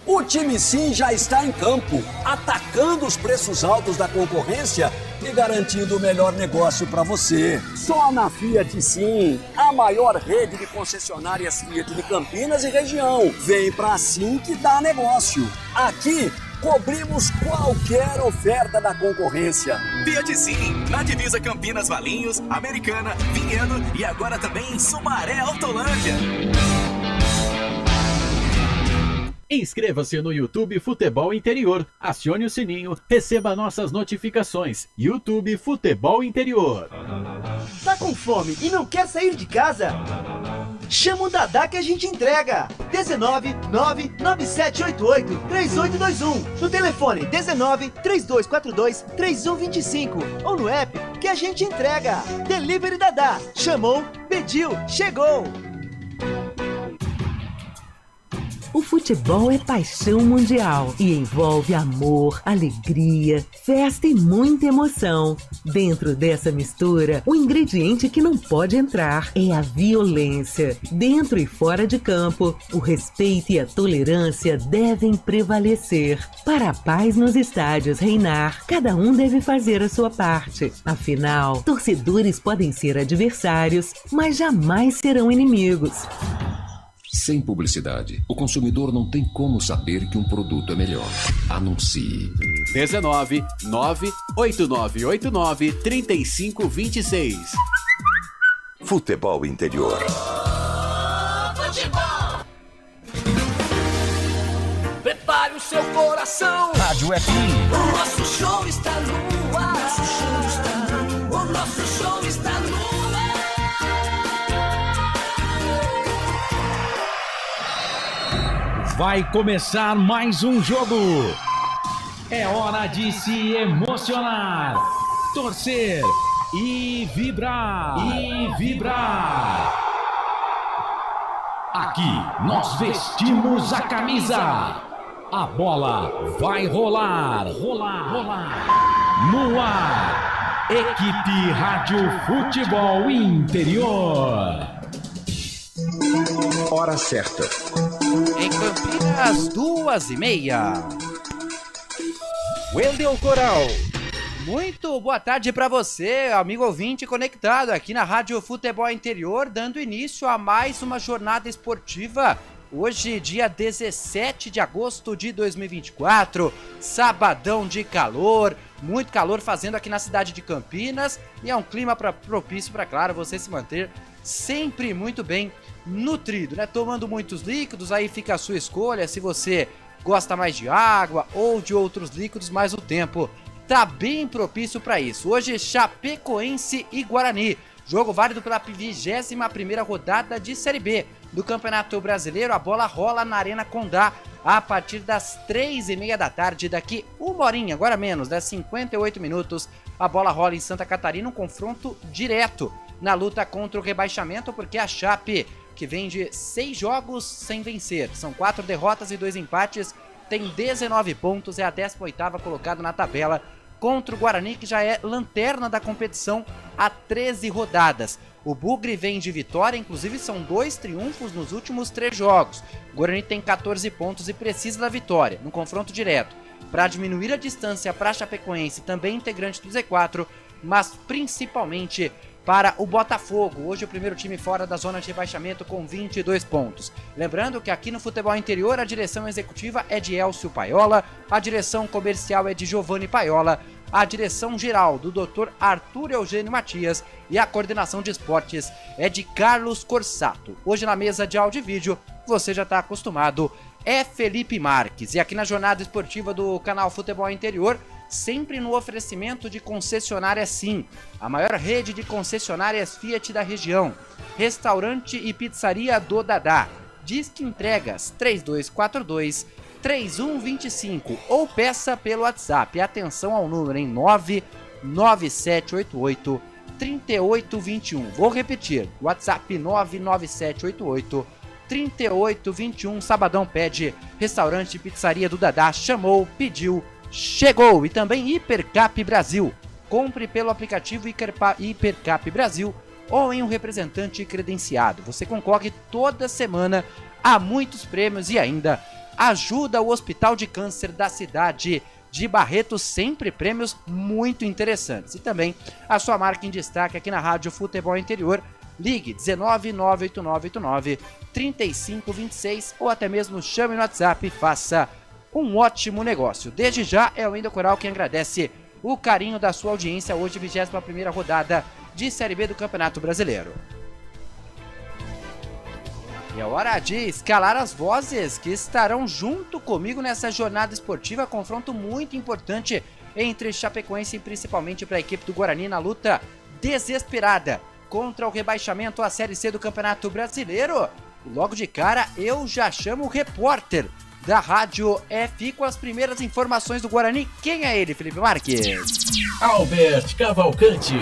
O Time Sim já está em campo, atacando os preços altos da concorrência e garantindo o melhor negócio para você. Só na Fiat Sim, a maior rede de concessionárias Fiat de Campinas e região. Vem pra Sim que dá negócio. Aqui, cobrimos qualquer oferta da concorrência. Fiat Sim, na divisa Campinas, Valinhos, Americana, Vinhedo e agora também em Sumaré, Autolândia. Inscreva-se no YouTube Futebol Interior, acione o sininho, receba nossas notificações. YouTube Futebol Interior. Tá com fome e não quer sair de casa? Chama o Dadá que a gente entrega. 19 99788 3821. No telefone 19 3242 3125 ou no app que a gente entrega. Delivery Dadá. Chamou, pediu, chegou. O futebol é paixão mundial e envolve amor, alegria, festa e muita emoção. Dentro dessa mistura, o ingrediente que não pode entrar é a violência. Dentro e fora de campo, o respeito e a tolerância devem prevalecer. Para a paz nos estádios reinar, cada um deve fazer a sua parte. Afinal, torcedores podem ser adversários, mas jamais serão inimigos. Sem publicidade, o consumidor não tem como saber que um produto é melhor. Anuncie. 19 98989 3526. Futebol Interior. Futebol. Prepare o seu coração. Rádio FM. O nosso show está no ar. O nosso show está no ar. Vai começar mais um jogo. É hora de se emocionar, torcer e vibrar. Aqui nós vestimos a camisa. A bola vai rolar. No ar, equipe Rádio Futebol Interior. Hora certa. Em Campinas, 2h30. Wendel Coral. Muito boa tarde para você, amigo ouvinte conectado aqui na Rádio Futebol Interior, dando início a mais uma jornada esportiva. Hoje, dia 17 de agosto de 2024, sabadão de calor, muito calor fazendo aqui na cidade de Campinas e é um clima propício para, claro, você se manter sempre muito bem nutrido, né? Tomando muitos líquidos, aí fica a sua escolha se você gosta mais de água ou de outros líquidos, mas o tempo tá bem propício para isso. Hoje, Chapecoense e Guarani, jogo válido pela 21ª rodada de Série B do Campeonato Brasileiro. A bola rola na Arena Condá a partir das 3h30 da tarde, daqui uma horinha, agora menos, das 58 minutos, a bola rola em Santa Catarina, um confronto direto na luta contra o rebaixamento, porque a Chape, que vem de 6 jogos sem vencer, são 4 derrotas e 2 empates, tem 19 pontos, é a 18ª colocado na tabela, contra o Guarani, que já é lanterna da competição há 13 rodadas. O Bugre vem de vitória, inclusive são 2 triunfos nos últimos 3 jogos. O Guarani tem 14 pontos e precisa da vitória, no confronto direto, para diminuir a distância para a Chapecoense, também integrante do Z4, mas principalmente para o Botafogo, hoje o primeiro time fora da zona de rebaixamento com 22 pontos. Lembrando que aqui no Futebol Interior a direção executiva é de Elcio Paiola, a direção comercial é de Giovanni Paiola, a direção geral do Dr. Arthur Eugênio Matias e a coordenação de esportes é de Carlos Corsato. Hoje na mesa de áudio e vídeo, você já está acostumado, é Felipe Marques. E aqui na jornada esportiva do canal Futebol Interior, sempre no oferecimento de concessionária Sim, a maior rede de concessionárias Fiat da região. Restaurante e pizzaria do Dadá. Disque entregas 3242-3125 ou peça pelo WhatsApp. Atenção ao número em 99788-3821. Vou repetir, WhatsApp 99788-3821. Sabadão pede, restaurante e pizzaria do Dadá, chamou, pediu, chegou. E também Hipercap Brasil. Compre pelo aplicativo Hipercap Brasil ou em um representante credenciado. Você concorre toda semana a muitos prêmios e ainda ajuda o Hospital de Câncer da cidade de Barretos, sempre prêmios muito interessantes. E também a sua marca em destaque aqui na Rádio Futebol Interior. Ligue 19 98989 3526 ou até mesmo chame no WhatsApp e faça um ótimo negócio. Desde já é o Wendel Coral quem agradece o carinho da sua audiência hoje, 21ª rodada de Série B do Campeonato Brasileiro. E é hora de escalar as vozes que estarão junto comigo nessa jornada esportiva, confronto muito importante entre Chapecoense e principalmente para a equipe do Guarani na luta desesperada contra o rebaixamento à Série C do Campeonato Brasileiro. E logo de cara eu já chamo o repórter da Rádio F com as primeiras informações do Guarani. Quem é ele, Felipe Marques? Albert Cavalcante.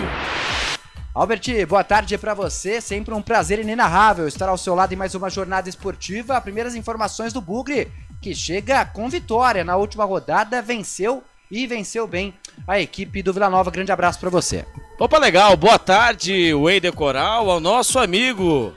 Albert, boa tarde para você, sempre um prazer inenarrável estar ao seu lado em mais uma jornada esportiva. Primeiras informações do Bugre, que chega com vitória na última rodada, venceu bem a equipe do Vila Nova. Grande abraço para você. Opa, legal, boa tarde, Wendel Coral, ao nosso amigo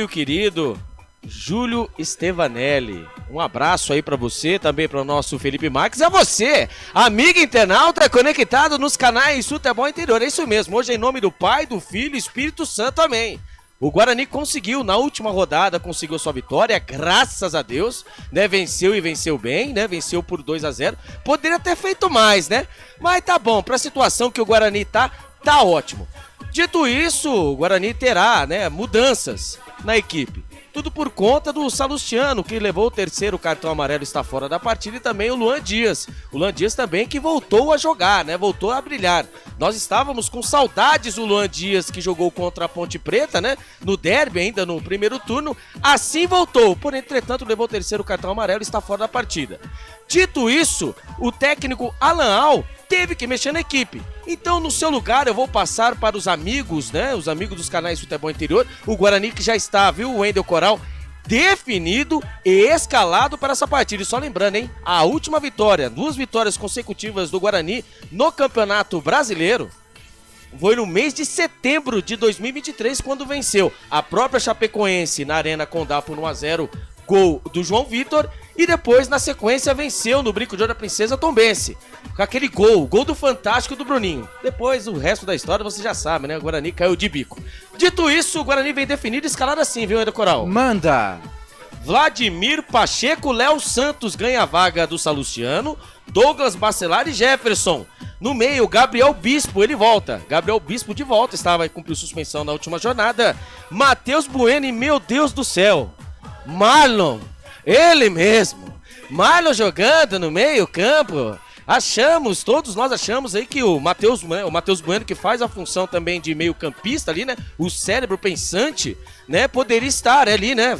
querido, Júlio Stevanelli. Um abraço aí pra você, também para o nosso Felipe Marques. E a você, amigo internauta conectado nos canais Futebol Interior. É isso mesmo, hoje é em nome do Pai, do Filho e Espírito Santo, amém. O Guarani conseguiu, na última rodada, conseguiu sua vitória, graças a Deus, né? Venceu e venceu bem, né? Venceu por 2-0. Poderia ter feito mais, né? Mas tá bom, pra situação que o Guarani tá ótimo. Dito isso, o Guarani terá, né, mudanças na equipe. Tudo por conta do Salustiano, que levou o terceiro cartão amarelo, está fora da partida, e também o Luan Dias. O Luan Dias também que voltou a jogar, né? Voltou a brilhar. Nós estávamos com saudades do Luan Dias, que jogou contra a Ponte Preta, né? No derby, ainda no primeiro turno. Assim voltou, porém, entretanto, levou o terceiro cartão amarelo e está fora da partida. Dito isso, o técnico Alan Al teve que mexer na equipe. Então, no seu lugar, eu vou passar para os amigos, né? Os amigos dos canais Futebol Interior. O Guarani que já está, viu, o Wendel Coral, definido e escalado para essa partida. E só lembrando, hein? A última vitória, 2 vitórias consecutivas do Guarani no Campeonato Brasileiro foi no mês de setembro de 2023, quando venceu a própria Chapecoense na Arena Condá por 1-0, gol do João Vitor. E depois, na sequência, venceu no Brinco de Ouro da Princesa Tombense, com aquele gol do fantástico do Bruninho. Depois, o resto da história você já sabe, né? O Guarani caiu de bico. Dito isso, o Guarani vem definido e escalado assim, viu, Wendel Coral? Manda! Vladimir Pacheco, Léo Santos ganha a vaga do Salustiano, Douglas Bacelar e Jefferson. No meio, Gabriel Bispo, ele volta. Gabriel Bispo de volta, estava e cumpriu suspensão na última jornada. Matheus Bueno e, meu Deus do céu, Marlon, ele mesmo. Marlon jogando no meio campo. Todos nós achamos aí que o Matheus Bueno, que faz a função também de meio campista ali, né? O cérebro pensante, né? Poderia estar ali, né?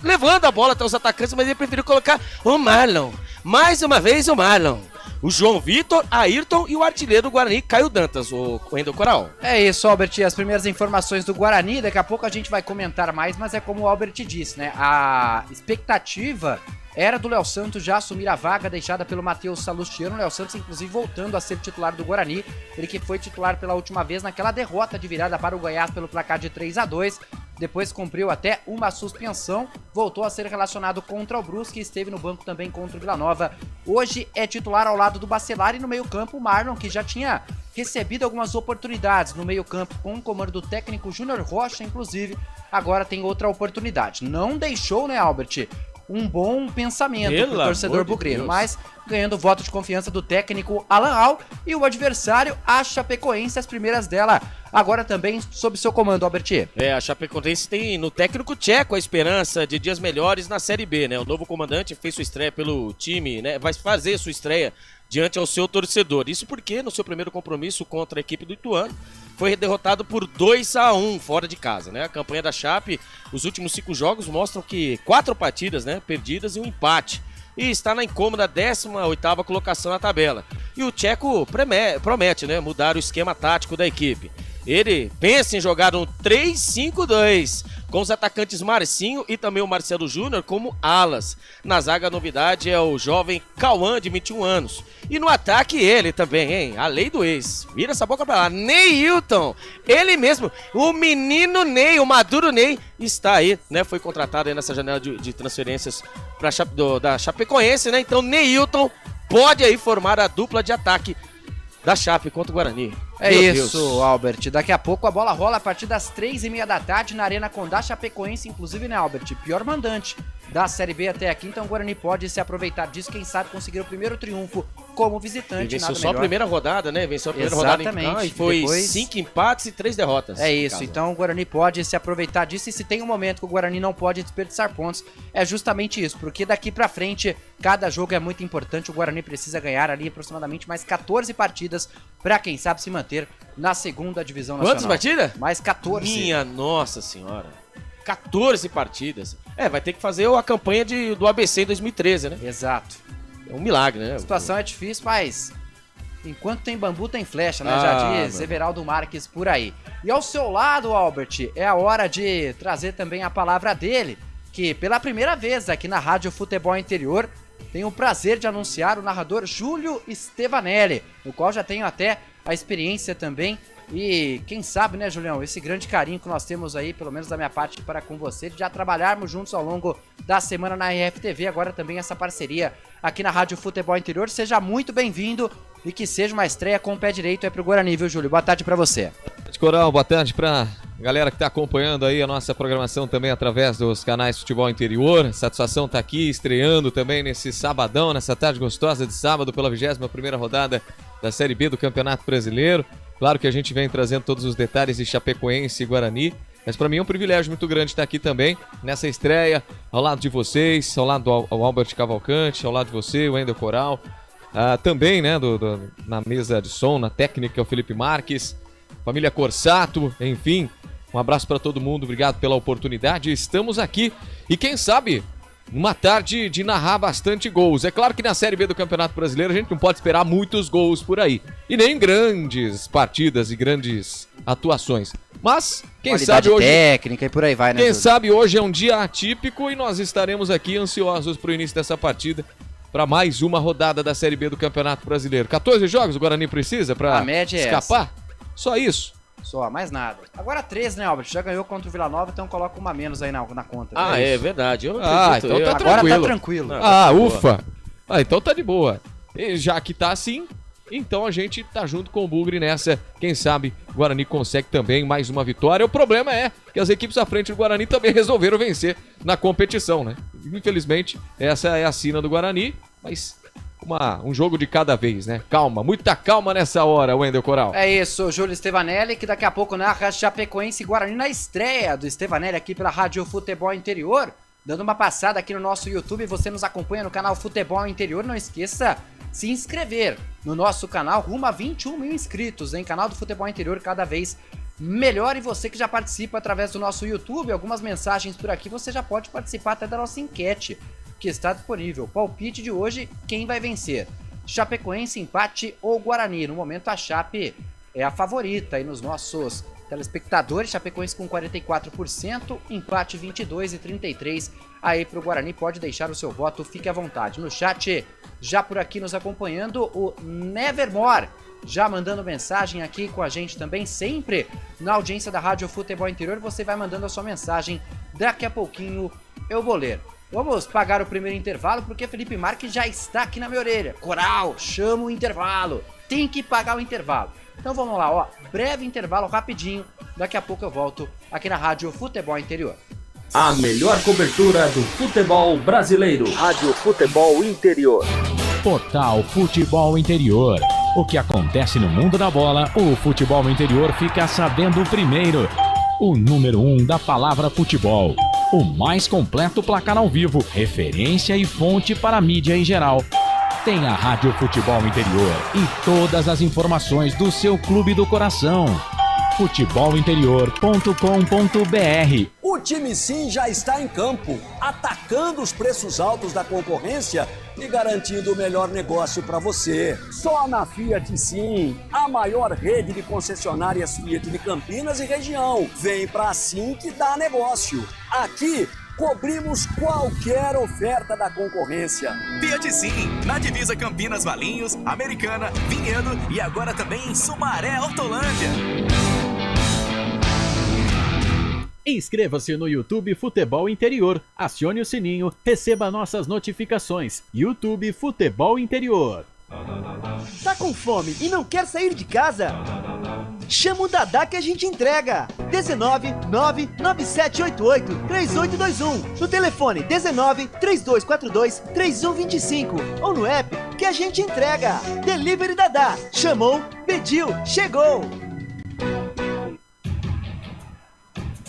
Levando a bola até os atacantes, mas ele preferiu colocar o Marlon. Mais uma vez o Marlon. O João Vitor, Ayrton e o artilheiro do Guarani, Caio Dantas, o Wendel Coral. É isso, Albert, as primeiras informações do Guarani, daqui a pouco a gente vai comentar mais, mas é como o Albert disse, né? A expectativa era do Léo Santos já assumir a vaga deixada pelo Matheus Salustiano. O Léo Santos, inclusive, voltando a ser titular do Guarani. Ele que foi titular pela última vez naquela derrota de virada para o Goiás pelo placar de 3-2. Depois cumpriu até uma suspensão, voltou a ser relacionado contra o Brusque e esteve no banco também contra o Vila Nova. Hoje é titular ao lado do Bacelar e no meio campo o Marlon, que já tinha recebido algumas oportunidades no meio campo com o comando do técnico Júnior Rocha, inclusive, agora tem outra oportunidade. Não deixou, né, Albert, um bom pensamento pro torcedor bugreiro, mas ganhando o voto de confiança do técnico Alan Al e o adversário, a Chapecoense, as primeiras dela agora também sob seu comando, Albert. A Chapecoense tem no técnico tcheco a esperança de dias melhores na Série B, né? O novo comandante fez sua estreia pelo time, né? Vai fazer sua estreia diante ao seu torcedor. Isso porque no seu primeiro compromisso contra a equipe do Ituano foi derrotado por 2-1 fora de casa, né? A campanha da Chape, os últimos 5 jogos mostram que 4 partidas, né, perdidas e um empate. E está na incômoda 18ª colocação na tabela. E o tcheco promete, né, mudar o esquema tático da equipe. Ele pensa em jogar um 3-5-2, com os atacantes Marcinho e também o Marcelo Júnior como alas. Na zaga, a novidade é o jovem Cauã, de 21 anos. E no ataque, ele também, hein? A lei do ex. Vira essa boca pra lá. Neilton, ele mesmo, o menino Ney, o maduro Ney, está aí, né? Foi contratado aí nessa janela de transferências da Chapecoense, né? Então, Neilton pode aí formar a dupla de ataque da Chape contra o Guarani. É Meu isso, Deus. Albert. Daqui a pouco a bola rola a partir das 3h30 da tarde na Arena Condá Chapecoense, inclusive, né, Albert? Pior mandante da Série B até aqui, então o Guarani pode se aproveitar disso, quem sabe conseguir o primeiro triunfo como visitante. Ele venceu nada só melhor. a primeira rodada, né? Venceu a primeira Exatamente. rodada em casa e foi Depois... 5 empates e 3 derrotas. É isso, então o Guarani pode se aproveitar disso, e se tem um momento que o Guarani não pode desperdiçar pontos, é justamente isso, porque daqui pra frente, cada jogo é muito importante, o Guarani precisa ganhar ali aproximadamente mais 14 partidas pra, quem sabe, se manter na segunda divisão nacional. Quantas partidas? Mais 14. Minha nossa senhora. 14 partidas. Vai ter que fazer a campanha do ABC em 2013, né? Exato. É um milagre, né? A situação é difícil, mas enquanto tem bambu, tem flecha, né? Já diz Everaldo Marques por aí. E ao seu lado, Albert, é a hora de trazer também a palavra dele, que pela primeira vez aqui na Rádio Futebol Interior, tenho o prazer de anunciar o narrador Júlio Stevanelli, no qual já tenho até a experiência também. E quem sabe, né, Julião, esse grande carinho que nós temos aí, pelo menos da minha parte para com você, de já trabalharmos juntos ao longo da semana na RFTV, agora também essa parceria aqui na Rádio Futebol Interior. Seja muito bem-vindo e que seja uma estreia com o pé direito aí pro Guarani, viu, Júlio? Boa tarde para você. Boa tarde, Coral. Boa tarde pra galera que tá acompanhando aí a nossa programação também através dos canais Futebol Interior. Satisfação tá aqui, estreando também nesse sabadão, nessa tarde gostosa de sábado, pela 21ª rodada da Série B do Campeonato Brasileiro. Claro que a gente vem trazendo todos os detalhes de Chapecoense e Guarani, mas para mim é um privilégio muito grande estar aqui também nessa estreia, ao lado de vocês, ao lado do Albert Cavalcante, ao lado de você, o Wendel Coral, também, né, na mesa de som, na técnica, o Felipe Marques, família Corsato, enfim, um abraço para todo mundo, obrigado pela oportunidade, estamos aqui e quem sabe uma tarde de narrar bastante gols. É claro que na Série B do Campeonato Brasileiro a gente não pode esperar muitos gols por aí. E nem grandes partidas e grandes atuações. Mas, quem sabe hoje... técnica e por aí vai, né? Quem sabe hoje é um dia atípico e nós estaremos aqui ansiosos para o início dessa partida. Para mais uma rodada da Série B do Campeonato Brasileiro. 14 jogos o Guarani precisa para escapar? Só isso. Só, mais nada. Agora 13, né, Albert? Já ganhou contra o Vila Nova, então coloca uma menos aí na conta. É verdade. Eu então tá agora tranquilo. tá tranquilo. Não, ufa. Então tá de boa. E já que tá assim, então a gente tá junto com o Bugre nessa. Quem sabe o Guarani consegue também mais uma vitória. O problema é que as equipes à frente do Guarani também resolveram vencer na competição, né? Infelizmente, essa é a sina do Guarani, mas... um jogo de cada vez, né? Calma, muita calma nessa hora, Wendel Coral. É isso, Júlio Stevanelli, que daqui a pouco narra Chapecoense e Guarani na estreia do Stevanelli aqui pela Rádio Futebol Interior. Dando uma passada aqui no nosso YouTube, você nos acompanha no canal Futebol Interior, não esqueça se inscrever no nosso canal, rumo a 21 mil inscritos, hein? Canal do Futebol Interior cada vez melhor, e você que já participa através do nosso YouTube, algumas mensagens por aqui, você já pode participar até da nossa enquete, que está disponível. Palpite de hoje, quem vai vencer? Chapecoense, empate ou Guarani? No momento a Chape é a favorita aí nos nossos telespectadores. Chapecoense com 44%, empate 22 e 33 aí pro Guarani. Pode deixar o seu voto, fique à vontade. No chat, já por aqui nos acompanhando, o Nevermore, já mandando mensagem aqui com a gente também, sempre na audiência da Rádio Futebol Interior. Você vai mandando a sua mensagem, daqui a pouquinho eu vou ler. Vamos pagar o primeiro intervalo, porque Felipe Marques já está aqui na minha orelha. Coral, chama o intervalo. Tem que pagar o intervalo. Então vamos lá, ó. Breve intervalo, rapidinho. Daqui a pouco eu volto aqui na Rádio Futebol Interior. A melhor cobertura do futebol brasileiro. Rádio Futebol Interior. Total Futebol Interior. O que acontece no mundo da bola, o Futebol Interior fica sabendo primeiro. O número 1 da palavra futebol. O mais completo placar ao vivo, referência e fonte para a mídia em geral. Tem a Rádio Futebol Interior e todas as informações do seu clube do coração. futebolinterior.com.br, O time Sim já está em campo, atacando os preços altos da concorrência e garantindo o melhor negócio para você. Só na Fiat Sim, a maior rede de concessionárias Fiat de Campinas e região. Vem pra Sim que dá negócio. Aqui, cobrimos qualquer oferta da concorrência. Fiat Sim, na divisa Campinas Valinhos, Americana, Vinhedo e agora também em Sumaré, Hortolândia. Inscreva-se no YouTube Futebol Interior, acione o sininho, receba nossas notificações. YouTube Futebol Interior. Tá com fome e não quer sair de casa? Chama o Dadá que a gente entrega. 19 99788 3821. No telefone 19 3242 3125 ou no app que a gente entrega. Delivery Dadá. Chamou, pediu, chegou.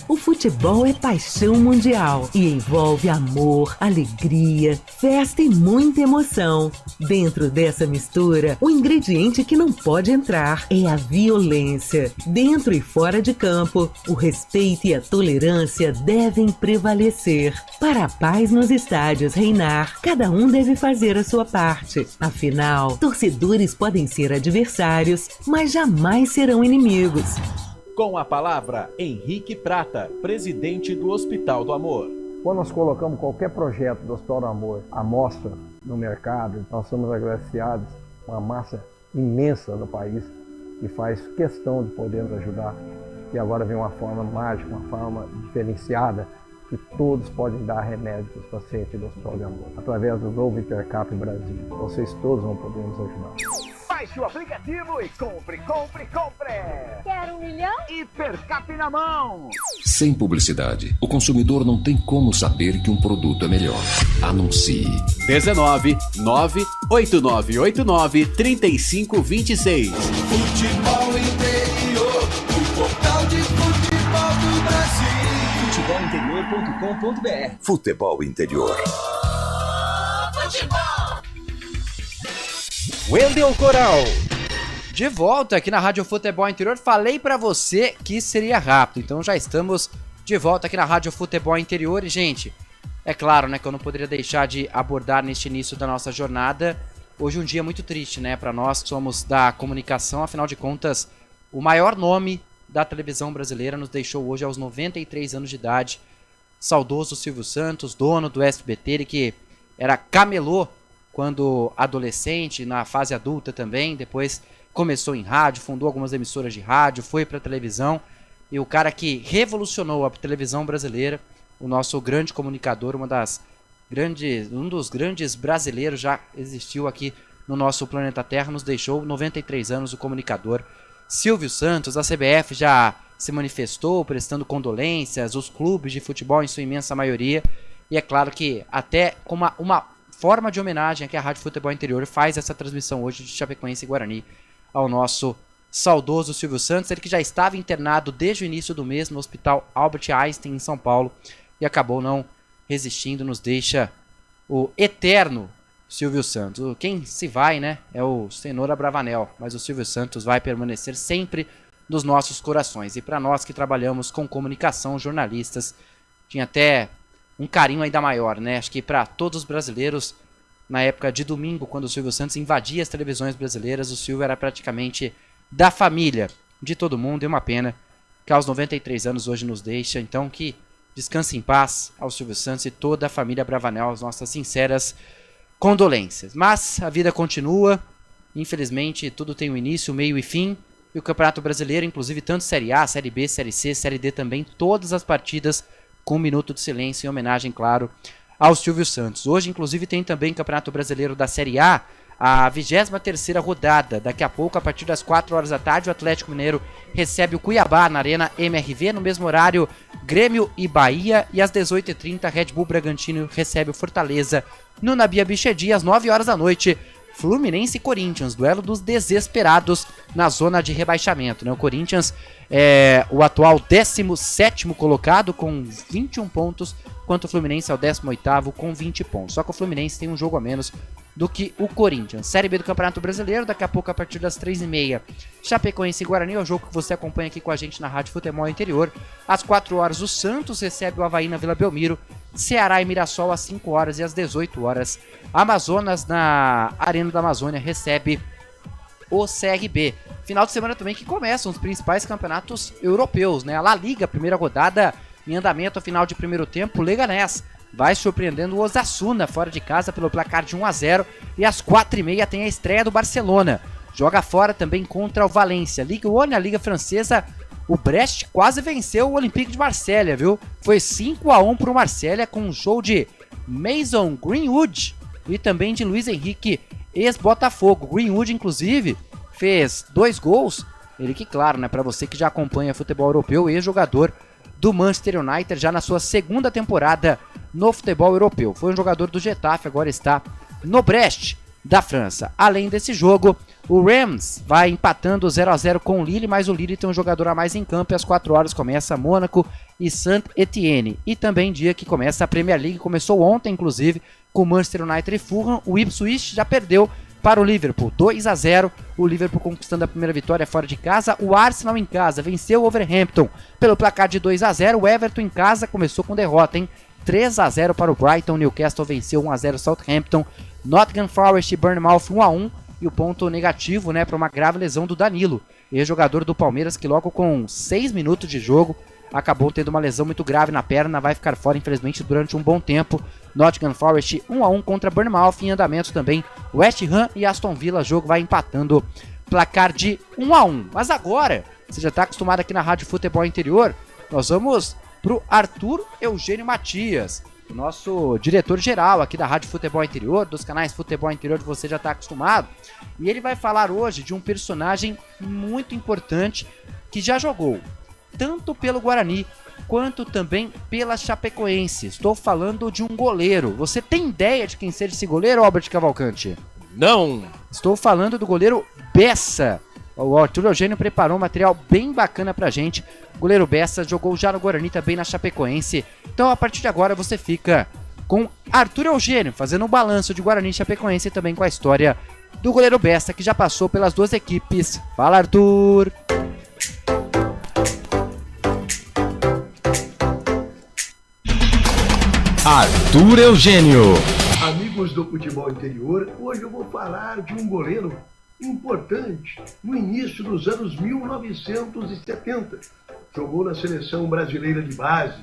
O futebol é paixão mundial e envolve amor, alegria, festa e muita emoção. Dentro dessa mistura, o ingrediente que não pode entrar é a violência. Dentro e fora de campo, o respeito e a tolerância devem prevalecer. Para a paz nos estádios reinar, cada um deve fazer a sua parte. Afinal, torcedores podem ser adversários, mas jamais serão inimigos. Com a palavra, Henrique Prata, presidente do Hospital do Amor. Quando nós colocamos qualquer projeto do Hospital do Amor à mostra no mercado, nós somos agraciados com uma massa imensa do país que faz questão de poder nos ajudar. E agora vem uma forma mágica, uma forma diferenciada, que todos podem dar remédio para os pacientes do Hospital do Amor. Através do novo Hipercap Brasil. Vocês todos vão poder nos ajudar. Baixe o aplicativo e compre, compre, compre! Quer 1 milhão? Hipercap na mão! Sem publicidade, o consumidor não tem como saber que um produto é melhor. Anuncie. 19 98989 3526. Futebol Interior, o portal de futebol do Brasil. Futebolinterior.com.br. Futebol Interior. Futebol! Wendel Coral. De volta aqui na Rádio Futebol Interior. Falei pra você que seria rápido, então já estamos de volta aqui na Rádio Futebol Interior. E, gente, é claro, né, que eu não poderia deixar de abordar neste início da nossa jornada. Hoje um dia muito triste, né, pra nós que somos da comunicação. Afinal de contas, o maior nome da televisão brasileira nos deixou hoje aos 93 anos de idade. Saudoso Silvio Santos, dono do SBT, ele que era camelô quando adolescente, na fase adulta também, depois começou em rádio, fundou algumas emissoras de rádio, foi para televisão, e o cara que revolucionou a televisão brasileira, o nosso grande comunicador, um dos grandes brasileiros já existiu aqui no nosso planeta Terra, nos deixou 93 anos o comunicador Silvio Santos. A CBF já se manifestou prestando condolências, os clubes de futebol em sua imensa maioria, e é claro que até com uma forma de homenagem aqui a Rádio Futebol Interior faz essa transmissão hoje de Chapecoense e Guarani ao nosso saudoso Silvio Santos, ele que já estava internado desde o início do mês no Hospital Albert Einstein em São Paulo e acabou não resistindo, nos deixa o eterno Silvio Santos. Quem se vai, né, é o Cenoura Bravanel, mas o Silvio Santos vai permanecer sempre nos nossos corações. E para nós que trabalhamos com comunicação, jornalistas, tinha até um carinho ainda maior, né? Acho que para todos os brasileiros, na época de domingo, quando o Silvio Santos invadia as televisões brasileiras, o Silvio era praticamente da família de todo mundo. E uma pena que aos 93 anos hoje nos deixa. Então que descanse em paz ao Silvio Santos e toda a família Bravanel, as nossas sinceras condolências. Mas a vida continua, infelizmente tudo tem um início, meio e fim. E o Campeonato Brasileiro, inclusive tanto Série A, Série B, Série C, Série D também, todas as partidas com um minuto de silêncio em homenagem, claro, ao Silvio Santos. Hoje, inclusive, tem também Campeonato Brasileiro da Série A, a 23ª rodada. Daqui a pouco, a partir das 4 horas da tarde, o Atlético Mineiro recebe o Cuiabá na Arena MRV. No mesmo horário, Grêmio e Bahia. E às 18h30, Red Bull Bragantino recebe o Fortaleza no Nabia Bichedi. Às 9 horas da noite, Fluminense e Corinthians, duelo dos desesperados na zona de rebaixamento, né? O Corinthians é o atual 17º colocado com 21 pontos, enquanto o Fluminense é o 18º com 20 pontos. Só que o Fluminense tem um jogo a menos do que o Corinthians. Série B do Campeonato Brasileiro, daqui a pouco a partir das 3h30, Chapecoense e Guarani, é o jogo que você acompanha aqui com a gente na Rádio Futebol Interior. Às 4 horas o Santos recebe o Avaí na Vila Belmiro, Ceará e Mirassol às 5 horas e às 18 horas. Amazonas na Arena da Amazônia recebe o CRB. Final de semana também que começam os principais campeonatos europeus, né? A La Liga, primeira rodada em andamento, final de primeiro tempo, Leganés vai surpreendendo o Osasuna fora de casa pelo placar de 1-0 e às 4h30 tem a estreia do Barcelona. Joga fora também contra o Valência. Ligue 1, a Liga Francesa, o Brest quase venceu o Olympique de Marselha, viu? Foi 5-1 pro Marselha com um show de Mason Greenwood e também de Luiz Henrique, ex-Botafogo. Greenwood, inclusive, fez 2 gols. Ele que, claro, né, para você que já acompanha futebol europeu, ex-jogador do Manchester United, já na sua segunda temporada no futebol europeu. Foi um jogador do Getafe, agora está no Brest da França. Além desse jogo, o Reims vai empatando 0-0 com o Lille, mas o Lille tem um jogador a mais em campo e às 4 horas começa Mônaco e Saint-Étienne. E também dia que começa a Premier League, começou ontem inclusive com o Manchester United e Fulham. O Ipswich já perdeu para o Liverpool, 2-0, o Liverpool conquistando a primeira vitória fora de casa. O Arsenal em casa venceu o Wolverhampton pelo placar de 2-0, o Everton em casa começou com derrota, hein? 3-0 para o Brighton, Newcastle venceu 1-0 Southampton, Nottingham Forest e Bournemouth 1-1, e o ponto negativo, né, para uma grave lesão do Danilo, ex-jogador do Palmeiras, que logo com 6 minutos de jogo acabou tendo uma lesão muito grave na perna, vai ficar fora infelizmente durante um bom tempo. Nottingham Forest 1-1 contra Bournemouth, em andamento também West Ham e Aston Villa, jogo vai empatando, placar de 1-1. Mas agora, você já está acostumado aqui na Rádio Futebol Interior, nós vamos pro Arthur Eugênio Matias, o nosso diretor-geral aqui da Rádio Futebol Interior, dos canais Futebol Interior que você já está acostumado, e ele vai falar hoje de um personagem muito importante que já jogou tanto pelo Guarani quanto também pela Chapecoense. Estou falando de um goleiro. Você tem ideia de quem seja esse goleiro, Albert Cavalcante? Não. Estou falando do goleiro Bessa. O Arthur Eugênio preparou um material bem bacana pra gente. O goleiro Bessa jogou já no Guarani, também na Chapecoense. Então, a partir de agora, você fica com Arthur Eugênio, fazendo um balanço de Guarani e Chapecoense e também com a história do goleiro Bessa, que já passou pelas duas equipes. Fala, Arthur! Arthur Eugênio. Amigos do Futebol Interior, hoje eu vou falar de um goleiro importante no início dos anos 1970. Jogou na seleção brasileira de base,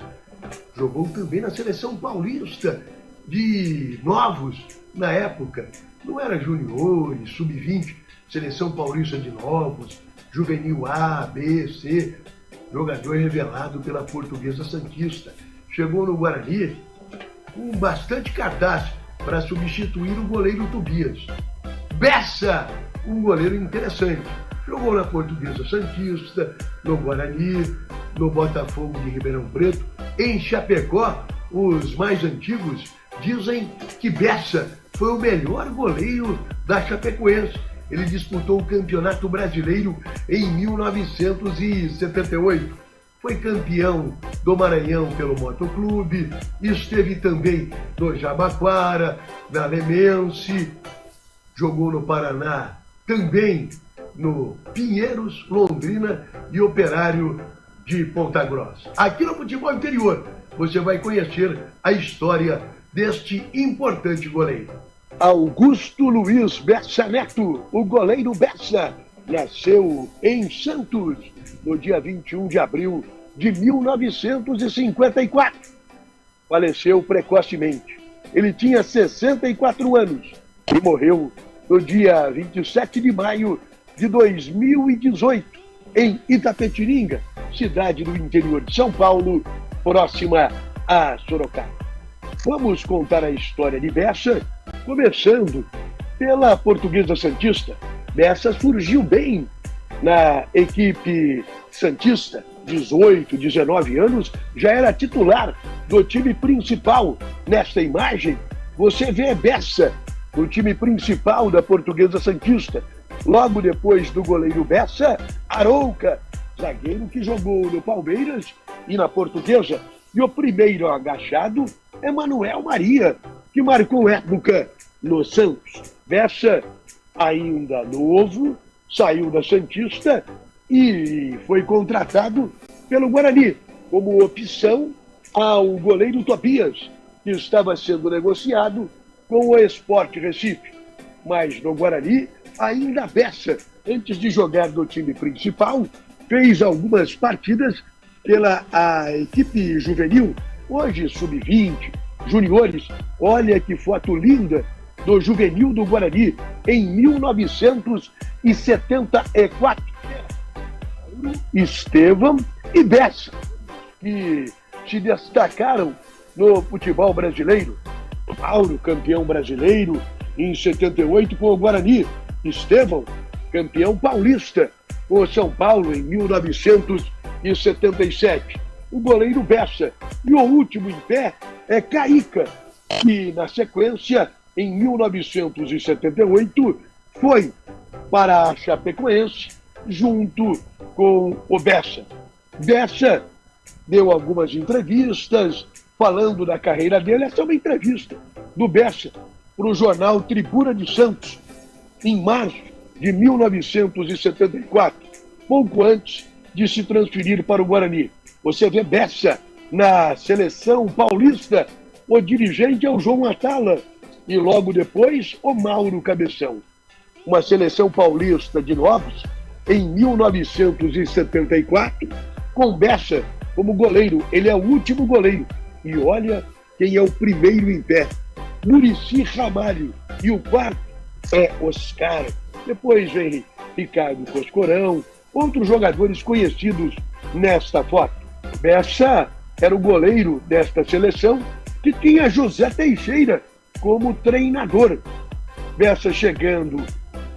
jogou também na seleção paulista de novos na época. Não era juniores, sub-20, seleção paulista de novos, juvenil A, B, C, jogador revelado pela Portuguesa Santista. Chegou no Guarani com bastante cartaz para substituir o goleiro Tobias. Bessa, um goleiro interessante. Jogou na Portuguesa Santista, no Guarani, no Botafogo de Ribeirão Preto. Em Chapecó, os mais antigos dizem que Bessa foi o melhor goleiro da Chapecoense. Ele disputou o Campeonato Brasileiro em 1978. Foi campeão do Maranhão pelo Motoclube, esteve também no Jabaquara, na Lemense, jogou no Paraná, também no Pinheiros, Londrina e Operário de Ponta Grossa. Aqui no Futebol Interior, você vai conhecer a história deste importante goleiro. Augusto Luiz Bessa Neto, o goleiro Bessa, nasceu em Santos no dia 21 de abril de 1954. Faleceu precocemente. Ele tinha 64 anos e morreu no dia 27 de maio de 2018, em Itapetininga, cidade do interior de São Paulo, próxima a Sorocaba. Vamos contar a história de Bessa, começando pela Portuguesa Santista. Bessa surgiu bem na equipe santista, 18, 19 anos, já era titular do time principal. Nesta imagem, você vê Bessa no time principal da Portuguesa Santista. Logo depois do goleiro Bessa, Arouca, zagueiro que jogou no Palmeiras e na Portuguesa. E o primeiro agachado é Manuel Maria, que marcou época no Santos. Bessa, ainda novo, saiu da Santista e foi contratado pelo Guarani como opção ao goleiro Tobias, que estava sendo negociado com o Sport Recife. Mas no Guarani, ainda Bessa, antes de jogar no time principal, fez algumas partidas pela equipe juvenil, hoje sub-20, juniores. Olha que foto linda do juvenil do Guarani em 1974. Estevão e Bessa, que se destacaram no futebol brasileiro. Mauro, campeão brasileiro em 78 com o Guarani. Estevão, campeão paulista com o São Paulo em 1977. O goleiro Bessa. E o último em pé é Caica, que na sequência, em 1978, foi para a Chapecoense junto com o Bessa. Bessa deu algumas entrevistas falando da carreira dele. Essa é uma entrevista do Bessa para o jornal Tribuna de Santos, em março de 1974, pouco antes de se transferir para o Guarani. Você vê Bessa na seleção paulista, o dirigente é o João Atala e logo depois o Mauro Cabeção. Uma seleção paulista de novos em 1974, com Bessa como goleiro. Ele é o último goleiro. E olha quem é o primeiro em pé. Muricy Ramalho. E o quarto é Oscar. Depois vem Ricardo Coscorão, outros jogadores conhecidos nesta foto. Bessa era o goleiro desta seleção, que tinha José Teixeira como treinador. Bessa chegando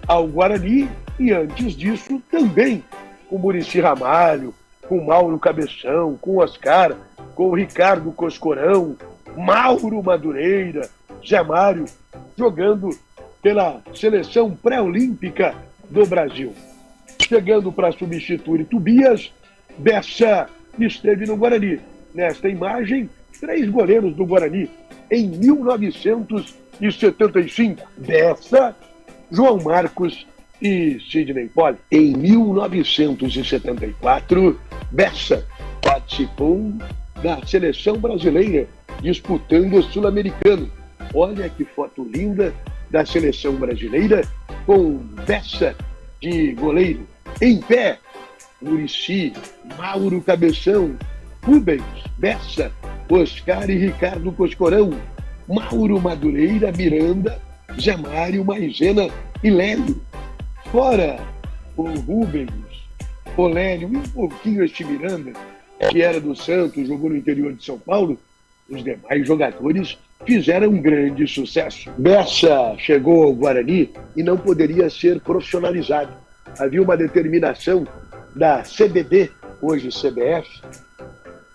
ao Guarani e antes disso também com Muricy Ramalho, com Mauro Cabeção, com Oscar, com Ricardo Coscorão, Mauro Madureira, Zé Mário, jogando pela seleção pré-olímpica do Brasil. Chegando para substituir Tobias, Bessa esteve no Guarani. Nesta imagem, 3 goleiros do Guarani em 1975. Bessa, João Marcos e Sidney Poli. Em 1974, Bessa participou da seleção brasileira disputando o Sul-Americano. Olha que foto linda da seleção brasileira com Bessa de goleiro. Em pé, Muricy, Mauro Cabeção, Rubens, Bessa, Oscar e Ricardo Coscorão, Mauro Madureira, Miranda, Zé Mário, Maisena e Lélio. Fora o Rubens, o Lélio e um pouquinho este Miranda, que era do Santos, jogou no interior de São Paulo, os demais jogadores fizeram um grande sucesso. Bessa chegou ao Guarani e não poderia ser profissionalizado. Havia uma determinação da CBD, hoje CBF,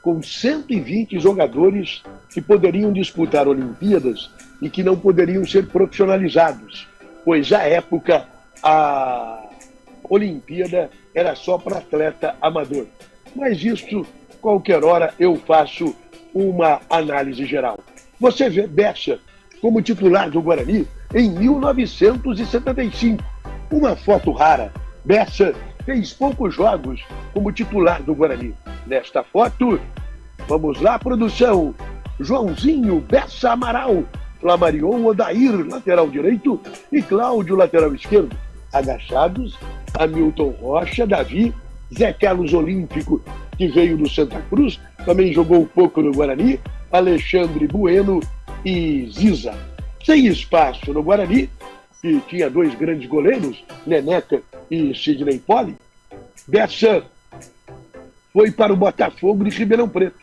com 120 jogadores que poderiam disputar Olimpíadas e que não poderiam ser profissionalizados, pois à época a Olimpíada era só para atleta amador. Mas isso, qualquer hora, eu faço uma análise geral. Você vê Bessa como titular do Guarani em 1975. Uma foto rara. Bessa fez poucos jogos como titular do Guarani. Nesta foto, vamos lá, produção. Joãozinho Bessa Amaral, Flamarion Odair, lateral direito, e Cláudio, lateral esquerdo. Agachados, Hamilton Rocha, Davi, Zé Carlos Olímpico, que veio do Santa Cruz, também jogou pouco no Guarani, Alexandre Bueno e Ziza. Sem espaço no Guarani, que tinha 2 grandes goleiros, Neneca e Sidney Poli, Bessa foi para o Botafogo de Ribeirão Preto.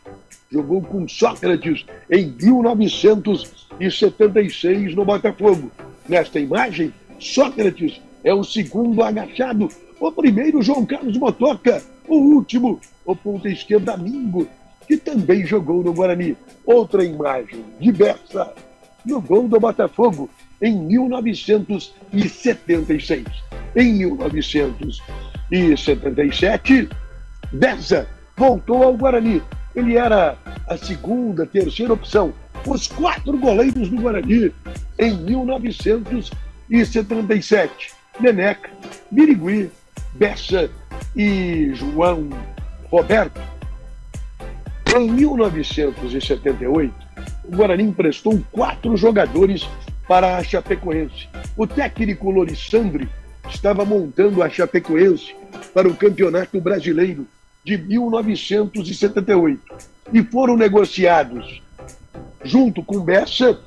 Jogou com Sócrates em 1976 no Botafogo. Nesta imagem, Sócrates é o segundo agachado, o primeiro João Carlos Motoca, o último, o ponta esquerda Mingo, que também jogou no Guarani. Outra imagem de Bessa no gol do Botafogo em 1976. Em 1977, Bessa voltou ao Guarani. Ele era a segunda, terceira opção. Os 4 goleiros do Guarani em 1977. Neneca, Birigui, Bessa e João Roberto. Em 1978, o Guarani emprestou 4 jogadores para a Chapecoense. O técnico Lorissandri estava montando a Chapecoense para o Campeonato Brasileiro de 1978 e foram negociados, junto com Bessa,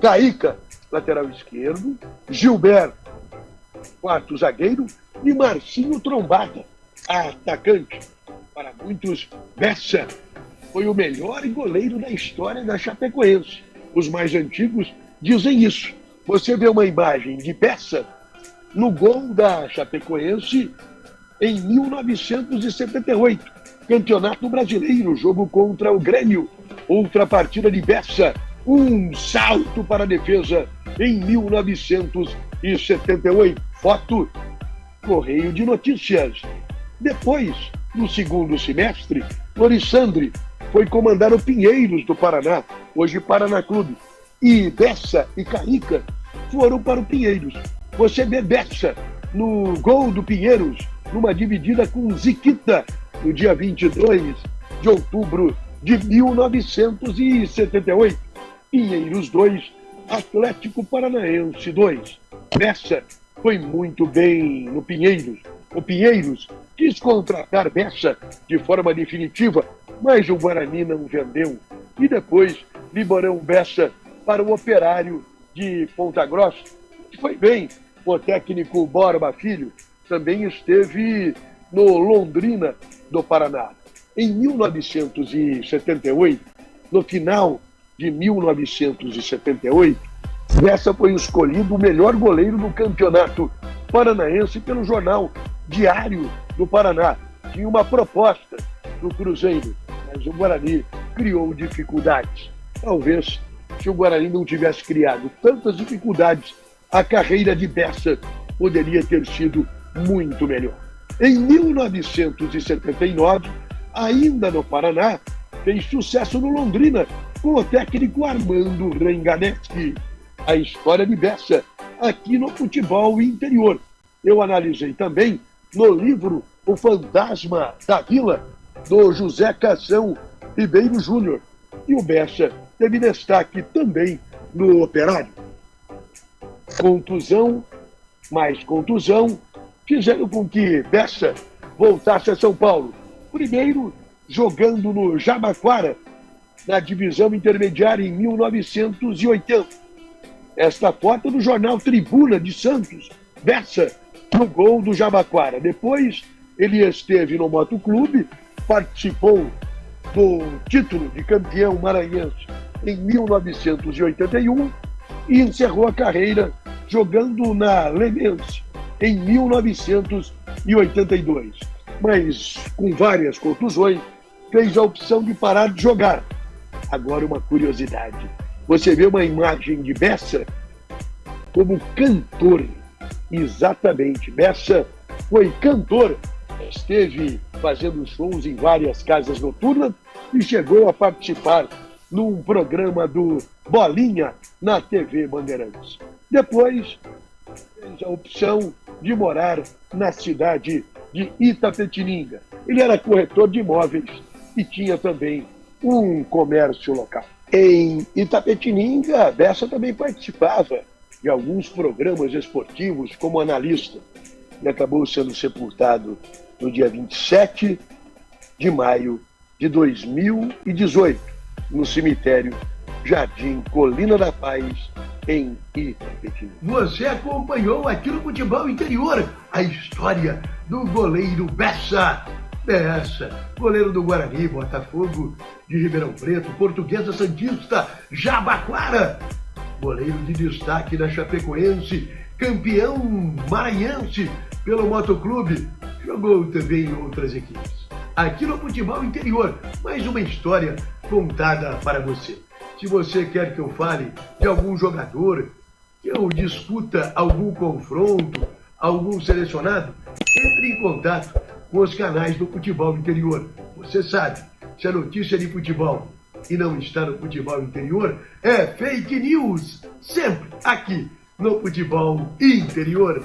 Caíca, lateral esquerdo, Gilberto, quarto zagueiro, e Marcinho Trombada, atacante. Para muitos, Bessa foi o melhor goleiro da história da Chapecoense. Os mais antigos dizem isso. Você vê uma imagem de Bessa no gol da Chapecoense em 1978, Campeonato Brasileiro, jogo contra o Grêmio. Outra partida de Bessa, um salto para a defesa em 1978. Foto, Correio de Notícias. Depois, no segundo semestre, Lorissandri foi comandar o Pinheiros do Paraná, hoje Paraná Clube. E Bessa e Caíca foram para o Pinheiros. Você vê Bessa no gol do Pinheiros, numa dividida com Ziquita, no dia 22 de outubro de 1978. Pinheiros 2, Atlético Paranaense 2. Bessa foi muito bem no Pinheiros. O Pinheiros quis contratar Bessa de forma definitiva, mas o Guarani não vendeu. E depois liberou Bessa para o Operário de Ponta Grossa, que foi bem. O técnico Borba Filho também esteve no Londrina do Paraná. Em 1978, no final de 1978, Bessa foi escolhido o melhor goleiro do campeonato paranaense pelo jornal Diário do Paraná. Tinha uma proposta do Cruzeiro, mas o Guarani criou dificuldades. Talvez, se o Guarani não tivesse criado tantas dificuldades, a carreira de Bessa poderia ter sido muito melhor. Em 1979, ainda no Paraná, fez sucesso no Londrina com o técnico Armando Renganetti. A história de Bessa aqui no Futebol Interior. Eu analisei também no livro O Fantasma da Vila, do José Cação Ribeiro Júnior. E o Bessa teve destaque também no Operário. Contusão, mais contusão, fizeram com que Bessa voltasse a São Paulo. Primeiro, jogando no Jabaquara, na divisão intermediária em 1980. Esta foto do jornal Tribuna de Santos, Bessa no gol do Jabaquara. Depois, ele esteve no Motoclube, participou do título de campeão maranhense em 1981 e encerrou a carreira jogando na Lenense em 1982. Mas, com várias contusões, fez a opção de parar de jogar. Agora, uma curiosidade. Você vê uma imagem de Bessa como cantor. Exatamente. Bessa foi cantor. Esteve fazendo shows em várias casas noturnas e chegou a participar num programa do Bolinha na TV Bandeirantes. Depois, fez a opção de morar na cidade de Itapetininga. Ele era corretor de imóveis e tinha também um comércio local. Em Itapetininga, Bessa também participava de alguns programas esportivos como analista e acabou sendo sepultado no dia 27 de maio de 2018, no cemitério Jardim Colina da Paz, em Itapetininga. Você acompanhou aqui no Futebol Interior a história do goleiro Bessa. Bessa, goleiro do Guarani, Botafogo de Ribeirão Preto, Portuguesa Santista, Jabaquara. Goleiro de destaque da Chapecoense, campeão maranhense pelo Motoclube. Jogou também em outras equipes. Aqui no Futebol Interior, mais uma história contada para você. Se você quer que eu fale de algum jogador, que eu discuta algum confronto, algum selecionado, entre em contato com os canais do Futebol Interior. Você sabe, se a notícia de futebol e não está no futebol interior é fake news. Sempre aqui no Futebol Interior.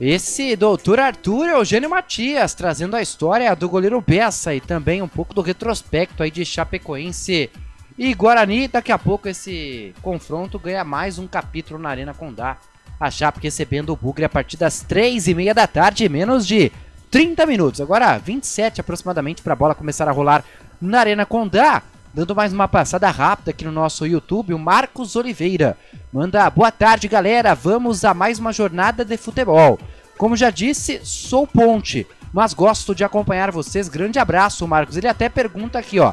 Esse doutor Arthur Eugênio Matias, trazendo a história do goleiro Bessa e também um pouco do retrospecto aí de Chapecoense e Guarani. Daqui a pouco esse confronto ganha mais um capítulo na Arena Condá. A Chape recebendo o Bugre a partir das 3h30 da tarde, menos de 30 minutos. Agora 27 aproximadamente para a bola começar a rolar na Arena Condá. Dando mais uma passada rápida aqui no nosso YouTube, o Marcos Oliveira manda: boa tarde, galera, vamos a mais uma jornada de futebol. Como já disse, sou ponte, mas gosto de acompanhar vocês. Grande abraço, Marcos. Ele até pergunta aqui, ó: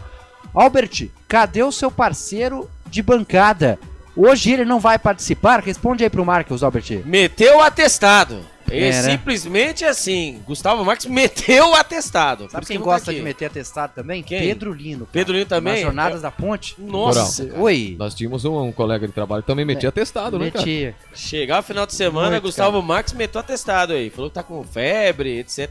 Albert, cadê o seu parceiro de bancada? Hoje ele não vai participar? Responde aí pro Marcos, Albert. Meteu o atestado. Né? Simplesmente assim, Gustavo Marques meteu o atestado. Sabe quem gosta de meter atestado também? Quem? Pedro Lino. Pedro Lino também? Nas jornadas da ponte. Nossa. Oi. Nós tínhamos um colega de trabalho que também metia atestado, né, cara? Chegar no final de semana, Muito, Gustavo cara. Marques meteu atestado aí. Falou que tá com febre, etc,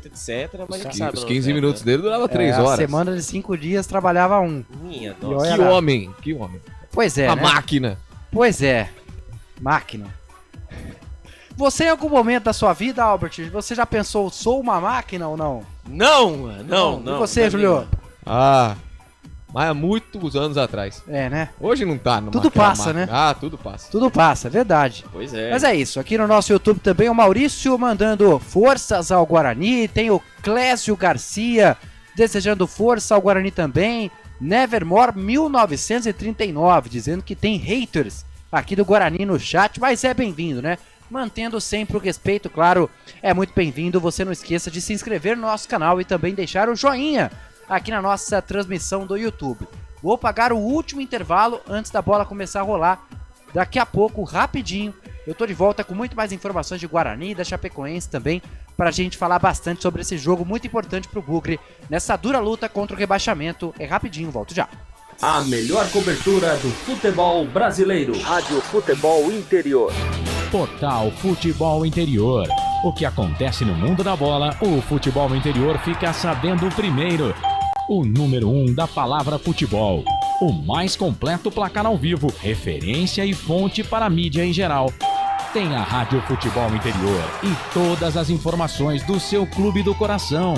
mas a gente sabe. Os 15 minutos dele durava 3 horas. A semana de 5 dias trabalhava 1. Minha nossa. Que homem, que homem. Pois é, A né? máquina. Pois é. Máquina. Você em algum momento da sua vida, Albert, você já pensou, sou uma máquina ou não? Não. E você, Julio? Ah, mas há muitos anos atrás. É, né? Hoje não tá. Tudo passa, máquina. né? Ah, tudo passa. Tudo passa, é verdade. Pois é. Mas é isso, aqui no nosso YouTube também o Maurício mandando forças ao Guarani, tem o Clésio Garcia desejando força ao Guarani também, Nevermore 1939 dizendo que tem haters aqui do Guarani no chat, mas é bem-vindo, né? Mantendo sempre o respeito, claro, é muito bem-vindo. Você não esqueça de se inscrever no nosso canal e também deixar o joinha aqui na nossa transmissão do YouTube. Vou pagar o último intervalo antes da bola começar a rolar. Daqui a pouco, rapidinho, eu tô de volta com muito mais informações de Guarani e da Chapecoense também, pra gente falar bastante sobre esse jogo muito importante pro Bugre, nessa dura luta contra o rebaixamento. É rapidinho, volto já. A melhor cobertura do futebol brasileiro. Rádio Futebol Interior. Portal Futebol Interior. O que acontece no mundo da bola, o futebol interior fica sabendo primeiro. O número 1 da palavra futebol. O mais completo placar ao vivo, referência e fonte para a mídia em geral. Tem a Rádio Futebol Interior e todas as informações do seu clube do coração.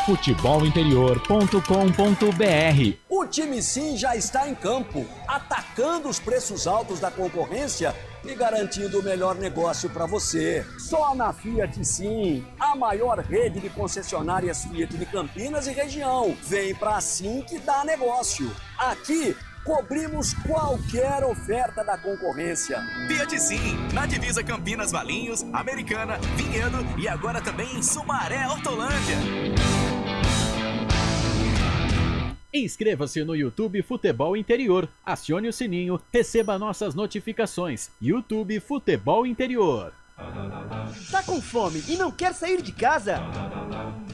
futebolinterior.com.br. O time Sim já está em campo, atacando os preços altos da concorrência e garantindo o melhor negócio para você. Só na Fiat Sim, a maior rede de concessionárias Fiat de Campinas e região. Vem pra Sim que dá negócio. Aqui cobrimos qualquer oferta da concorrência. Fiat Sim, na divisa Campinas, Valinhos, Americana, Vinhedo e agora também em Sumaré, Hortolândia. Inscreva-se no YouTube Futebol Interior, acione o sininho, receba nossas notificações. YouTube Futebol Interior. Tá com fome e não quer sair de casa?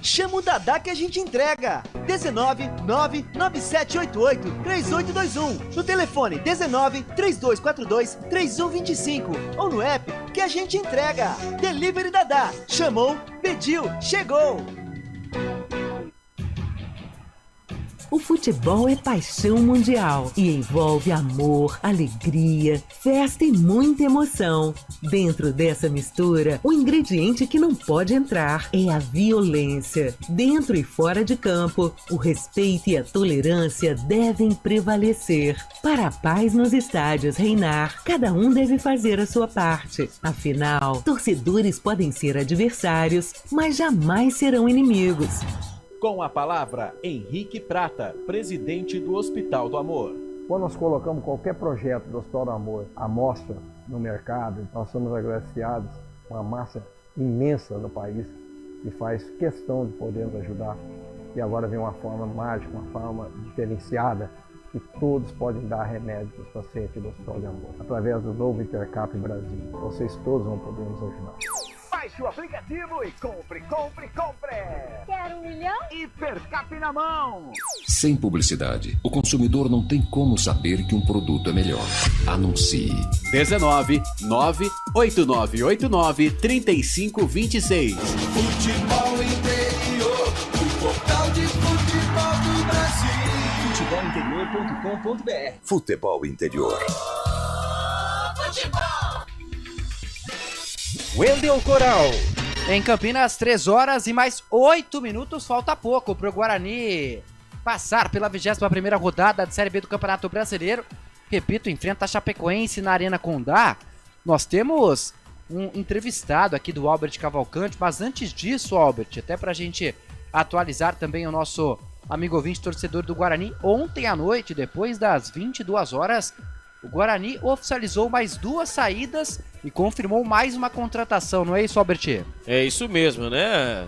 Chama o Dadá que a gente entrega. 19997883821. No telefone 1932423125 ou no app que a gente entrega. Delivery Dadá. Chamou, pediu, chegou. O futebol é paixão mundial e envolve amor, alegria, festa e muita emoção. Dentro dessa mistura, o ingrediente que não pode entrar é a violência. Dentro e fora de campo, o respeito e a tolerância devem prevalecer. Para a paz nos estádios reinar, cada um deve fazer a sua parte. Afinal, torcedores podem ser adversários, mas jamais serão inimigos. Com a palavra, Henrique Prata, presidente do Hospital do Amor. Quando nós colocamos qualquer projeto do Hospital do Amor à mostra no mercado, nós somos agraciados com uma massa imensa no país que faz questão de poder nos ajudar. E agora vem uma forma mágica, uma forma diferenciada, que todos podem dar remédio para os pacientes do Hospital do Amor. Através do novo Intercap Brasil, vocês todos vão poder nos ajudar. Baixe o aplicativo e compre. Quer 1 milhão? Hipercap na mão. Sem publicidade, o consumidor não tem como saber que um produto é melhor. Anuncie. 19 98989 3526. Futebol Interior, o portal de futebol do Brasil. futebolinterior.com.br. Futebol Interior. Wendel Coral. Em Campinas, 3 horas e mais 8 minutos, falta pouco para o Guarani passar pela 21ª rodada de Série B do Campeonato Brasileiro. Repito, enfrenta a Chapecoense na Arena Condá. Nós temos um entrevistado aqui do Albert Cavalcante, mas antes disso, Albert, até pra gente atualizar também o nosso amigo ouvinte torcedor do Guarani, ontem à noite, depois das 22 horas, o Guarani oficializou mais 2 saídas e confirmou mais uma contratação, não é isso, Albert? É isso mesmo, né?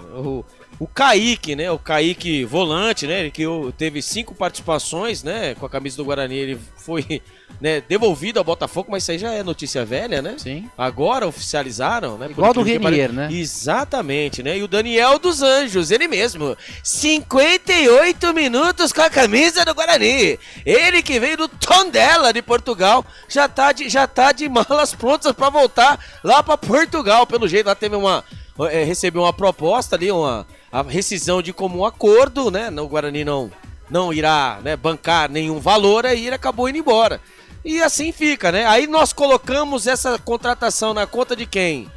O Kaique, né? O Kaique volante, né? Ele que teve 5 participações, né? Com a camisa do Guarani, ele foi, né, devolvido ao Botafogo, mas isso aí já é notícia velha, né? Sim. Agora oficializaram, né? Igual do Renier, né? Exatamente, né? E o Daniel dos Anjos, ele mesmo. 58 minutos com a camisa do Guarani. Ele que veio do Tondela de Portugal, já tá de malas prontas para voltar lá para Portugal. Pelo jeito, lá recebeu uma proposta ali, a rescisão de comum acordo, né? O Guarani não irá, né, bancar nenhum valor, aí ele acabou indo embora. E assim fica, né? Aí nós colocamos essa contratação na conta de quem?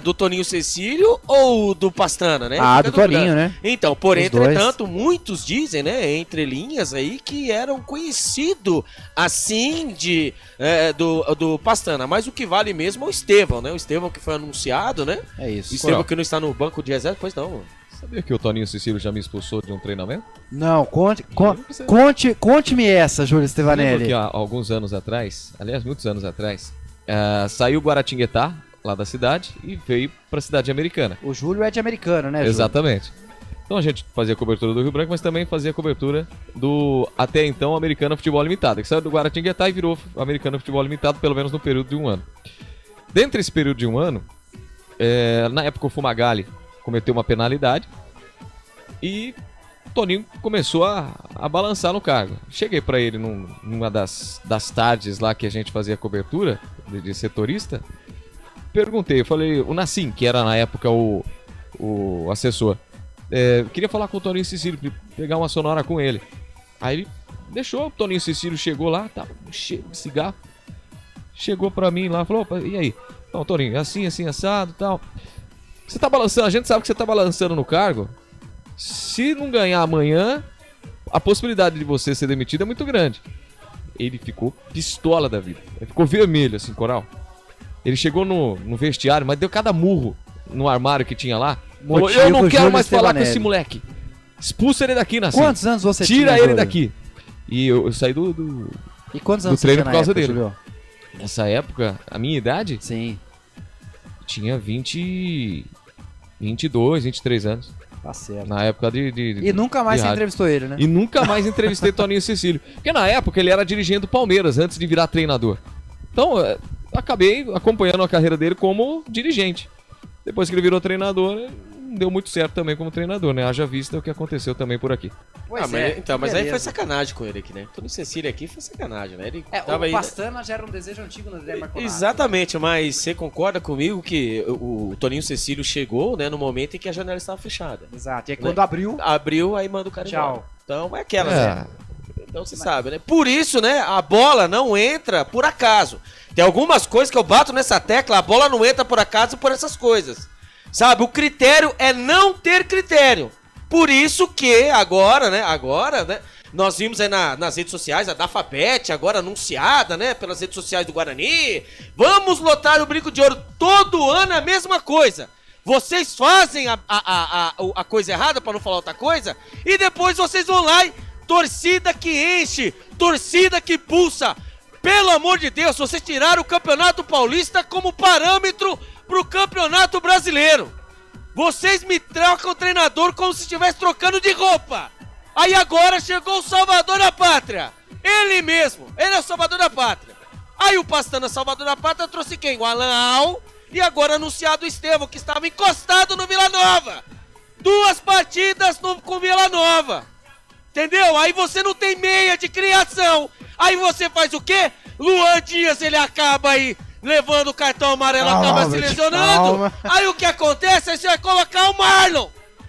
Do Toninho Cecílio ou do Pastana, né? Do Toninho, né? Então, entretanto, muitos dizem, né, entre linhas aí, que eram conhecido assim do Pastana, mas o que vale mesmo é o Estevão, né? O Estevão que foi anunciado, né? É isso. Estevão que não está no banco de reserva, pois não. Sabia que o Toninho Cecílio já me expulsou de um treinamento? Não, conte-me essa, Júlio Stevanelli. Que há alguns anos atrás, aliás, muitos anos atrás, saiu o Guaratinguetá, lá da cidade, e veio pra cidade americana. O Júlio é de Americana, né, Júlio? Exatamente. Então a gente fazia cobertura do Rio Branco, mas também fazia cobertura do, até então, Americana Futebol Limitado, que saiu do Guaratinguetá e virou Americana Futebol Limitado, pelo menos no período de 1 ano. Dentro desse período de 1 ano, na época o Fumagalli cometeu uma penalidade e o Toninho começou a balançar no cargo. Cheguei pra ele numa das tardes lá que a gente fazia cobertura de setorista, perguntei, eu falei, o Nassim, que era na época o assessor, queria falar com o Toninho Cecílio, pegar uma sonora com ele. Aí ele deixou, o Toninho Cecílio chegou lá, tava cheio de cigarro, chegou pra mim lá, falou, opa, e aí? Não, Toninho, assim, assado e tal. Você tá balançando, a gente sabe que você tá balançando no cargo. Se não ganhar amanhã, a possibilidade de você ser demitido é muito grande. Ele ficou pistola da vida. Ele ficou vermelho, assim, Coral. Ele chegou no vestiário, mas deu cada murro no armário que tinha lá. Falou, eu não quero mais falar com esse moleque. Expulsa ele daqui, Nassim. Quantos anos você tinha? Tira ele daqui. E eu saí do E quantos anos treino você por causa época, dele. Julio? Nessa época, a minha idade? Sim. Tinha 22, 23 anos. Tá certo. Na época de E nunca mais de você rádio. entrevistou ele, né? E nunca mais entrevistei Toninho Cecílio. Porque na época ele era dirigente do Palmeiras, antes de virar treinador. Então, acabei acompanhando a carreira dele como dirigente. Depois que ele virou treinador, não deu muito certo também como treinador, né? Haja vista o que aconteceu também por aqui. Pois mas aí foi sacanagem com ele aqui, né? Toninho Cecílio aqui foi sacanagem, né? Ele tava o Pastana já era um desejo antigo no André Marconato. Exatamente, mas você concorda comigo que o Toninho Cecílio chegou, né, no momento em que a janela estava fechada. Exato, e aí quando abriu... Abriu, aí manda o cara Tchau. embora. Então é aquela, né? Então você sabe, né? Por isso, né, a bola não entra por acaso. Tem algumas coisas que eu bato nessa tecla, a bola não entra por acaso por essas coisas. Sabe, o critério é não ter critério. Por isso que agora, né, nós vimos aí nas redes sociais, a Dafabet agora anunciada, né, pelas redes sociais do Guarani. Vamos lotar o Brinco de Ouro todo ano, a mesma coisa. Vocês fazem a coisa errada, para não falar outra coisa, e depois vocês vão lá e torcida que enche, torcida que pulsa. Pelo amor de Deus, vocês tiraram o Campeonato Paulista como parâmetro pro Campeonato Brasileiro. Vocês me trocam o treinador como se estivesse trocando de roupa. Aí agora chegou o Salvador da Pátria. Ele mesmo, ele é o Salvador da Pátria. Aí o Pastana Salvador da Pátria trouxe quem? O Alan Al e agora anunciado o Estevão, que estava encostado no Vila Nova. 2 partidas com o Vila Nova. Entendeu? Aí você não tem meia de criação. Aí você faz o quê? Luan Dias, ele acaba aí levando o cartão amarelo, acaba se lesionando. Aí o que acontece? Aí você vai colocar o Marlon.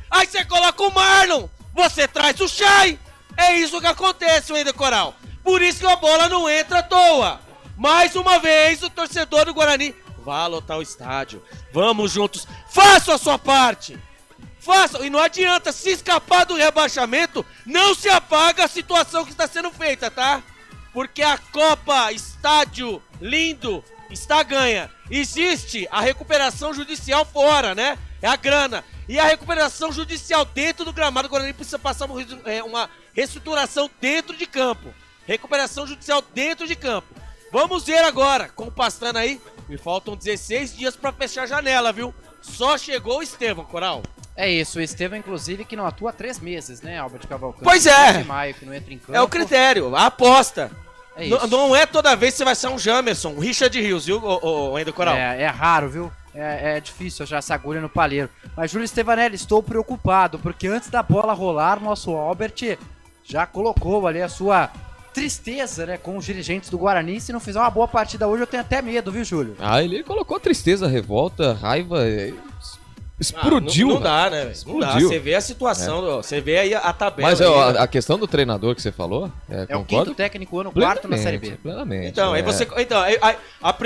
Aí você coloca o Marlon. Você traz o Chay. É isso que acontece, Wender Coral. Por isso que a bola não entra à toa. Mais uma vez, o torcedor do Guarani vai lotar o estádio. Vamos juntos. Faça a sua parte. Faça. E não adianta, se escapar do rebaixamento, não se apaga a situação que está sendo feita, tá? Porque a Copa Estádio Lindo está ganha. Existe a recuperação judicial fora, né? É a grana. E a recuperação judicial dentro do gramado. O Guarani precisa passar uma reestruturação dentro de campo. Recuperação judicial dentro de campo. Vamos ver agora, com o Pastrana aí. Me faltam 16 dias pra fechar a janela, viu? Só chegou o Estevão, Coral. É isso, o Estevão, inclusive, que não atua há 3 meses, né, Albert Cavalcante? Pois é. De maio, que não entra em campo. É o critério, a aposta. É isso. Não é toda vez que você vai ser um Jamerson, um Richard Rios, viu, Wender Coral? É raro, viu? É difícil achar essa agulha no palheiro. Mas, Júlio Stevanelli, estou preocupado, porque antes da bola rolar, nosso Albert já colocou ali a sua tristeza, né, com os dirigentes do Guarani. Se não fizer uma boa partida hoje, eu tenho até medo, viu, Júlio? Ele colocou tristeza, revolta, raiva, explodiu. Não dá, né? Não dá. Você vê a situação, você vê aí a tabela. Mas a questão do treinador que você falou, o quinto técnico ano, quarto na Série B. Plenamente. Então, aí você. Então,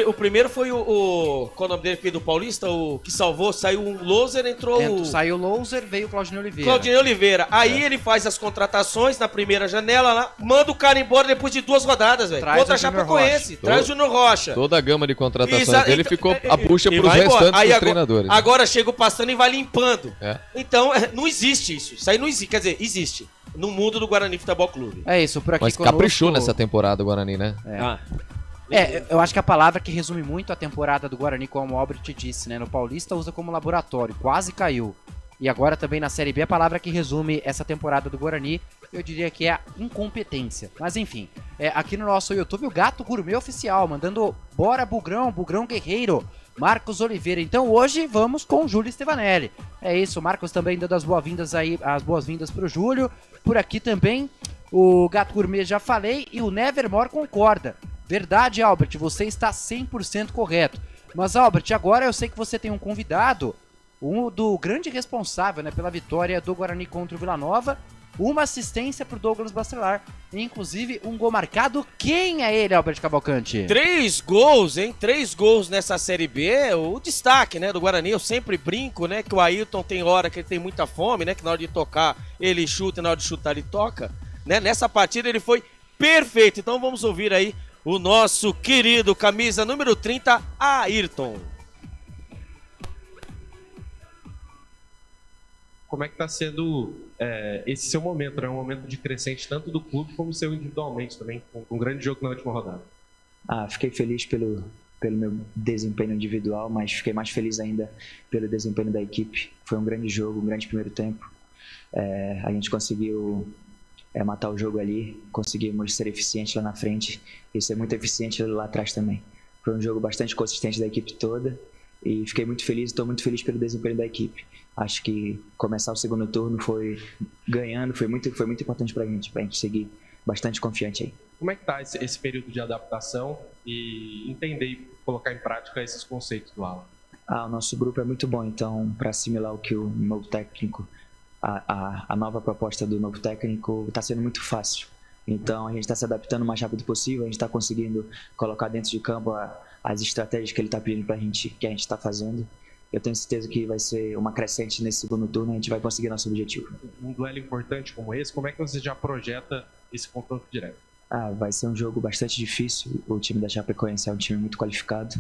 o primeiro foi qual o nome dele, filho do Paulista? O que salvou, saiu o Loser, entrou Saiu o Loser, veio o Claudinei Oliveira. Claudinei Oliveira. Aí ele faz as contratações na primeira janela lá, manda o cara embora depois de 2 rodadas, velho. Contra a Chapecoense, traz o Júnior Rocha. Toda a gama de contratações dele ficou a bucha pros restantes dos treinadores. Agora chega o Pastrana e vai limpando. Então, não existe isso. Isso aí não existe. Quer dizer, existe. No mundo do Guarani Futebol Clube. É isso, por aqui. Mas caprichou nessa temporada o Guarani, né? Eu acho que a palavra que resume muito a temporada do Guarani, como o Albert disse, né? No Paulista usa como laboratório, quase caiu. E agora também na Série B, a palavra que resume essa temporada do Guarani, eu diria que é a incompetência. Mas enfim, aqui no nosso YouTube, o Gato Gourmet Oficial, mandando bora Bugrão Guerreiro, Marcos Oliveira. Então hoje vamos com o Júlio Stevanelli. É isso, o Marcos também dando as boas-vindas pro Júlio. Por aqui também, o Gato Gourmet já falei e o Nevermore concorda. Verdade, Albert, você está 100% correto. Mas, Albert, agora eu sei que você tem um convidado, do grande responsável, né, pela vitória do Guarani contra o Vila Nova, uma assistência pro Douglas Bacelar, inclusive um gol marcado. Quem é ele, Albert Cavalcante? 3 gols, hein? 3 gols nessa Série B, o destaque, né, do Guarani. Eu sempre brinco, né, que o Ayrton tem hora que ele tem muita fome, né, que na hora de tocar ele chuta e na hora de chutar ele toca, né? Nessa partida ele foi perfeito. Então vamos ouvir aí o nosso querido camisa número 30, Ayrton. Como é que está sendo esse seu momento, né? Um momento de crescente tanto do clube como seu individualmente também, com um grande jogo na última rodada. Fiquei feliz pelo meu desempenho individual, mas fiquei mais feliz ainda pelo desempenho da equipe. Foi um grande jogo, um grande primeiro tempo. A gente conseguiu matar o jogo ali, conseguimos ser eficientes lá na frente e ser muito eficiente lá atrás também. Foi um jogo bastante consistente da equipe toda e fiquei muito feliz, estou muito feliz pelo desempenho da equipe. Acho que começar o segundo turno foi muito importante pra gente seguir bastante confiante aí. Como é que tá esse período de adaptação e entender e colocar em prática esses conceitos do Alan? O nosso grupo é muito bom, então para assimilar o que o novo técnico, a nova proposta do novo técnico está sendo muito fácil. Então a gente está se adaptando o mais rápido possível, a gente está conseguindo colocar dentro de campo as estratégias que ele está pedindo pra gente, que a gente está fazendo. Eu tenho certeza que vai ser uma crescente nesse segundo turno, a gente vai conseguir nosso objetivo. Um duelo importante como esse, como é que você já projeta esse confronto direto? Vai ser um jogo bastante difícil. O time da Chapecoense é um time muito qualificado,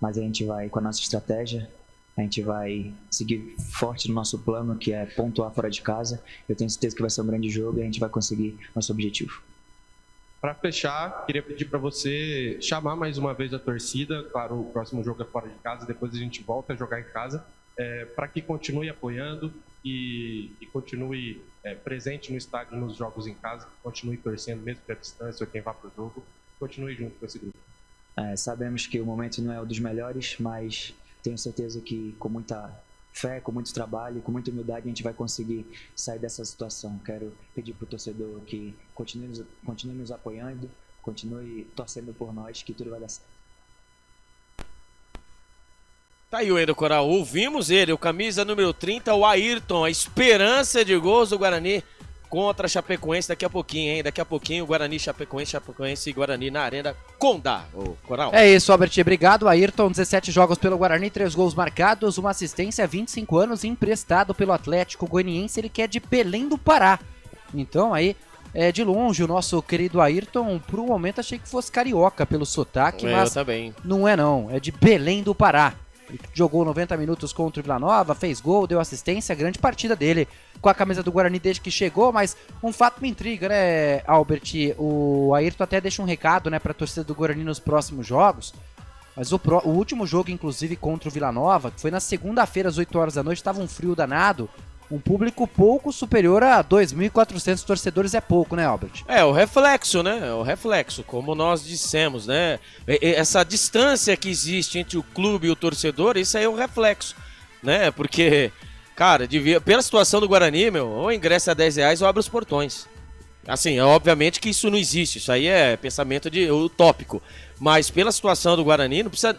mas a gente vai com a nossa estratégia, a gente vai seguir forte no nosso plano, que é pontuar fora de casa. Eu tenho certeza que vai ser um grande jogo e a gente vai conseguir nosso objetivo. Para fechar, queria pedir para você chamar mais uma vez a torcida. Claro, o próximo jogo é fora de casa, depois a gente volta a jogar em casa, para que continue apoiando e continue presente no estádio, nos jogos em casa, continue torcendo, mesmo que a distância ou quem vá para o jogo, continue junto com esse grupo. Sabemos que o momento não é o dos melhores, mas tenho certeza que com muita fé, com muito trabalho, com muita humildade, a gente vai conseguir sair dessa situação. Quero pedir para o torcedor que continue nos apoiando, continue torcendo por nós, que tudo vai dar certo. Tá aí o Wender Coral, ouvimos ele, o camisa número 30, o Ayrton, a esperança de gols do Guarani. contra a Chapecoense daqui a pouquinho, hein? Daqui a pouquinho, Guarani, Chapecoense e Guarani na Arena Condá, o Coral. É isso, Albert. Obrigado, Ayrton. 17 jogos pelo Guarani, 3 gols marcados, uma assistência, 25 anos, emprestado pelo Atlético Goianiense. Ele que é de Belém do Pará. Então, aí, de longe, o nosso querido Ayrton, por um momento achei que fosse carioca pelo sotaque, mas eu também. Não é não, é de Belém do Pará. Ele jogou 90 minutos contra o Vila Nova, fez gol, deu assistência, grande partida dele com a camisa do Guarani desde que chegou, mas um fato me intriga, né, Albert? O Ayrton até deixa um recado, né, pra torcida do Guarani nos próximos jogos, mas o último jogo, inclusive, contra o Vila Nova, que foi na segunda-feira às 8 horas da noite, estava um frio danado, um público pouco superior a 2.400 torcedores é pouco, né, Albert? É, o reflexo, né? É o reflexo, como nós dissemos, né? Essa distância que existe entre o clube e o torcedor, isso aí é o reflexo, né? Porque, cara, pela situação do Guarani, ou ingresso a R$10 ou abre os portões. Assim, obviamente que isso não existe, isso aí é pensamento utópico. Mas pela situação do Guarani, não precisa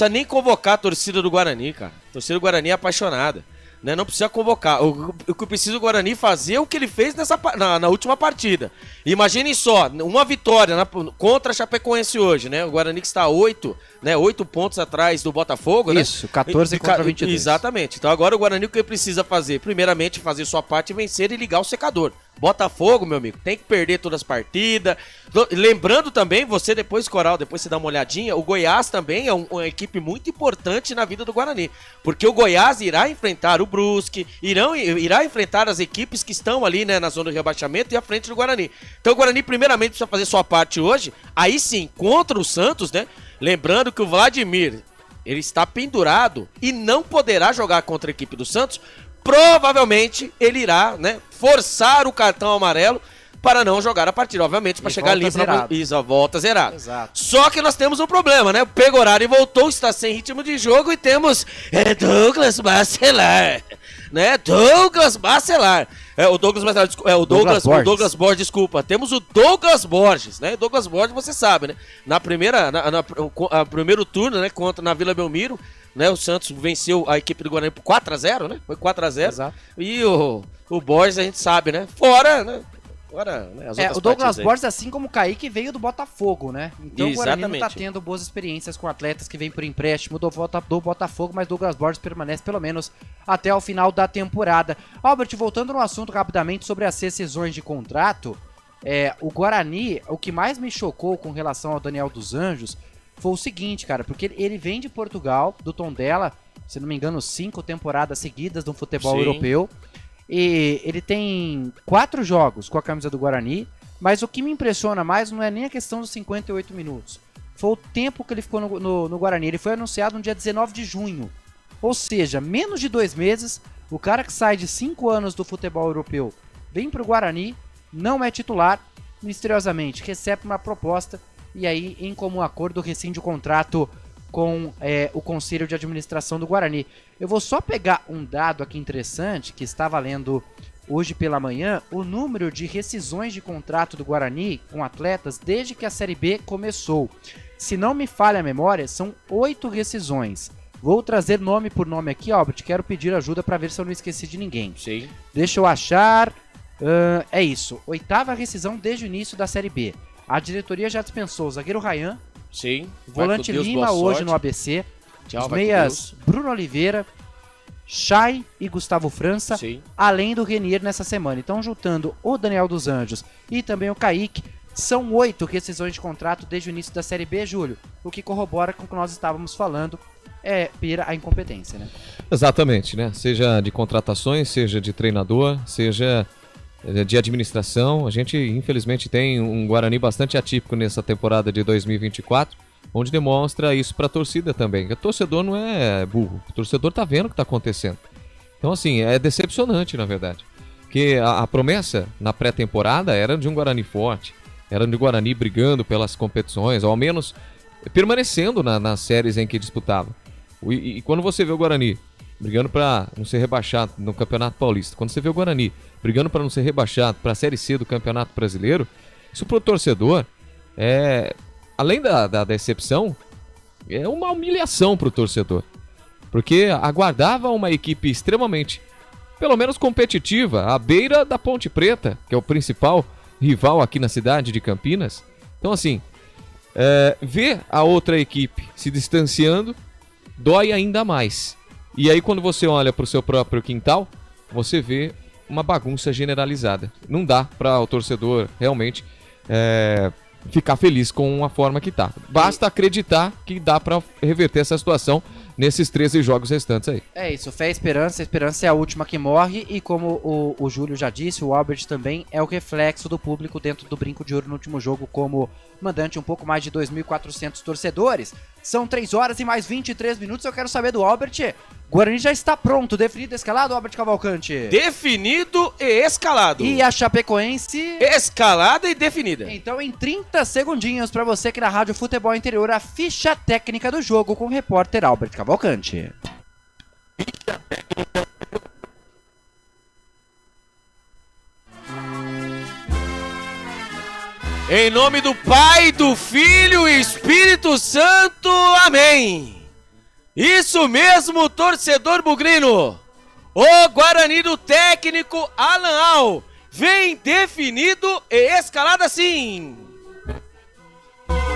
nem convocar a torcida do Guarani, cara. A torcida do Guarani é apaixonada. Né, não precisa convocar. O que precisa o Guarani fazer é o que ele fez na última partida. Imaginem só, uma vitória contra a Chapecoense hoje, né? O Guarani que está a 8 pontos atrás do Botafogo, isso, né? 14 contra 22. Exatamente. Então agora o Guarani o que precisa fazer? Primeiramente fazer sua parte, vencer e ligar o secador. Botafogo, meu amigo, tem que perder todas as partidas. Lembrando também, você depois, Coral, depois você dá uma olhadinha, o Goiás também é uma equipe muito importante na vida do Guarani. Porque o Goiás irá enfrentar o Brusque, irá enfrentar as equipes que estão ali, né, na zona de rebaixamento e à frente do Guarani. Então o Guarani primeiramente precisa fazer sua parte hoje, aí sim, contra o Santos, né? Lembrando que o Vladimir, ele está pendurado e não poderá jogar contra a equipe do Santos. Provavelmente ele irá, né, forçar o cartão amarelo para não jogar a partida, obviamente, para chegar ali para volta zerada. Exato. Só que nós temos um problema, né? O Pegorari voltou, está sem ritmo de jogo e temos Douglas Bacelar, né? Douglas Bacelar. O Douglas Borges, desculpa. Temos o Douglas Borges, né? Douglas Borges, você sabe, né? Primeiro turno, né, na Vila Belmiro, né, o Santos venceu a equipe do Guarani por 4-0, né? Foi 4-0. Exato. E o Borges, a gente sabe, né? Fora, né? O Douglas Borges, assim como o Kaique, veio do Botafogo, né? Então exatamente. O Guarani não tá tendo boas experiências com atletas que vêm por empréstimo do Botafogo, mas Douglas Borges permanece pelo menos até o final da temporada. Albert, voltando no assunto rapidamente sobre as rescisões de contrato, o Guarani, o que mais me chocou com relação ao Daniel dos Anjos foi o seguinte, cara, porque ele vem de Portugal, do Tondela, se não me engano, 5 temporadas seguidas no futebol europeu. E ele tem 4 jogos com a camisa do Guarani, mas o que me impressiona mais não é nem a questão dos 58 minutos. Foi o tempo que ele ficou no Guarani. Ele foi anunciado no dia 19 de junho. Ou seja, menos de 2 meses, o cara que sai de 5 anos do futebol europeu vem pro Guarani, não é titular, misteriosamente recebe uma proposta e aí, em comum acordo, rescinde o contrato com o Conselho de Administração do Guarani. Eu vou só pegar um dado aqui interessante, que estava lendo hoje pela manhã, o número de rescisões de contrato do Guarani com atletas desde que a Série B começou. Se não me falha a memória, são 8 rescisões. Vou trazer nome por nome aqui, Albert, quero pedir ajuda para ver se eu não esqueci de ninguém. Sim. Deixa eu achar... é isso, 8ª rescisão desde o início da Série B. A diretoria já dispensou o zagueiro Ryan, sim, volante Lima hoje no ABC, os meias Bruno Oliveira, Chay e Gustavo França, sim, além do Renier nessa semana. Então, juntando o Daniel dos Anjos e também o Kaique, são 8 rescisões de contrato desde o início da Série B, Júlio, o que corrobora com o que nós estávamos falando, pira a incompetência, né? Exatamente, né? Seja de contratações, seja de treinador, seja de administração. A gente, infelizmente, tem um Guarani bastante atípico nessa temporada de 2024, onde demonstra isso para a torcida também. O torcedor não é burro, o torcedor tá vendo o que tá acontecendo. Então, assim, é decepcionante, na verdade. Porque a promessa na pré-temporada era de um Guarani forte, era de um Guarani brigando pelas competições, ou ao menos permanecendo nas séries em que disputava. E quando você vê o Guarani brigando para não ser rebaixado no Campeonato Paulista, quando você vê o Guarani brigando para não ser rebaixado para a Série C do Campeonato Brasileiro, isso pro torcedor além da decepção, é uma humilhação pro torcedor. Porque aguardava uma equipe extremamente pelo menos competitiva, à beira da Ponte Preta, que é o principal rival aqui na cidade de Campinas. Então, assim, ver a outra equipe se distanciando dói ainda mais. E aí, quando você olha para o seu próprio quintal, você vê uma bagunça generalizada. Não dá para o torcedor realmente ficar feliz com a forma que tá. Basta acreditar que dá para reverter essa situação nesses 13 jogos restantes aí. É isso, fé e esperança. A esperança é a última que morre. E como o Júlio já disse, o Albert também é o reflexo do público dentro do Brinco de Ouro no último jogo, como mandante um pouco mais de 2.400 torcedores. São 3 horas e mais 23 minutos. Eu quero saber do Albert. Guarani já está pronto, definido, escalado, Albert Cavalcante? Definido e escalado. E a Chapecoense? Escalada e definida. Então, em 30 segundinhos para você aqui na Rádio Futebol Interior, a ficha técnica do jogo com o repórter Albert Cavalcante. Ficha técnica. Em nome do Pai, do Filho e Espírito Santo. Amém. Isso mesmo, torcedor bugrino. O Guarani do técnico Alan Al vem definido e escalado assim.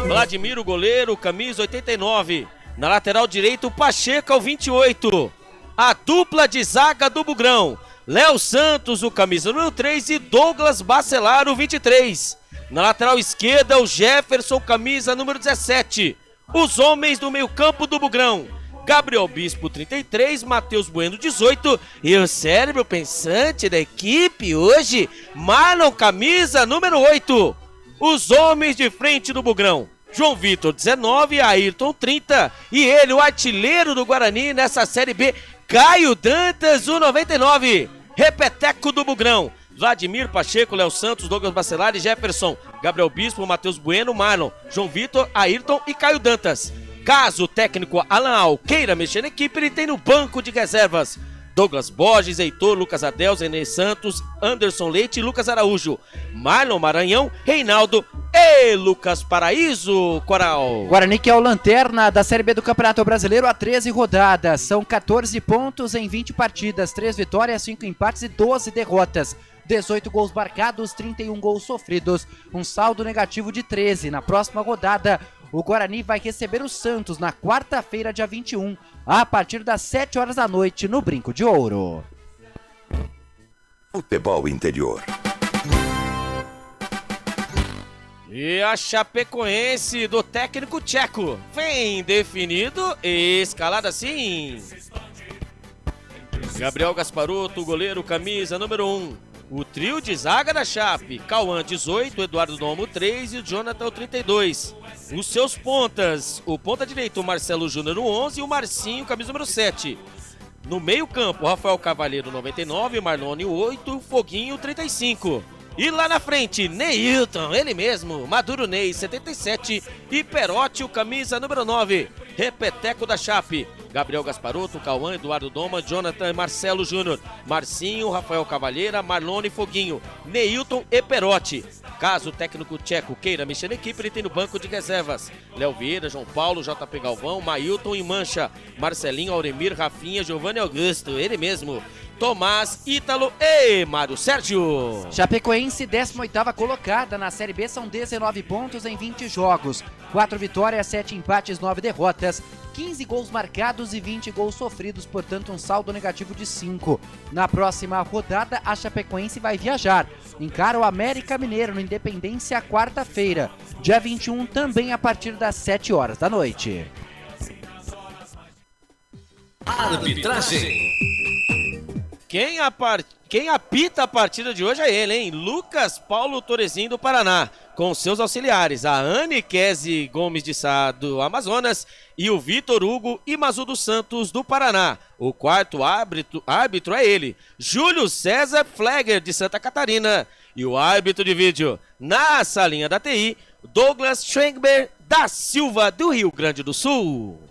Vladimir, o goleiro, camisa 89. Na lateral direito, Pacheco, o 28. A dupla de zaga do Bugrão. Léo Santos, o camisa número 3 e Douglas Bacelar, o 23. Na lateral esquerda, o Jefferson, camisa número 17. Os homens do meio campo do Bugrão. Gabriel Bispo, 33, Matheus Bueno, 18. E o cérebro pensante da equipe hoje, Marlon, camisa número 8. Os homens de frente do Bugrão. João Vitor, 19, Ayrton, 30. E ele, o artilheiro do Guarani nessa Série B, Caio Dantas, o 99. Repeteco do Bugrão. Vladimir, Pacheco, Léo Santos, Douglas Bacelar e Jefferson. Gabriel Bispo, Matheus Bueno, Marlon, João Vitor, Ayrton e Caio Dantas. Caso o técnico Alan Al queira mexer na equipe, ele tem no banco de reservas Douglas Borges, Heitor, Lucas Adel, Zenê Santos, Anderson Leite e Lucas Araújo, Marlon Maranhão, Reinaldo e Lucas Paraíso, Coral. Guarani que é o lanterna da Série B do Campeonato Brasileiro há 13 rodadas. São 14 pontos em 20 partidas, 3 vitórias, 5 empates e 12 derrotas. 18 gols marcados, 31 gols sofridos, um saldo negativo de 13. Na próxima rodada, o Guarani vai receber o Santos na quarta-feira, dia 21, a partir das 7 horas da noite, no Brinco de Ouro. Futebol Interior. E a Chapecoense do técnico tcheco vem definido e escalado assim. Gabriel Gasparotto, goleiro, camisa número 1. O trio de zaga da Chape, Cauã 18, Eduardo Domo 3 e o Jonathan 32. Os seus pontas, o ponta direito, o Marcelo Júnior 11 e o Marcinho, camisa número 7. No meio campo, Rafael Cavalheiro 99, Marlone 8, Foguinho 35. E lá na frente, Neilton, ele mesmo, Maduro Ney 77 e Perotti, o camisa número 9. Repeteco da Chape, Gabriel Gasparotto, Cauã, Eduardo Doma, Jonathan e Marcelo Júnior, Marcinho, Rafael Cavalheira, Marlone e Foguinho, Neilton e Perotti. Caso o técnico tcheco queira mexer na equipe, ele tem no banco de reservas Léo Vieira, João Paulo, JP Galvão, Mailton e Mancha, Marcelinho, Auremir, Rafinha, Giovanni Augusto, ele mesmo, Tomás, Ítalo e Mário Sérgio. Chapecoense, 18ª colocada na Série B, são 19 pontos em 20 jogos. 4 vitórias, 7 empates, 9 derrotas. 15 gols marcados e 20 gols sofridos, portanto um saldo negativo de 5. Na próxima rodada, a Chapecoense vai viajar. Encara o América Mineiro no Independência quarta-feira, dia 21, também a partir das 7 horas da noite. Arbitragem. Quem apita a partida de hoje é ele, hein? Lucas Paulo Torezinho do Paraná, com seus auxiliares, a Anne Kese Gomes de Sá do Amazonas e o Vitor Hugo Imazu dos Santos do Paraná. O quarto árbitro é ele, Júlio César Flegger de Santa Catarina. E o árbitro de vídeo, na salinha da TI, Douglas Schwengber da Silva do Rio Grande do Sul.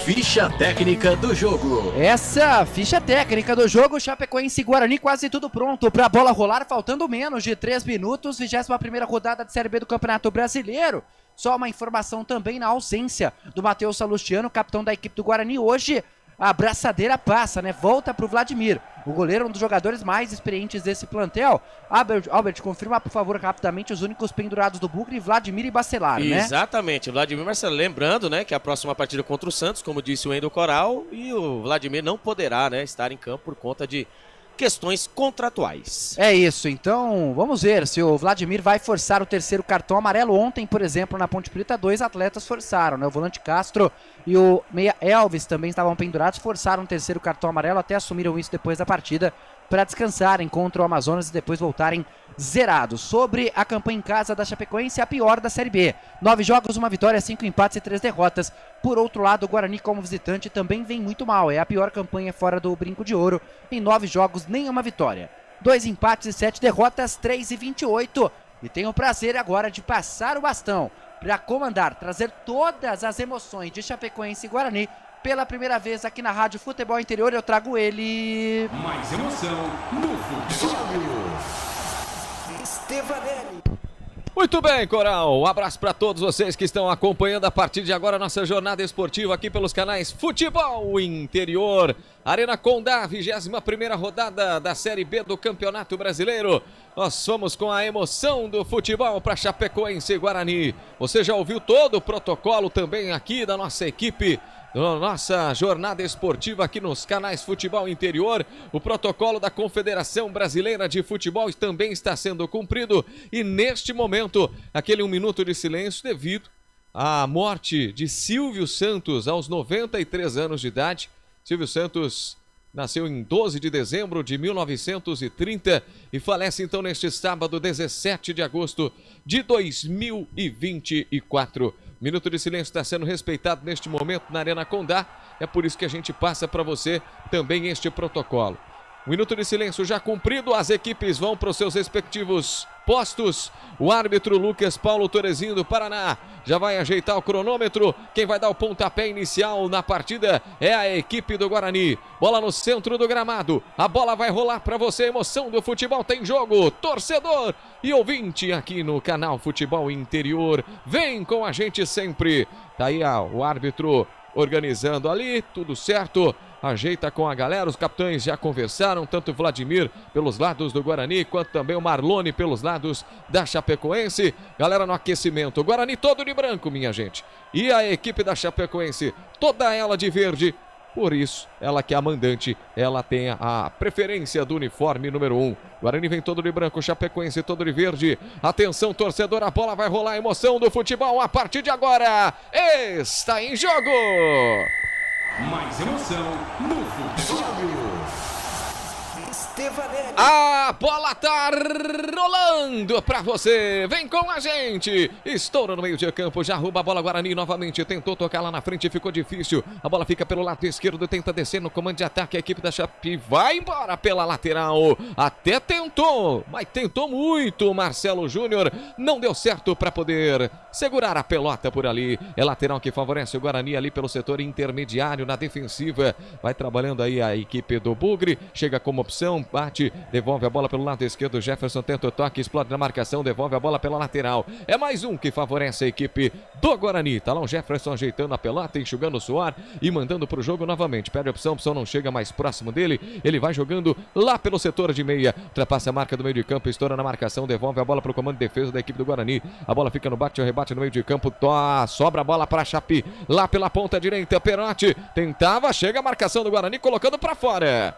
Ficha técnica do jogo. Essa ficha técnica do jogo, Chapecoense e Guarani quase tudo pronto para a bola rolar, faltando menos de 3 minutos, 21ª rodada de Série B do Campeonato Brasileiro. Só uma informação também na ausência do Matheus Salustiano, capitão da equipe do Guarani hoje. a abraçadeira passa, né? Volta pro Vladimir. O goleiro é um dos jogadores mais experientes desse plantel. Albert, confirma, por favor, rapidamente os únicos pendurados do Bugre, Vladimir e Bacelar, né? Exatamente, Vladimir Marcelo. Lembrando, né, que a próxima partida contra o Santos, como disse o Wendel Coral, e o Vladimir não poderá, né, estar em campo por conta de questões contratuais. É isso, então vamos ver se o Vladimir vai forçar o terceiro cartão amarelo. Ontem, por exemplo, na Ponte Preta, 2 atletas forçaram, né? O volante Castro e o meia Elvis também estavam pendurados, forçaram o terceiro cartão amarelo, até assumiram isso depois da partida para descansarem contra o Amazonas e depois voltarem zerados. Sobre a campanha em casa da Chapecoense, a pior da Série B. 9 jogos, 1 vitória, 5 empates e 3 derrotas. Por outro lado, o Guarani como visitante também vem muito mal. É a pior campanha fora do Brinco de Ouro. Em 9 jogos, nenhuma vitória. 2 empates e 7 derrotas, 3-28. E tenho o prazer agora de passar o bastão para comandar, trazer todas as emoções de Chapecoense e Guarani. Pela primeira vez aqui na Rádio Futebol Interior, eu trago ele... Mais emoção no futebol. Stevanelli. Muito bem, Coral. Um abraço para todos vocês que estão acompanhando a partir de agora a nossa jornada esportiva aqui pelos canais Futebol Interior. Arena Condá, 21ª rodada da Série B do Campeonato Brasileiro. Nós vamos com a emoção do futebol para Chapecoense e Guarani. Você já ouviu todo o protocolo também aqui da nossa equipe, nossa jornada esportiva aqui nos canais Futebol Interior. O protocolo da Confederação Brasileira de Futebol também está sendo cumprido e neste momento, aquele 1 minuto de silêncio devido à morte de Silvio Santos aos 93 anos de idade. Silvio Santos nasceu em 12 de dezembro de 1930 e falece então neste sábado, 17 de agosto de 2024. Minuto de silêncio está sendo respeitado neste momento na Arena Condá. É por isso que a gente passa para você também este protocolo. Minuto de silêncio já cumprido, as equipes vão para os seus respectivos postos. O árbitro Lucas Paulo Torezinho do Paraná já vai ajeitar o cronômetro. Quem vai dar o pontapé inicial na partida é a equipe do Guarani. Bola no centro do gramado. A bola vai rolar para você. Emoção do futebol tem jogo. Torcedor e ouvinte aqui no canal Futebol Interior. Vem com a gente sempre. Tá aí o árbitro organizando ali, tudo certo. Ajeita com a galera, os capitães já conversaram, tanto o Vladimir pelos lados do Guarani, quanto também o Marlone pelos lados da Chapecoense. Galera no aquecimento, o Guarani todo de branco, minha gente. E a equipe da Chapecoense, toda ela de verde. Por isso, ela que é a mandante, ela tem a preferência do uniforme número 1. Guarani vem todo de branco, Chapecoense todo de verde. Atenção, torcedor, a bola vai rolar, a emoção do futebol a partir de agora está em jogo. Mais emoção no futebol. Stevanelli. A bola tá rolando pra você. Vem com a gente. Estoura no meio de campo, já rouba a bola. Guarani novamente tentou tocar lá na frente, ficou difícil. A bola fica pelo lado esquerdo, tenta descer no comando de ataque. A equipe da Chape vai embora pela lateral. Até tentou, mas tentou muito. Marcelo Júnior não deu certo para poder segurar a pelota por ali. É lateral que favorece o Guarani ali pelo setor intermediário na defensiva. Vai trabalhando aí a equipe do Bugre. Chega como opção, bate, devolve a bola pelo lado esquerdo. Jefferson tenta o toque, explode na marcação, devolve a bola pela lateral. É mais um que favorece a equipe do Guarani. Tá lá o Jefferson ajeitando a pelota, enxugando o suor e mandando pro jogo novamente. Perde a opção não chega mais próximo dele. Ele vai jogando lá pelo setor de meia. Ultrapassa a marca do meio de campo, estoura na marcação, devolve a bola pro comando de defesa da equipe do Guarani. A bola fica no bate, rebate no meio de campo. Sobra a bola para Chape. Lá pela ponta direita, Perotti tentava, chega a marcação do Guarani, colocando para fora.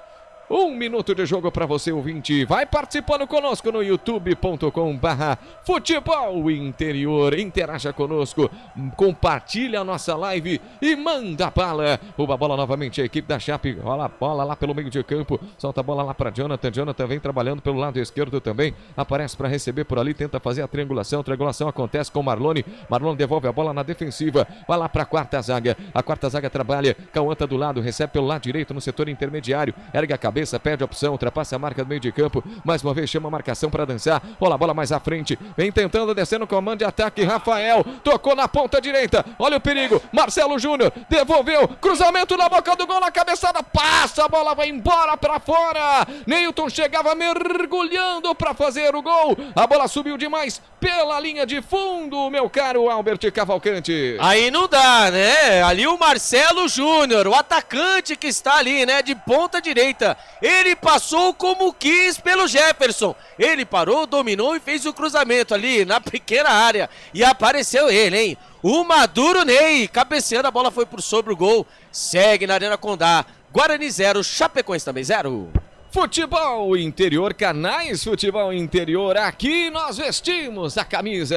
1 minuto de jogo para você, ouvinte. Vai participando conosco no youtube.com/Futebol Interior. Interaja conosco, compartilha a nossa live e manda a bala. Rouba a bola novamente a equipe da Chape. Rola a bola lá pelo meio de campo. Solta a bola lá para Jonathan. Jonathan vem trabalhando pelo lado esquerdo também. Aparece para receber por ali, tenta fazer a triangulação. A triangulação acontece com o Marlone. Marlone devolve a bola na defensiva. Vai lá para a quarta zaga. A quarta zaga trabalha. Cauã tá do lado, recebe pelo lado direito no setor intermediário. Ergue a cabeça. cabeça, perde a opção, ultrapassa a marca do meio de campo. Mais uma vez chama a marcação para dançar. Rola a bola mais à frente. Vem tentando descer no comando de ataque. Rafael tocou na ponta direita. Olha o perigo. Marcelo Júnior devolveu. Cruzamento na boca do gol, na cabeçada. Passa, a bola vai embora para fora. Neilton chegava mergulhando para fazer o gol. A bola subiu demais pela linha de fundo, meu caro Albert Cavalcante. Aí não dá, né? Ali o Marcelo Júnior, o atacante que está ali, né? De ponta direita. Ele passou como quis pelo Jefferson. Ele parou, dominou e fez o cruzamento ali na pequena área. E apareceu ele, hein? O Maduro Ney, cabeceando, a bola foi sobre o gol. Segue na Arena Condá. Guarani 0, Chapecoense também 0. Futebol Interior, Canais Futebol Interior, aqui nós vestimos a camisa.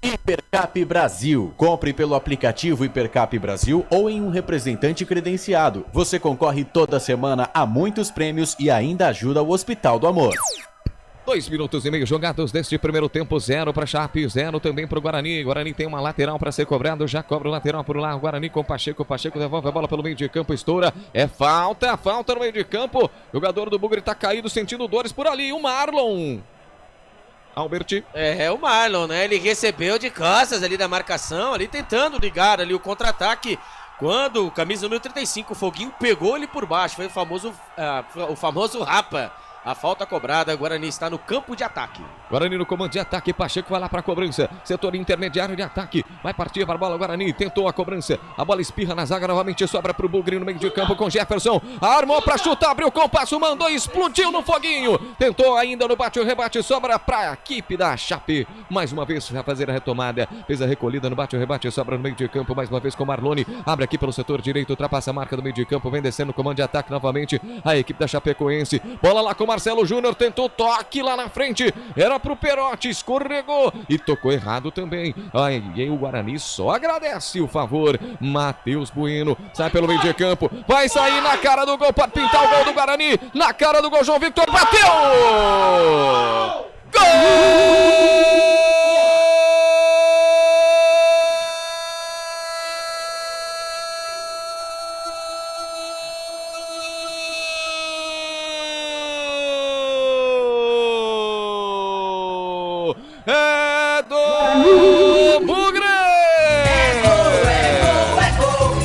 Hipercap Brasil. Compre pelo aplicativo Hipercap Brasil ou em um representante credenciado. Você concorre toda semana a muitos prêmios e ainda ajuda o Hospital do Amor. 2 minutos e meio jogados deste primeiro tempo, 0 para Chape, 0 também para o Guarani. Guarani tem uma lateral para ser cobrado, já cobra o lateral por lá. O Guarani com Pacheco, Pacheco devolve a bola pelo meio de campo, estoura. É falta no meio de campo. O jogador do Bugre está caído, sentindo dores por ali. O Marlon. Albert. É, o Marlon, né? Ele recebeu de costas ali da marcação, ali tentando ligar ali o contra-ataque. Quando o camisa número 35, o Foguinho, pegou ele por baixo. Foi o famoso rapa. A falta cobrada, Guarani está no campo de ataque. Guarani no comando de ataque, Pacheco vai lá para a cobrança. Setor intermediário de ataque, vai partir para a bola, Guarani tentou a cobrança. A bola espirra na zaga, novamente sobra para o Bugre no meio de campo com Jefferson. Armou para chutar, abriu o compasso, mandou, explodiu no Foguinho. Tentou ainda no bate, o rebate sobra para a equipe da Chape. Mais uma vez vai fazer a retomada, fez a recolhida no bate, o rebate sobra no meio de campo, mais uma vez com Marlone. Abre aqui pelo setor direito, ultrapassa a marca do meio de campo, vem descendo no comando de ataque novamente. A equipe da Chapecoense, bola lá com Marcelo Júnior, tentou toque lá na frente, era pro Perotti, escorregou e tocou errado também. Aí o Guarani só agradece o favor. Matheus Bueno sai pelo meio de campo, vai sair na cara do gol, pode pintar o gol do Guarani, na cara do gol, João Victor bateu! Gol! É do Bugre! É gol!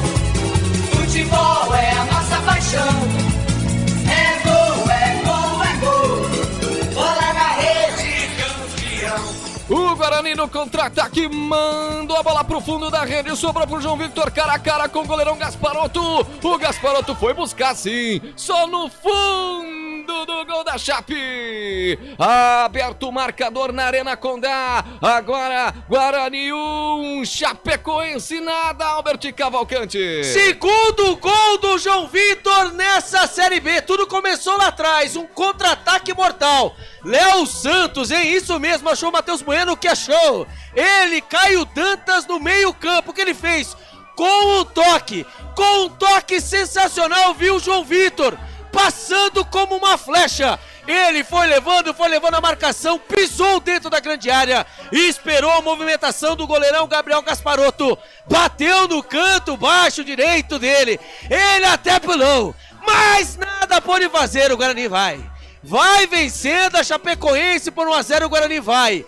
Futebol é a nossa paixão. É gol! Bola na rede, campeão. O Guarani no contra-ataque mandou a bola pro fundo da rede, sobrou pro João Victor, cara a cara com o goleirão Gasparotto. O Gasparotto foi buscar sim, só no fundo do gol da Chape. Aberto o marcador na Arena Condá. Agora Guarani 1, Chapecoense nada, Albert Cavalcante. Segundo gol do João Victor nessa Série B. Tudo começou lá atrás, um contra-ataque mortal. Léo Santos, hein? Isso mesmo, achou o Matheus Bueno que achou. Ele, Caio Dantas no meio campo, o que ele fez? Com um toque sensacional, viu o João Victor? Passando como uma flecha. Ele foi levando a marcação, pisou dentro da grande área e esperou a movimentação do goleirão Gabriel Gasparotto. Bateu no canto baixo direito dele. Ele até pulou, mas nada pode fazer. O Guarani vai vencendo a Chapecoense por 1-0. O Guarani vai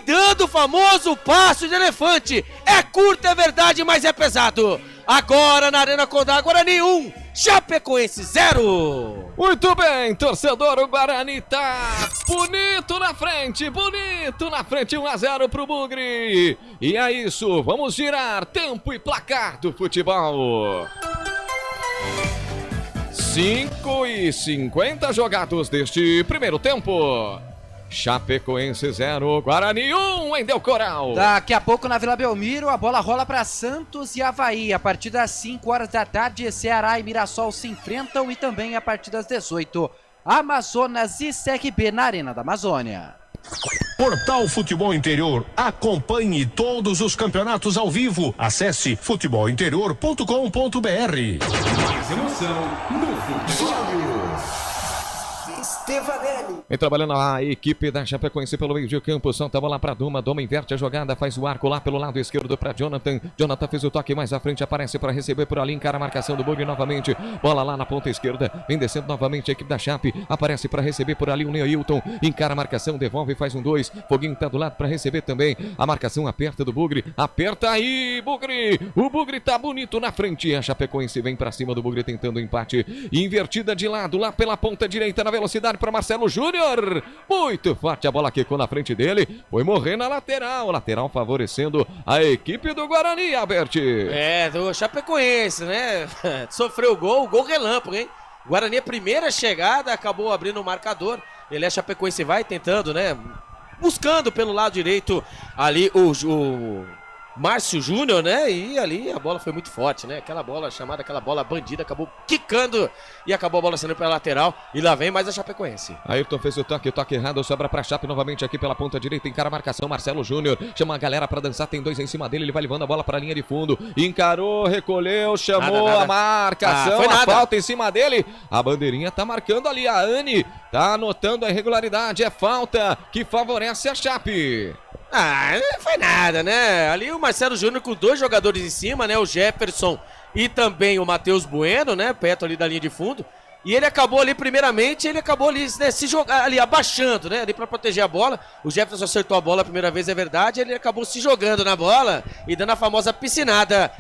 dando o famoso passo de elefante. É curto, é verdade, mas é pesado. Agora na Arena Condá, Guarani 1, Chapecoense 0. Muito bem, torcedor, o Guarani tá bonito na frente, 1-0 pro Bugre. E é isso, vamos girar tempo e placar do futebol. 5:50 jogados deste primeiro tempo. Chapecoense 0, Guarani 1 em Del Coral. Daqui a pouco na Vila Belmiro a bola rola para Santos e Avaí. A partir das 5 horas da tarde, Ceará e Mirassol se enfrentam e também a partir das 18, Amazonas e CRB na Arena da Amazônia. Portal Futebol Interior. Acompanhe todos os campeonatos ao vivo. Acesse futebolinterior.com.br. Mais emoção no futebol. Stevanelli. Vem trabalhando a equipe da Chapecoense pelo meio de campo. Solta a bola para Doma. Doma inverte a jogada, faz o arco lá pelo lado esquerdo para Jonathan. Jonathan fez o toque mais à frente, aparece para receber por ali, encara a marcação do Bugre novamente. Bola lá na ponta esquerda, vem descendo novamente a equipe da Chape. Aparece para receber por ali o Neilton. Encara a marcação, devolve, faz um 2. Foguinho tá do lado para receber também. A marcação aperta do Bugre. Aperta aí, Bugre. O Bugre tá bonito na frente. A Chapecoense vem para cima do Bugre tentando o empate. Invertida de lado, lá pela ponta direita na velocidade para Marcelo Júnior. Muito forte a bola quicou na frente dele. Foi morrer na lateral. Lateral favorecendo a equipe do Guarani, Albert. Do Chapecoense, né? Sofreu o gol relâmpago, hein? Guarani, a primeira chegada, acabou abrindo o marcador. Ele é Chapecoense, vai tentando, né? Buscando pelo lado direito ali o Márcio Júnior, né? E ali a bola foi muito forte, né? Aquela bola bandida, acabou quicando e acabou a bola saindo pela lateral. E lá vem mais a Chapecoense. Ayrton fez o toque errado, sobra pra Chape novamente aqui pela ponta direita, encara a marcação, Marcelo Júnior, chama a galera pra dançar, tem 2 em cima dele, ele vai levando a bola pra linha de fundo, encarou, recolheu, chamou nada. A marcação, a falta em cima dele, a bandeirinha tá marcando ali, a Anne tá anotando a irregularidade, é falta que favorece a Chape. Não foi nada, né? Ali o Marcelo Júnior com 2 jogadores em cima, né? O Jefferson e também o Matheus Bueno, né? Perto ali da linha de fundo. E ele acabou ali, primeiramente, né, se jogar ali, abaixando, né? Ali pra proteger a bola. O Jefferson acertou a bola a primeira vez, é verdade. Ele acabou se jogando na bola e dando a famosa piscinada.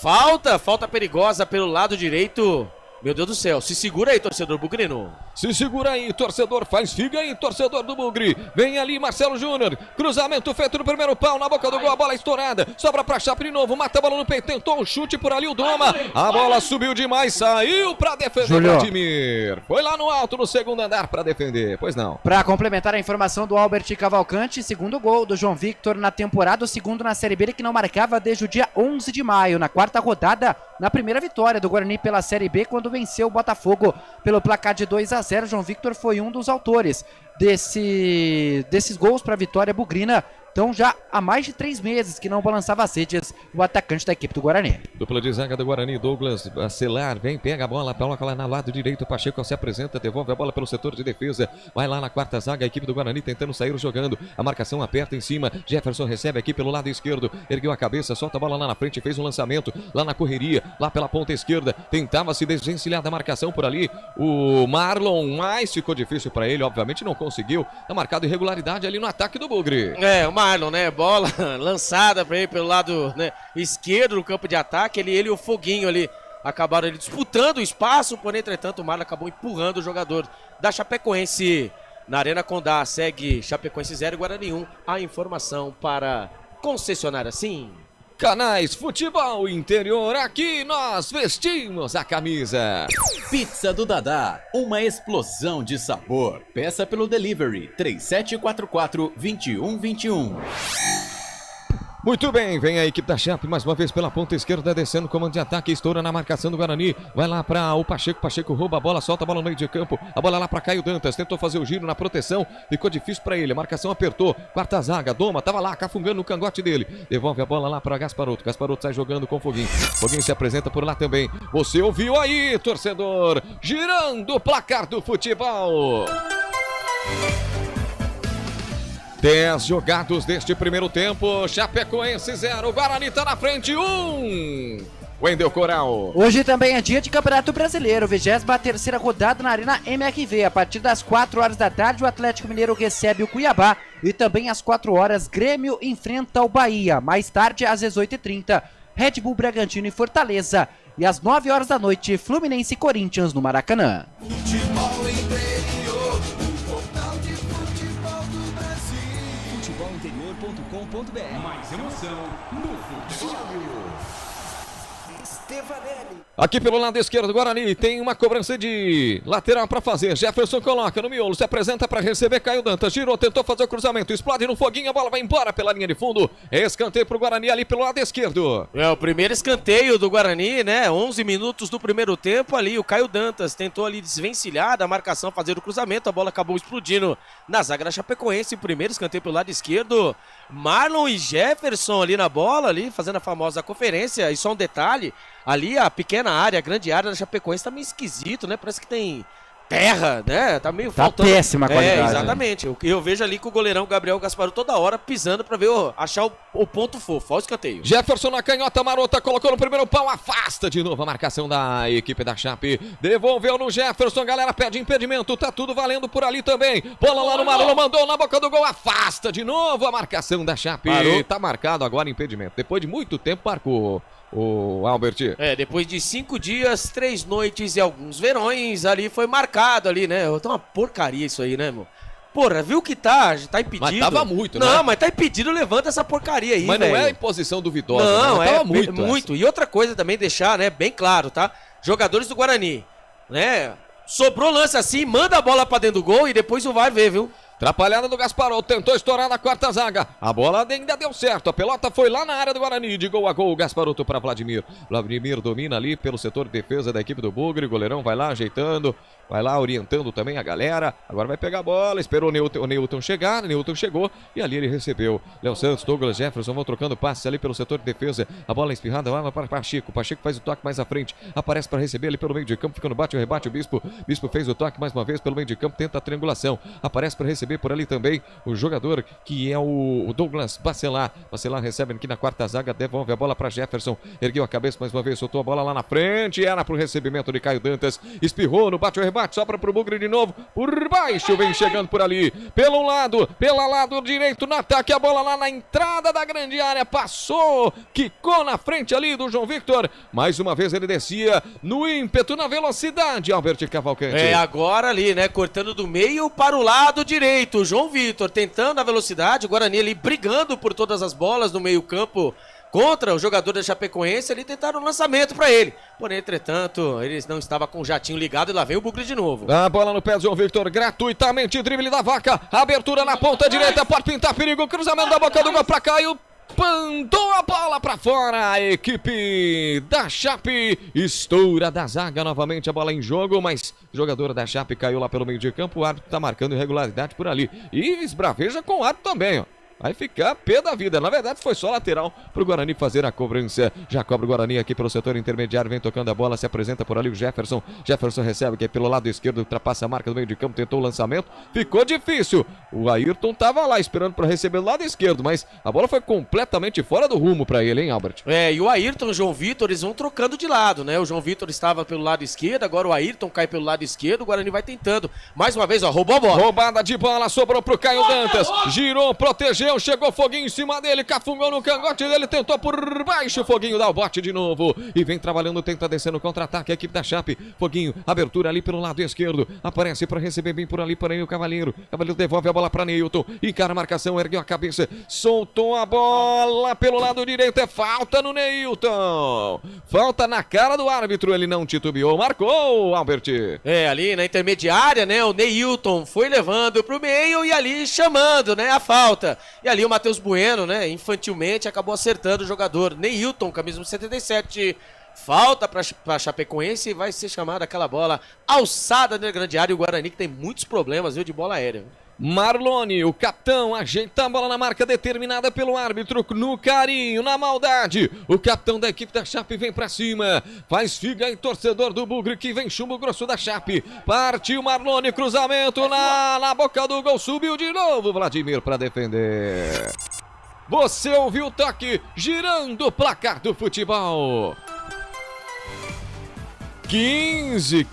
Falta perigosa pelo lado direito. Meu Deus do céu, se segura aí, torcedor bugrino. Se segura aí, torcedor, faz figa aí, torcedor do Bugre. Vem ali, Marcelo Júnior, cruzamento feito no primeiro pau, na boca do gol, a bola estourada. Sobra pra Chape de novo, mata a bola no peito, tentou um chute por ali, o Doma. A bola subiu demais, saiu pra defender o Vladimir. Foi lá no alto, no segundo andar pra defender, pois não. Pra complementar a informação do Albert Cavalcante, segundo gol do João Victor na temporada, o segundo na Série B, ele que não marcava desde o dia 11 de maio, na 4ª rodada, na primeira vitória do Guarani pela Série B, quando venceu o Botafogo pelo placar de 2-0. João Victor foi um dos autores desses gols para a vitória bugrina. Então já há mais de 3 meses que não balançava as redes o atacante da equipe do Guarani. Dupla de zaga do Guarani, Douglas Bacelar, vem, pega a bola, coloca lá no lado direito, Pacheco se apresenta, devolve a bola pelo setor de defesa, vai lá na 4ª zaga, a equipe do Guarani tentando sair jogando, a marcação aperta em cima, Jefferson recebe aqui pelo lado esquerdo, ergueu a cabeça, solta a bola lá na frente, fez um lançamento, lá na correria, lá pela ponta esquerda, tentava se desvencilhar da marcação por ali, o Marlon, mas ficou difícil para ele, obviamente não conseguiu, tá marcado irregularidade ali no ataque do Bugre. O Marlon, né? Bola lançada para ele pelo lado, né, esquerdo do campo de ataque. Ele e o Foguinho ali acabaram ali disputando o espaço, porém, entretanto, o Marlon acabou empurrando o jogador da Chapecoense na Arena Condá. Segue Chapecoense 0, Guarani 1. A informação para concessionária sim. Canais Futebol Interior, aqui nós vestimos a camisa. Pizza do Dadá, uma explosão de sabor. Peça pelo delivery 3744-2121. Muito bem, vem a equipe da Chape mais uma vez pela ponta esquerda, descendo, comando de ataque, estoura na marcação do Guarani, vai lá para o Pacheco rouba a bola, solta a bola no meio de campo, a bola lá para Caio Dantas, tentou fazer o giro na proteção, ficou difícil para ele, a marcação apertou, 4ª zaga, Doma, tava lá, cafungando no cangote dele, devolve a bola lá para Gasparotto sai jogando com Foguinho se apresenta por lá também, você ouviu aí, torcedor, girando o placar do futebol. 10 jogados deste primeiro tempo, Chapecoense 0, Guarani tá na frente 1. Wendel Coral. Hoje também é dia de Campeonato Brasileiro, 23ª rodada na Arena MRV. A partir das 4 horas da tarde, o Atlético Mineiro recebe o Cuiabá e também às 4 horas, Grêmio enfrenta o Bahia. Mais tarde, às 18h30, Red Bull Bragantino e Fortaleza. E às 9 horas da noite, Fluminense e Corinthians no Maracanã. Futebol interior, portal de futebol do Brasil. Futebolinterior.com.br. Mais emoção no futebol. Stevanelli. Aqui pelo lado esquerdo, Guarani tem uma cobrança de lateral para fazer. Jefferson coloca no miolo, se apresenta para receber. Caio Dantas girou, tentou fazer o cruzamento, explode no Foguinho, a bola vai embora pela linha de fundo. Escanteio pro Guarani ali pelo lado esquerdo. O primeiro escanteio do Guarani, né? 11 minutos do primeiro tempo ali. O Caio Dantas tentou ali desvencilhar da marcação, fazer o cruzamento. A bola acabou explodindo na zaga da Chapecoense. Primeiro escanteio pelo lado esquerdo. Marlon e Jefferson ali na bola, ali fazendo a famosa conferência. E só um detalhe. Ali a pequena área, a grande área da Chapecoense tá meio esquisito, né? Parece que tem terra, né? Tá meio Tá faltando. péssima a qualidade. Exatamente. Eu vejo ali que o goleirão Gabriel Gasparuto toda hora pisando pra ver, achar o ponto fofo. Olha o escanteio. Jefferson na canhota, Marota colocou no primeiro pau, afasta de novo a marcação da equipe da Chape. Devolveu no Jefferson, galera pede impedimento, tá tudo valendo por ali também. Bola lá no Marlon, mandou na boca do gol, afasta de novo a marcação da Chape. Parou. Tá marcado agora impedimento. Depois de muito tempo marcou o Albert. Depois de 5 dias, 3 noites e alguns verões, ali foi marcado ali, né? Tá uma porcaria isso aí, né, meu? Porra, viu que tá impedido. Mas tava muito, né? Não, mas tá impedido, levanta essa porcaria aí, Mas velho. não é imposição duvidosa. Não, né? Tava muito. muito. E outra coisa também, deixar, né, bem claro, tá? Jogadores do Guarani, né? Sobrou lance assim, manda a bola pra dentro do gol e depois o VAR vê, viu? Atrapalhada do Gasparotto, tentou estourar na quarta zaga. A bola ainda deu certo. A pelota foi lá na área do Guarani. De gol a gol, Gasparotto para Vladimir. Vladimir domina ali pelo setor de defesa da equipe do Bugre. O goleirão vai lá ajeitando, vai lá orientando também a galera. Agora vai pegar a bola, esperou o Newton chegar. Newton chegou e ali ele recebeu. Léo Santos, Douglas Jefferson vão trocando passes ali pelo setor de defesa. A bola espirrada lá para Pacheco. Pacheco faz o toque mais à frente. Aparece para receber ali pelo meio de campo. Fica no bate o rebate o Bispo. Bispo fez o toque mais uma vez pelo meio de campo. Tenta a triangulação. Aparece para receber por ali também o jogador que é o Douglas Bacelar. Bacelar recebe aqui na quarta zaga, devolve a bola para Jefferson, ergueu a cabeça mais uma vez, soltou a bola lá na frente, era pro recebimento de Caio Dantas, espirrou no bate o rebate, sobra pro Bugre de novo, por baixo, vem chegando por ali, pelo lado direito no ataque, a bola lá na entrada da grande área, passou, quicou na frente ali do João Victor, mais uma vez ele descia no ímpeto, na velocidade, Albert Cavalcante. Agora ali, né, cortando do meio para o lado direito, João Vitor tentando a velocidade, o Guarani ali brigando por todas as bolas no meio campo contra o jogador da Chapecoense, ali tentaram um lançamento para ele, porém, entretanto, ele não estava com o jatinho ligado e lá veio o Bugre de novo. A bola no pé do João Victor, gratuitamente, drible da Vaca, abertura na ponta direita, pode pintar perigo, cruzamento da boca do gol para Caio, mandou a bola pra fora, a equipe da Chape estoura da zaga novamente, a bola em jogo, mas o jogador da Chape caiu lá pelo meio de campo, o árbitro tá marcando irregularidade por ali e esbraveja com o árbitro também, ó. Vai ficar pé da vida. Na verdade, foi só lateral pro Guarani fazer a cobrança. Já cobra o Guarani aqui pelo setor intermediário. Vem tocando a bola, se apresenta por ali o Jefferson. Jefferson recebe aqui pelo lado esquerdo, ultrapassa a marca do meio de campo, tentou o lançamento. Ficou difícil. O Ayrton tava lá esperando para receber do lado esquerdo, mas a bola foi completamente fora do rumo para ele, hein, Albert? E o Ayrton e o João Vitor, eles vão trocando de lado, né? O João Vitor estava pelo lado esquerdo, agora o Ayrton cai pelo lado esquerdo. O Guarani vai tentando. Mais uma vez, ó, roubou a bola. Roubada de bola, sobrou pro Caio Dantas. Girou, protegeu, chegou Foguinho em cima dele, cafungou no cangote dele, tentou por baixo, Foguinho dá o bote de novo e vem trabalhando, tenta descer no contra-ataque a equipe da Chape. Foguinho, abertura ali pelo lado esquerdo, aparece para receber bem por ali para o Cavaleiro devolve a bola para Newton, encara a marcação, ergueu a cabeça, soltou a bola pelo lado direito, é falta no Newton, falta na cara do árbitro, ele não titubeou, marcou, Albert. Ali na intermediária, né, o Newton foi levando pro meio e ali chamando, né, a falta, e ali o Matheus Bueno, né, infantilmente acabou acertando o jogador Neilton, camisa 77, falta para Chapecoense e vai ser chamada aquela bola alçada na grande área. O Guarani que tem muitos problemas, viu, de bola aérea. Marlone, o capitão, ajeita a bola na marca determinada pelo árbitro, no carinho, na maldade. O capitão da equipe da Chape vem pra cima, faz figa aí, torcedor do Bugre, que vem chumbo grosso da Chape. Partiu Marlone, cruzamento na boca do gol, subiu de novo Vladimir pra defender. Você ouviu o toque, girando o placar do futebol. 15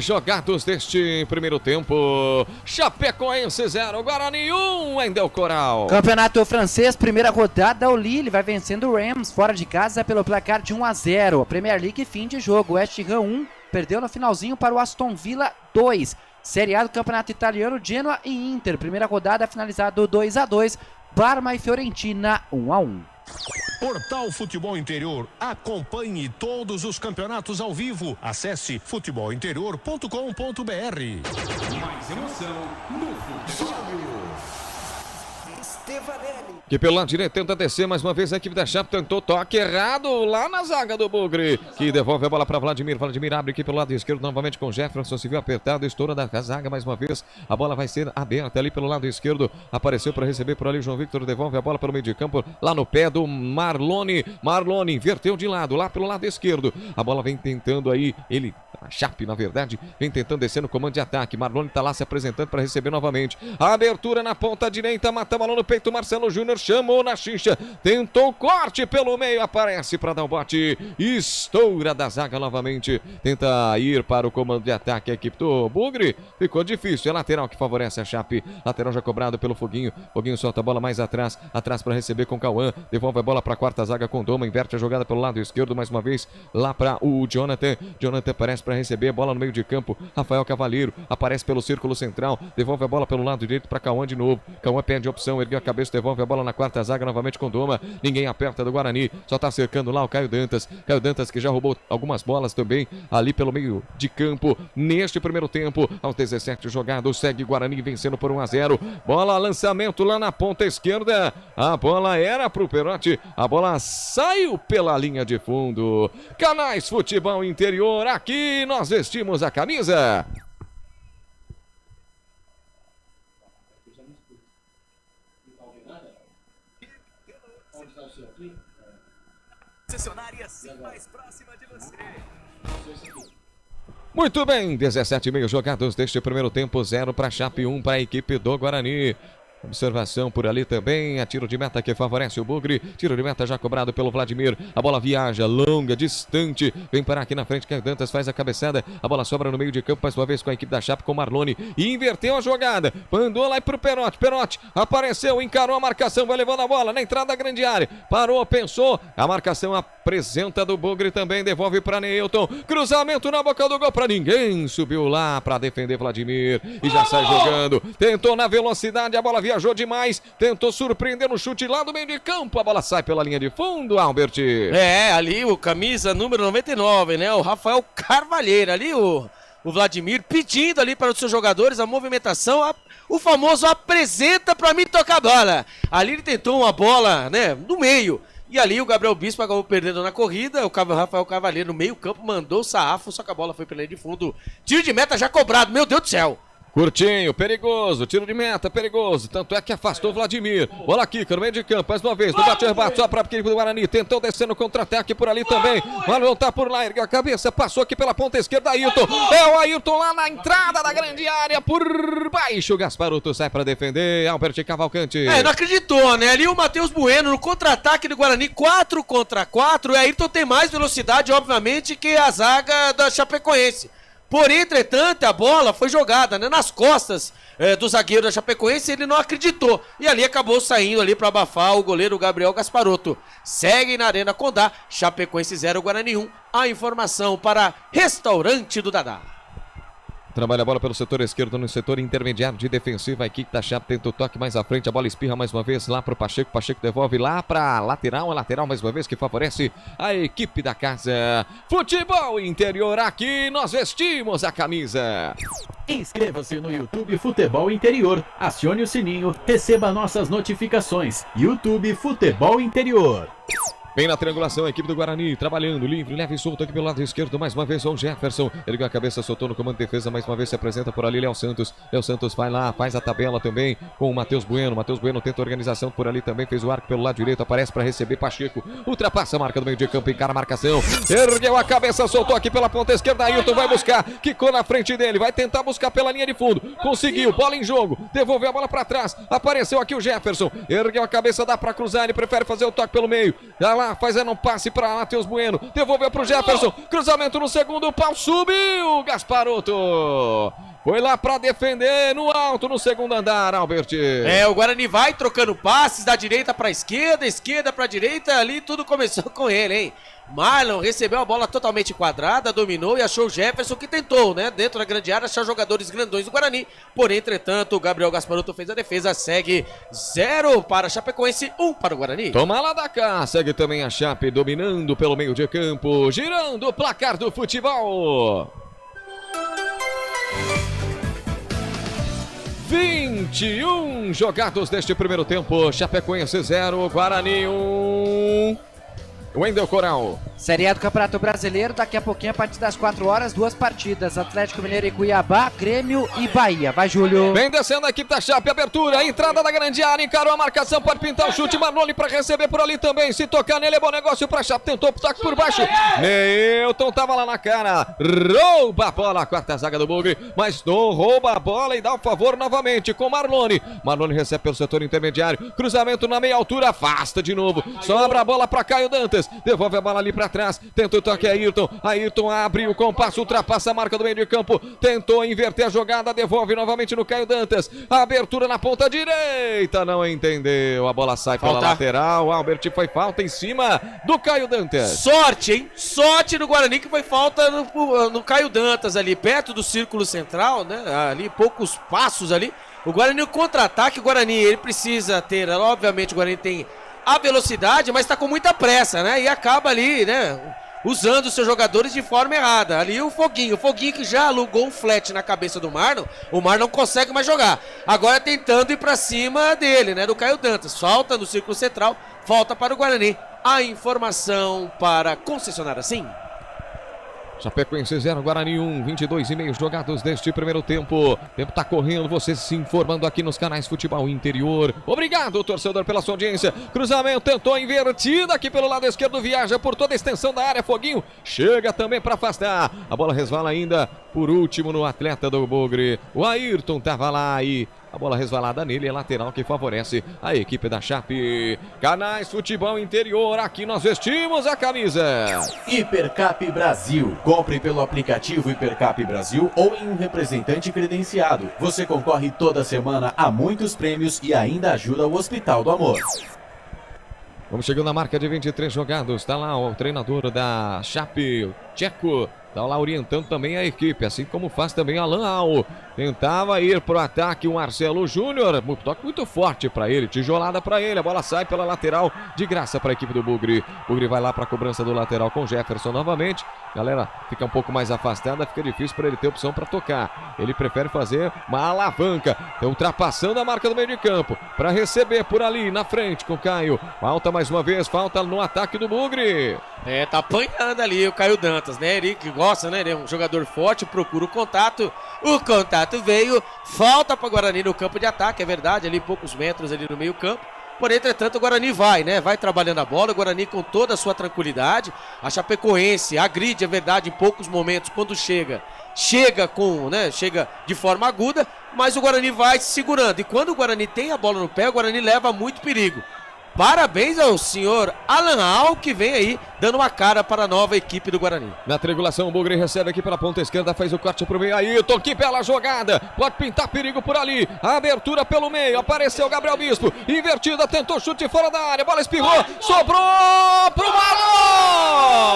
jogados deste primeiro tempo. Chapecoense 0, Guarani 1 em Del Coral. Campeonato francês, primeira rodada, o Lille vai vencendo o Reims fora de casa pelo placar de 1-0. Premier League, fim de jogo, West Ham 1, perdeu no finalzinho para o Aston Villa 2. Série A do Campeonato Italiano, Genoa e Inter, primeira rodada finalizado 2-2, Parma e Fiorentina 1-1. Portal Futebol Interior. Acompanhe todos os campeonatos ao vivo. Acesse futebolinterior.com.br. Mais emoção no futebol. Stevanelli. Que pelo lado direito tenta descer mais uma vez. A equipe da Chape tentou toque errado lá na zaga do Bugre, que devolve a bola para Vladimir. Vladimir abre aqui pelo lado esquerdo novamente com Jefferson. Se viu apertado, estoura da zaga mais uma vez. A bola vai ser aberta ali pelo lado esquerdo. Apareceu para receber por ali o João Victor. Devolve a bola para o meio de campo lá no pé do Marlone. Marlone inverteu de lado lá pelo lado esquerdo. A bola vem tentando aí. A Chape, na verdade, vem tentando descer no comando de ataque. Marlone está lá se apresentando para receber novamente. A abertura na ponta direita. Mata a bola no peito. Marcelo Júnior chamou na xixa. Tentou corte pelo meio. Aparece para dar o bote. Estoura da zaga novamente. Tenta ir para o comando de ataque. A equipe do Bugre. Ficou difícil. É lateral que favorece a Chape. Lateral já cobrado pelo Foguinho. Foguinho solta a bola mais atrás. Atrás para receber com Cauã. Devolve a bola para a quarta zaga com Doma. Inverte a jogada pelo lado esquerdo mais uma vez. Lá para o Jonathan. Jonathan aparece para receber a bola no meio de campo. Rafael Cavaleiro aparece pelo círculo central. Devolve a bola pelo lado direito para Cauã de novo. Cauã perde a opção. Ergueu a cabeça. Devolve a bola na quarta zaga novamente com Doma. Ninguém aperta do Guarani. Só tá cercando lá o Caio Dantas. Caio Dantas que já roubou algumas bolas também ali pelo meio de campo. Neste primeiro tempo, aos 17 jogados, segue Guarani vencendo por 1-0. Bola, lançamento lá na ponta esquerda. A bola era pro Perotti. A bola saiu pela linha de fundo. Canais Futebol Interior, aqui nós vestimos a camisa. Concessionária mais próxima de você. Muito bem, 17,5 jogados deste primeiro tempo, 0 para a Chape, 1 para a equipe do Guarani. Observação por ali também, a tiro de meta que favorece o Bugre, tiro de meta já cobrado pelo Vladimir, a bola viaja, longa, distante, vem parar aqui na frente, que Dantas faz a cabeçada, a bola sobra no meio de campo, mais uma vez com a equipe da Chape, com Marlone, e inverteu a jogada, mandou lá pro Perotti, Perotti apareceu, encarou a marcação, vai levando a bola na entrada da grande área, parou, pensou, a marcação apresenta do Bugre também, devolve para Neilton, cruzamento na boca do gol para ninguém, subiu lá para defender Vladimir, e já sai jogando, tentou na velocidade, a bola viajou demais, tentou surpreender no chute lá do meio de campo, a bola sai pela linha de fundo, Albert. É, ali o camisa número 99, né, o Rafael Carvalheiro, ali o Vladimir pedindo ali para os seus jogadores a movimentação, o famoso apresenta para mim tocar a bola. Ali ele tentou uma bola, né, no meio. E ali o Gabriel Bispo acabou perdendo na corrida, o Rafael Carvalheiro no meio campo mandou o sarrafo, só que a bola foi pela linha de fundo. Tiro de meta já cobrado, meu Deus do céu. Curtinho, perigoso, tiro de meta, perigoso, tanto é que afastou o Vladimir. Bola aqui, no meio de campo, mais uma vez, no bate-rebate, só para a equipe do Guarani, tentou descer no contra-ataque por ali também. Marlon tá por lá, ergueu a cabeça, passou aqui pela ponta esquerda, Ailton. É o Ailton lá na entrada da grande área, por baixo, Gasparuto sai para defender, Albert Cavalcante. Não acreditou, né? Ali o Matheus Bueno no contra-ataque do Guarani, 4 contra 4, e Ailton tem mais velocidade, obviamente, que a zaga da Chapecoense. Porém, entretanto, a bola foi jogada, né, nas costas do zagueiro da Chapecoense, ele não acreditou. E ali acabou saindo ali para abafar o goleiro Gabriel Gasparoto. Segue na Arena Condá, Chapecoense 0, Guarani 1. A informação para Restaurante do Dadá. Trabalha a bola pelo setor esquerdo, no setor intermediário de defensiva. A equipe da Chape tenta o toque mais à frente. A bola espirra mais uma vez lá para o Pacheco. Pacheco devolve lá para lateral. A lateral mais uma vez que favorece a equipe da casa. Futebol Interior, aqui nós vestimos a camisa. Inscreva-se no YouTube Futebol Interior. Acione o sininho, receba nossas notificações. YouTube Futebol Interior. Vem na triangulação a equipe do Guarani, trabalhando, livre, leve e solto aqui pelo lado esquerdo, mais uma vez o Jefferson, ergueu a cabeça, soltou no comando de defesa, mais uma vez se apresenta por ali Léo Santos vai lá, faz a tabela também com o Matheus Bueno tenta a organização por ali também, fez o arco pelo lado direito, aparece para receber Pacheco, ultrapassa a marca do meio de campo, encara a marcação, ergueu a cabeça, soltou aqui pela ponta esquerda, Ailton vai buscar, quicou na frente dele, vai tentar buscar pela linha de fundo, conseguiu, bola em jogo, devolveu a bola para trás, apareceu aqui o Jefferson, ergueu a cabeça, dá para cruzar, ele prefere fazer o toque pelo meio, já lá, fazendo um passe para Matheus Bueno, devolveu para o Jefferson, cruzamento no segundo pau, subiu Gasparoto, foi lá para defender no alto, no segundo andar, Albert. O Guarani vai trocando passes da direita para esquerda para direita, ali tudo começou com ele, hein? Marlon recebeu a bola totalmente quadrada, dominou e achou o Jefferson que tentou, né, dentro da grande área, achar jogadores grandões do Guarani. Porém, entretanto, o Gabriel Gasparoto fez a defesa, segue 0 para a Chapecoense, 1 para o Guarani. Toma lá da cá, segue também a Chape, dominando pelo meio de campo, girando o placar do futebol. 21 jogados deste primeiro tempo. Chapecoense 0, Guarani 1. Wendel Coral. Série A do Campeonato Brasileiro, daqui a pouquinho, a partir das 4 horas, 2 partidas. Atlético Mineiro e Cuiabá, Grêmio e Bahia. Vai, Júlio. Vem descendo a equipe da Chape, abertura, entrada da grande área, encarou a marcação, pode pintar o chute, Marlone para receber por ali também. Se tocar nele é bom negócio pra Chape, tentou o toque por baixo. Neilton tava lá na cara, rouba a bola, a quarta zaga do Bugre, mas não rouba a bola e dá o favor novamente com Marlone. Marlone recebe pelo setor intermediário, cruzamento na meia altura, afasta de novo, sobra a bola pra Caio Dantas, devolve a bola ali pra trás, tenta o toque a Ayrton abre o compasso, ultrapassa a marca do meio de campo, tentou inverter a jogada, devolve novamente no Caio Dantas, a abertura na ponta direita, não entendeu, a bola sai pela lateral, Albert, foi falta em cima do Caio Dantas. Sorte, hein? Sorte do Guarani que foi falta no Caio Dantas ali, perto do círculo central, né? Ali, poucos passos ali, o Guarani, o contra-ataque, o Guarani, ele precisa ter, obviamente o Guarani tem a velocidade, mas tá com muita pressa, né? E acaba ali, né? Usando os seus jogadores de forma errada. Ali o Foguinho que já alugou um flat na cabeça do Marlon. O Marlon não consegue mais jogar. Agora tentando ir pra cima dele, né? Do Caio Dantas. Falta no círculo central, falta para o Guarani. A informação para concessionária sim. Chapecoense 0, Guarani 1, 22,5 jogados deste primeiro tempo. O tempo tá correndo, você se informando aqui nos canais Futebol Interior. Obrigado, torcedor, pela sua audiência. Cruzamento, tentou a invertida aqui pelo lado esquerdo, viaja por toda a extensão da área. Foguinho chega também para afastar. A bola resvala ainda, por último, no atleta do Bugre. O Ayrton tava lá e a bola resvalada nele, é lateral que favorece a equipe da Chape. Canais Futebol Interior, aqui nós vestimos a camisa. Hipercap Brasil. Compre pelo aplicativo Hipercap Brasil ou em um representante credenciado. Você concorre toda semana a muitos prêmios e ainda ajuda o Hospital do Amor. Vamos chegando na marca de 23 jogados. Está lá o treinador da Chape, o Tcheco. Está lá orientando também a equipe, assim como faz também Alan Al. Tentava ir pro ataque o Marcelo Júnior, toque muito forte para ele, tijolada para ele, a bola sai pela lateral, de graça para a equipe do Bugre. Bugre vai lá para a cobrança do lateral com Jefferson novamente. Galera fica um pouco mais afastada, fica difícil para ele ter opção para tocar. Ele prefere fazer uma alavanca, ultrapassando a marca do meio de campo, para receber por ali na frente com o Caio. Falta mais uma vez, falta no ataque do Bugre. Tá apanhando ali o Caio Dantas, né? Ele que gosta, né? Ele é um jogador forte, procura o contato veio, falta para o Guarani no campo de ataque, é verdade, ali poucos metros ali no meio campo. Porém, entretanto, o Guarani vai, né? Vai trabalhando a bola, o Guarani com toda a sua tranquilidade. A Chapecoense agride, é verdade, em poucos momentos, quando chega de forma aguda, mas o Guarani vai se segurando. E quando o Guarani tem a bola no pé, o Guarani leva muito perigo. Parabéns ao senhor Alan Al, que vem aí dando uma cara para a nova equipe do Guarani. Na triangulação, o Bugre recebe aqui pela ponta esquerda, faz o corte pro meio. Ayrton, que bela jogada, pode pintar perigo por ali. A abertura pelo meio, apareceu Gabriel Bispo, invertida, tentou chute fora da área, bola espirrou, sobrou pro Marlon!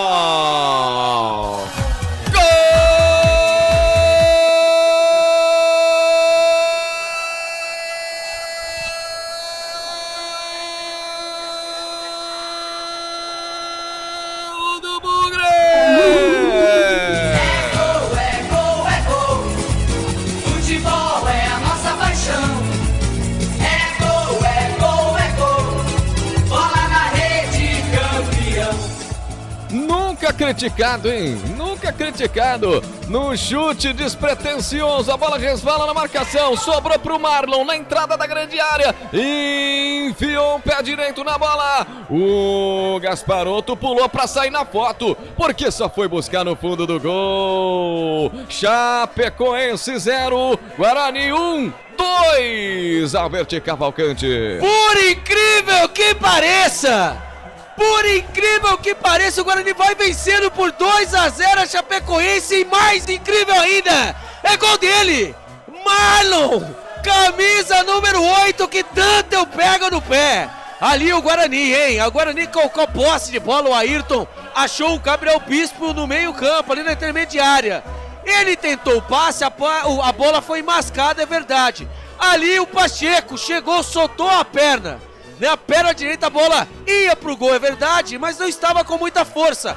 Criticado, hein? Nunca criticado. No chute despretensioso, a bola resvala na marcação, sobrou pro Marlon na entrada da grande área, enfiou o pé direito na bola. O Gasparotto pulou pra sair na foto, porque só foi buscar no fundo do gol. Chapecoense 0, Guarani 1, 2, Albert Cavalcante. Por incrível que pareça, o Guarani vai vencendo por 2-0 a Chapecoense e mais incrível ainda, é gol dele, Marlon, camisa número 8, que tanto eu pego no pé. Ali o Guarani, hein? O Guarani colocou posse de bola, o Ayrton achou o Gabriel Bispo no meio campo, ali na intermediária. Ele tentou o passe, a bola foi mascada, é verdade. Ali o Pacheco chegou, soltou a perna. A perna direita, a bola ia pro gol, é verdade, mas não estava com muita força.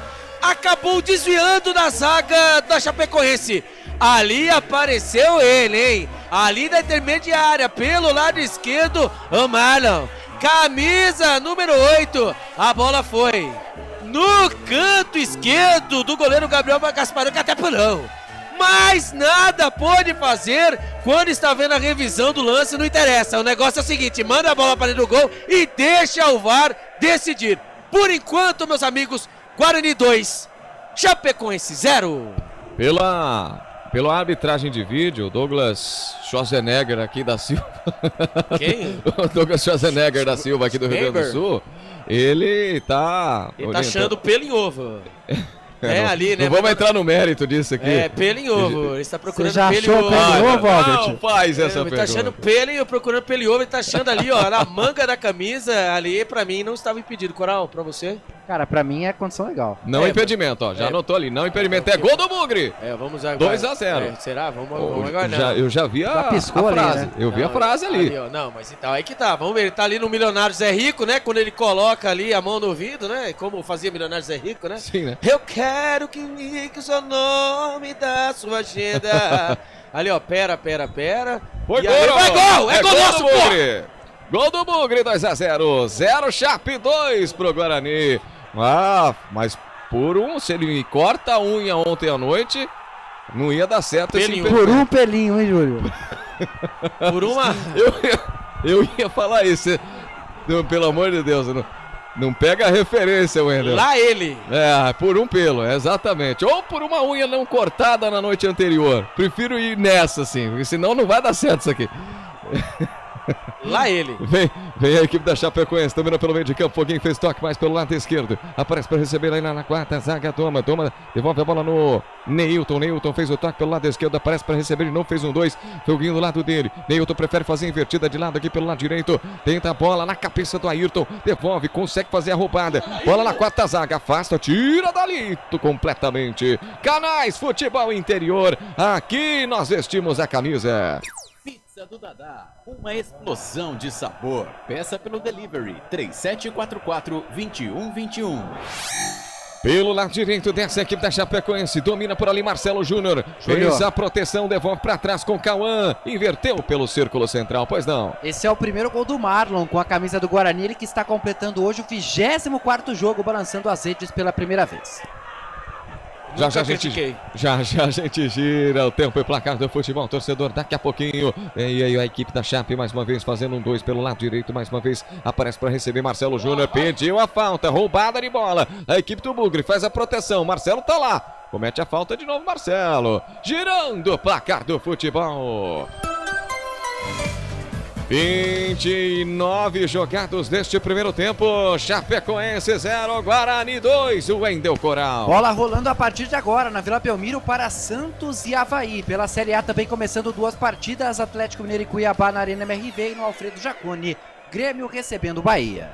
acabou desviando da zaga da Chapecoense. Ali apareceu ele, hein? Ali da intermediária, pelo lado esquerdo, o Marlon. Camisa número 8. A bola foi no canto esquerdo do goleiro Gabriel Gasparotto, que até pulou. Mas nada pôde fazer quando está vendo a revisão do lance, não interessa. O negócio é o seguinte, manda a bola para dentro do gol e deixa o VAR decidir. Por enquanto, meus amigos, Guarani 2, Chapecoense 0. Pela arbitragem de vídeo, Douglas Schwarzenegger aqui da Silva. Quem? O Douglas Schwarzenegger da Silva aqui do Rio Grande do Sul. Ele tá achando pelo em ovo. Ali, né? Não vamos entrar no mérito disso aqui. Pelo em ovo. Ele está procurando já pelo em ovo. pelo em ovo, Albert? Não faz essa pergunta. pergunta. Ele tá achando pelo e procurando pelo em ovo. Ele tá achando ali, ó, na manga da camisa. Ali, pra mim, não estava impedido. Coral, pra você? Cara, pra mim é condição legal. Não impedimento, ó. Já anotou ali. Não impedimento. É gol do Bugre. Vamos agora. 2-0. Será? Vamos agora. Eu já vi a frase. Né? Eu vi a frase ali. Não, mas então, aí que tá. Vamos ver. Ele tá ali no Milionário Zé Rico, né? Quando ele coloca ali a mão no ouvido, né? Como fazia Milionário Zé Rico, né? Sim, né? Eu quero que indique o seu nome da sua agenda. Ali, ó. Pera. Foi e gol! Aí, vai gol! É gol nosso, pô! Gol do Bugre, 2-0. 0 Chape 2 pro Guarani. Mas por se ele me corta a unha ontem à noite, não ia dar certo pelinho. Por um pelinho, hein, Júlio? Por uma... Eu ia falar isso. Pelo amor de Deus, não pega a referência, Wendel. Lá ele. Por um pelo, exatamente. Ou por uma unha não cortada na noite anterior. Prefiro ir nessa, assim, porque senão não vai dar certo isso aqui. Lá ele. Vem a equipe da Chapecoense, domina pelo meio de campo. Foguinho fez toque mais pelo lado esquerdo. Aparece para receber aí na quarta zaga. Toma. Devolve a bola no Neilton. Neilton fez o toque pelo lado esquerdo. Aparece para receber de novo. Fez 1-2. Foguinho do lado dele. Neilton prefere fazer a invertida de lado aqui pelo lado direito. Tenta a bola na cabeça do Ayrton. Devolve, consegue fazer a roubada. Bola na quarta zaga. Afasta, tira dali completamente. Canais Futebol Interior. Aqui nós vestimos a camisa. Pizza do Dadá, uma explosão de sabor. Peça pelo delivery 3744-2121. Pelo lado direito dessa equipe da Chapecoense, domina por ali Marcelo Júnior. Fez a proteção, devolve para trás com Cauã. Inverteu pelo círculo central, pois não. Esse é o primeiro gol do Marlon com a camisa do Guarani, ele que está completando hoje o 24º jogo, balançando as redes pela primeira vez. Já a gente gira o tempo e placar do futebol, torcedor, daqui a pouquinho. E aí a equipe da Chape mais uma vez fazendo 1-2 pelo lado direito, mais uma vez aparece para receber Marcelo Júnior, pediu a falta, roubada de bola. A equipe do Bugre faz a proteção, Marcelo tá lá, comete a falta de novo Marcelo. Girando o placar do futebol. 29 jogados neste primeiro tempo. Chapecoense 0, Guarani 2, o Wendel Coral. Bola rolando a partir de agora na Vila Belmiro para Santos e Avaí. Pela Série A também começando 2 partidas, Atlético Mineiro e Cuiabá na Arena MRV e no Alfredo Jaconi. Grêmio recebendo Bahia.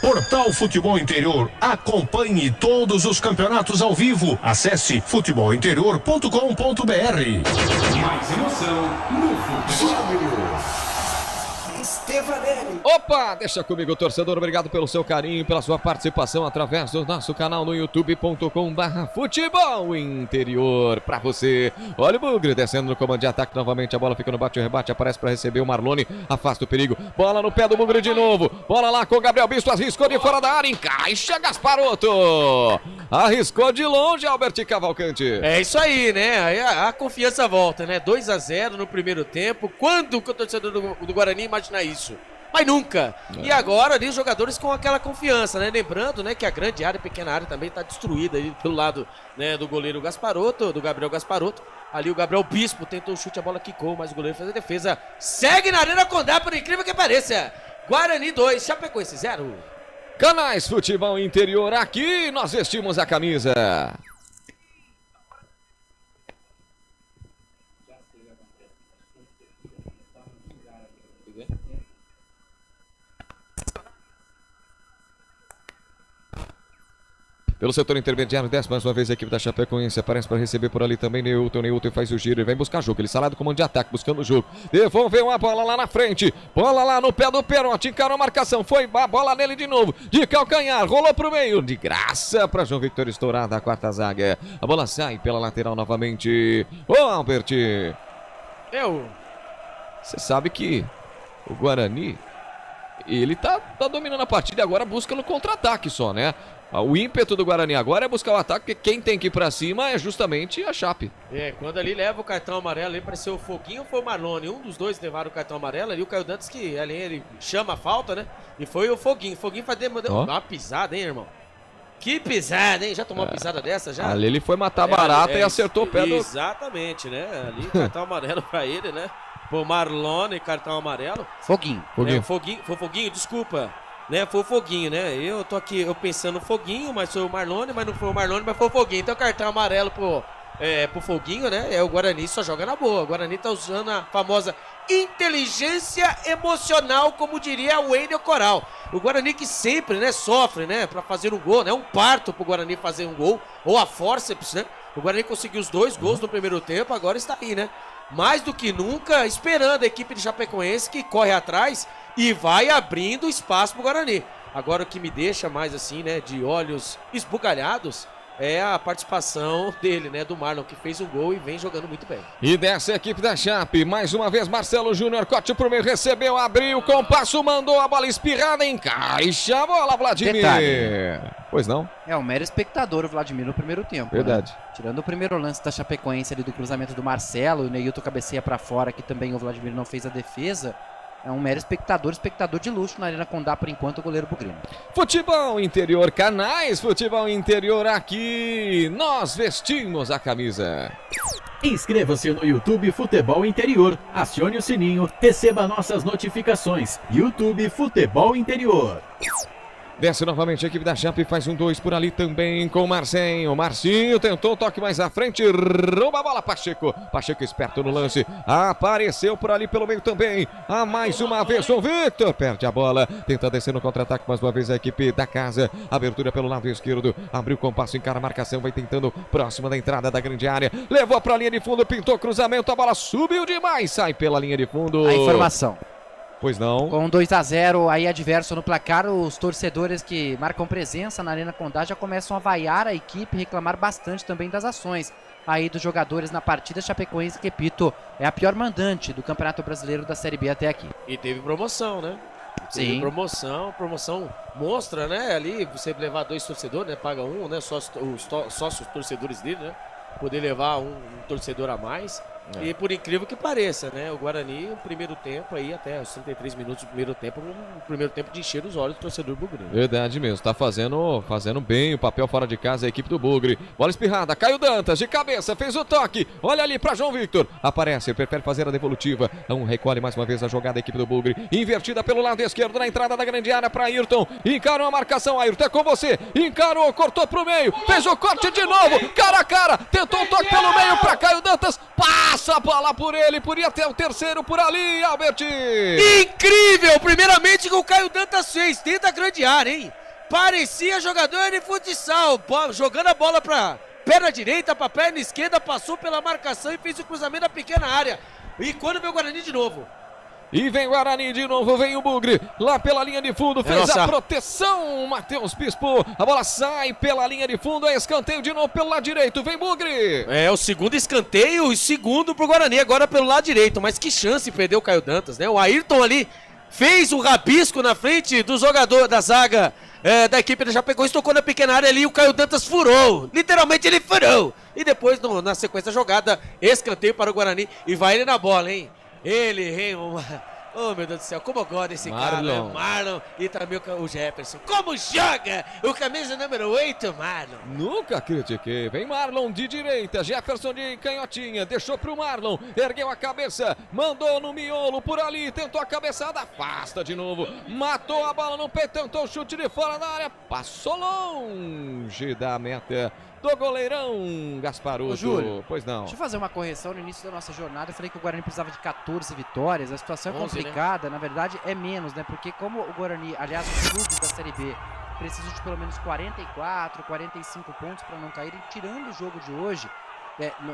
Portal Futebol Interior. Acompanhe todos os campeonatos ao vivo. Acesse futebolinterior.com.br. Mais emoção no futebol. Opa, deixa comigo, torcedor, obrigado pelo seu carinho, pela sua participação através do nosso canal no youtube.com/futebol interior pra você. Olha o Bugre descendo no comando de ataque novamente, a bola fica no bate-rebate, aparece para receber o Marlone, afasta o perigo, bola no pé do Bugre de novo, bola lá com o Gabriel Bispo, arriscou de fora da área, encaixa Gasparotto, arriscou de longe Albert Cavalcante. É isso aí, né, aí a confiança volta, né, 2-0 no primeiro tempo, quando o torcedor do Guarani imagina isso? Mas nunca. E agora ali os jogadores com aquela confiança, né? Lembrando, né, que a grande área, a pequena área também está destruída aí pelo lado, né, do goleiro Gasparotto, do Gabriel Gasparotto. Ali o Gabriel Bispo tentou o chute, a bola quicou, mas o goleiro fez a defesa. Segue na Arena Condá, por incrível que pareça. Guarani 2, Chapecoense 0. Canais Futebol Interior, aqui nós vestimos a camisa. Pelo setor intermediário, desce mais uma vez a equipe da Chapecoense. Aparece para receber por ali também Newton faz o giro e vem buscar jogo. Ele sai lá do comando de ataque, buscando o jogo. Devolveu uma bola lá na frente. Bola lá no pé do Perotti. Encarou a marcação. Foi a bola nele de novo. De calcanhar. Rolou pro meio. De graça para João Victor estourar da quarta zaga. A bola sai pela lateral novamente. Ô, Albert. Você sabe que o Guarani, ele tá dominando a partida e agora busca no contra-ataque só, né? O ímpeto do Guarani agora é buscar o ataque, porque quem tem que ir pra cima é justamente a Chape. Quando ali leva o cartão amarelo, ali pareceu o Foguinho ou foi o Marlone? Um dos dois levaram o cartão amarelo ali, o Caio Dantas que ali ele chama a falta, né? E foi o Foguinho. O Foguinho deu uma pisada, hein, irmão? Que pisada, hein? Já tomou uma pisada dessa, já? Ali ele foi matar barata e acertou o pé do... Exatamente, né? Ali cartão amarelo pra ele, né? Pô, Marlone, cartão amarelo. Foguinho. Foi Foguinho, desculpa. Né, foi o Foguinho, né? Eu tô aqui pensando no Foguinho, mas foi o Marlone, mas não foi o Marlone, mas foi o Foguinho. Então cartão amarelo pro Foguinho, né? O Guarani só joga na boa. O Guarani tá usando a famosa inteligência emocional, como diria o Wendel Coral. O Guarani que sempre, né, sofre, né, pra fazer um gol, né? Um parto pro Guarani fazer um gol, ou a forceps, né? O Guarani conseguiu os 2 gols no primeiro tempo, agora está aí, né? Mais do que nunca, esperando a equipe de Chapecoense que corre atrás e vai abrindo espaço pro Guarani. Agora o que me deixa mais assim, né, de olhos esbugalhados, é a participação dele, né, do Marlon, que fez um gol e vem jogando muito bem. E dessa equipe da Chape, mais uma vez Marcelo Júnior, corte pro meio, recebeu, abriu, com passo, mandou a bola espirrada, encaixa a bola, Vladimir. Detalhe. Pois não? É um mero espectador o Vladimir no primeiro tempo. Verdade. Né? Tirando o primeiro lance da Chapecoense ali do cruzamento do Marcelo, o Neilton cabeceia pra fora, que também o Vladimir não fez a defesa. É um mero espectador de luxo na Arena Condá, por enquanto, o goleiro Bugrino. Futebol Interior, canais Futebol Interior, aqui nós vestimos a camisa. Inscreva-se no YouTube Futebol Interior, acione o sininho, receba nossas notificações. YouTube Futebol Interior. Desce novamente a equipe da Chape, faz 1-2 por ali também com o Marcinho. Marcinho tentou o toque mais à frente, rouba a bola, Pacheco. Pacheco esperto no lance, apareceu por ali pelo meio também. Mais uma vez o Victor, perde a bola, tenta descer no contra-ataque mais uma vez a equipe da casa. Abertura pelo lado esquerdo, abriu com passo, encara a marcação, vai tentando próxima da entrada da grande área. Levou para a linha de fundo, pintou cruzamento, a bola subiu demais, sai pela linha de fundo. A informação. Pois não. Com 2-0 aí adverso no placar, os torcedores que marcam presença na Arena Condá já começam a vaiar a equipe, reclamar bastante também das ações aí dos jogadores na partida. Chapecoense, que, repito, é a pior mandante do Campeonato Brasileiro da Série B até aqui. E teve promoção, né? Sim. Promoção monstra, né? Ali você levar 2 torcedores, né? Paga um, né? Sócios torcedores dele, né? Poder levar um torcedor a mais. E por incrível que pareça, né? O Guarani, o primeiro tempo aí, até os 33 minutos do primeiro tempo de encher os olhos do torcedor Bugre. Verdade mesmo, tá fazendo bem o papel fora de casa a equipe do Bugre. Bola espirrada, Caio Dantas de cabeça, fez o toque, olha ali pra João Victor, aparece, prefere fazer a devolutiva, recolhe mais uma vez a jogada da equipe do Bugre, invertida pelo lado esquerdo na entrada da grande área pra Ayrton, encarou a marcação, Ayrton é com você, encarou, cortou pro meio, fez o corte de novo, cara a cara, tentou um toque pelo meio pra Caio Dantas, passa a bola por ele, podia ter o terceiro por ali, Albert. Incrível, primeiramente que o Caio Dantas fez dentro da grande área, hein? Parecia jogador de futsal, jogando a bola pra perna direita, pra perna esquerda, passou pela marcação e fez o cruzamento da pequena área. E quando veio o Guarani de novo? E vem o Guarani de novo, vem o Bugre, lá pela linha de fundo, fez a proteção, Matheus Bispo, a bola sai pela linha de fundo, é escanteio de novo pelo lado direito, vem Bugre. É o segundo escanteio e segundo pro Guarani, agora pelo lado direito, mas que chance perdeu o Caio Dantas, né? O Ayrton ali fez o rabisco na frente do jogador da zaga da equipe da Chapecoense, tocou na pequena área ali e o Caio Dantas furou, literalmente ele furou. E depois na sequência da jogada, escanteio para o Guarani e vai ele na bola, hein? Ele, oh meu Deus do céu, como eu gosto desse cara, né? Marlon e também o Jefferson. Como joga o camisa número 8, Marlon? Nunca critiquei. Vem Marlon de direita, Jefferson de canhotinha, deixou pro Marlon, ergueu a cabeça, mandou no miolo por ali, tentou a cabeçada, afasta de novo, matou a bola no peito, tentou o chute de fora da área, passou longe da meta do goleirão Gasparuto. Júlio, pois não. Deixa eu fazer uma correção. No início da nossa jornada eu falei que o Guarani precisava de 14 vitórias. A situação é complicada, né? Na verdade é menos, né? Porque como o Guarani, aliás, os clubes da Série B precisa de pelo menos 44, 45 pontos para não cair. E tirando o jogo de hoje,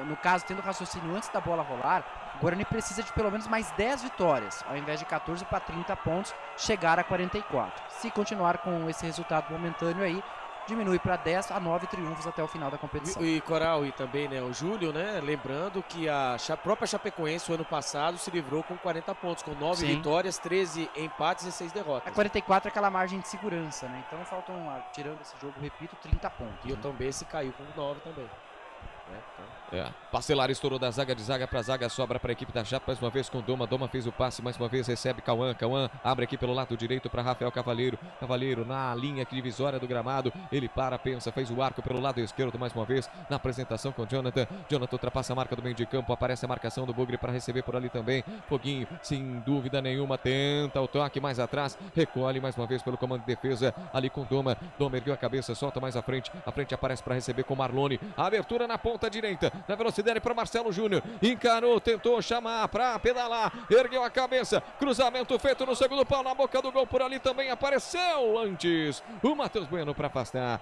no caso, tendo raciocínio antes da bola rolar, o Guarani precisa de pelo menos mais 10 vitórias, ao invés de 14 para 30 pontos, chegar a 44. Se continuar com esse resultado momentâneo aí, diminui para 10 a 9 triunfos até o final da competição. E Coral, e também, né, o Júlio, né, lembrando que a própria Chapecoense, o ano passado, se livrou com 40 pontos, com 9 vitórias, 13 empates e 6 derrotas. A 44 é aquela margem de segurança, né? Então faltam, tirando esse jogo, repito, 30 pontos. E o Tombense caiu com 9 também. Parcelar estourou da zaga, de zaga para zaga, sobra para a equipe da Chape, mais uma vez com Doma, Doma fez o passe, mais uma vez recebe Cauã, Cauã abre aqui pelo lado direito para Rafael Cavaleiro, Cavaleiro na linha divisória do gramado, ele para, pensa, fez o arco pelo lado esquerdo mais uma vez, na apresentação com Jonathan, Jonathan ultrapassa a marca do meio de campo, aparece a marcação do Bugre para receber por ali também, Foguinho, sem dúvida nenhuma, tenta o toque mais atrás, recolhe mais uma vez pelo comando de defesa, ali com Doma, Doma ergueu a cabeça, solta mais à frente aparece para receber com Marlone, abertura na ponta direita, na velocidade para Marcelo Júnior, encarou, tentou chamar para pedalar, ergueu a cabeça, cruzamento feito no segundo pau, na boca do gol, por ali também apareceu antes o Matheus Bueno para afastar,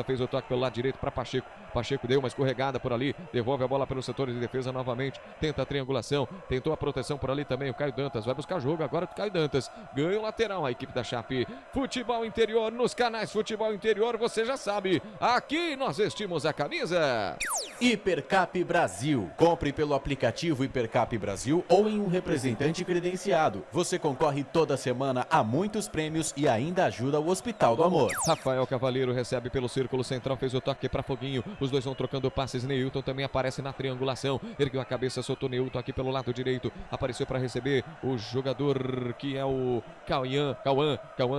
fez o toque pelo lado direito para Pacheco, Pacheco deu uma escorregada por ali, devolve a bola pelos setores de defesa novamente, tenta a triangulação, tentou a proteção por ali também, o Caio Dantas vai buscar jogo agora, o Caio Dantas ganha o lateral, a equipe da Chape. Futebol Interior, nos canais Futebol Interior, você já sabe, aqui nós vestimos a camisa Hipercap Brasil. Compre pelo aplicativo Hipercap Brasil ou em um representante credenciado. Você concorre toda semana a muitos prêmios e ainda ajuda o Hospital do Amor. Rafael Cavaleiro recebe pelo círculo central, fez o toque para Foguinho. Os dois vão trocando passes. Neilton também aparece na triangulação. Ergueu a cabeça, soltou Neilton aqui pelo lado direito. Apareceu para receber o jogador que é o Cauã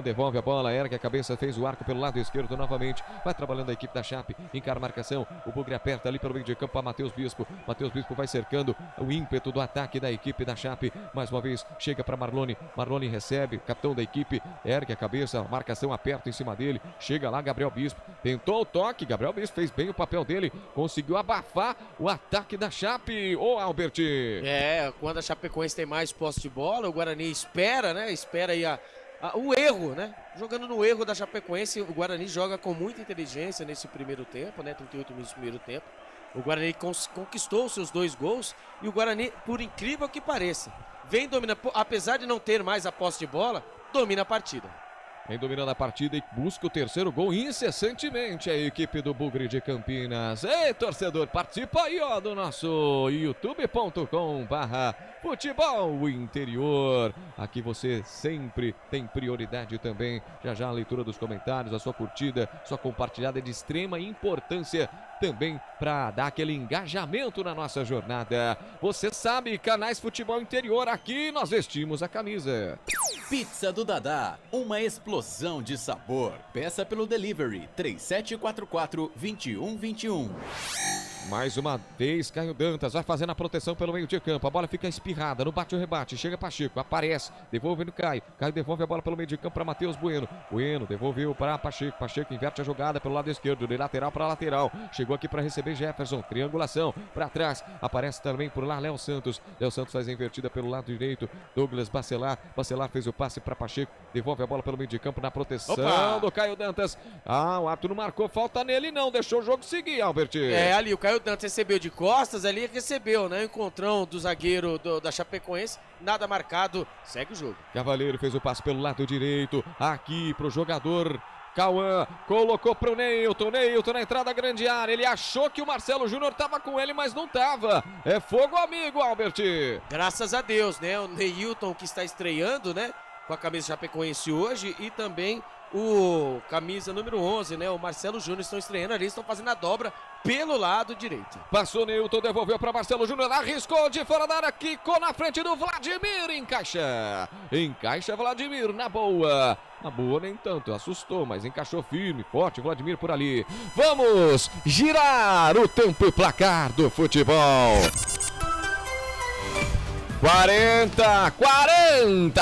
devolve a bola, ergue a cabeça, fez o arco pelo lado esquerdo novamente. Vai trabalhando a equipe da Chape, encara a marcação. O Bugre aperta ali pelo meio de campo para Matheus Bispo. Matheus Bispo vai cercando o ímpeto do ataque da equipe da Chape. Mais uma vez chega para Marlone. Marlone recebe, capitão da equipe, ergue a cabeça, marcação aperta em cima dele. Chega lá Gabriel Bispo, tentou o toque. Gabriel Bispo fez bem o papel dele, conseguiu abafar o ataque da Chape. Ô Albert! Quando a Chapecoense tem mais posse de bola, o Guarani espera, né? Espera aí o erro, né? Jogando no erro da Chapecoense, o Guarani joga com muita inteligência nesse primeiro tempo, né? 38 minutos do primeiro tempo. O Guarani conquistou seus 2 gols e o Guarani, por incrível que pareça, vem dominando, apesar de não ter mais a posse de bola, domina a partida. Vem dominando a partida e busca o terceiro gol incessantemente a equipe do Bugre de Campinas. Ei, torcedor, participa aí, ó, do nosso youtube.com/Futebol Interior. Aqui você sempre tem prioridade também. Já a leitura dos comentários, a sua curtida, sua compartilhada é de extrema importância também para dar aquele engajamento na nossa jornada. Você sabe, canais Futebol Interior, aqui nós vestimos a camisa. Pizza do Dadá, uma explosão de sabor. Peça pelo delivery 3744-2121. Mais uma vez, Caio Dantas vai fazendo a proteção pelo meio de campo. A bola fica espirrada, no bate ou rebate. Chega Pacheco, aparece, devolve no Caio. Caio devolve a bola pelo meio de campo para Matheus Bueno. Bueno devolveu para Pacheco. Pacheco inverte a jogada pelo lado esquerdo, de lateral para lateral. Chegou aqui para receber Jefferson. Triangulação para trás. Aparece também por lá Léo Santos. Léo Santos faz a invertida pelo lado direito. Douglas Bacelar. Bacelar fez o passe para Pacheco. Devolve a bola pelo meio de campo na proteção do Caio Dantas. O árbitro não marcou falta nele, não. Deixou o jogo seguir, Albert. Ali o Caio Dantas recebeu de costas, ali recebeu, né? O encontrão do zagueiro da Chapecoense, nada marcado, segue o jogo. Cavaleiro fez o passe pelo lado direito, aqui pro jogador Cauã, colocou pro Neilton na entrada grande área, ele achou que o Marcelo Júnior tava com ele, mas não tava. É fogo amigo, Albert. Graças a Deus, né? O Neilton que está estreando, né? Com a camisa Chapecoense hoje e também o camisa número 11, né? O Marcelo Júnior estão estreando ali, estão fazendo a dobra pelo lado direito. Passou Neilton, devolveu para Marcelo Júnior, arriscou de fora da área, quicou na frente do Vladimir, encaixa Vladimir, na boa nem tanto, assustou, mas encaixou firme, forte, Vladimir por ali. Vamos girar o tempo e placar do futebol. 40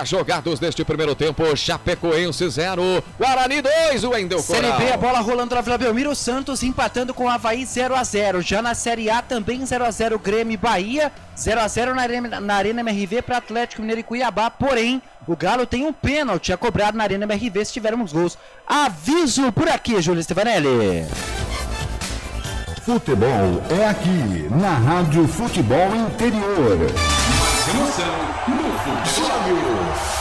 jogados neste primeiro tempo. Chapecoense 0, Guarani 2, o Wendel Coral. Série B, a bola rolando na Vila Belmiro, Santos empatando com o Avaí 0-0. Já na Série A também 0-0 Grêmio e Bahia, 0-0 na Arena MRV para Atlético Mineiro e Cuiabá. Porém, o Galo tem um pênalti a cobrado na Arena MRV se tivermos gols. Aviso por aqui, Júlio Stevanelli. Futebol é aqui, na Rádio Futebol Interior. Mais emoção no futebol.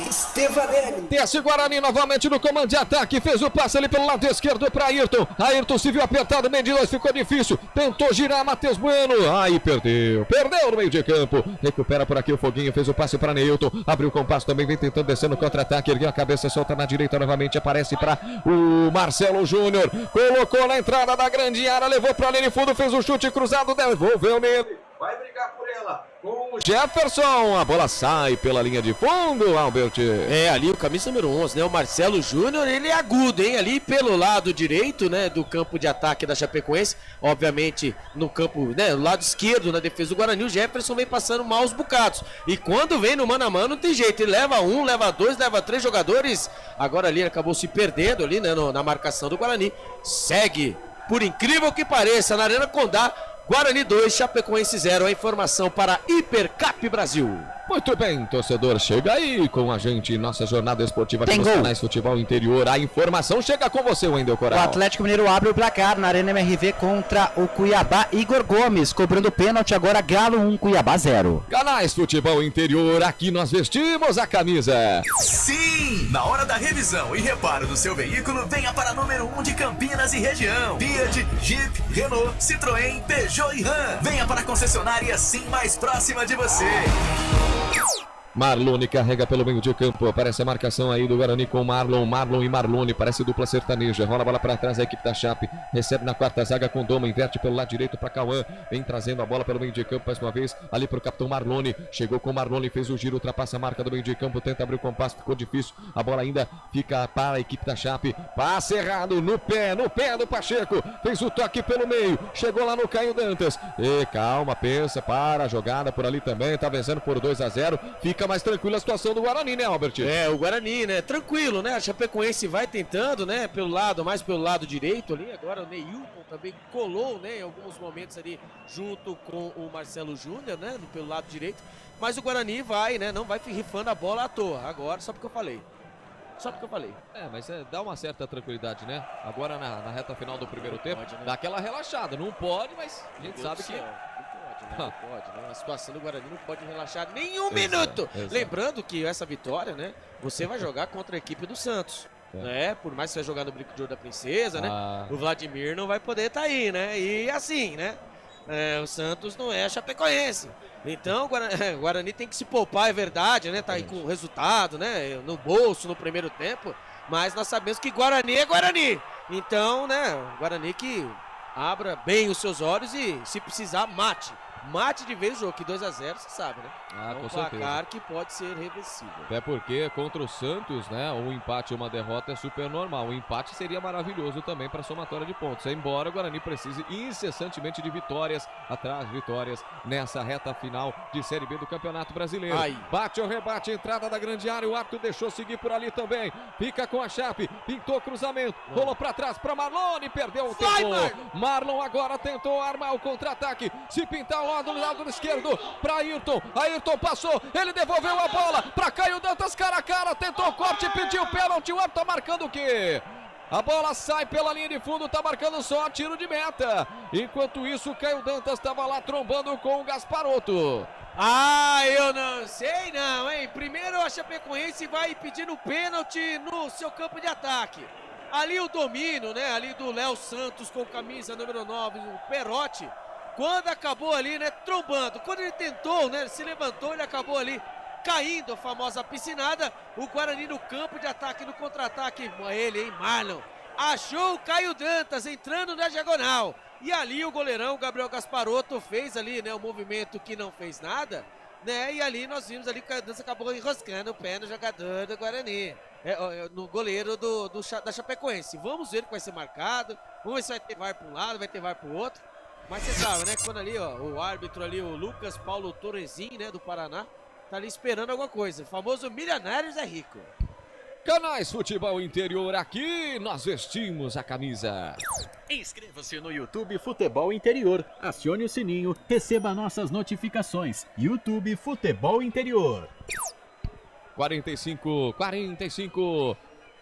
Stevanelli. Desce Guarani novamente no comando de ataque. Fez o passe ali pelo lado esquerdo para Ayrton. Ayrton se viu apertado, Mendes ficou difícil. Tentou girar, Matheus Bueno. Aí perdeu no meio de campo. Recupera por aqui o Foguinho. Fez o passe para Neilton. Abriu o compasso também, vem tentando descer no contra-ataque. Ergueu a cabeça, solta na direita novamente. Aparece para o Marcelo Júnior. Colocou na entrada da grande área. Levou para a linha de fundo. Fez um chute cruzado. Devolveu nele. Vai brigar por ela com o Jefferson. A bola sai pela linha de fundo, Albert. É, ali o camisa número 11, né? O Marcelo Júnior, ele é agudo, hein? Ali pelo lado direito, né? Do campo de ataque da Chapecoense. Obviamente, no campo, né? No lado esquerdo, na defesa do Guarani, o Jefferson vem passando maus bocados. E quando vem no mano a mano, não tem jeito. Ele leva um, leva dois, leva três jogadores. Agora ali, ele acabou se perdendo ali, né? Na marcação do Guarani. Segue, por incrível que pareça, na Arena Condá. Guarani 2, Chapecoense 0, a informação para Hipercap Brasil. Muito bem, torcedor, chega aí com a gente, nossa jornada esportiva aqui nos canais Futebol Interior. A informação chega com você, Wendel Coral. O Atlético Mineiro abre o placar na Arena MRV contra o Cuiabá. Igor Gomes cobrando pênalti, agora Galo 1, Cuiabá 0. Canais Futebol Interior, aqui nós vestimos a camisa. Sim, na hora da revisão e reparo do seu veículo, venha para número 1 de Campinas e região. Fiat, Jeep, Renault, Citroën, Peugeot e Ram. Venha para a concessionária Sim mais próxima de você. Marlone carrega pelo meio de campo. Aparece a marcação aí do Guarani com Marlon e Marlone. Parece dupla sertaneja. Rola a bola para trás a equipe da Chape. Recebe na quarta zaga com Doma. Inverte pelo lado direito para Cauã. Vem trazendo a bola pelo meio de campo mais uma vez. Ali para o capitão Marlone. Chegou com Marlone. Fez o giro. Ultrapassa a marca do meio de campo. Tenta abrir o compasso. Ficou difícil. A bola ainda fica para a equipe da Chape. Passe errado no pé do Pacheco. Fez o toque pelo meio. Chegou lá no Caio Dantas. E calma, pensa. Para a jogada por ali também. Tá vencendo por 2-0. Fica mais tranquila a situação do Guarani, né, Albert? É, o Guarani, né, tranquilo, né, a Chapecoense vai tentando, né, mais pelo lado direito ali, agora o Neilton também colou, né, em alguns momentos ali, junto com o Marcelo Júnior, né, pelo lado direito, mas o Guarani vai, né, não vai rifando a bola à toa, agora, só porque eu falei. É, mas dá uma certa tranquilidade, né? Agora na reta final do primeiro tempo, pode, né? dá aquela relaxada, não pode, mas a gente sabe que... Não pode, né? A situação do Guarani não pode relaxar nenhum minuto. Exato. Lembrando que essa vitória, né? Você vai jogar contra a equipe do Santos. Né? Por mais que você vai jogar no Brinco de Ouro da Princesa, né? O Vladimir não vai poder estar aí, né? E assim, né? O Santos não é a Chapecoense. Então o Guarani tem que se poupar, é verdade, né? Tá aí com o resultado, né? No bolso no primeiro tempo. Mas nós sabemos que Guarani é Guarani. Então, né? Guarani que abra bem os seus olhos e, se precisar, mate de vez o jogo, que 2-0, você sabe, né? Com um certeza. placar que pode ser reversível. Até porque contra o Santos, né, um empate e uma derrota é super normal. Um empate seria maravilhoso também para a somatória de pontos, embora o Guarani precise incessantemente de vitórias atrás de vitórias nessa reta final de Série B do Campeonato Brasileiro. Bate ou rebate, entrada da grande área, o árbitro deixou seguir por ali também. Fica com a Chape, pintou cruzamento, rolou para trás para Marlone, perdeu o tempo. Marlon agora tentou armar o contra-ataque, se pintar lá do lado esquerdo para Ayrton. Ayrton passou, ele devolveu a bola para Caio Dantas, cara a cara, tentou corte, pediu pênalti, o árbitro tá marcando o quê? A bola sai pela linha de fundo, tá marcando só tiro de meta. Enquanto isso, o Caio Dantas estava lá trombando com o Gasparotto. Eu não sei não, hein? Primeiro a Chapecoense vai pedindo pênalti no seu campo de ataque. Ali o domínio, né? Ali do Léo Santos com camisa número 9, o Perotti. Quando acabou ali, né, trombando, quando ele tentou, né, se levantou, ele acabou ali caindo, a famosa piscinada. O Guarani no campo de ataque, no contra-ataque, ele, hein, Marlon, achou o Caio Dantas entrando na diagonal. E ali o goleirão, o Gabriel Gasparotto, fez ali, né, o movimento que não fez nada, né, e ali nós vimos ali que o Caio Dantas acabou enroscando o pé no jogador do Guarani. No goleiro da Chapecoense. Vamos ver o que vai ser marcado, vamos ver se vai ter VAR para um lado, vai ter VAR para o outro. Mas você sabe, né? Quando ali, ó, o árbitro ali, o Lucas Paulo Torresin, né, do Paraná, tá ali esperando alguma coisa. O famoso Milionários é Rico. Canais Futebol Interior, aqui nós vestimos a camisa. Inscreva-se no YouTube Futebol Interior. Acione o sininho, receba nossas notificações. YouTube Futebol Interior. 45.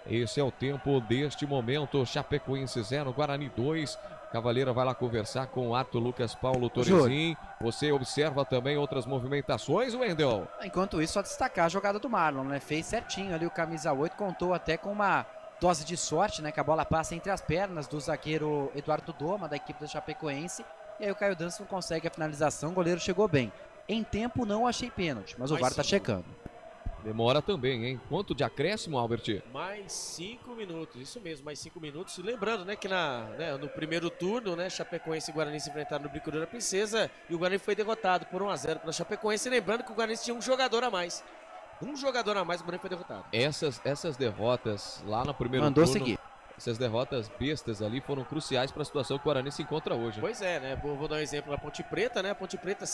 Esse é o tempo deste momento. Chapecoense 0, Guarani 2. Cavaleira vai lá conversar com o ato Lucas Paulo Torresin. Você observa também outras movimentações, Wendel? Enquanto isso, só destacar a jogada do Marlon, né? Fez certinho ali o camisa 8, contou até com uma dose de sorte, né? Que a bola passa entre as pernas do zagueiro Eduardo Doma, da equipe da Chapecoense. E aí o Caio Dantas não consegue a finalização, o goleiro chegou bem. Em tempo não achei pênalti, mas o VAR tá checando. Demora também, hein? Quanto de acréscimo, Albert? Mais 5 minutos, isso mesmo, mais 5 minutos. E lembrando, né, que no primeiro turno, né, Chapecoense e Guarani se enfrentaram no Brinco da Princesa e o Guarani foi derrotado por 1-0 pela Chapecoense. E lembrando que o Guarani tinha um jogador a mais. Um jogador a mais, o Guarani foi derrotado. Essas derrotas lá no primeiro Mandou turno... seguir. Essas derrotas bestas ali foram cruciais para a situação que o Guarani se encontra hoje. Pois é, né? Vou dar um exemplo da Ponte Preta, né? A Ponte Preta,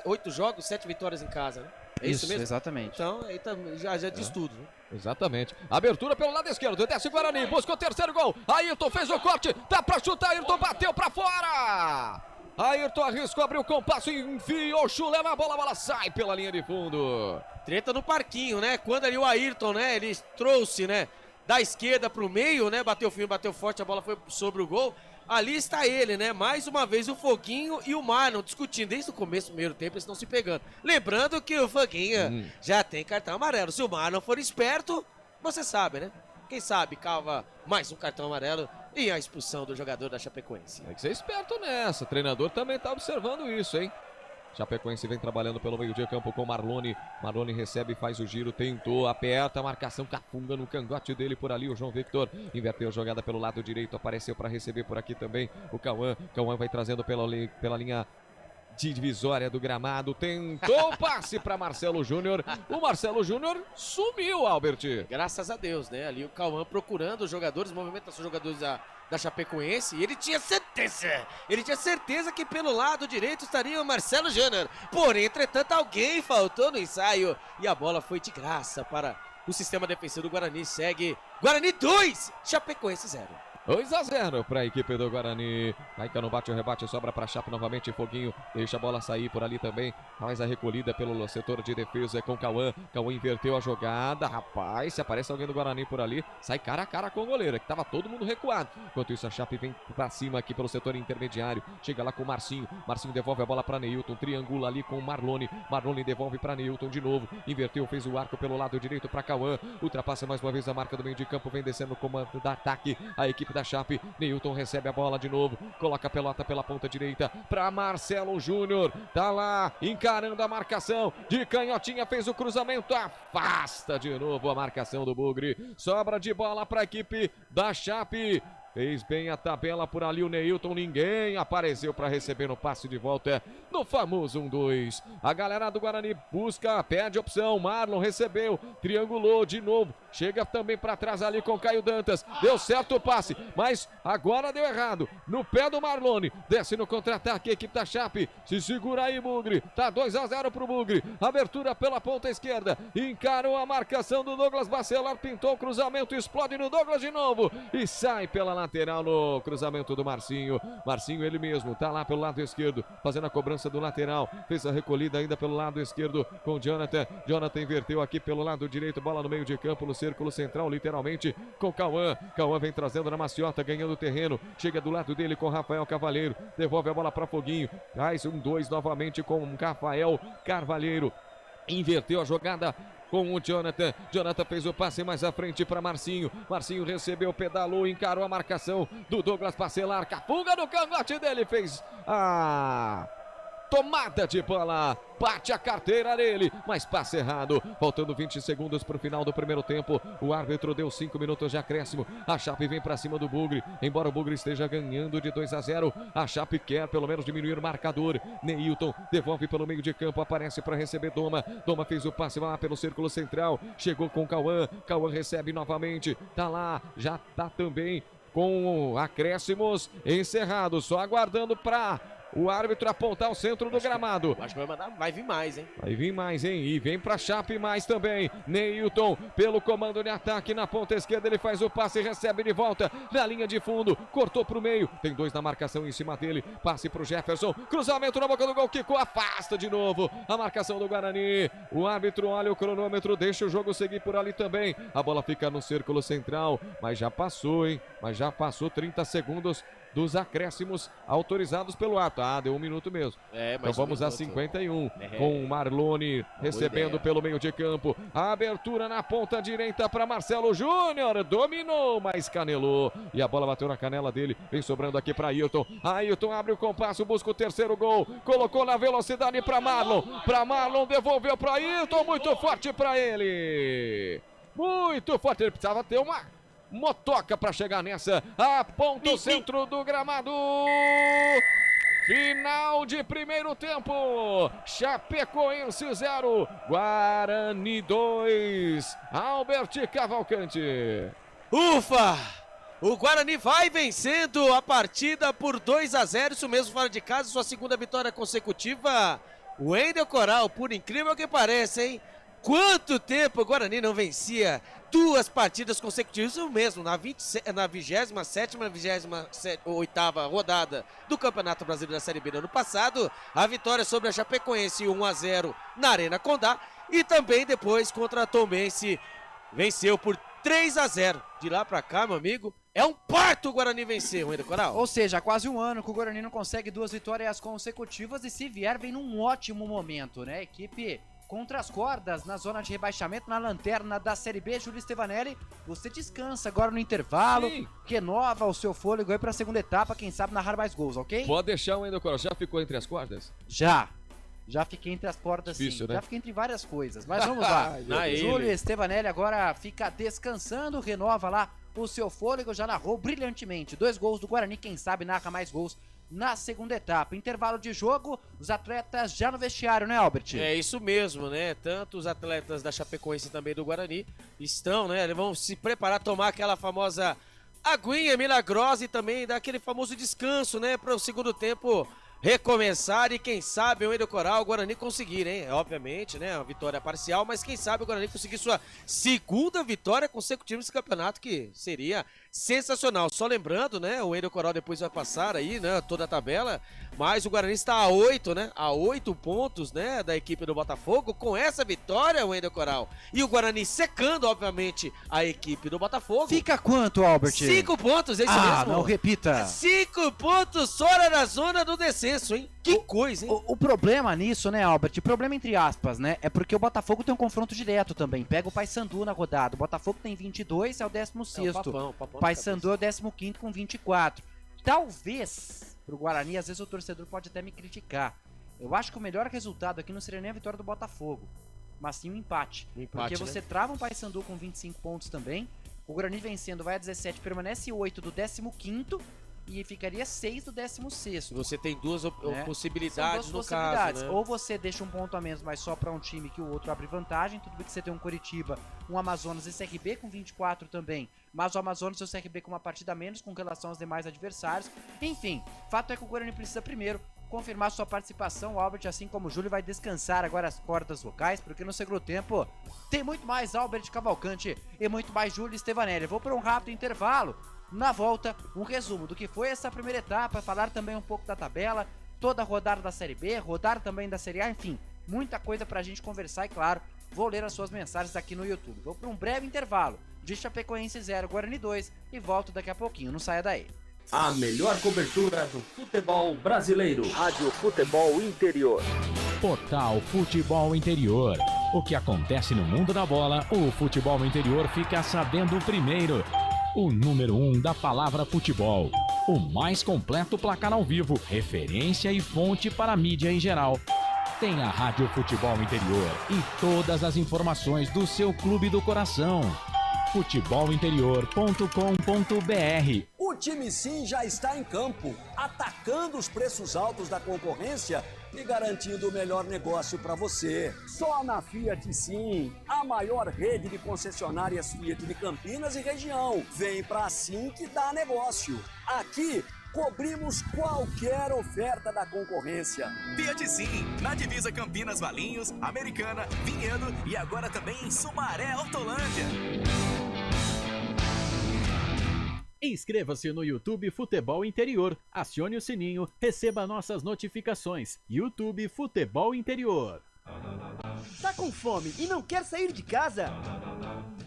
8 jogos, 7 vitórias em casa, né? É isso mesmo? Exatamente. Então, aí já diz tudo, né? Exatamente. Abertura pelo lado esquerdo, desce o Guarani, busca o terceiro gol. Ayrton fez o corte, dá pra chutar, Ayrton bateu pra fora. Ayrton arriscou, abriu o compasso, enfiou o chulé na bola, a bola sai pela linha de fundo. Treta no parquinho, né? Quando ali o Ayrton, né? Ele trouxe, né? Da esquerda pro meio, né? Bateu firme, bateu forte, a bola foi sobre o gol. Ali está ele, né? Mais uma vez o Foguinho e o Marlon discutindo. Desde o começo do primeiro tempo eles estão se pegando. Lembrando que o Foguinho já tem cartão amarelo. Se o Marlon for esperto, você sabe, né? Quem sabe cava mais um cartão amarelo e a expulsão do jogador da Chapecoense. Tem que ser esperto nessa. O treinador também tá observando isso, hein? Chapecoense vem trabalhando pelo meio de campo com Marlone. Marlone recebe, faz o giro, tentou, aperta a marcação, cafunga no cangote dele por ali. O João Victor inverteu a jogada pelo lado direito, apareceu para receber por aqui também o Cauã. Cauã vai trazendo pela linha divisória do gramado, tentou passe para Marcelo Júnior. O Marcelo Júnior sumiu, Albert. Graças a Deus, né? Ali o Cauã procurando os jogadores, movimentação dos jogadores da Chapecoense, e ele tinha certeza que pelo lado direito estaria o Marcelo Júnior. Porém, entretanto, alguém faltou no ensaio e a bola foi de graça para o sistema defensivo do Guarani. Segue Guarani 2, Chapecoense 0. 2-0 para a equipe do Guarani. Caica não bate o rebate, sobra para Chape novamente. Foguinho deixa a bola sair por ali também. Faz a recolhida pelo setor de defesa com Cauã. Cauã inverteu a jogada. Rapaz, se aparece alguém do Guarani por ali, sai cara a cara com o goleiro, que estava todo mundo recuado. Enquanto isso, a Chape vem para cima aqui pelo setor intermediário. Chega lá com o Marcinho. Marcinho devolve a bola para Neilton. Triangula ali com o Marlone. Marlone devolve para Neilton de novo. Inverteu, fez o arco pelo lado direito para Cauã. Ultrapassa mais uma vez a marca do meio de campo. Vem descendo o comando da ataque. A equipe da Chape. Neilton recebe a bola de novo, coloca a pelota pela ponta direita para Marcelo Júnior, tá lá encarando a marcação de canhotinha, fez o cruzamento, afasta de novo a marcação do Bugre, sobra de bola para a equipe da Chape. Fez bem a tabela por ali o Neilton, ninguém apareceu para receber no passe de volta no famoso 1-2. A galera do Guarani busca, pede opção, Marlon recebeu, triangulou de novo, chega também para trás ali com Caio Dantas, deu certo o passe, mas agora deu errado, no pé do Marlone, desce no contra-ataque a equipe da Chape, se segura aí Bugre, tá 2-0 pro Bugre, abertura pela ponta esquerda, encarou a marcação do Douglas Bacelar, pintou o cruzamento, explode no Douglas de novo e sai pela lateral no cruzamento do Marcinho. Marcinho ele mesmo, tá lá pelo lado esquerdo, fazendo a cobrança do lateral, fez a recolhida ainda pelo lado esquerdo com o Jonathan. Jonathan inverteu aqui pelo lado direito, bola no meio de campo, no círculo central, literalmente, com Cauã. Cauã vem trazendo na maciota, ganhando o terreno, chega do lado dele com Rafael Cavaleiro, devolve a bola para Foguinho, faz 1-2 novamente com Rafael Carvalheiro. Inverteu a jogada com o Jonathan. Jonathan fez o passe mais à frente para Marcinho. Marcinho recebeu, pedalou, encarou a marcação do Douglas Bacelar. Capunga no cangote dele, fez a tomada de bola, bate a carteira nele, mas passe errado, faltando 20 segundos para o final do primeiro tempo, o árbitro deu 5 minutos de acréscimo, a Chape vem para cima do Bugre, embora o Bugre esteja ganhando de 2-0, a Chape quer pelo menos diminuir o marcador. Neilton devolve pelo meio de campo, aparece para receber Doma, Doma fez o passe lá pelo círculo central, chegou com Cauã, Cauã recebe novamente, tá lá, já tá também com acréscimos encerrados, só aguardando para o árbitro apontar o centro do gramado. Acho que vai vir mais, hein? Vai vir mais, hein? E vem pra Chape mais também. Neilton, pelo comando de ataque na ponta esquerda, ele faz o passe, recebe de volta na linha de fundo, cortou pro meio, tem 2 na marcação em cima dele, passe pro Jefferson, cruzamento na boca do gol, quicou, afasta de novo a marcação do Guarani. O árbitro olha o cronômetro, deixa o jogo seguir por ali também. A bola fica no círculo central, mas já passou, hein? Mas já passou 30 segundos dos acréscimos autorizados pelo ato. Deu 1 minuto mesmo. Então vamos a 51, com o Marlone recebendo pelo meio de campo. A abertura na ponta direita para Marcelo Júnior. Dominou, mas canelou. E a bola bateu na canela dele. Vem sobrando aqui para Ailton. Ailton abre o compasso, busca o terceiro gol. Colocou na velocidade para Marlon. Devolveu para Ailton. Muito forte para ele. Muito forte. Ele precisava ter uma motoca para chegar nessa. Aponta o centro do gramado. Final de primeiro tempo. Chapecoense 0, Guarani 2. Albert Cavalcante. Ufa! O Guarani vai vencendo a partida por 2-0, isso mesmo, fora de casa, sua segunda vitória consecutiva. O Wendel Coral, por incrível que pareça, hein? Quanto tempo o Guarani não vencia 2 partidas consecutivas, isso mesmo, na 27ª, na 28ª rodada do Campeonato Brasileiro da Série B do ano passado, a vitória sobre a Chapecoense 1-0 na Arena Condá e também depois contra a Tombense venceu por 3-0. De lá pra cá, meu amigo, é um parto o Guarani vencer, Wendel Coral. Ou seja, quase um ano que o Guarani não consegue 2 vitórias consecutivas e se vier vem num ótimo momento, né? Equipe contra as cordas, na zona de rebaixamento, na lanterna da Série B. Júlio Stevanelli, você descansa agora no intervalo, renova o seu fôlego aí pra segunda etapa, quem sabe narrar mais gols, ok? Pode deixar o Wendel Coral, já ficou entre as cordas? Já fiquei entre as cordas. Difícil, sim, né? Já fiquei entre várias coisas, mas vamos lá. Júlio Stevanelli agora fica descansando, renova lá o seu fôlego, já narrou brilhantemente 2 gols do Guarani, quem sabe narra mais gols na segunda etapa. Intervalo de jogo, os atletas já no vestiário, né, Albert? É isso mesmo, né? Tanto os atletas da Chapecoense e também do Guarani estão, né? Eles vão se preparar, tomar aquela famosa aguinha milagrosa e também dar aquele famoso descanso, né? Para o segundo tempo recomeçar e quem sabe o Wendel Coral, o Guarani conseguir, hein? Obviamente, né? Uma vitória parcial, mas quem sabe o Guarani conseguir sua segunda vitória consecutiva nesse campeonato, que seria sensacional. Só lembrando, né? O Wendel Coral depois vai passar aí, né? Toda a tabela, mas o Guarani está a 8, né? A 8 pontos, né? Da equipe do Botafogo com essa vitória, o Wendel Coral. E o Guarani secando, obviamente, a equipe do Botafogo. Fica quanto, Albert? 5 pontos, é isso mesmo? Não, repita. 5 pontos fora da zona do descenso, hein? Que coisa, hein? O problema nisso, né, Albert? O problema entre aspas, né? É porque o Botafogo tem um confronto direto também. Pega o Paysandu na rodada. O Botafogo tem 22, é o 16º. O Paysandu é o 15º com 24. Talvez, pro Guarani, às vezes o torcedor pode até me criticar. Eu acho que o melhor resultado aqui não seria nem a vitória do Botafogo, mas sim o empate. Porque você trava um Paysandu com 25 pontos também. O Guarani vencendo vai a 17, permanece 8 do 15º. E ficaria 6 do 16º. Você tem duas possibilidades no possibilidades. caso, né? Ou você deixa um ponto a menos, mas só para um time que o outro abre vantagem. Tudo bem que você tem um Coritiba, um Amazonas e CRB com 24 também. Mas o Amazonas e o CRB com uma partida a menos com relação aos demais adversários. Enfim, fato é que o Guarani precisa primeiro confirmar sua participação. O Albert, assim como o Júlio, vai descansar agora as cordas vocais, porque no segundo tempo tem muito mais Albert Cavalcante e muito mais Júlio Stevanelli. Vou para um rápido intervalo. Na volta, um resumo do que foi essa primeira etapa, falar também um pouco da tabela, toda a rodada da Série B, rodada também da Série A, enfim, muita coisa pra gente conversar e, claro, vou ler as suas mensagens aqui no YouTube. Vou para um breve intervalo de Chapecoense 0, Guarani 2 e volto daqui a pouquinho, não saia daí. A melhor cobertura do futebol brasileiro. Rádio Futebol Interior. Portal Futebol Interior. O que acontece no mundo da bola, o futebol interior fica sabendo primeiro. O número 1 da palavra futebol. O mais completo placar ao vivo, referência e fonte para a mídia em geral. Tem a Rádio Futebol Interior e todas as informações do seu clube do coração. futebolinterior.com.br. O time sim já está em campo, atacando os preços altos da concorrência e garantindo o melhor negócio para você. Só na Fiat Sim, a maior rede de concessionárias Fiat de Campinas e região. Vem pra Sim que dá negócio. Aqui cobrimos qualquer oferta da concorrência. Fiat Sim, na divisa Campinas, Valinhos, Americana, Vinhedo e agora também em Sumaré, Hortolândia. Inscreva-se no YouTube Futebol Interior, acione o sininho, receba nossas notificações. YouTube Futebol Interior. Tá com fome e não quer sair de casa?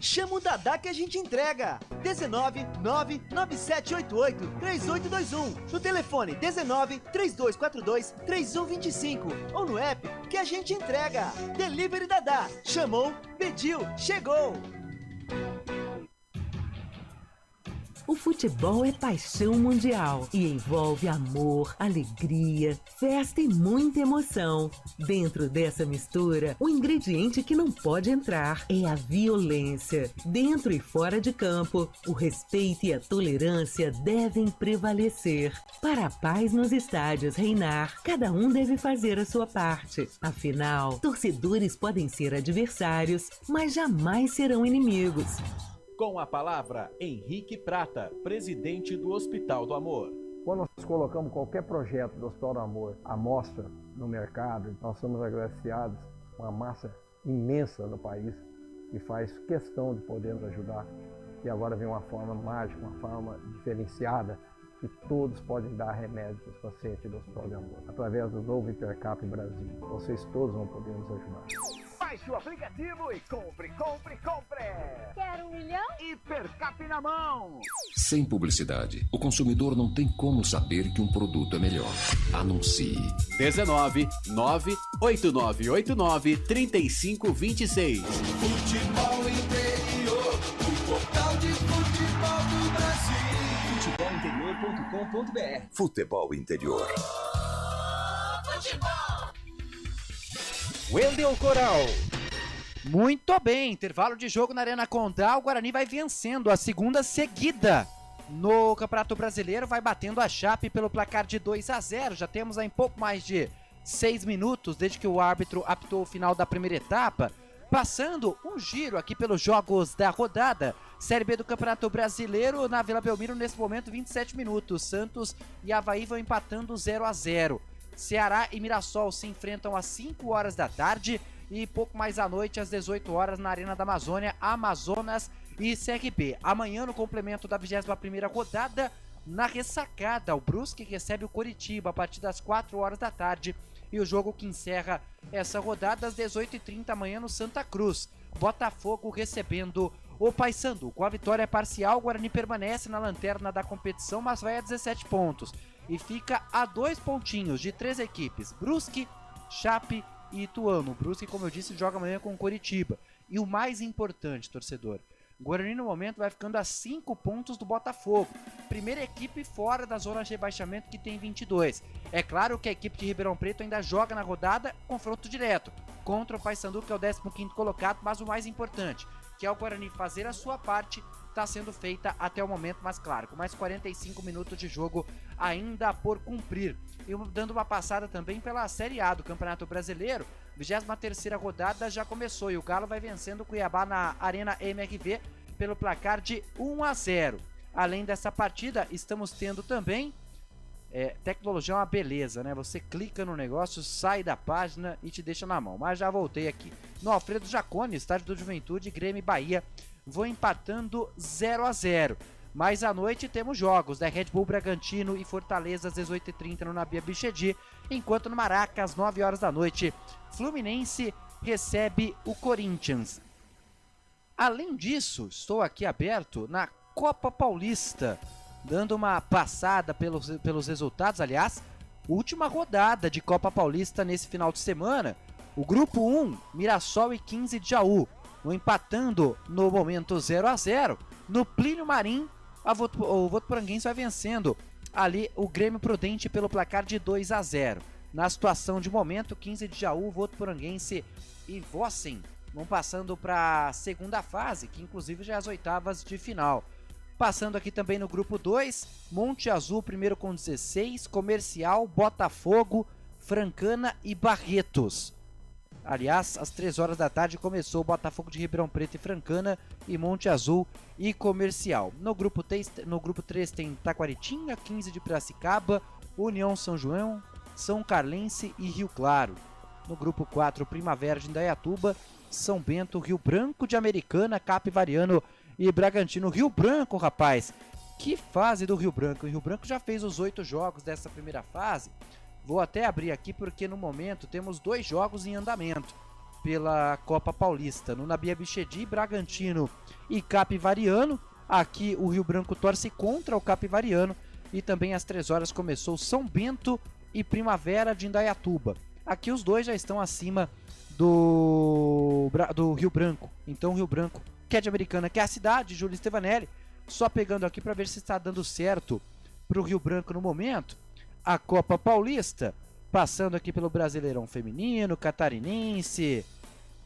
Chama o Dadá que a gente entrega. 19 99788 3821. No telefone 19 3242 3125 ou no app que a gente entrega. Delivery Dadá. Chamou, pediu, chegou. O futebol é paixão mundial e envolve amor, alegria, festa e muita emoção. Dentro dessa mistura, o ingrediente que não pode entrar é a violência. Dentro e fora de campo, o respeito e a tolerância devem prevalecer. Para a paz nos estádios reinar, cada um deve fazer a sua parte. Afinal, torcedores podem ser adversários, mas jamais serão inimigos. Com a palavra, Henrique Prata, presidente do Hospital do Amor. Quando nós colocamos qualquer projeto do Hospital do Amor à mostra no mercado, nós somos agraciados com uma massa imensa no país que faz questão de poder nos ajudar. E agora vem uma forma mágica, uma forma diferenciada, que todos podem dar remédio para os pacientes do Hospital do Amor. Através do novo Hipercap Brasil. Vocês todos vão poder nos ajudar. Baixe o aplicativo e compre. Quero 1 milhão? Hipercap na mão. Sem publicidade, o consumidor não tem como saber que um produto é melhor. Anuncie. 19 98989 3526. Futebol Interior, o portal de futebol do Brasil. Futebolinterior.com.br. Futebol Interior. Futebol! Wendel Coral. Muito bem, intervalo de jogo na Arena Condá, o Guarani vai vencendo a segunda seguida no Campeonato Brasileiro, vai batendo a Chape pelo placar de 2-0, já temos aí pouco mais de 6 minutos desde que o árbitro apitou o final da primeira etapa, passando um giro aqui pelos jogos da rodada, Série B do Campeonato Brasileiro, na Vila Belmiro nesse momento 27 minutos, Santos e Avaí vão empatando 0-0. Ceará e Mirassol se enfrentam às 5 horas da tarde e pouco mais à noite, às 18 horas, na Arena da Amazônia, Amazonas e CRB. Amanhã, no complemento da 21ª rodada, na ressacada, o Brusque recebe o Coritiba a partir das 4 horas da tarde e o jogo que encerra essa rodada às 18h30 amanhã no Santa Cruz. Botafogo recebendo o Paysandu. Com a vitória parcial, o Guarani permanece na lanterna da competição, mas vai a 17 pontos. E fica a 2 pontinhos de 3 equipes, Brusque, Chape e Ituano. O Brusque, como eu disse, joga amanhã com o Coritiba. E o mais importante, torcedor, o Guarani no momento vai ficando a 5 pontos do Botafogo. Primeira equipe fora da zona de rebaixamento, que tem 22. É claro que a equipe de Ribeirão Preto ainda joga na rodada confronto direto contra o Paysandu, que é o 15º colocado, mas o mais importante, que é o Guarani fazer a sua parte, está sendo feita até o momento, mas claro, com mais 45 minutos de jogo ainda por cumprir. E dando uma passada também pela Série A do Campeonato Brasileiro, 23ª rodada já começou e o Galo vai vencendo o Cuiabá na Arena MRV pelo placar de 1-0. Além dessa partida, estamos tendo também tecnologia é uma beleza, né? Você clica no negócio, sai da página e te deixa na mão. Mas já voltei aqui. No Alfredo Jaconi, estádio do Juventude, Grêmio e Bahia vão empatando 0-0. Mas à noite temos jogos da Red Bull Bragantino e Fortaleza às 18h30 no Nabia Bichedi, enquanto no Maraca, às 9 horas da noite, Fluminense recebe o Corinthians. Além disso, estou aqui aberto na Copa Paulista, dando uma passada pelos resultados. Aliás, última rodada de Copa Paulista nesse final de semana. O grupo 1, Mirassol e 15 de Jaú, vão empatando no momento 0-0. No Plínio Marim, o Votuporanguense vai vencendo ali o Grêmio Prudente pelo placar de 2-0. Na situação de momento, 15 de Jaú, Votuporanguense e Vossen vão passando para a segunda fase, que inclusive já é as oitavas de final. Passando aqui também no grupo 2, Monte Azul primeiro com 16, Comercial, Botafogo, Francana e Barretos. Aliás, às 3 horas da tarde começou o Botafogo de Ribeirão Preto e Francana e Monte Azul e Comercial. No grupo 3 tem Taquaritinga, 15 de Piracicaba, União São João, São Carlense e Rio Claro. No grupo 4, Primavera de Indaiatuba, São Bento, Rio Branco de Americana, Capivariano e Bragantino. Rio Branco, rapaz, que fase do Rio Branco. O Rio Branco já fez os 8 jogos dessa primeira fase. Vou até abrir aqui porque no momento temos 2 jogos em andamento pela Copa Paulista. No Nabi Abichedi, Bragantino e Capivariano. Aqui o Rio Branco torce contra o Capivariano. E também às 3 horas começou São Bento e Primavera de Indaiatuba. Aqui os dois já estão acima do Rio Branco. Então o Rio Branco, que é de Americana, que é a cidade, Júlio Stevanelli. Só pegando aqui para ver se está dando certo para o Rio Branco no momento. A Copa Paulista, passando aqui pelo Brasileirão Feminino, Catarinense,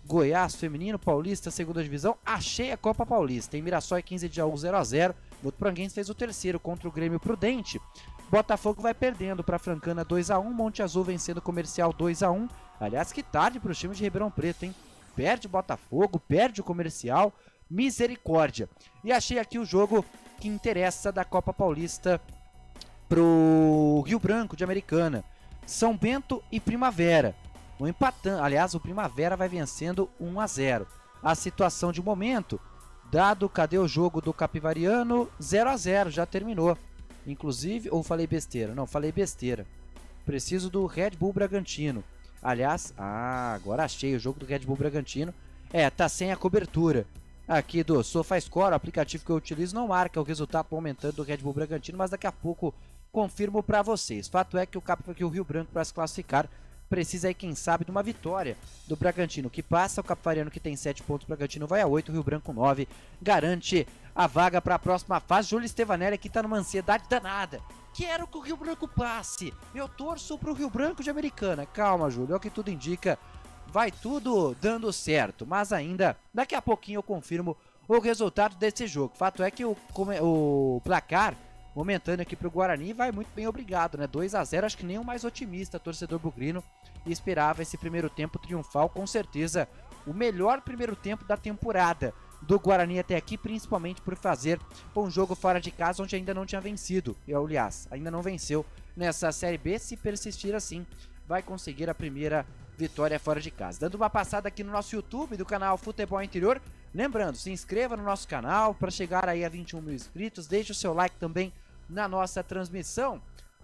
Goiás Feminino, Paulista, segunda divisão. Achei a Copa Paulista. Em Mirassol 15 de Jaú 0x0. Votuporanguense fez o terceiro contra o Grêmio Prudente. Botafogo vai perdendo para Francana 2x1. Monte Azul vencendo o Comercial 2x1. Aliás, que tarde para os times de Ribeirão Preto, hein? Perde o Botafogo, perde o Comercial. Misericórdia. E achei aqui o jogo que interessa da Copa Paulista pro Rio Branco de Americana. São Bento e Primavera. O empatando, aliás, o Primavera vai vencendo 1x0. A situação de momento, dado, cadê o jogo do Capivariano? 0x0, já terminou. Inclusive, ou falei besteira? Não, falei besteira. Preciso do Red Bull Bragantino. Aliás, agora achei o jogo do Red Bull Bragantino. Tá sem a cobertura. Aqui do SofaScore, o aplicativo que eu utilizo, não marca o resultado momentâneo do Red Bull Bragantino, mas daqui a pouco confirmo para vocês. Fato é que o Rio Branco, para se classificar, precisa aí, quem sabe, de uma vitória do Bragantino, que passa. O Capivariano, que tem 7 pontos, o Bragantino vai a 8, o Rio Branco 9, garante a vaga para a próxima fase. Júlio Stevanelli aqui tá numa ansiedade danada. Quero que o Rio Branco passe. Eu torço pro Rio Branco de Americana. Calma, Júlio, é o que tudo indica. Vai tudo dando certo, mas ainda, daqui a pouquinho eu confirmo o resultado desse jogo. Fato é que o placar momentâneo aqui pro Guarani vai muito bem, obrigado, né? 2x0, acho que nem o mais otimista torcedor bugrino esperava esse primeiro tempo triunfal. Com certeza, o melhor primeiro tempo da temporada do Guarani até aqui, principalmente por fazer um jogo fora de casa onde ainda não tinha vencido. Aliás, ainda não venceu nessa Série B. Se persistir assim, vai conseguir a primeira vitória fora de casa. Dando uma passada aqui no nosso YouTube do canal Futebol Interior. Lembrando, se inscreva no nosso canal para chegar aí a 21 mil inscritos. Deixe o seu like também na nossa transmissão.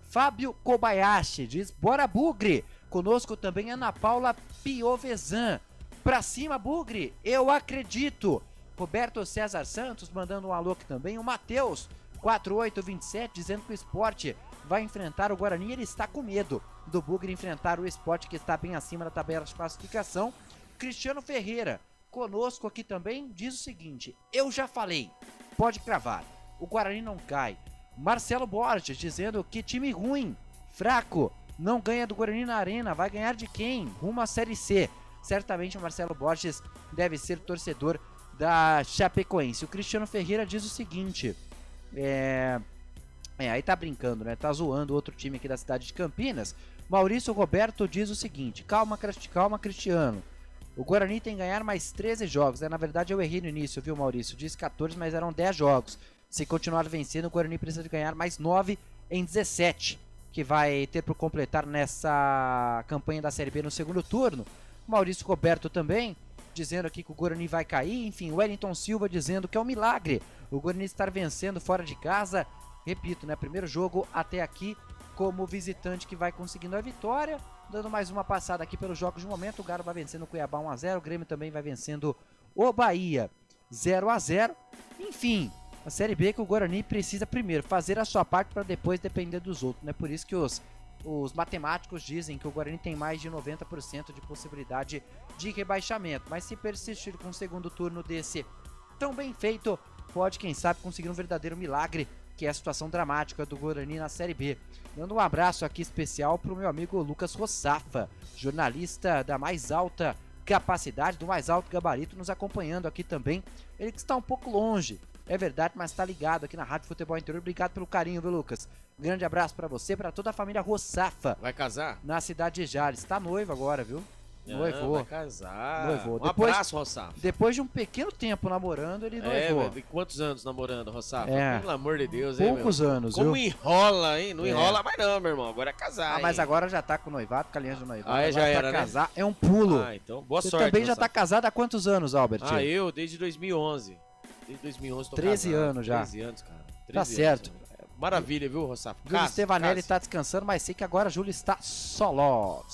Fábio Kobayashi diz: bora Bugre! Conosco também Ana Paula Piovesan. Pra cima, Bugre! Eu acredito! Roberto César Santos mandando um alô aqui também. O Matheus 4827 dizendo que o Sport vai enfrentar o Guarani e ele está com medo do Bugre enfrentar o Sport, que está bem acima da tabela de classificação. Cristiano Ferreira conosco aqui também diz o seguinte: eu já falei, pode cravar, o Guarani não cai. Marcelo Borges dizendo que time ruim, fraco, não ganha do Guarani na Arena, vai ganhar de quem? Rumo à Série C. Certamente o Marcelo Borges deve ser torcedor da Chapecoense. O Cristiano Ferreira diz o seguinte, aí tá brincando, né? Tá zoando outro time aqui da cidade de Campinas. Maurício Roberto diz o seguinte: calma, Cristiano. O Guarani tem que ganhar mais 13 jogos. Na verdade eu errei no início, viu, Maurício? Disse 14, mas eram 10 jogos. Se continuar vencendo, o Guarani precisa de ganhar mais 9 em 17, que vai ter por completar nessa campanha da Série B no segundo turno. Maurício Roberto também dizendo aqui que o Guarani vai cair. Enfim, o Wellington Silva dizendo que é um milagre o Guarani estar vencendo fora de casa. Repito, né? Primeiro jogo até aqui como visitante que vai conseguindo a vitória. Dando mais uma passada aqui pelos jogos de momento. O Galo vai vencendo o Cuiabá 1x0. O Grêmio também vai vencendo o Bahia 0x0. Enfim, a Série B que o Guarani precisa primeiro fazer a sua parte para depois depender dos outros, né? Por isso que os matemáticos dizem que o Guarani tem mais de 90% de possibilidade de rebaixamento. Mas se persistir com o segundo turno desse tão bem feito, pode, quem sabe, conseguir um verdadeiro milagre, que é a situação dramática do Guarani na Série B. Dando um abraço aqui especial para o meu amigo Lucas Rossafa, jornalista da mais alta capacidade, do mais alto gabarito, nos acompanhando aqui também. Ele que está um pouco longe É verdade, mas tá ligado aqui na Rádio Futebol Interior. Obrigado pelo carinho, viu, Lucas? Grande abraço pra você, pra toda a família Rossafa. Vai casar? Na cidade de Jales. Tá noivo agora, viu? Noivou. Vai casar. Noivou. Abraço, Rossafa. Depois de um pequeno tempo namorando, ele noivou. De quantos anos namorando, Rossafa? É. Pelo amor de Deus, Poucos anos, Como viu? enrola, hein? Não enrola mais não, meu irmão. Agora é casar, mas hein? agora já tá com noivado, com a aliança do noivado. Já Agora era, pra né? casar é um pulo. Então, boa Você sorte, também já Rossafa. tá casado há quantos anos, Albert? Eu desde 2011. Desde 2011 tô 13 casado. anos já. 13 anos, cara. 13 Tá anos, certo. né? Maravilha, viu, Rossafa? Júlio Stevanelli tá descansando, mas sei que agora Júlio está soló.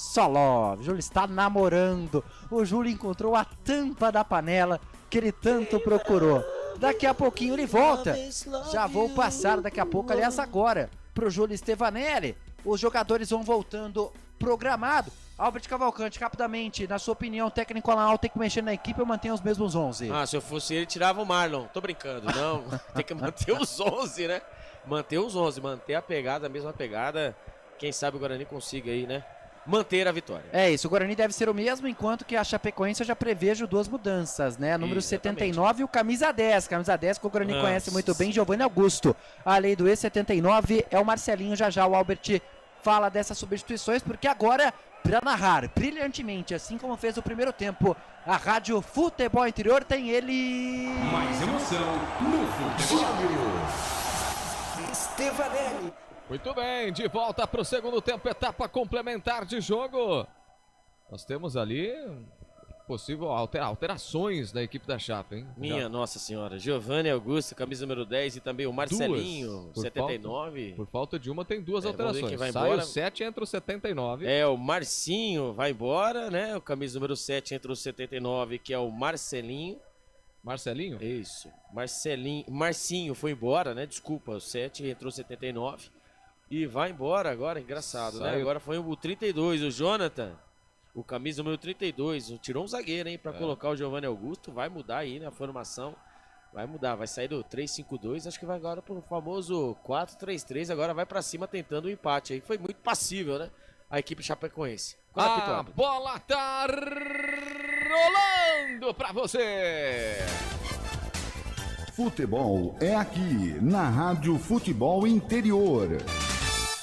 Júlio está namorando. O Júlio encontrou a tampa da panela que ele tanto procurou. Daqui a pouquinho ele volta. Já vou passar daqui a pouco, aliás, agora, pro Júlio Stevanelli. Os jogadores vão voltando programado. Albert Cavalcante, rapidamente, na sua opinião, técnico Alan tem que mexer na equipe ou manter os mesmos 11? Se eu fosse ele, tirava o Marlon. Tô brincando, não. Tem que manter os 11, né? Manter os 11, manter a pegada, a mesma pegada. Quem sabe o Guarani consiga aí, né? Manter a vitória. É isso, o Guarani deve ser o mesmo, enquanto que a Chapecoense eu já prevejo 2 mudanças, né? Número 79 e o camisa 10. Camisa 10 que o Guarani conhece muito bem, Giovanni Augusto. Além do E79 é o Marcelinho, já o Albert fala dessas substituições, porque agora, para narrar brilhantemente, assim como fez o primeiro tempo, a Rádio Futebol Interior tem ele... Mais emoção no futebol. Stevanelli. Muito bem, de volta para o segundo tempo, etapa complementar de jogo. Nós temos ali possível alterações da equipe da Chape, hein? Nossa senhora, Giovanni Augusto, camisa número 10 e também o Marcelinho, 79. Por falta de uma tem 2 alterações. Que vai Sai embora. o 7 entra o 79. O Marcinho vai embora, né? O camisa número 7 entra o 79, que é o Marcelinho. Marcelinho? Isso. Marcinho foi embora, né? Desculpa, o 7 entrou o 79. E vai embora agora, engraçado, né? Agora foi o 32, o Jonathan. O camisa número 32, tirou um zagueiro, hein, pra colocar o Giovanni Augusto, vai mudar aí, né, a formação, vai mudar, vai sair do 3-5-2, acho que vai agora pro famoso 4-3-3, agora vai pra cima tentando o empate aí, foi muito passível, né, a equipe chapecoense. A bola tá rolando pra você! Futebol é aqui, na Rádio Futebol Interior.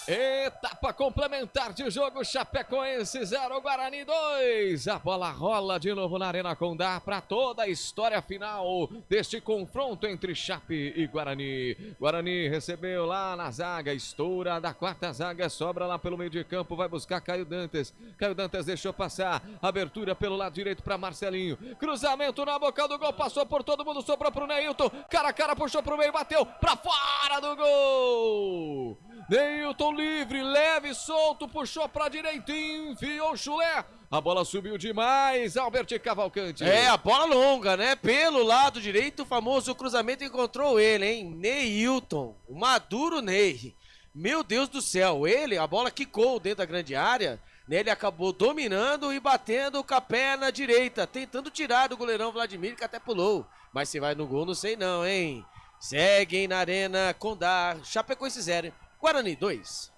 Etapa complementar de jogo, Chapecoense 0, Guarani 2. A bola rola de novo na Arena Condá para toda a história final deste confronto entre Chape e Guarani. Guarani recebeu lá na zaga, estoura da quarta zaga, sobra lá pelo meio de campo, vai buscar Caio Dantas. Caio Dantas deixou passar, abertura pelo lado direito para Marcelinho. Cruzamento na boca do gol, passou por todo mundo, sobrou pro Neilton. Cara a cara, puxou pro meio, bateu para fora do gol. Neilton livre, leve, solto, puxou pra direita, enfiou o chulé. A bola subiu demais, Albert Cavalcante. A bola longa, né? Pelo lado direito, o famoso cruzamento encontrou ele, hein? Neilton, o maduro Ney. Meu Deus do céu, a bola quicou dentro da grande área, né? Ele acabou dominando e batendo com a perna direita, tentando tirar do goleirão Vladimir, que até pulou. Mas se vai no gol, não sei não, hein? Seguem na Arena Condá, Chapecoense 0. Guarani 2.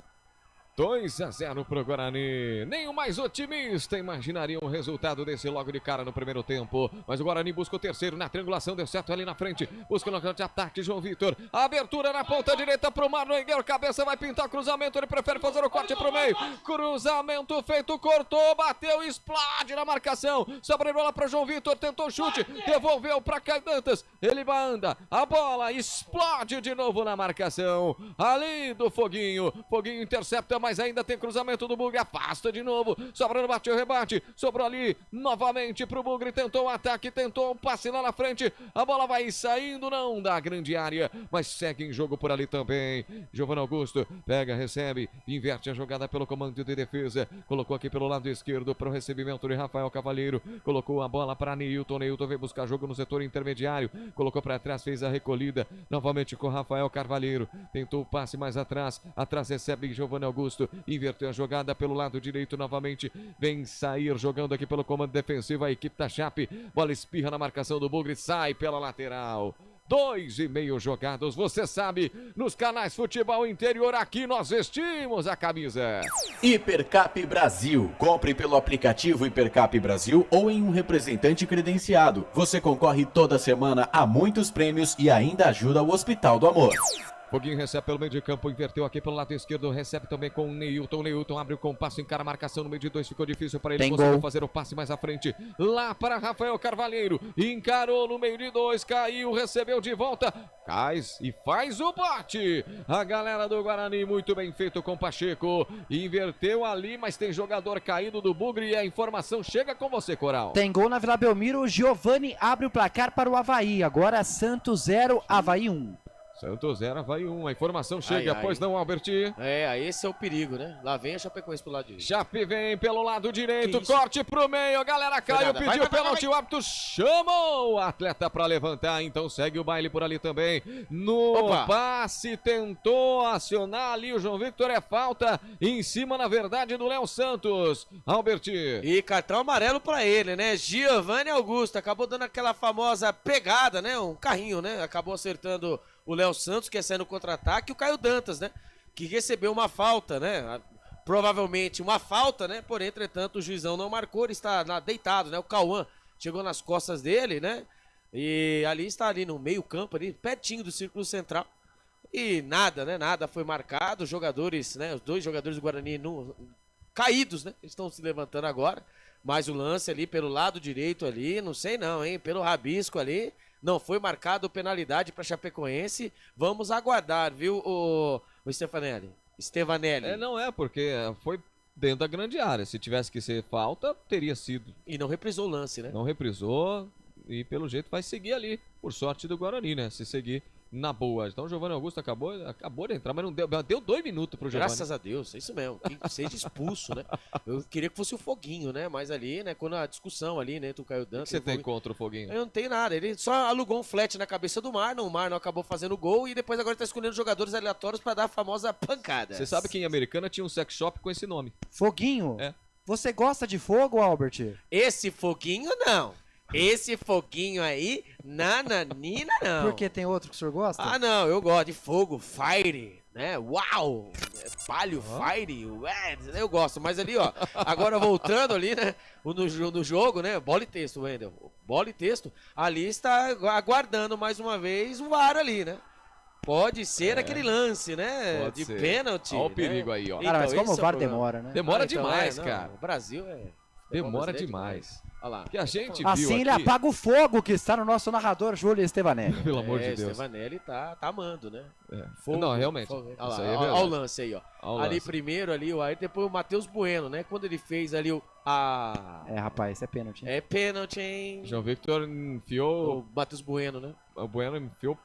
2-0 pro Guarani. Nem o mais otimista imaginaria um resultado desse logo de cara no primeiro tempo. Mas o Guarani busca o terceiro na triangulação. Deu certo ali na frente. Busca no de ataque, João Vitor. Abertura na ponta direita pro Marlon Higuel. Cabeça vai pintar cruzamento. Ele prefere fazer o corte pro meio. Cruzamento feito, cortou, bateu, explode na marcação. Sobra a bola para João Vitor. Tentou o chute. Devolveu para Caio Dantas. Ele anda. A bola explode de novo na marcação. Ali do Foguinho. Foguinho intercepta, mas ainda tem cruzamento do Bugre, afasta de novo, sobrando, bateu, rebate, sobrou ali, novamente pro Bugre, tentou um ataque, tentou um passe lá na frente, a bola vai saindo, não da grande área, mas segue em jogo por ali também. Giovanni Augusto pega, recebe, inverte a jogada pelo comando de defesa, colocou aqui pelo lado esquerdo para o recebimento de Rafael Cavalheiro, colocou a bola para Neilton veio buscar jogo no setor intermediário, colocou para trás, fez a recolhida, novamente com Rafael Carvalheiro, tentou o passe mais atrás recebe Giovanni Augusto, inverteu a jogada pelo lado direito novamente, vem sair jogando aqui pelo comando defensivo a equipe da Chape, bola espirra na marcação do Bugre, sai pela lateral. 2,5 jogados. Você sabe, nos canais Futebol Interior, aqui nós vestimos a camisa. Hipercap Brasil. Compre pelo aplicativo Hipercap Brasil ou em um representante credenciado. Você concorre toda semana a muitos prêmios e ainda ajuda o Hospital do Amor. Foguinho recebe pelo meio de campo, inverteu aqui pelo lado esquerdo, recebe também com o Neilton. Neilton abre o compasso, encara a marcação no meio de 2, ficou difícil para ele, conseguiu fazer o passe mais à frente, lá para Rafael Carvalheiro, encarou no meio de 2, caiu, recebeu de volta, cai e faz o bate. A galera do Guarani, muito bem feito com Pacheco, inverteu ali, mas tem jogador caído do Bugre e a informação chega com você, Coral. Tem gol na Vila Belmiro, o Giovani abre o placar para o Avaí, agora Santos 0, Avaí 1. Santos 0, Avaí 1. A informação chega, pois não, Alberti? Esse é o perigo, né? Lá vem a Chapecoense pro lado direito. Chape vem pelo lado direito, corte pro meio, a galera caiu, pediu pênalti, o árbitro chamou o atleta pra levantar, então segue o baile por ali também. No passe, tentou acionar ali o João Victor, é falta em cima, na verdade, do Léo Santos. Alberti. E cartão amarelo pra ele, né? Giovani Augusto, acabou dando aquela famosa pegada, né? Um carrinho, né? Acabou acertando o Léo Santos, que é saindo no contra-ataque, e o Caio Dantas, né? Que recebeu uma falta, né? Provavelmente uma falta, né? Porém, entretanto, o juizão não marcou, ele está deitado, né? O Cauã chegou nas costas dele, né? E ali está ali no meio campo, ali pertinho do círculo central. E nada, né? Nada foi marcado. Os jogadores, né? Os 2 jogadores do Guarani caídos, né? Estão se levantando agora. Mas o lance ali pelo lado direito ali, não sei não, hein? Pelo rabisco ali. Não foi marcado penalidade para Chapecoense. Vamos aguardar, viu, o Stefanelli? Não é, porque foi dentro da grande área. Se tivesse que ser falta, teria sido. E não reprisou o lance, né? Não reprisou e pelo jeito vai seguir ali. Por sorte do Guarani, né? Se seguir na boa. Então o Giovani Augusto acabou de entrar, mas não deu 2 minutos pro Giovani. Graças a Deus, é isso mesmo. Que seja expulso, né? Eu queria que fosse o Foguinho, né? Mas ali, né? Quando a discussão ali, né? Tu Caio Dantas. O que você tem contra o Foguinho? Eu não tenho nada. Ele só alugou um flat na cabeça do Marlon. O Marlon acabou fazendo gol e depois agora tá escolhendo jogadores aleatórios pra dar a famosa pancada. Você sabe que em Americana tinha um sex shop com esse nome? Foguinho? É. Você gosta de fogo, Albert? Esse Foguinho, não. Esse Foguinho aí, nananina, não. Porque tem outro que o senhor gosta? Ah, não, eu gosto de fogo, fire, né? Uau! Palio, fire, eu gosto. Mas ali, ó, agora voltando ali, né? No jogo, né? Bola e texto, Wendel. Bola e texto. Ali está aguardando mais uma vez o VAR ali, né? Pode ser aquele lance, né? Pode de ser. pênalti. Olha o perigo aí, ó. Cara, mas como o VAR é demora, né? Demora demais, cara. O Brasil Demora demais. Olha lá. Que a gente viu assim ele aqui... apaga o fogo que está no nosso narrador Júlio Stevanelli. Pelo amor de Deus. Stevanelli tá amando, né? Fogo, não, realmente. Fogo. Isso Olha aí é lá, olha o lance aí, ó. Ali lance. primeiro, ali o Ayrton, depois o Matheus Bueno, né? Quando ele fez ali rapaz, isso é pênalti. É pênalti, hein? João Victor enfiou... O Matheus Bueno, né? O Bueno enfiou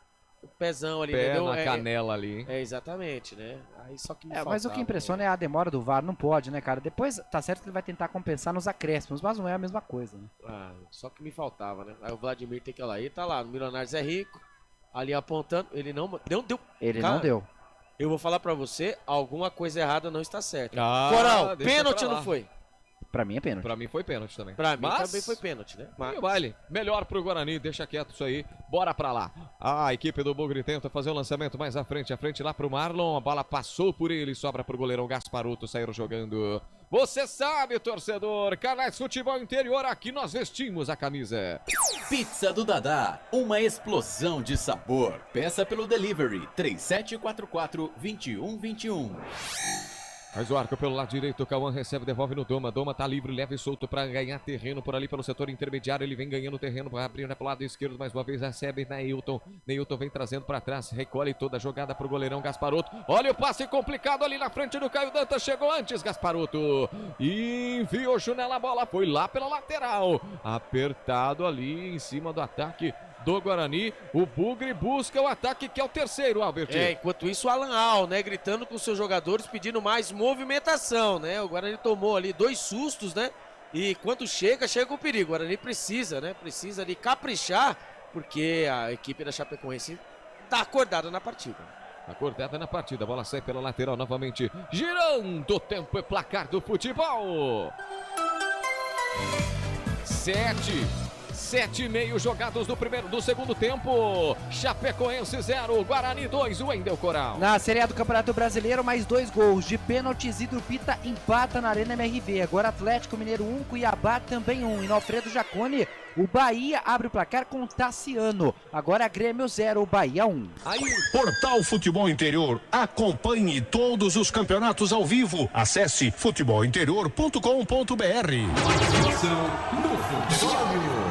o pezão ali, pé entendeu? na canela ali. Exatamente, né? Aí só que me faltava, mas o que impressiona é a demora do VAR, não pode, né, cara? Depois tá certo que ele vai tentar compensar nos acréscimos, mas não é a mesma coisa, né? Só que me faltava, né? Aí o Vladimir tem que ir lá, ele tá lá, no Milionários é Rico, ali apontando, ele não deu. Ele cara, não deu. Eu vou falar pra você, alguma coisa errada não está certa. Coral, pênalti não foi? Pra mim é pênalti. Pra mim foi pênalti também. Pra mim também foi pênalti, né? Mas... Vale. Melhor pro Guarani, deixa quieto isso aí. Bora pra lá. A equipe do Bugre tenta fazer o lançamento mais à frente lá pro Marlon. A bola passou por ele, sobra pro goleirão Gasparuto, saíram jogando. Você sabe, torcedor, canais Futebol Interior, aqui nós vestimos a camisa. Pizza do Dadá, uma explosão de sabor. Peça pelo delivery 3744-2121. Faz o arco pelo lado direito, o Cauã recebe, devolve no Doma. Doma tá livre, leve e solto para ganhar terreno por ali pelo setor intermediário. Ele vem ganhando terreno, vai abrindo pro lado esquerdo, mais uma vez recebe Neilton. Neilton vem trazendo para trás, recolhe toda a jogada pro goleirão Gasparuto. Olha o passe complicado ali na frente do Caio Dantas, chegou antes Gasparuto. Enviou Junela a bola, foi lá pela lateral. Apertado ali em cima do ataque do Guarani, o Bugre busca o ataque que é o terceiro, Albert. Enquanto isso o Alan Al, né, gritando com seus jogadores, pedindo mais movimentação, né, o Guarani tomou ali 2 sustos, né, e quando chega com perigo, o Guarani precisa ali caprichar, porque a equipe da Chapecoense tá acordada na partida. Acordada na partida, a bola sai pela lateral novamente, girando o tempo e placar do futebol. 7 7,5 jogados do segundo tempo. Chapecoense 0, Guarani 2, Wendel Coral. Na Série A do Campeonato Brasileiro, mais 2 gols de pênaltis. Hidropita empata na Arena MRV. Agora Atlético Mineiro 1, Cuiabá também 1. E no Alfredo Jaconi, o Bahia abre o placar com Tassiano. Agora Grêmio 0, Bahia 1. Aí, Portal Futebol Interior. Acompanhe todos os campeonatos ao vivo. Acesse futebolinterior.com.br. No futebol.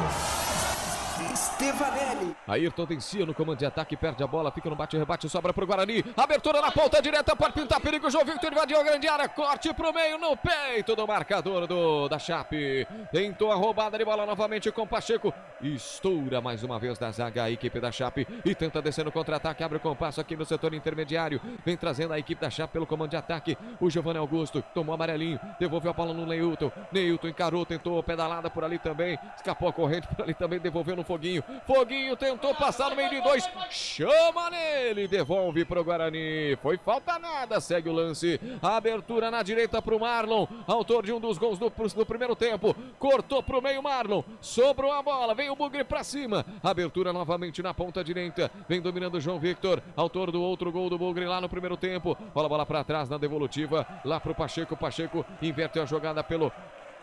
Stefanelli. Ayrton vencia no comando de ataque, perde a bola, fica no bate-rebate, sobra pro Guarani. Abertura na ponta direita, pode pintar perigo. João Victor invadiu a grande área, corte pro meio, no peito do marcador da Chape. Tentou a roubada de bola novamente com Pacheco. Estoura mais uma vez da zaga a equipe da Chape e tenta descer no contra-ataque. Abre o compasso aqui no setor intermediário. Vem trazendo a equipe da Chape pelo comando de ataque. O Giovanni Augusto tomou amarelinho, devolveu a bola no Neilton. Neilton encarou, tentou pedalada por ali também. Escapou a corrente por ali também, devolveu no Foguinho. Foguinho tentou passar no meio de 2, chama nele, devolve pro Guarani, foi falta nada, segue o lance, abertura na direita pro Marlon, autor de um dos gols do primeiro tempo, cortou pro meio Marlon, sobrou a bola, vem o Bugre pra cima, abertura novamente na ponta direita, vem dominando o João Victor, autor do outro gol do Bugre lá no primeiro tempo, rola a bola pra trás na devolutiva, lá pro Pacheco, Pacheco inverteu a jogada pelo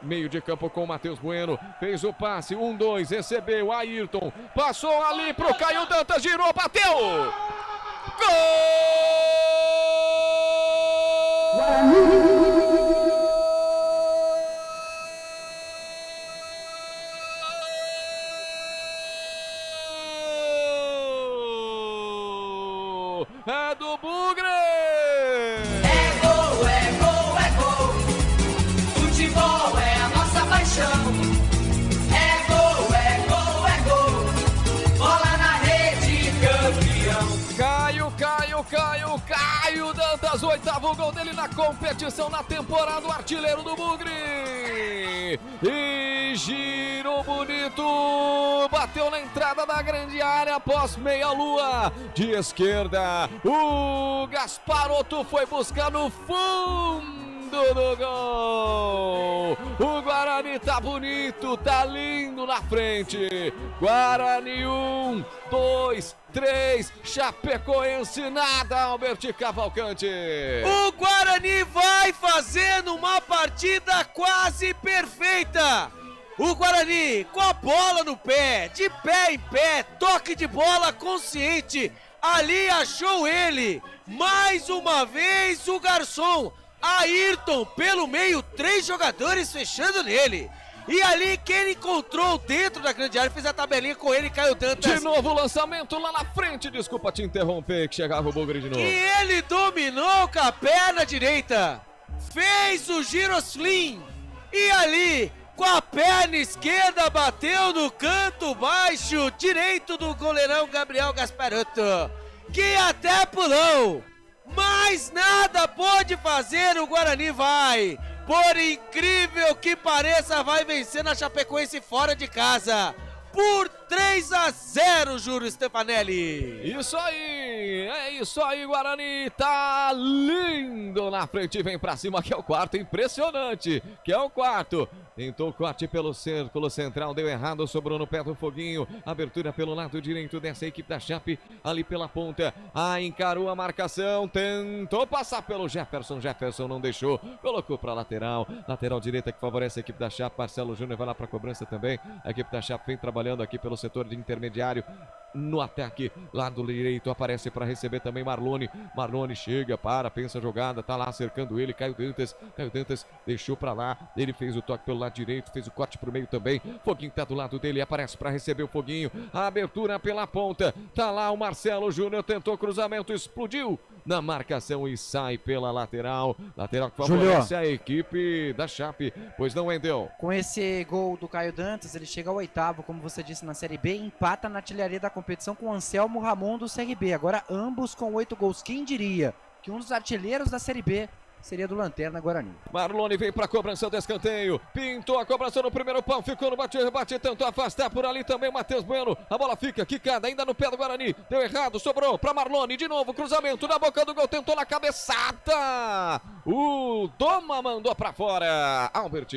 meio de campo com o Matheus Bueno, fez o passe, 1-2, recebeu, Ayrton, passou ali pro Caio Dantas, girou, bateu! Gol! É do Bugre! É gol, é gol, é gol. Futebol é a nossa paixão. É gol, é gol, é gol. Bola na rede, campeão. Caio Dantas, 8º gol dele na competição, na temporada, o artilheiro do Bugre. E giro bonito, bateu na entrada da grande área após meia lua. De esquerda, o Gasparotto foi buscar no fundo do gol. O Guarani tá bonito, tá lindo na frente. Guarani 1, 2, 3, Chapecoense nada, Albert Cavalcante. O Guarani vai fazendo uma partida quase perfeita. O Guarani com a bola no pé, de pé em pé, toque de bola consciente. Ali achou ele, mais uma vez o garçom, Ayrton pelo meio, 3 jogadores fechando nele. E ali quem ele encontrou dentro da grande área, fez a tabelinha com ele, Caio Dantas. De novo o lançamento lá na frente, desculpa te interromper, que chegava o Bugre de novo. E ele dominou com a perna direita, fez o giroslim e ali com a perna esquerda bateu no canto baixo direito do goleirão Gabriel Gasparotto, que até pulou. Mas nada pode fazer, o Guarani vai, por incrível que pareça, vai vencer na Chapecoense fora de casa, por 3-0, Júlio Stefanelli. Isso aí, é isso aí, Guarani tá lindo na frente, vem pra cima, que é o quarto, impressionante, que é o quarto. Tentou o corte pelo círculo central, deu errado, sobrou no pé do Foguinho. Abertura pelo lado direito dessa equipe da Chape, ali pela ponta. Encarou a marcação, tentou passar pelo Jefferson. Jefferson não deixou, colocou para lateral. Lateral direita que favorece a equipe da Chape. Marcelo Júnior vai lá para cobrança também. A equipe da Chape vem trabalhando aqui pelo setor de intermediário. No ataque, lado direito, aparece para receber também Marlone. Marlone chega, pensa a jogada, tá lá cercando ele, Caio Dantas deixou para lá, ele fez o toque pelo lado direito, fez o corte pro meio também. Foguinho tá do lado dele, aparece para receber o Foguinho. A abertura pela ponta, tá lá o Marcelo Júnior, tentou cruzamento, explodiu na marcação e sai pela lateral. Lateral que favorece a equipe da Chape. Pois não, Wendel? Com esse gol do Caio Dantas, ele chega ao 8º, como você disse, na Série B, empata na artilharia da competição com o Anselmo Ramon do CRB. Agora ambos com 8 gols. Quem diria que um dos artilheiros da Série B seria do Lanterna Guarani. Marlone vem pra cobrança do escanteio. Pintou a cobrança no primeiro pau. Ficou no bate-rebate. Tentou afastar por ali também Matheus Bueno. A bola fica quicada ainda no pé do Guarani. Deu errado. Sobrou pra Marlone. De novo. Cruzamento na boca do gol. Tentou na cabeçada. O Doma mandou pra fora. Albert.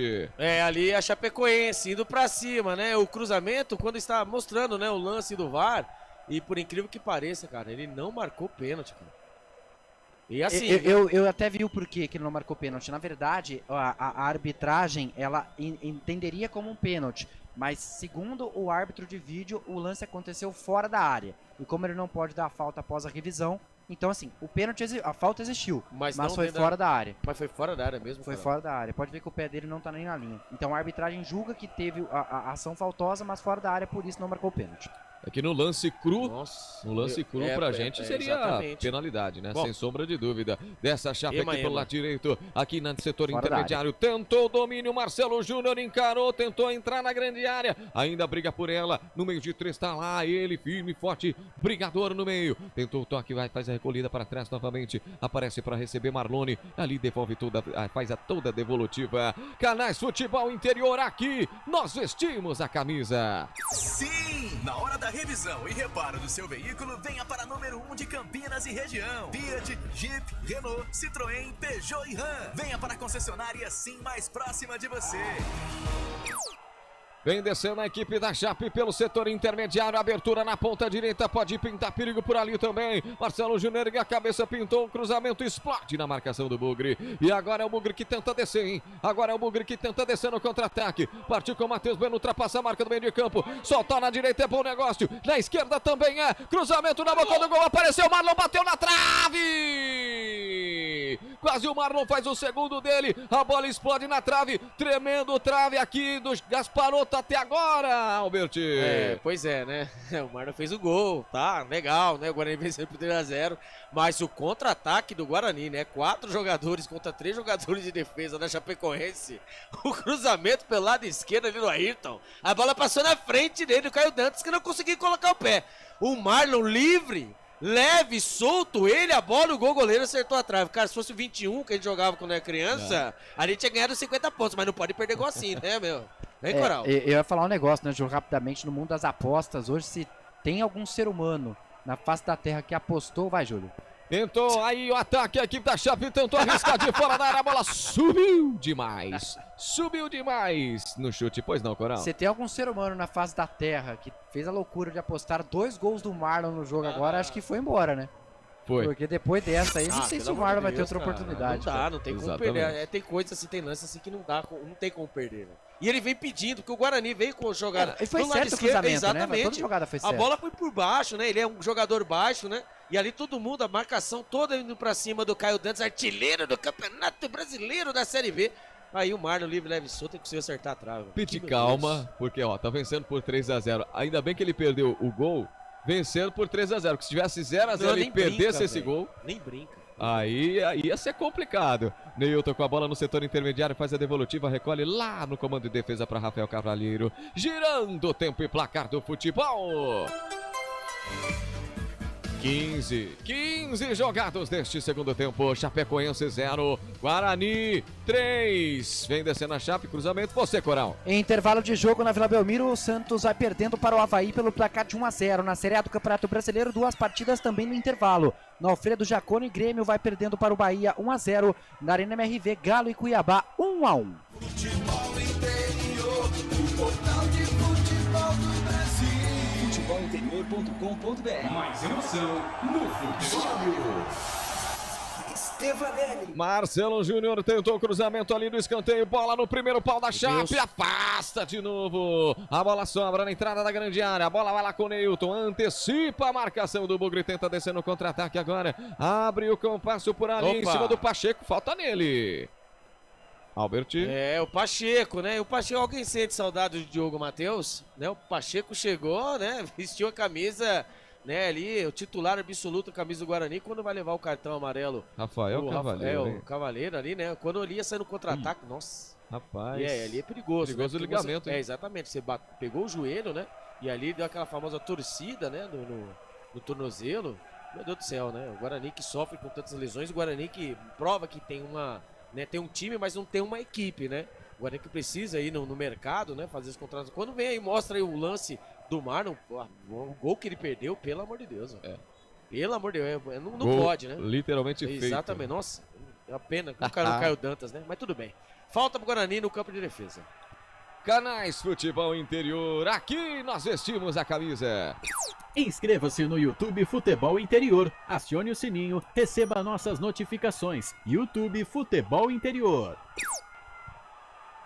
Ali a Chapecoense indo pra cima, né? O cruzamento, quando está mostrando, né, o lance do VAR. E por incrível que pareça, cara, ele não marcou pênalti, cara. E assim, eu até vi o porquê que ele não marcou pênalti. Na verdade, a arbitragem, ela entenderia como um pênalti. Mas segundo o árbitro de vídeo, o lance aconteceu fora da área. E como ele não pode dar a falta após a revisão, então assim, o pênalti, a falta existiu, mas foi fora da área. Mas foi fora da área mesmo? Foi fora da área. Pode ver que o pé dele não tá nem na linha. Então a arbitragem julga que teve a ação faltosa, mas fora da área, por isso não marcou pênalti. Aqui no lance cru, pra gente seria exatamente. Penalidade, né? Bom, sem sombra de dúvida. Dessa Chape aqui pelo lado direito, aqui no setor Fora intermediário. Tentou o domínio, Marcelo Júnior encarou, tentou entrar na grande área. Ainda briga por ela, no meio de três tá lá ele, firme, forte, brigador no meio. Tentou o toque, faz a recolhida para trás novamente. Aparece para receber Marlone, ali devolve toda, faz toda a devolutiva. Canais Futebol Interior aqui, nós vestimos a camisa. Sim, na hora da revisão e reparo do seu veículo, venha para número 1 de Campinas e região. Fiat, Jeep, Renault, Citroën, Peugeot e Ram. Venha para a concessionária Sim mais próxima de você. Vem descendo a equipe da Chape pelo setor intermediário, abertura na ponta direita, pode pintar perigo por ali também. Marcelo Júnior e a cabeça pintou, o cruzamento explode na marcação do Bugre. E agora é o Bugre que tenta descer, hein? Agora é o Bugre que tenta descer no contra-ataque. Partiu com o Matheus Bueno, ultrapassa a marca do meio de campo. Soltar na direita é bom negócio, na esquerda também é. Cruzamento na boca do gol, apareceu o Marlon, bateu na trave! Quase o Marlon faz o segundo dele, a bola explode na trave, tremendo trave aqui do Gasparotto até agora, Albert. Pois é, né? O Marlon fez o gol, tá? Legal, né? O Guarani venceu por 3-0, mas o contra-ataque do Guarani, né? 4 jogadores contra 3 jogadores de defesa da Chapecoense. O cruzamento pelo lado esquerdo ali do Ayrton. A bola passou na frente dele, o Caio Dantas, que não conseguiu colocar o pé. O Marlon livre, leve, solto, ele, a bola, o goleiro acertou a trave. Cara, se fosse o 21 que a gente jogava quando era criança, a gente tinha ganhado 50 pontos, mas não pode perder gol assim, né, meu? Vem, Coral. Eu ia falar um negócio, né, Ju, rapidamente, no mundo das apostas, hoje se tem algum ser humano na face da terra que apostou, vai, Júlio. Tentou aí o ataque, a equipe da Chape tentou arriscar de fora da área, a bola subiu demais no chute, pois não, Coral? Se tem algum ser humano na face da terra que fez a loucura de apostar 2 gols do Marlon no jogo agora, acho que foi embora, né? Foi. Porque depois dessa aí, não sei se o Marlon vai ter outra oportunidade. Não dá, não tem como perder. Tem coisas assim, tem lances assim que não dá, não tem como perder, né? E ele vem pedindo, porque o Guarani veio com jogada. E foi certo o cruzamento, exatamente. Né? Toda jogada foi certa. A bola foi por baixo, né? Ele é um jogador baixo, né? E ali todo mundo, a marcação toda indo pra cima do Caio Dantas, artilheiro do Campeonato Brasileiro da Série B. Aí o Marlon livre, leve e solto, conseguiu acertar a trave. Pede calma, porque ó, tá vencendo por 3-0. Ainda bem que ele perdeu o gol, vencendo por 3-0. Que se tivesse 0-0 e perdesse esse gol, nem brinca. Aí ia ser complicado. Neilton com a bola no setor intermediário, faz a devolutiva, recolhe lá no comando de defesa para Rafael Cavalheiro. Girando o tempo e placar do futebol. 15 jogados neste segundo tempo. Chapecoense 0, Guarani 3. Vem descendo a Chape, cruzamento, você, Coral. Em intervalo de jogo na Vila Belmiro, o Santos vai perdendo para o Avaí pelo placar de 1-0. Na Série A do Campeonato Brasileiro, 2 partidas também no intervalo. No Alfredo Jaconi, Grêmio vai perdendo para o Bahia 1-0. Na Arena MRV, Galo e Cuiabá 1-1. Futebol interior, o portal de futebol do Brasil. Futebolinterior.com.br. Mais emoção no futebol. Stevanelli. Marcelo Júnior tentou o cruzamento ali no escanteio, bola no primeiro pau da Chape, afasta de novo, a bola sobra na entrada da grande área, a bola vai lá com o Neilton, antecipa a marcação do Bugre, tenta descer no contra-ataque agora, abre o compasso por ali, em cima do Pacheco, falta nele. Albert. O Pacheco, né? O Pacheco, alguém sente saudade do Diogo Matheus, né? O Pacheco chegou, né? Vestiu a camisa, né? Ali, o titular absoluto da camisa do Guarani, quando vai levar o cartão amarelo. Rafael Cavalheiro. O Cavaleiro ali, né? Quando ele ia sair no contra-ataque, nossa. Rapaz. Ali é perigoso. Perigoso, né? O ligamento, hein? Exatamente. Você pegou o joelho, né? E ali deu aquela famosa torcida, né? No tornozelo. Meu Deus do céu, né? O Guarani que sofre com tantas lesões, o Guarani que prova que tem tem um time, mas não tem uma equipe, né? O Guarani que precisa ir no mercado, né? Fazer os contratos. Quando vem aí, mostra aí o lance do Marlon, o gol que ele perdeu, pelo amor de Deus. Pelo amor de Deus, não pode, né? Literalmente feito. Exatamente, nossa, é uma pena que o cara não caiu Dantas, né? Mas tudo bem. Falta pro Guarani no campo de defesa. Canais Futebol Interior, aqui nós vestimos a camisa. Inscreva-se no YouTube Futebol Interior, acione o sininho, receba nossas notificações. YouTube Futebol Interior.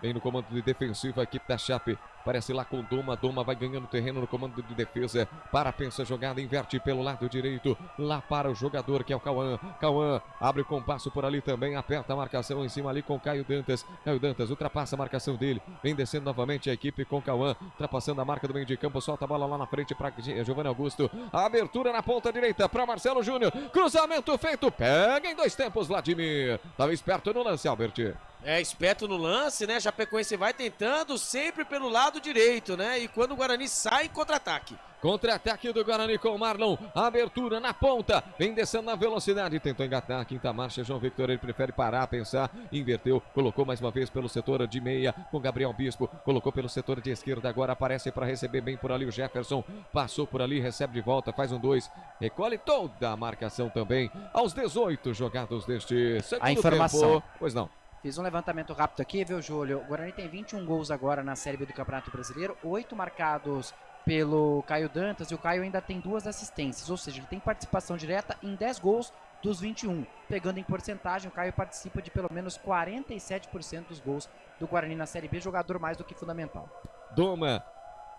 Vem no comando de defensivo a equipe da Chape. Parece lá com Doma. Doma vai ganhando terreno no comando de defesa. Para, pensa a jogada, inverte pelo lado direito. Lá para o jogador que é o Cauã. Cauã abre o compasso por ali também. Aperta a marcação em cima ali com Caio Dantas. Caio Dantas ultrapassa a marcação dele. Vem descendo novamente a equipe com Cauã. Ultrapassando a marca do meio de campo. Solta a bola lá na frente para Giovanni Augusto. A abertura na ponta direita para Marcelo Júnior. Cruzamento feito. Pega em 2 tempos, Vladimir. Estava esperto no lance, Albert. Esperto no lance, né? Chapecoense vai tentando sempre pelo lado direito, né? E quando o Guarani sai em contra-ataque. Contra-ataque do Guarani com o Marlon. Abertura na ponta. Vem descendo na velocidade. Tentou engatar a quinta marcha. João Victor, ele prefere parar, pensar. Inverteu. Colocou mais uma vez pelo setor de meia com Gabriel Bispo. Colocou pelo setor de esquerda. Agora aparece para receber bem por ali o Jefferson. Passou por ali, recebe de volta, faz um 2. Recolhe toda a marcação também. Aos 18 jogados deste segundo a informação. tempo. Pois não. Fiz um levantamento rápido aqui, viu, Júlio? O Guarani tem 21 gols agora na Série B do Campeonato Brasileiro, 8 marcados pelo Caio Dantas, e o Caio ainda tem 2 assistências, ou seja, ele tem participação direta em 10 gols dos 21. Pegando em porcentagem, o Caio participa de pelo menos 47% dos gols do Guarani na Série B, jogador mais do que fundamental. Doma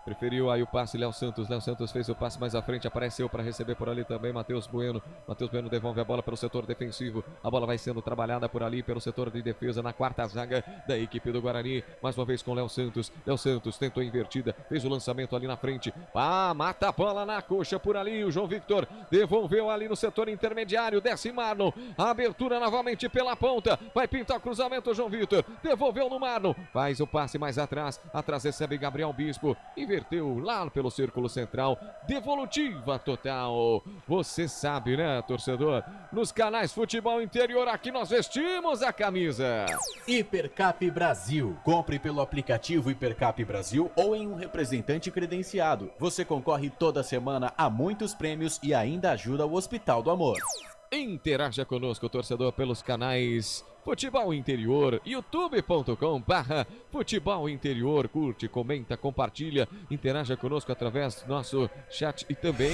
preferiu aí o passe, Léo Santos. Léo Santos fez o passe mais à frente, apareceu para receber por ali também Matheus Bueno. Matheus Bueno devolve a bola pelo setor defensivo. A bola vai sendo trabalhada por ali pelo setor de defesa na quarta zaga da equipe do Guarani. Mais uma vez com Léo Santos. Léo Santos tentou invertida, fez o lançamento ali na frente. Mata a bola na coxa por ali. O João Victor devolveu ali no setor intermediário. Desce Marlon. A abertura novamente pela ponta. Vai pintar o cruzamento, João Victor. Devolveu no Marlon. Faz o passe mais atrás. Atrás recebe Gabriel Bispo. Inverteu lá pelo círculo central. Devolutiva total. Você sabe, né, torcedor? Nos canais Futebol Interior, aqui nós vestimos a camisa. Hipercap Brasil. Compre pelo aplicativo Hipercap Brasil ou em um representante credenciado. Você concorre toda semana a muitos prêmios e ainda ajuda o Hospital do Amor. Interaja conosco, torcedor, pelos canais Futebol Interior, youtube.com/Futebol Interior. Curte, comenta, compartilha, interaja conosco através do nosso chat e também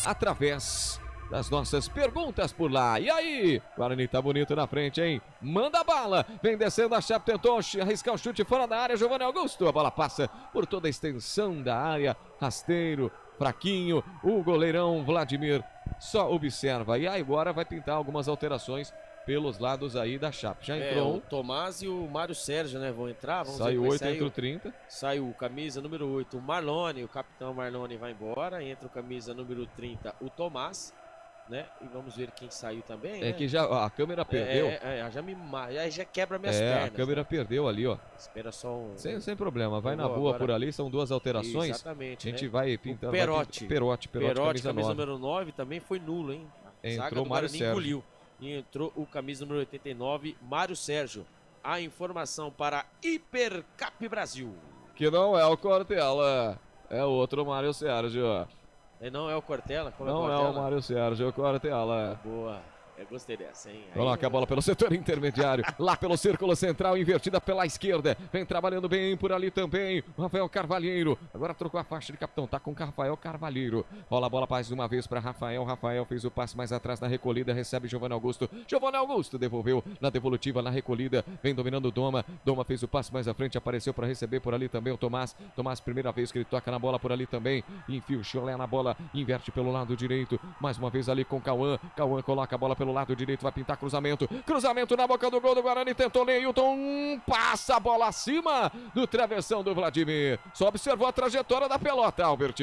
através das nossas perguntas por lá. E aí, Guarani tá bonito na frente, hein? Manda bala, vem descendo a Chape, tentou arriscar o chute fora da área, Giovanni Augusto, a bola passa por toda a extensão da área, rasteiro, fraquinho, o goleirão Vladimir só observa. E aí agora vai pintar algumas alterações pelos lados aí da Chape. Já entrou o Tomás e o Mário Sérgio, né? Vão entrar. Sai o 8, entra o 30. Sai o camisa número 8, o Marlone. O capitão Marlone vai embora. Entra o camisa número 30, o Tomás, né? E vamos ver quem saiu também. É, né? Que já a câmera perdeu. Já quebra minhas pernas. A câmera perdeu ali, ó. Espera só um. Sem problema, vai na boa agora por ali, são 2 alterações. Exatamente. A gente vai pintando. Perotti, camisa 9. número 9 também foi nulo, hein? Entrou o Mário Sérgio. Engoliu. E entrou o camisa número 89, Mário Sérgio. A informação para Hipercap Brasil. Que não é o Cortella, é o outro Mário Sérgio. Não é o Cortella? Não é o Mário Sérgio, é o Cortella. Boa. Eu gostei dessa, hein? Coloca a bola pelo setor intermediário, lá pelo círculo central, invertida pela esquerda. Vem trabalhando bem por ali também o Rafael Carvalheiro. Agora trocou a faixa de capitão, tá com o Rafael Carvalheiro. Rola a bola mais uma vez para Rafael. Rafael fez o passe mais atrás na recolhida, recebe Giovanni Augusto. Giovanni Augusto devolveu na devolutiva, na recolhida. Vem dominando o Doma. Doma fez o passe mais à frente, apareceu para receber por ali também o Tomás. Tomás, primeira vez que ele toca na bola por ali também. Enfia o Cholé na bola, inverte pelo lado direito. Mais uma vez ali com Cauã. Cauã coloca a bola pelo lado direito, vai pintar cruzamento. Cruzamento na boca do gol do Guarani, tentou Neilton, passa a bola acima do travessão do Vladimir. Só observou a trajetória da pelota, Albert.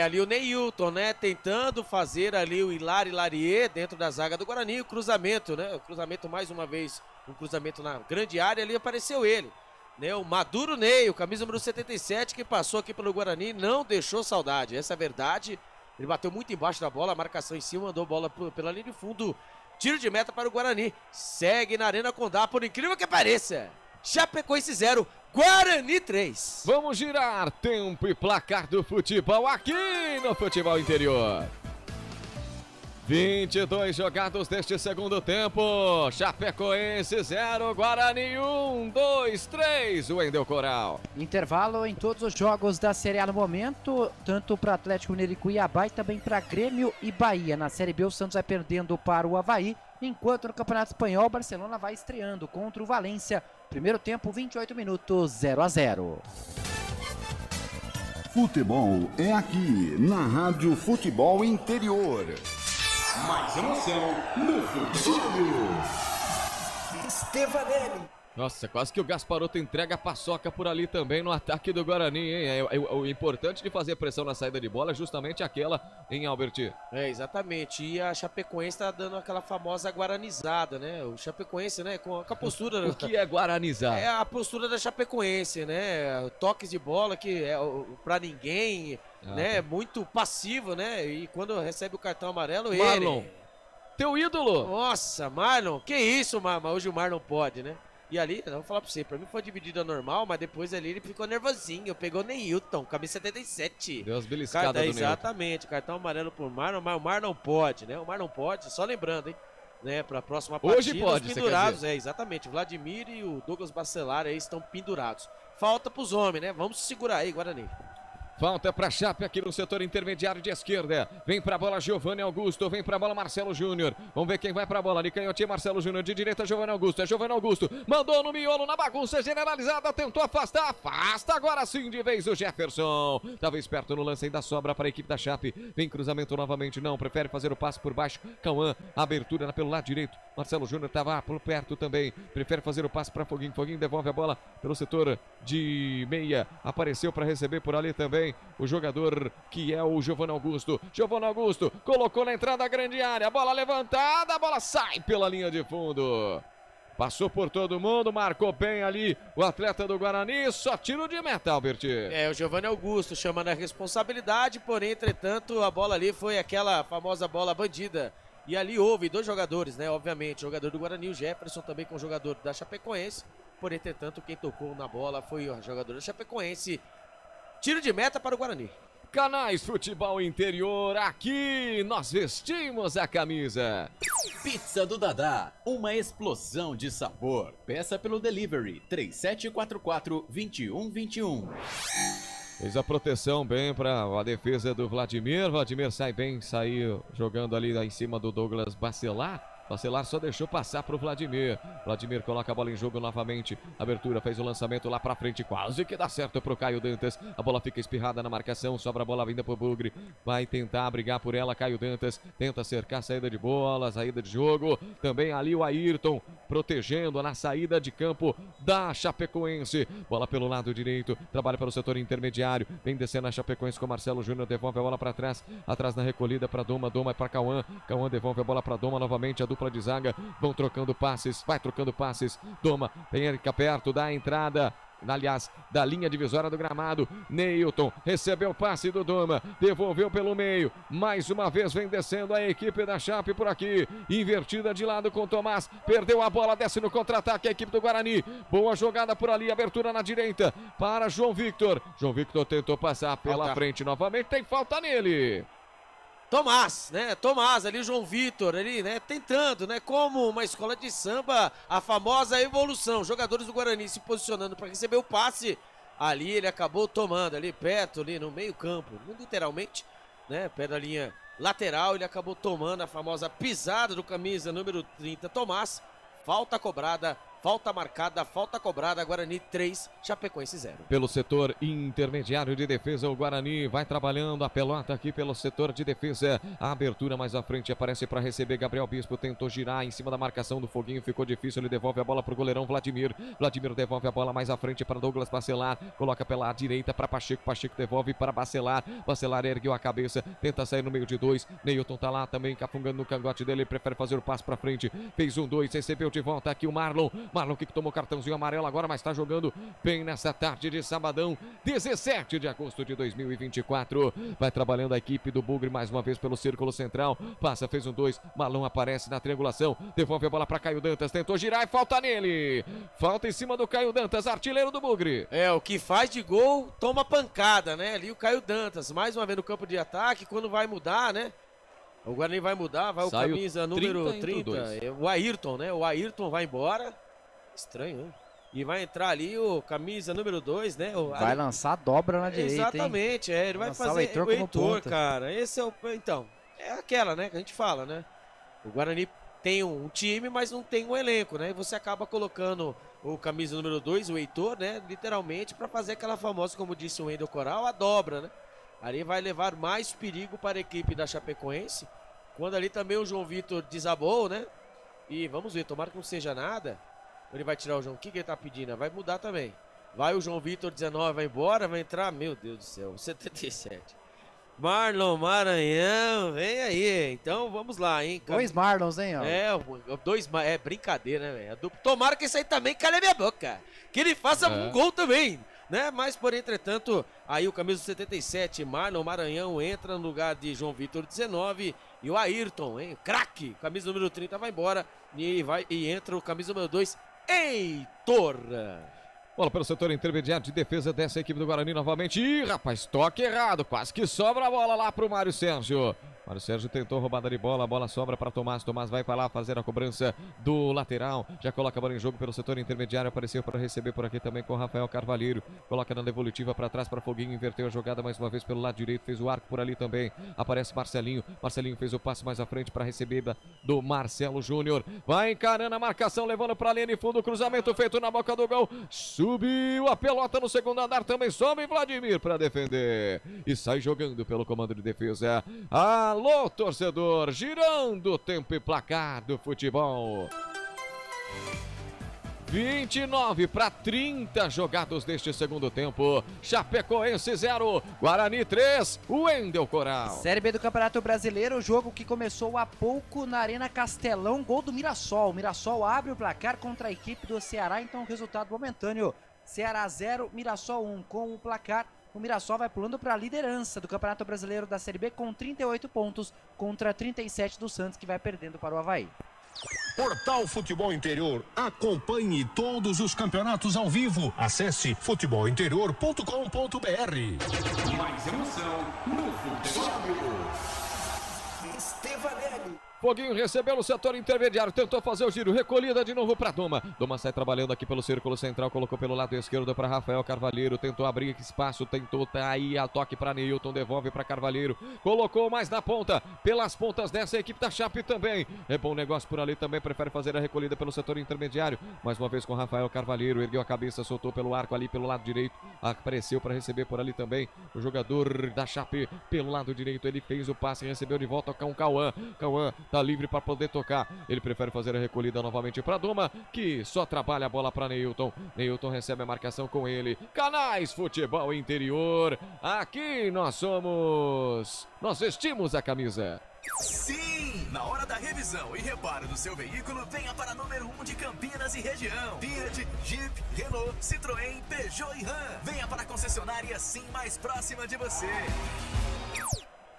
Ali o Neilton, né, tentando fazer ali o Hilari Larier dentro da zaga do Guarani, o cruzamento, né, o cruzamento mais uma vez, um cruzamento na grande área, ali apareceu ele, né, o Maduro Ney, o camisa número 77, que passou aqui pelo Guarani, não deixou saudade, essa é a verdade. Ele bateu muito embaixo da bola, a marcação em cima, mandou a bola pela linha de fundo. Tiro de meta para o Guarani. Segue na Arena Condá, por incrível que pareça. Chapecoense 0, Guarani 3. Vamos girar tempo e placar do futebol aqui no Futebol Interior. 22 jogados deste segundo tempo. Chapecoense 0, Guarani 1, 2, 3. Wendel Coral. Intervalo em todos os jogos da Série A no momento, tanto para Atlético Mineiro e Cuiabá e também para Grêmio e Bahia. Na Série B, o Santos vai perdendo para o Avaí, enquanto no Campeonato Espanhol, o Barcelona vai estreando contra o Valência. Primeiro tempo, 28 minutos, 0-0. Futebol é aqui, na Rádio Futebol Interior. Mais emoção no futebol. Stevanelli. Nossa, quase que o Gasparotto entrega a paçoca por ali também no ataque do Guarani, hein? O importante de fazer pressão na saída de bola é justamente aquela em Albert. Exatamente. E a Chapecoense tá dando aquela famosa guaranizada, né? O Chapecoense, né? Com a postura... O que é guaranizar? É a postura da Chapecoense, né? Toques de bola que é pra ninguém, né? Muito passivo, né? E quando recebe o cartão amarelo, Marlon, teu ídolo! Nossa, Marlon, que isso, Mama? Hoje o Marlon pode, né? E ali, eu vou falar pra você, pra mim foi dividida normal, mas depois ali ele ficou nervosinho, pegou o Neilton, camisa 77. Deu as beliscadas do Neilton. Exatamente, cartão amarelo por Marlon, mas o Marlon pode, né? O Marlon pode, só lembrando, hein? Né, pra próxima partida, hoje pode, os pendurados, exatamente, o Vladimir e o Douglas Bacelar aí estão pendurados. Falta pros homens, né? Vamos segurar aí, Guarani. Falta para Chape aqui no setor intermediário de esquerda. Vem para a bola Giovanni Augusto. Vem para a bola Marcelo Júnior. Vamos ver quem vai para a bola. De canhotinha Marcelo Júnior. De direita Giovanni Augusto. É Giovanni Augusto. Mandou no miolo na bagunça generalizada. Tentou afastar. Afasta agora sim de vez o Jefferson. Estava esperto no lance, ainda sobra para a equipe da Chape. Vem cruzamento novamente. Não, prefere fazer o passe por baixo. Cauã. Abertura pelo lado direito. Marcelo Júnior estava por perto também. Prefere fazer o passe para Foguinho. Foguinho devolve a bola pelo setor de meia. Apareceu para receber por ali também o jogador que é o Giovanni Augusto. Giovanni Augusto colocou na entrada da grande área. Bola levantada, a bola sai pela linha de fundo. Passou por todo mundo, marcou bem ali o atleta do Guarani, só tiro de meta, Albert. O Giovanni Augusto chamando a responsabilidade, porém, entretanto, a bola ali foi aquela famosa bola bandida. E ali houve dois jogadores, né? Obviamente, o jogador do Guarani, o Jefferson, também com o jogador da Chapecoense. Porém, entretanto, quem tocou na bola foi o jogador da Chapecoense. Tiro de meta para o Guarani. Canais Futebol Interior, aqui nós vestimos a camisa. Pizza do Dadá, uma explosão de sabor. Peça pelo delivery 3744-2121. Fez a proteção bem para a defesa do Vladimir. Vladimir sai bem, saiu jogando ali em cima do Douglas Bacelar. Bacelar só deixou passar para o Vladimir. Vladimir coloca a bola em jogo novamente. Abertura, fez o lançamento lá para frente. Quase que dá certo para o Caio Dantas. A bola fica espirrada na marcação. Sobra a bola vinda para o Bugre. Vai tentar brigar por ela. Caio Dantas tenta cercar a saída de bola, saída de jogo. Também ali o Ayrton protegendo na saída de campo da Chapecoense. Bola pelo lado direito. Trabalha para o setor intermediário. Vem descendo a Chapecoense com Marcelo Júnior. Devolve a bola para trás. Atrás na recolhida para Doma. Doma é para Cauã. Cauã devolve a bola para Doma novamente. A dupla de zaga vão trocando passes, vai trocando passes. Doma, fica perto da entrada, aliás, da linha divisória do gramado. Neilton recebeu o passe do Doma, devolveu pelo meio, mais uma vez vem descendo a equipe da Chape por aqui, invertida de lado com o Tomás, perdeu a bola, desce no contra-ataque a equipe do Guarani. Boa jogada por ali, abertura na direita para João Victor. João Victor tentou passar pela frente novamente, tem falta nele. Tomás, né? Tomás ali, o João Vitor ali, né? Tentando, né? Como uma escola de samba, a famosa evolução. Jogadores do Guarani se posicionando para receber o passe. Ali ele acabou tomando, ali perto, ali no meio campo, literalmente, né? Perto da linha lateral, ele acabou tomando a famosa pisada do camisa número 30, Tomás. Falta cobrada, falta marcada, falta cobrada, Guarani 3, Chapecoense 0. Pelo setor intermediário de defesa, o Guarani vai trabalhando a pelota aqui pelo setor de defesa. A abertura mais à frente aparece para receber Gabriel Bispo, tentou girar em cima da marcação do Foguinho, ficou difícil, ele devolve a bola para o goleirão Vladimir. Vladimir devolve a bola mais à frente para Douglas Bacelar, coloca pela direita para Pacheco, Pacheco devolve para Bacelar, Bacelar ergueu a cabeça, tenta sair no meio de dois, Neilton tá lá também, capungando no cangote dele, ele prefere fazer o passe para frente, fez 1-2, recebeu de volta aqui o Marlon Marlon que tomou cartãozinho amarelo agora, mas está jogando bem nessa tarde de sabadão, 17 de agosto de 2024. Vai trabalhando a equipe do Bugre mais uma vez pelo círculo central. Passa, fez um 2. Marlon aparece na triangulação. Devolve a bola para Caio Dantas. Tentou girar e falta nele. Falta em cima do Caio Dantas, artilheiro do Bugre. O que faz de gol toma pancada, né? Ali o Caio Dantas, mais uma vez no campo de ataque, quando vai mudar, né? O Guarani vai mudar, vai Sai o camisa número 30, o Ayrton, né? O Ayrton vai embora. Estranho, né? E vai entrar ali o camisa número 2, né? Vai lançar a dobra na direita, exatamente, hein? Ele vai lançar fazer o Heitor, cara. Esse é o... Então, é aquela, né? Que a gente fala, né? O Guarani tem um time, mas não tem um elenco, né? E você acaba colocando o camisa número 2, o Heitor, né? Literalmente para fazer aquela famosa, como disse o Wendel Coral, a dobra, né? Ali vai levar mais perigo para a equipe da Chapecoense. Quando ali também o João Vitor desabou, né? E vamos ver, tomara que não seja nada. Ele vai tirar o João. O que ele tá pedindo? Vai mudar também. Vai o João Vitor 19, vai embora, vai entrar. Meu Deus do céu, 77. Marlon Maranhão, vem aí. Então vamos lá, hein? 2 Marlons, hein? Ó. 2 É brincadeira, né, velho? Tomara que isso aí também calhe a minha boca. Que ele faça um gol também, né? Mas, por entretanto, aí o camisa 77, Marlon Maranhão, entra no lugar de João Vitor 19. E o Ayrton, hein? Craque, camisa número 30 vai embora. E entra o camisa número 2, Heitor. Bola pelo setor intermediário de defesa dessa equipe do Guarani novamente. Ih, rapaz, toque errado. Quase que sobra a bola lá pro Mário Sérgio. Mário Sérgio tentou roubada de bola. A bola sobra para Tomás. Tomás vai para lá fazer a cobrança do lateral. Já coloca a bola em jogo pelo setor intermediário. Apareceu para receber por aqui também com o Rafael Carvalheiro. Coloca na devolutiva para trás para Foguinho. Inverteu a jogada mais uma vez pelo lado direito. Fez o arco por ali também. Aparece Marcelinho. Marcelinho fez o passe mais à frente para receber do Marcelo Júnior. Vai encarando a marcação, levando para a linha de fundo. Cruzamento feito na boca do gol. Subiu a pelota no segundo andar. Também sobe Vladimir para defender. E sai jogando pelo comando de defesa. Alô, torcedor, girando o tempo e placar do futebol. 29 para 30 jogados deste segundo tempo. Chapecoense 0, Guarani 3, Wendel Coral. Série B do Campeonato Brasileiro, jogo que começou há pouco na Arena Castelão, gol do Mirassol. O Mirassol abre o placar contra a equipe do Ceará, então resultado momentâneo. Ceará 0, Mirassol 1. Com o placar, o Mirassol vai pulando para a liderança do Campeonato Brasileiro da Série B com 38 pontos contra 37 do Santos, que vai perdendo para o Avaí. Portal Futebol Interior. Acompanhe todos os campeonatos ao vivo. Acesse futebolinterior.com.br. Mais emoção no futebol. Estevanelli. Foguinho recebeu no setor intermediário, tentou fazer o giro, recolhida de novo para Doma. Doma sai trabalhando aqui pelo círculo central, colocou pelo lado esquerdo para Rafael Carvalheiro, tentou abrir espaço, tentou tá aí a toque para Neilton, devolve para Carvalheiro, colocou mais na ponta, pelas pontas dessa equipe da Chape também. É bom negócio por ali também, prefere fazer a recolhida pelo setor intermediário, mais uma vez com Rafael Carvalheiro, ergueu a cabeça, soltou pelo arco ali pelo lado direito, apareceu para receber por ali também o jogador da Chape pelo lado direito, ele fez o passe, recebeu de volta com o Cauã. Cauã tá livre para poder tocar. Ele prefere fazer a recolhida novamente para Doma, que só trabalha a bola para Neilton. Neilton recebe a marcação com ele. Canais Futebol Interior. Aqui nós vestimos a camisa. Sim! Na hora da revisão e reparo do seu veículo, venha para número 1 de Campinas e região. Fiat, Jeep, Renault, Citroën, Peugeot e Ram. Venha para a concessionária Sim mais próxima de você.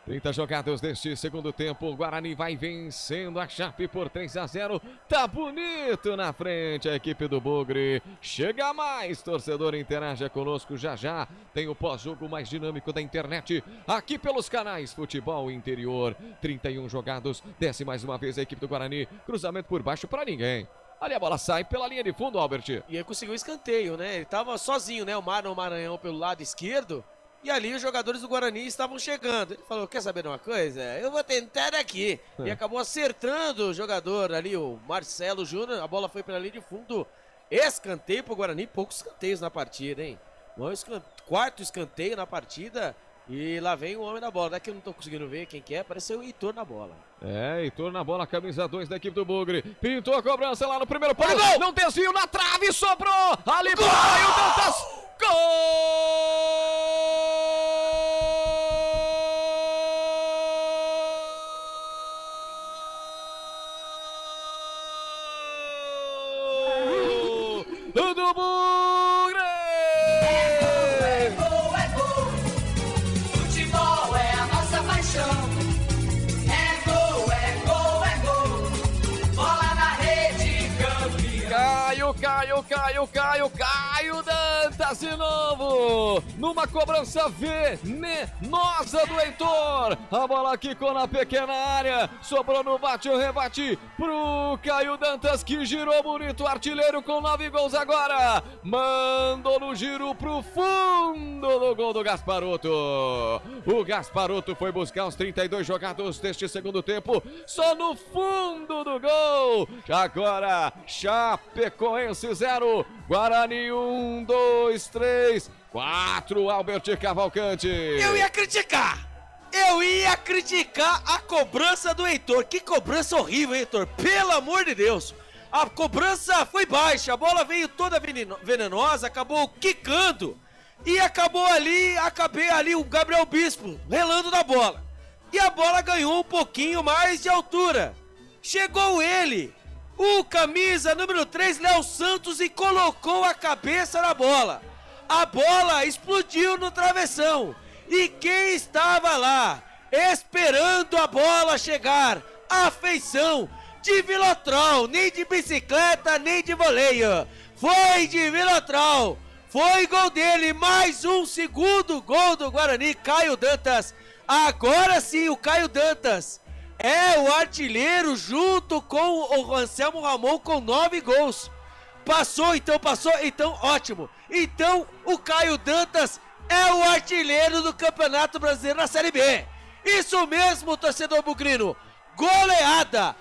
30 jogadas deste segundo tempo, o Guarani vai vencendo a Chape por 3-0, tá bonito na frente a equipe do Bugre, chega mais, torcedor, interaja conosco já já, tem o pós-jogo mais dinâmico da internet, aqui pelos canais Futebol Interior, 31 jogados, desce mais uma vez a equipe do Guarani, cruzamento por baixo para ninguém. Ali a bola sai pela linha de fundo, Albert. E aí conseguiu escanteio, né? Ele tava sozinho, né? O Marlon Maranhão pelo lado esquerdo. E ali os jogadores do Guarani estavam chegando. Ele falou, quer saber de uma coisa? Eu vou tentar aqui. E acabou acertando o jogador ali, o Marcelo Júnior. A bola foi pela linha de fundo. Escanteio pro Guarani. Poucos escanteios na partida, hein? Quarto escanteio na partida. E lá vem o homem da bola. Daqui eu não tô conseguindo ver quem que é. Pareceu o Heitor na bola. Heitor na bola, camisa 2 da equipe do Bugre. Pintou a cobrança lá no primeiro pau. Não desvio na trave, sobrou. Ali para o Dantas. Gol! Caio Dantas de novo, numa cobrança venenosa do Heitor, a bola quicou na pequena área, sobrou no bate ou rebate pro Caio Dantas, que girou bonito, artilheiro com 9 gols agora, mandou no giro pro fundo do gol do Gasparotto. O Gasparotto foi buscar os 32 jogados deste segundo tempo, só no fundo do gol. Agora, Chapecoense 0, Guarani 1, 2, 3, 4, Albert Cavalcante. Eu ia criticar a cobrança do Heitor. Que cobrança horrível, Heitor. Pelo amor de Deus. A cobrança foi baixa, a bola veio toda venenosa, acabou quicando. E acabei ali o Gabriel Bispo relando da bola. E a bola ganhou um pouquinho mais de altura. Chegou ele, o camisa número 3, Léo Santos, e colocou a cabeça na bola. A bola explodiu no travessão. E quem estava lá, esperando a bola chegar? A feição de Vilotrol, nem de bicicleta, nem de voleio. Foi de Vilotrol. Foi gol dele, mais um segundo gol do Guarani, Caio Dantas. Agora sim, o Caio Dantas é o artilheiro junto com o Anselmo Ramon com 9 gols. Passou, então ótimo. Então o Caio Dantas é o artilheiro do Campeonato Brasileiro na Série B. Isso mesmo, torcedor bugrino. Goleada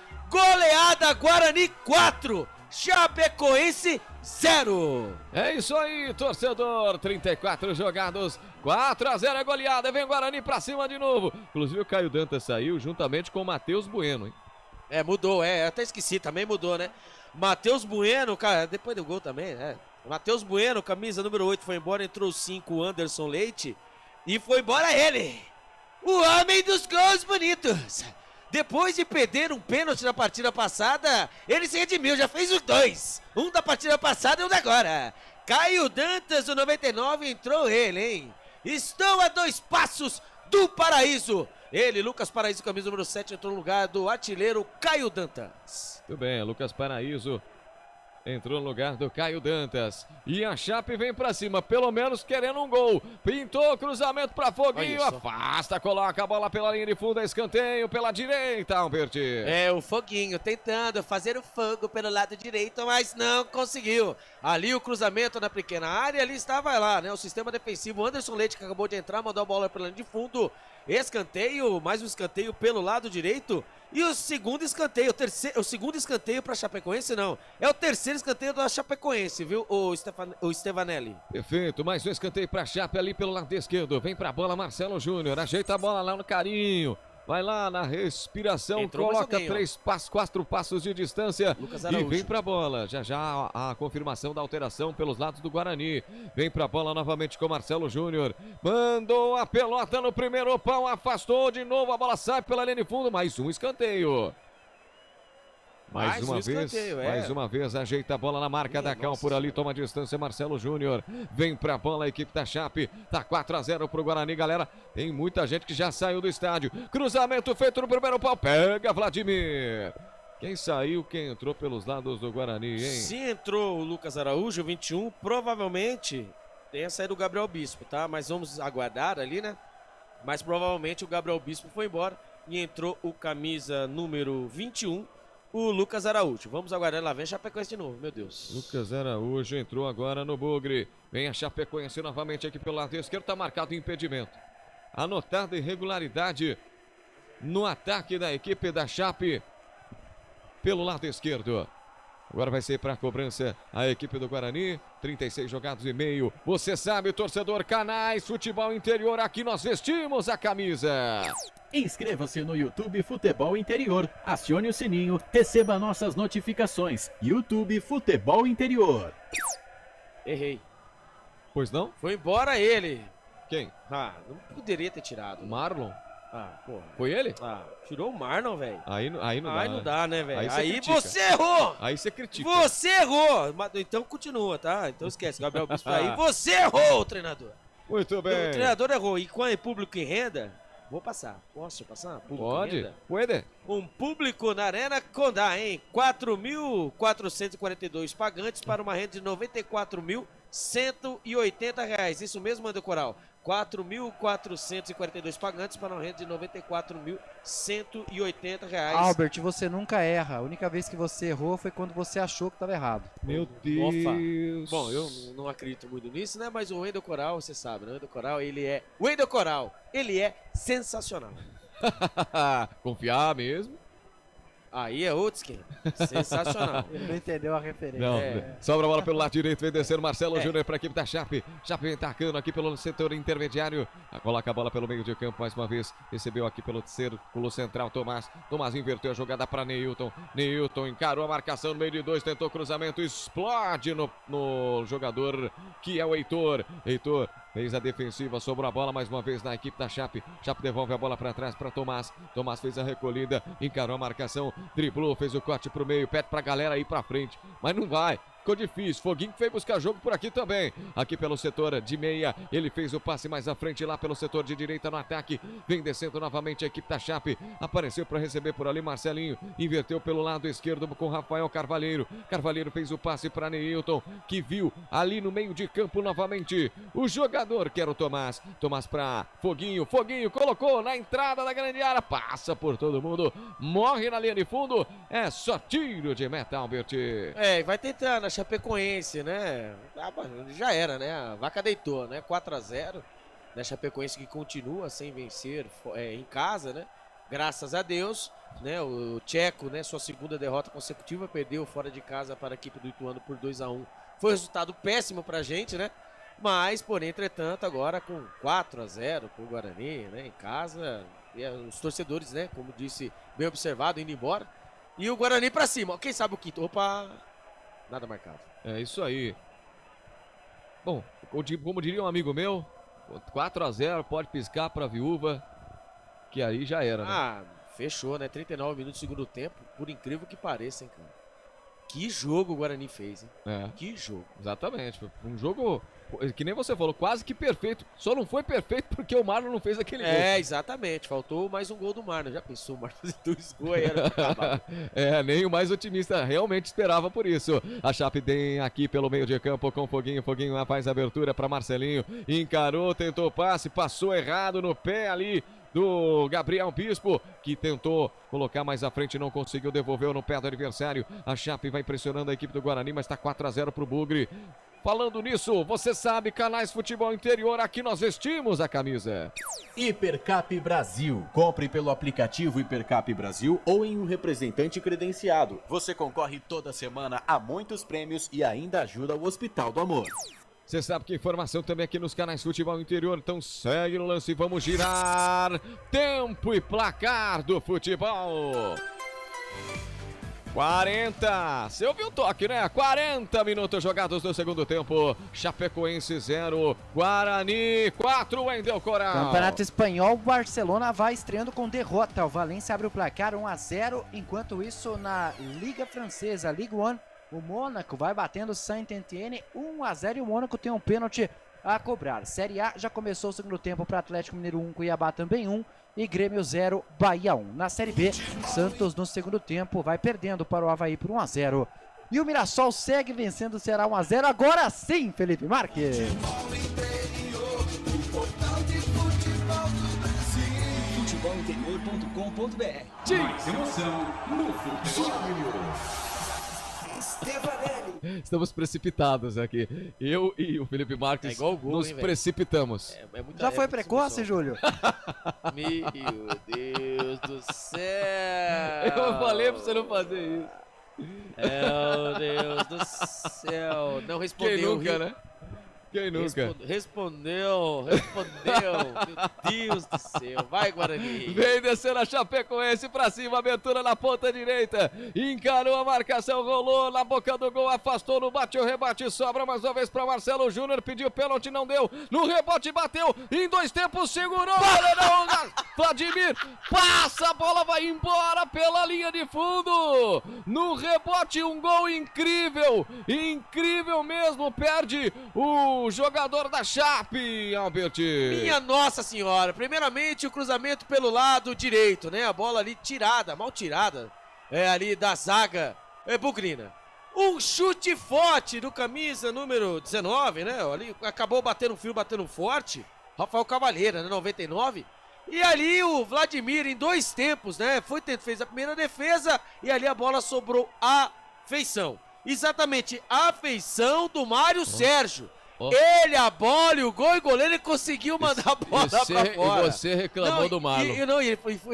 Guarani 4, Chapecoense 0. É isso aí, torcedor. 34 jogados, 4-0 é goleada. Vem Guarani pra cima de novo. Inclusive o Caio Dantas saiu juntamente com o Matheus Bueno, hein? Mudou, até esqueci, também mudou, né? Matheus Bueno, cara, depois do gol também, né? Matheus Bueno, camisa número 8, foi embora, entrou o 5, Anderson Leite. E foi embora ele, o homem dos gols bonitos. Depois de perder um pênalti na partida passada, ele se redimiu, já fez os 2. Um da partida passada e um da agora. Caio Dantas, o 99, entrou ele, hein? Estão a 2 passos do paraíso. Ele, Lucas Paraíso, camisa número 7, entrou no lugar do artilheiro Caio Dantas. Muito bem, Lucas Paraíso entrou no lugar do Caio Dantas. E a Chape vem pra cima, pelo menos querendo um gol. Pintou o cruzamento pra Foguinho, afasta, coloca a bola pela linha de fundo, escanteio pela direita, Albert. O Foguinho tentando fazer o fogo pelo lado direito, mas não conseguiu. Ali o cruzamento na pequena área, ali estava lá, né? O sistema defensivo, Anderson Leite, que acabou de entrar, mandou a bola pela linha de fundo. Escanteio, mais um escanteio pelo lado direito. E o segundo escanteio, o segundo escanteio para Chapecoense, não. É o terceiro escanteio da Chapecoense, viu, o Stevanelli. Perfeito, mais um escanteio para Chape ali pelo lado esquerdo. Vem pra bola Marcelo Júnior, ajeita a bola lá no carinho. Vai lá na respiração, entrou, coloca 4 passos de distância e vem pra bola. Já a confirmação da alteração pelos lados do Guarani. Vem pra bola novamente com Marcelo Júnior. Mandou a pelota no primeiro pau, afastou de novo, a bola sai pela linha de fundo. Mais um escanteio. Mais uma vez, ajeita a bola na marca da Cal por ali, toma distância Marcelo Júnior, vem pra bola a equipe da Chape, tá 4-0 pro Guarani, galera, tem muita gente que já saiu do estádio, cruzamento feito no primeiro pau, pega Vladimir. Quem saiu, quem entrou pelos lados do Guarani, hein? Se entrou o Lucas Araújo, 21, provavelmente tenha saído o Gabriel Bispo, tá? Mas vamos aguardar ali, né? Mas provavelmente o Gabriel Bispo foi embora e entrou o camisa número 21, o Lucas Araújo. Vamos aguardar, lá vem a Chapecoense de novo, meu Deus. Lucas Araújo entrou agora no Bugre. Vem a Chapecoense novamente aqui pelo lado esquerdo, tá marcado o impedimento. Anotada irregularidade no ataque da equipe da Chape pelo lado esquerdo. Agora vai sair para a cobrança a equipe do Guarani. 36 jogados e meio. Você sabe, torcedor, Canais Futebol Interior, aqui nós vestimos a camisa. Inscreva-se no YouTube Futebol Interior. Acione o sininho, receba nossas notificações. YouTube Futebol Interior. Errei. Pois não? Foi embora ele. Quem? Não poderia ter tirado. Marlon? Porra. Foi ele? Tirou o Marlon, velho. Aí não dá. Aí não dá, né, velho? Aí você você errou! Aí você critica. Você errou! Então continua, tá? Então esquece, Gabriel Bispo aí. Você errou, treinador! Muito bem. O treinador errou. E com o público em renda, Vou passar. Posso passar? Pode. Pode. Um público na Arena Condá, hein? 4.442 pagantes para uma renda de R$ 94.180. Isso mesmo, Wendel Coral. 4.442 pagantes para uma renda de R$ 94.180. Albert, você nunca erra. A única vez que você errou foi quando você achou que estava errado. Meu Deus. Opa. Bom, eu não acredito muito nisso, né? Mas o Wendel Coral, você sabe, né? O Wendel Coral, ele é... Wendel Coral, ele é sensacional. Confiar mesmo. Aí é outro esquema. Sensacional. Ele não entendeu a referência. Não, sobra a bola pelo lado direito, vem descendo Marcelo Júnior para a equipe da Chape. Chape vem atacando aqui pelo setor intermediário. Coloca a bola pelo meio de campo mais uma vez. Recebeu aqui pelo círculo central Tomás. Tomás inverteu a jogada para Neilton. Neilton encarou a marcação no meio de dois, tentou cruzamento, explode no jogador que é o Heitor. Heitor fez a defensiva, sobrou a bola mais uma vez na equipe da Chape. Chape devolve a bola para trás para Tomás. Tomás fez a recolhida, encarou a marcação, driblou, fez o corte pro meio, pede pra galera ir pra frente, mas não vai. Ficou difícil, Foguinho que foi buscar jogo por aqui também, aqui pelo setor de meia, ele fez o passe mais à frente lá pelo setor de direita no ataque, vem descendo novamente a equipe da Chape, apareceu para receber por ali Marcelinho, inverteu pelo lado esquerdo com Rafael Carvalheiro, Carvalheiro fez o passe para Neilton, que viu ali no meio de campo novamente, o jogador que era o Tomás, Tomás para Foguinho, Foguinho colocou na entrada da grande área, passa por todo mundo, morre na linha de fundo, é só tiro de meta, Albert. Vai tentando, a Chapecoense, né? Já era, né? A vaca deitou, né? 4-0. Né? Chapecoense que continua sem vencer em casa, né? Graças a Deus, né? O Tcheco, né? Sua segunda derrota consecutiva, perdeu fora de casa para a equipe do Ituano por 2-1. Foi um resultado péssimo pra gente, né? Mas, porém, entretanto, agora com 4-0 pro Guarani, né? Em casa, e os torcedores, né? Como disse, bem observado, indo embora. E o Guarani pra cima. Quem sabe o quinto? Opa! Nada marcado. É isso aí. Bom, como diria um amigo meu, 4-0, pode piscar pra Viúva, que aí já era, né? Fechou, né? 39 minutos do segundo tempo, por incrível que pareça, hein, cara. Que jogo o Guarani fez, hein? Que jogo. Exatamente. Um jogo, que nem você falou, quase que perfeito. Só não foi perfeito porque o Marlon não fez aquele gol. Exatamente. Faltou mais um gol do Marlon. Já pensou o Marlon fazer 2 gols aí? Nem o mais otimista realmente esperava por isso. A Chape tem aqui pelo meio de campo com Foguinho. Foguinho faz a abertura para Marcelinho. Encarou, tentou passe, passou errado no pé ali do Gabriel Bispo, que tentou colocar mais à frente, não conseguiu, devolveu no pé do adversário. A Chape vai pressionando a equipe do Guarani, mas está 4-0 pro Bugre. Falando nisso, você sabe, Canais Futebol Interior, aqui nós vestimos a camisa. Hipercap Brasil. Compre pelo aplicativo Hipercap Brasil ou em um representante credenciado. Você concorre toda semana a muitos prêmios e ainda ajuda o Hospital do Amor. Você sabe que informação também aqui nos Canais Futebol Interior, então segue no lance e vamos girar. Tempo e placar do futebol. 40, você ouviu o toque, né? 40 minutos jogados no segundo tempo. Chapecoense 0, Guarani 4, Wendel Coral. Campeonato Espanhol, o Barcelona vai estreando com derrota. O Valência abre o placar 1-0, enquanto isso na Liga Francesa, Ligue 1, o Mônaco vai batendo Saint-Étienne 1-0 e o Mônaco tem um pênalti a cobrar. Série A já começou o segundo tempo para Atlético Mineiro 1, Cuiabá também 1 e Grêmio 0, Bahia 1. Na Série B, Santos no segundo tempo vai perdendo para o Avaí por 1-0. E o Mirassol segue vencendo o Ceará 1-0. Agora sim, Felipe Marques. Futebolinterior.com.br. Mais emoção no futebol. Estamos precipitados aqui. Eu e o Felipe Marques igual o gol, nos precipitamos. Já foi precoce, Júlio? Meu Deus do céu! Eu falei pra você não fazer isso. Meu Deus do céu! Não respondeu. Quem nunca, né? Quem nunca? Respondeu. Meu Deus do céu. Vai, Guarani. Vem descendo a Chapecoense pra cima, abertura na ponta direita. Encarou a marcação, rolou na boca do gol, afastou no bate, o rebate sobra mais uma vez pra Marcelo Júnior. Pediu pênalti, não deu. No rebote bateu, em 2 tempos segurou. Vladimir passa, a bola vai embora pela linha de fundo. No rebote, um gol incrível. Incrível mesmo, perde o jogador da Chape, Albert. Minha Nossa Senhora, primeiramente o cruzamento pelo lado direito, né? A bola ali tirada, mal tirada, ali da zaga bugrina. Um chute forte do camisa número 19, né? Ali acabou batendo frio, batendo forte. Rafael Cavalheira, né? 99. E ali o Vladimir em 2 tempos, né? Fez a primeira defesa e ali a bola sobrou à feição. Exatamente, a feição do Mário Sérgio. Ele, a bola e o gol e goleiro, ele conseguiu mandar a bola pra fora. E você reclamou do Marlon. Ele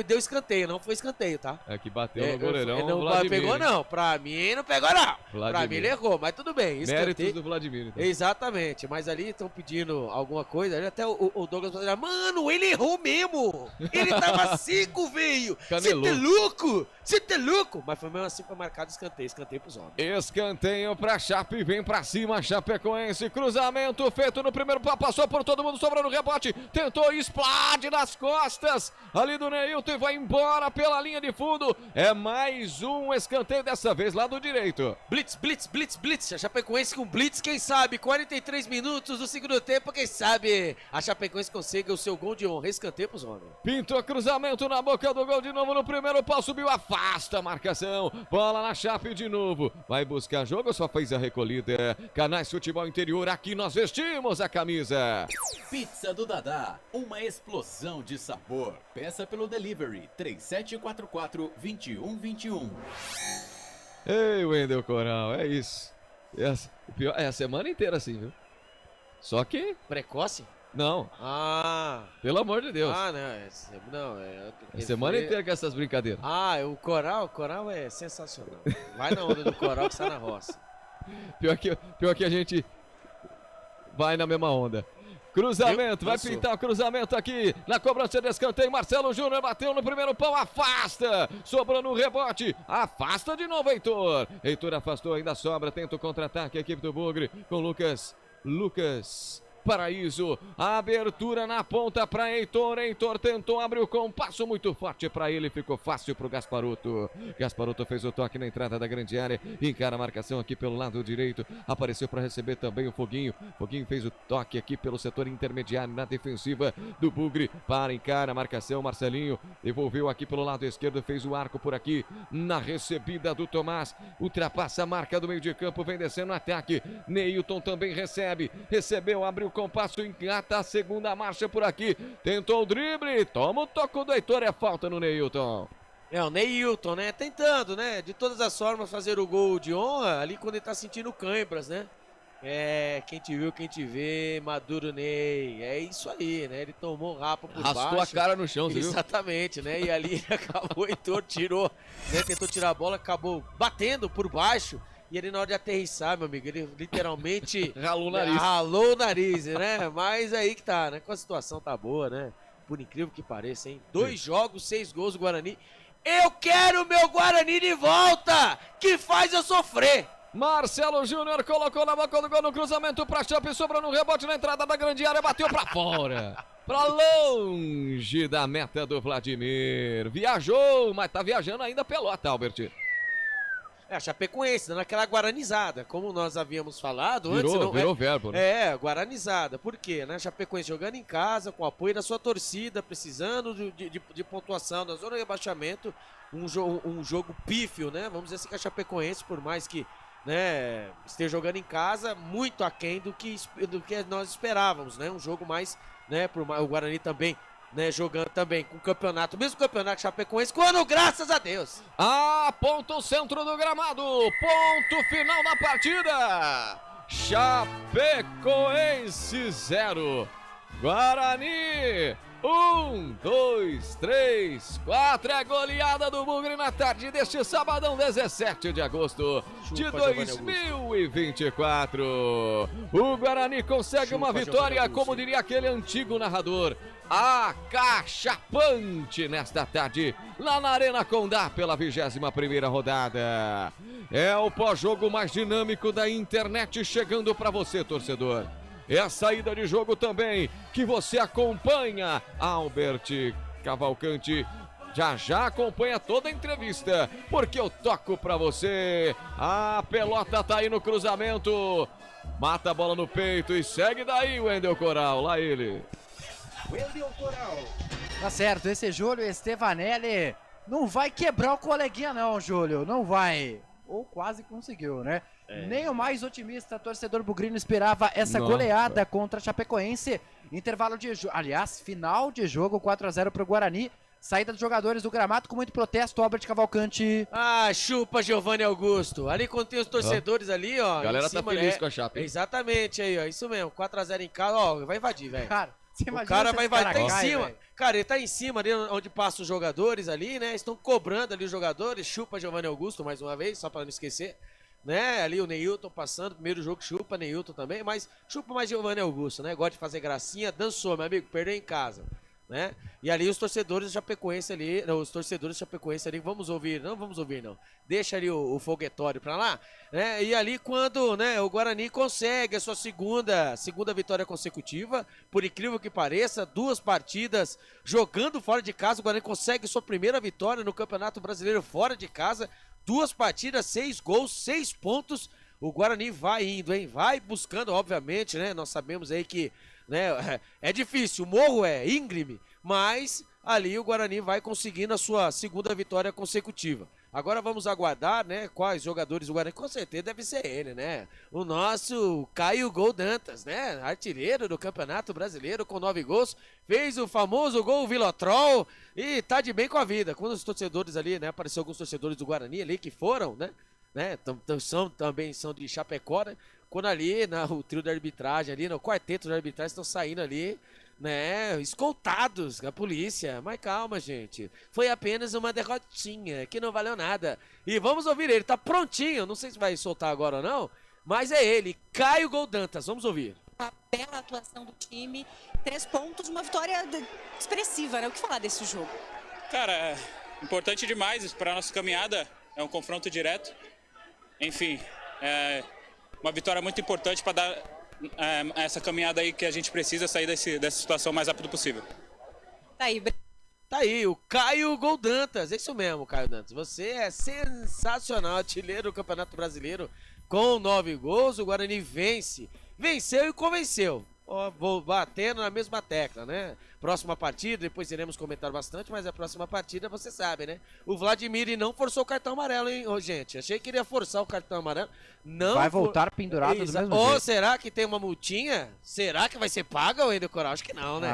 deu escanteio, não foi escanteio, tá? É que bateu no goleirão. Ele não pegou, não. Pra mim, não pegou, não. Vladimir. Pra mim, ele errou, mas tudo bem. Méritos do Vladimir. Então. Exatamente, mas ali estão pedindo alguma coisa. Ali até o Douglas falou: mano, ele errou mesmo. Ele tava 5, velho. Você tá louco? Você tá louco? Mas foi mesmo assim, foi marcado escanteio pros homens. Escanteio pra Chape, vem pra cima, Chapecoense, cruzamento feito no primeiro pau, passou por todo mundo, sobrou no rebote, tentou, explode nas costas, ali do Neilton e vai embora pela linha de fundo. É mais um escanteio, dessa vez lá do direito. Blitz, blitz, blitz, blitz, a Chapecoense com blitz, quem sabe, 43 minutos do segundo tempo, quem sabe a Chapecoense consiga o seu gol de honra, escanteio pros homens. Pintou cruzamento na boca do gol de novo no primeiro pau, subiu, afasta a marcação, bola na Chape de novo, vai buscar jogo, só fez a recolhida. Canais Futebol Interior, aqui nós vestimos a camisa. Pizza do Dadá, uma explosão de sabor. Peça pelo delivery 3744-2121. Ei, Wendel Coral, é isso. É a semana inteira assim, viu? Só que... Precoce? Não. Pelo amor de Deus. Não. A semana inteira com essas brincadeiras. O coral é sensacional. Vai na onda do coral que sai na roça. Pior que a gente vai na mesma onda. Cruzamento, vai pintar o cruzamento aqui na cobrança de escanteio. Marcelo Júnior bateu no primeiro pau, afasta, sobrou no rebote, afasta de novo Heitor. Heitor afastou, ainda sobra, tenta o contra-ataque a equipe do Bugre com Lucas Paraíso, a abertura na ponta para Heitor tentou, abriu com um passo muito forte para ele, ficou fácil para o Gasparoto fez o toque na entrada da grande área, encara a marcação aqui pelo lado direito, apareceu para receber também o Foguinho fez o toque aqui pelo setor intermediário na defensiva do Bugre, encara a marcação, Marcelinho devolveu aqui pelo lado esquerdo, fez o arco por aqui, na recebida do Tomás, ultrapassa a marca do meio de campo, vem descendo no ataque, Neilton também recebeu, abriu com passo, engata a segunda marcha por aqui, tentou o drible, toma o toco do Heitor, é falta no Neilton. O Neilton, né, tentando, né, de todas as formas fazer o gol de honra, ali quando ele tá sentindo cãibras, né. Quem te viu, quem te vê, Maduro Ney, é isso aí, né, ele tomou um rapa por baixo. Rastou a cara no chão, viu? Exatamente, né, e ali acabou, o Heitor tirou, né, tentou tirar a bola, acabou batendo por baixo. E ele, na hora de aterrissar, meu amigo, ele literalmente ralou o nariz, né? Mas aí que tá, né? Com a situação tá boa, né? Por incrível que pareça, hein? 2 jogos, 6 gols do Guarani. Eu quero meu Guarani de volta! Que faz eu sofrer! Marcelo Júnior colocou na boca do gol no cruzamento pra Chape, sobrou no rebote na entrada da grande área, bateu pra fora. Pra longe da meta do Vladimir. Viajou, mas tá viajando ainda pelota, Albert. A Chapecoense, dando aquela guaranizada, como nós havíamos falado antes. Virou verbo, né? Guaranizada. Por quê? Né? Chapecoense jogando em casa, com o apoio da sua torcida, precisando de pontuação da zona de rebaixamento. Um jogo pífio, né? Vamos dizer assim que a Chapecoense, por mais que, né, esteja jogando em casa, muito aquém do que nós esperávamos, né? Um jogo mais, né? O Guarani também, né, jogando também com o campeonato, mesmo campeonato Chapecoense, quando, graças a Deus. Ponto centro do gramado, ponto final da partida. Chapecoense 0, Guarani 1, 2, 3, 4, é goleada do Bugre na tarde deste sabadão 17 de agosto de 2024. O Guarani consegue uma vitória, como diria aquele antigo narrador, acachapante nesta tarde, lá na Arena Condá, pela 21ª rodada. É o pós-jogo mais dinâmico da internet chegando para você, torcedor. É a saída de jogo também que você acompanha, Albert Cavalcante já acompanha toda a entrevista, porque eu toco pra você. A pelota tá aí no cruzamento. Mata a bola no peito e segue daí o Wendel Coral, lá ele. Wendel Coral. Tá certo, esse Júlio Stevanelli não vai quebrar o coleguinha não, Júlio, não vai. Ou quase conseguiu, né? Nem o mais otimista torcedor bugrino esperava essa goleada contra a Chapecoense. Intervalo de jogo, aliás, final de jogo, 4-0 pro Guarani. Saída dos jogadores do gramado com muito protesto, Albert Cavalcante. Ah, chupa Giovanni Augusto. Ali quando tem os torcedores ali, ó. A galera tá feliz com a Chape. Exatamente aí, ó. Isso mesmo, 4-0 em casa, ó. Vai invadir, velho. Cara, você o cara vai invadir, tá em cima. Véio. Cara, ele tá em cima ali onde passam os jogadores ali, né? Estão cobrando ali os jogadores. Chupa Giovanni Augusto mais uma vez, só pra não esquecer. Né, ali o Neilton passando, primeiro jogo chupa, Neilton também, mas chupa mais Giovanni Augusto, né, gosta de fazer gracinha, dançou, meu amigo, perdeu em casa, né, e ali os torcedores do Chapecoense ali, não, vamos ouvir não, deixa ali o foguetório pra lá, né, e ali quando, né, o Guarani consegue a sua segunda vitória consecutiva, por incrível que pareça, 2 partidas jogando fora de casa, o Guarani consegue sua primeira vitória no Campeonato Brasileiro fora de casa, 2 partidas, 6 gols, 6 pontos. O Guarani vai indo, hein? Vai buscando, obviamente, né? Nós sabemos aí que, né, é difícil, o morro é íngreme, mas ali o Guarani vai conseguindo a sua segunda vitória consecutiva. Agora vamos aguardar, né, quais jogadores do Guarani, com certeza deve ser ele, né? O nosso Caio Gol Dantas, né? Artilheiro do Campeonato Brasileiro com 9 gols, fez o famoso gol Vilotrol e tá de bem com a vida. Quando os torcedores ali, né, apareceu alguns torcedores do Guarani ali que foram, né? Também são de Chapecó, né? Quando ali, o trio da arbitragem ali, no quarteto da arbitragem estão saindo ali, né, escoltados da polícia. Mas calma, gente, foi apenas uma derrotinha que não valeu nada. E vamos ouvir ele, tá prontinho, não sei se vai soltar agora ou não, mas é ele, Caio Gol Dantas, vamos ouvir. Uma bela atuação do time, 3 pontos, uma vitória expressiva, né? O que falar desse jogo? Cara, é importante demais para a nossa caminhada, é um confronto direto. Enfim, é uma vitória muito importante para dar essa caminhada aí que a gente precisa sair dessa situação o mais rápido possível. Tá aí, o Caio Gol Dantas, é isso mesmo, Caio Dantas. Você é sensacional, artilheiro do Campeonato Brasileiro com 9 gols. O Guarani venceu e convenceu. Ó, vou batendo na mesma tecla, né? Próxima partida, depois iremos comentar bastante, mas a próxima partida você sabe, né? O Vladimir não forçou o cartão amarelo, hein, gente? Achei que iria forçar o cartão amarelo. Não vai voltar pendurado do mesmo jeito. Ou será que tem uma multinha? Será que vai ser paga, Wendel Coral? Acho que não, né?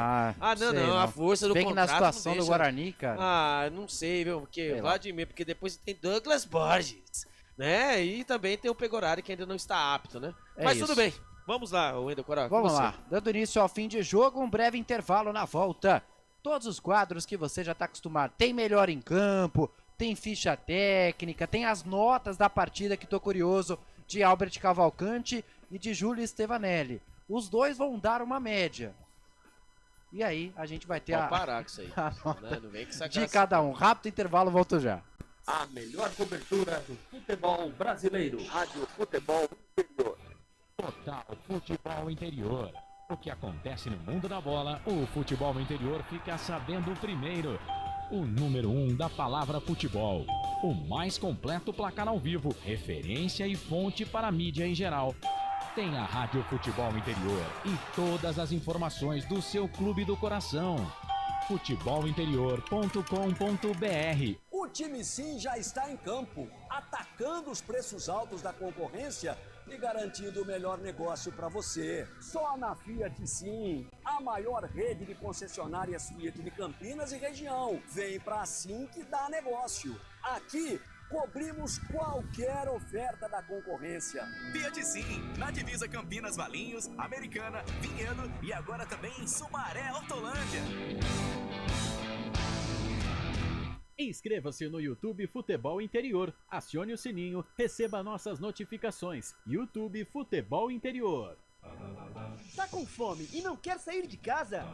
Não, a força do contrato. Bem que na situação do Guarani, cara. Não sei, viu? Porque Vladimir, porque depois tem Douglas Borges, né? E também tem o Pegorari que ainda não está apto, né? Mas tudo bem. Vamos lá, Wendel Coral. Vamos lá, dando início ao fim de jogo, um breve intervalo na volta. Todos os quadros que você já está acostumado. Tem melhor em campo, tem ficha técnica, tem as notas da partida que tô curioso de Albert Cavalcante e de Júlio Stevanelli. Os dois vão dar uma média. E aí a gente vai ter parar com isso aí. Não vem que de cada um. Rápido intervalo, volto já. A melhor cobertura do futebol brasileiro. Rádio Futebol Interior. Total Futebol Interior. O que acontece no mundo da bola, o futebol interior fica sabendo primeiro. O número 1 da palavra futebol. O mais completo placar ao vivo, referência e fonte para a mídia em geral. Tem a Rádio Futebol Interior e todas as informações do seu clube do coração. futebolinterior.com.br. O time Sim já está em campo, atacando os preços altos da concorrência e garantindo o melhor negócio para você. Só na Fiat Sim, a maior rede de concessionárias Fiat de Campinas e região. Vem pra Sim que dá negócio. Aqui cobrimos qualquer oferta da concorrência. Fiat Sim, na divisa Campinas, Valinhos, Americana, Vinhedo e agora também em Sumaré, Hortolândia. Inscreva-se no YouTube Futebol Interior, acione o sininho, receba nossas notificações. YouTube Futebol Interior. Tá com fome e não quer sair de casa?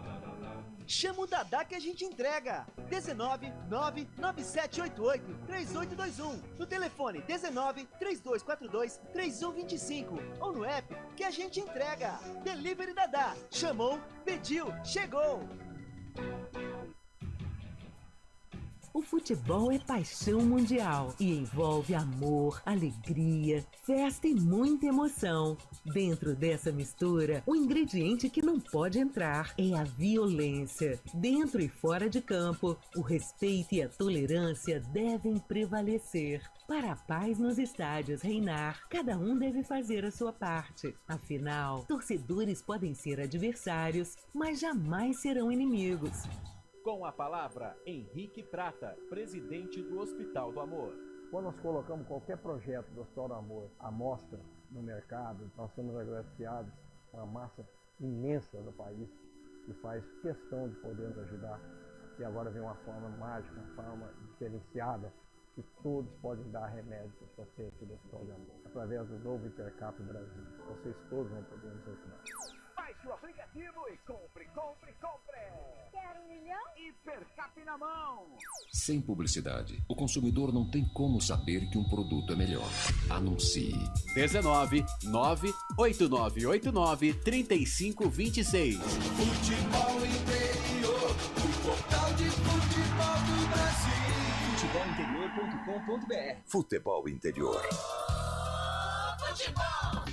Chama o Dadá que a gente entrega. 19 99788 3821. No telefone 19 3242 3125 ou no app que a gente entrega. Delivery Dadá. Chamou, pediu, chegou. futebol é paixão mundial e envolve amor, alegria, festa e muita emoção. Dentro dessa mistura, o ingrediente que não pode entrar é a violência. Dentro e fora de campo, o respeito e a tolerância devem prevalecer. Para a paz nos estádios reinar, cada um deve fazer a sua parte. Afinal, torcedores podem ser adversários, mas jamais serão inimigos. Com a palavra, Henrique Prata, presidente do Hospital do Amor. Quando nós colocamos qualquer projeto do Hospital do Amor à mostra no mercado, nós somos agraciados com uma massa imensa do país que faz questão de poder nos ajudar. E agora vem uma forma mágica, uma forma diferenciada, que todos podem dar remédio para o paciente do Hospital do Amor. Através do novo Hipercap Brasil. Vocês todos vão poder nos ajudar. Baixe o aplicativo e compre! Quero 1 milhão? Hipercap na mão! Sem publicidade, o consumidor não tem como saber que um produto é melhor. Anuncie. 19 98989 3526. Futebol Interior, o portal de futebol do Brasil. Futebolinterior.com.br. Futebol Interior. Futebol!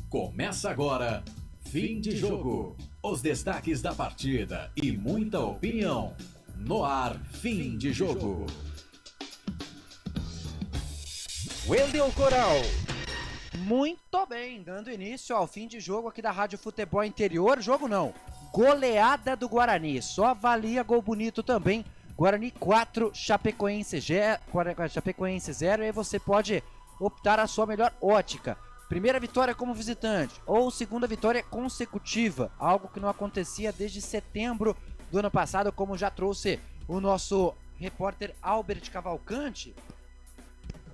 Começa agora, fim de jogo. Os destaques da partida e muita opinião. No ar, fim de jogo. Wendel Coral. Muito bem, dando início ao fim de jogo aqui da Rádio Futebol Interior. Jogo não, goleada do Guarani. Só valia gol bonito também. Guarani 4, Chapecoense 0. E aí você pode optar a sua melhor ótica. Primeira vitória como visitante ou segunda vitória consecutiva, algo que não acontecia desde setembro do ano passado, como já trouxe o nosso repórter Albert Cavalcante.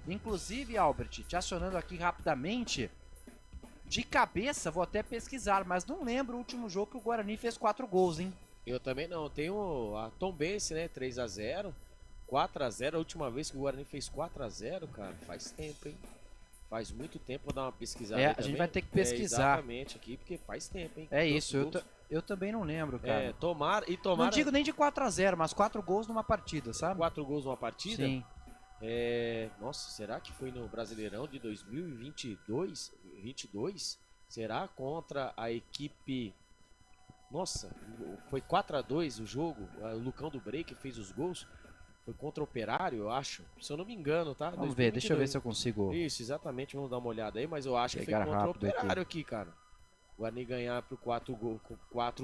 Inclusive, Albert, te acionando aqui rapidamente, de cabeça vou até pesquisar, mas não lembro o último jogo que o Guarani fez 4 gols, hein? Eu também não, tem a Tombense, né, 3-0, 4-0, a última vez que o Guarani fez 4-0, cara, faz tempo, hein? Faz muito tempo, vou dar uma pesquisada. A gente vai ter que pesquisar. Exatamente aqui, porque faz tempo, hein? É isso, eu também não lembro, cara. Tomara. Não digo nem de 4-0, mas 4 gols numa partida, sabe? 4 gols numa partida? Sim. Nossa, será que foi no Brasileirão de 2022? Será? Contra a equipe... Nossa, foi 4-2 o jogo, o Lucão do Break fez os gols. Foi contra o Operário, eu acho. Se eu não me engano, tá? Vamos ver, deixa eu ver se eu consigo... Isso, exatamente, vamos dar uma olhada aí, mas eu acho que foi contra o Operário aqui, cara. O Guarani ganhar por 4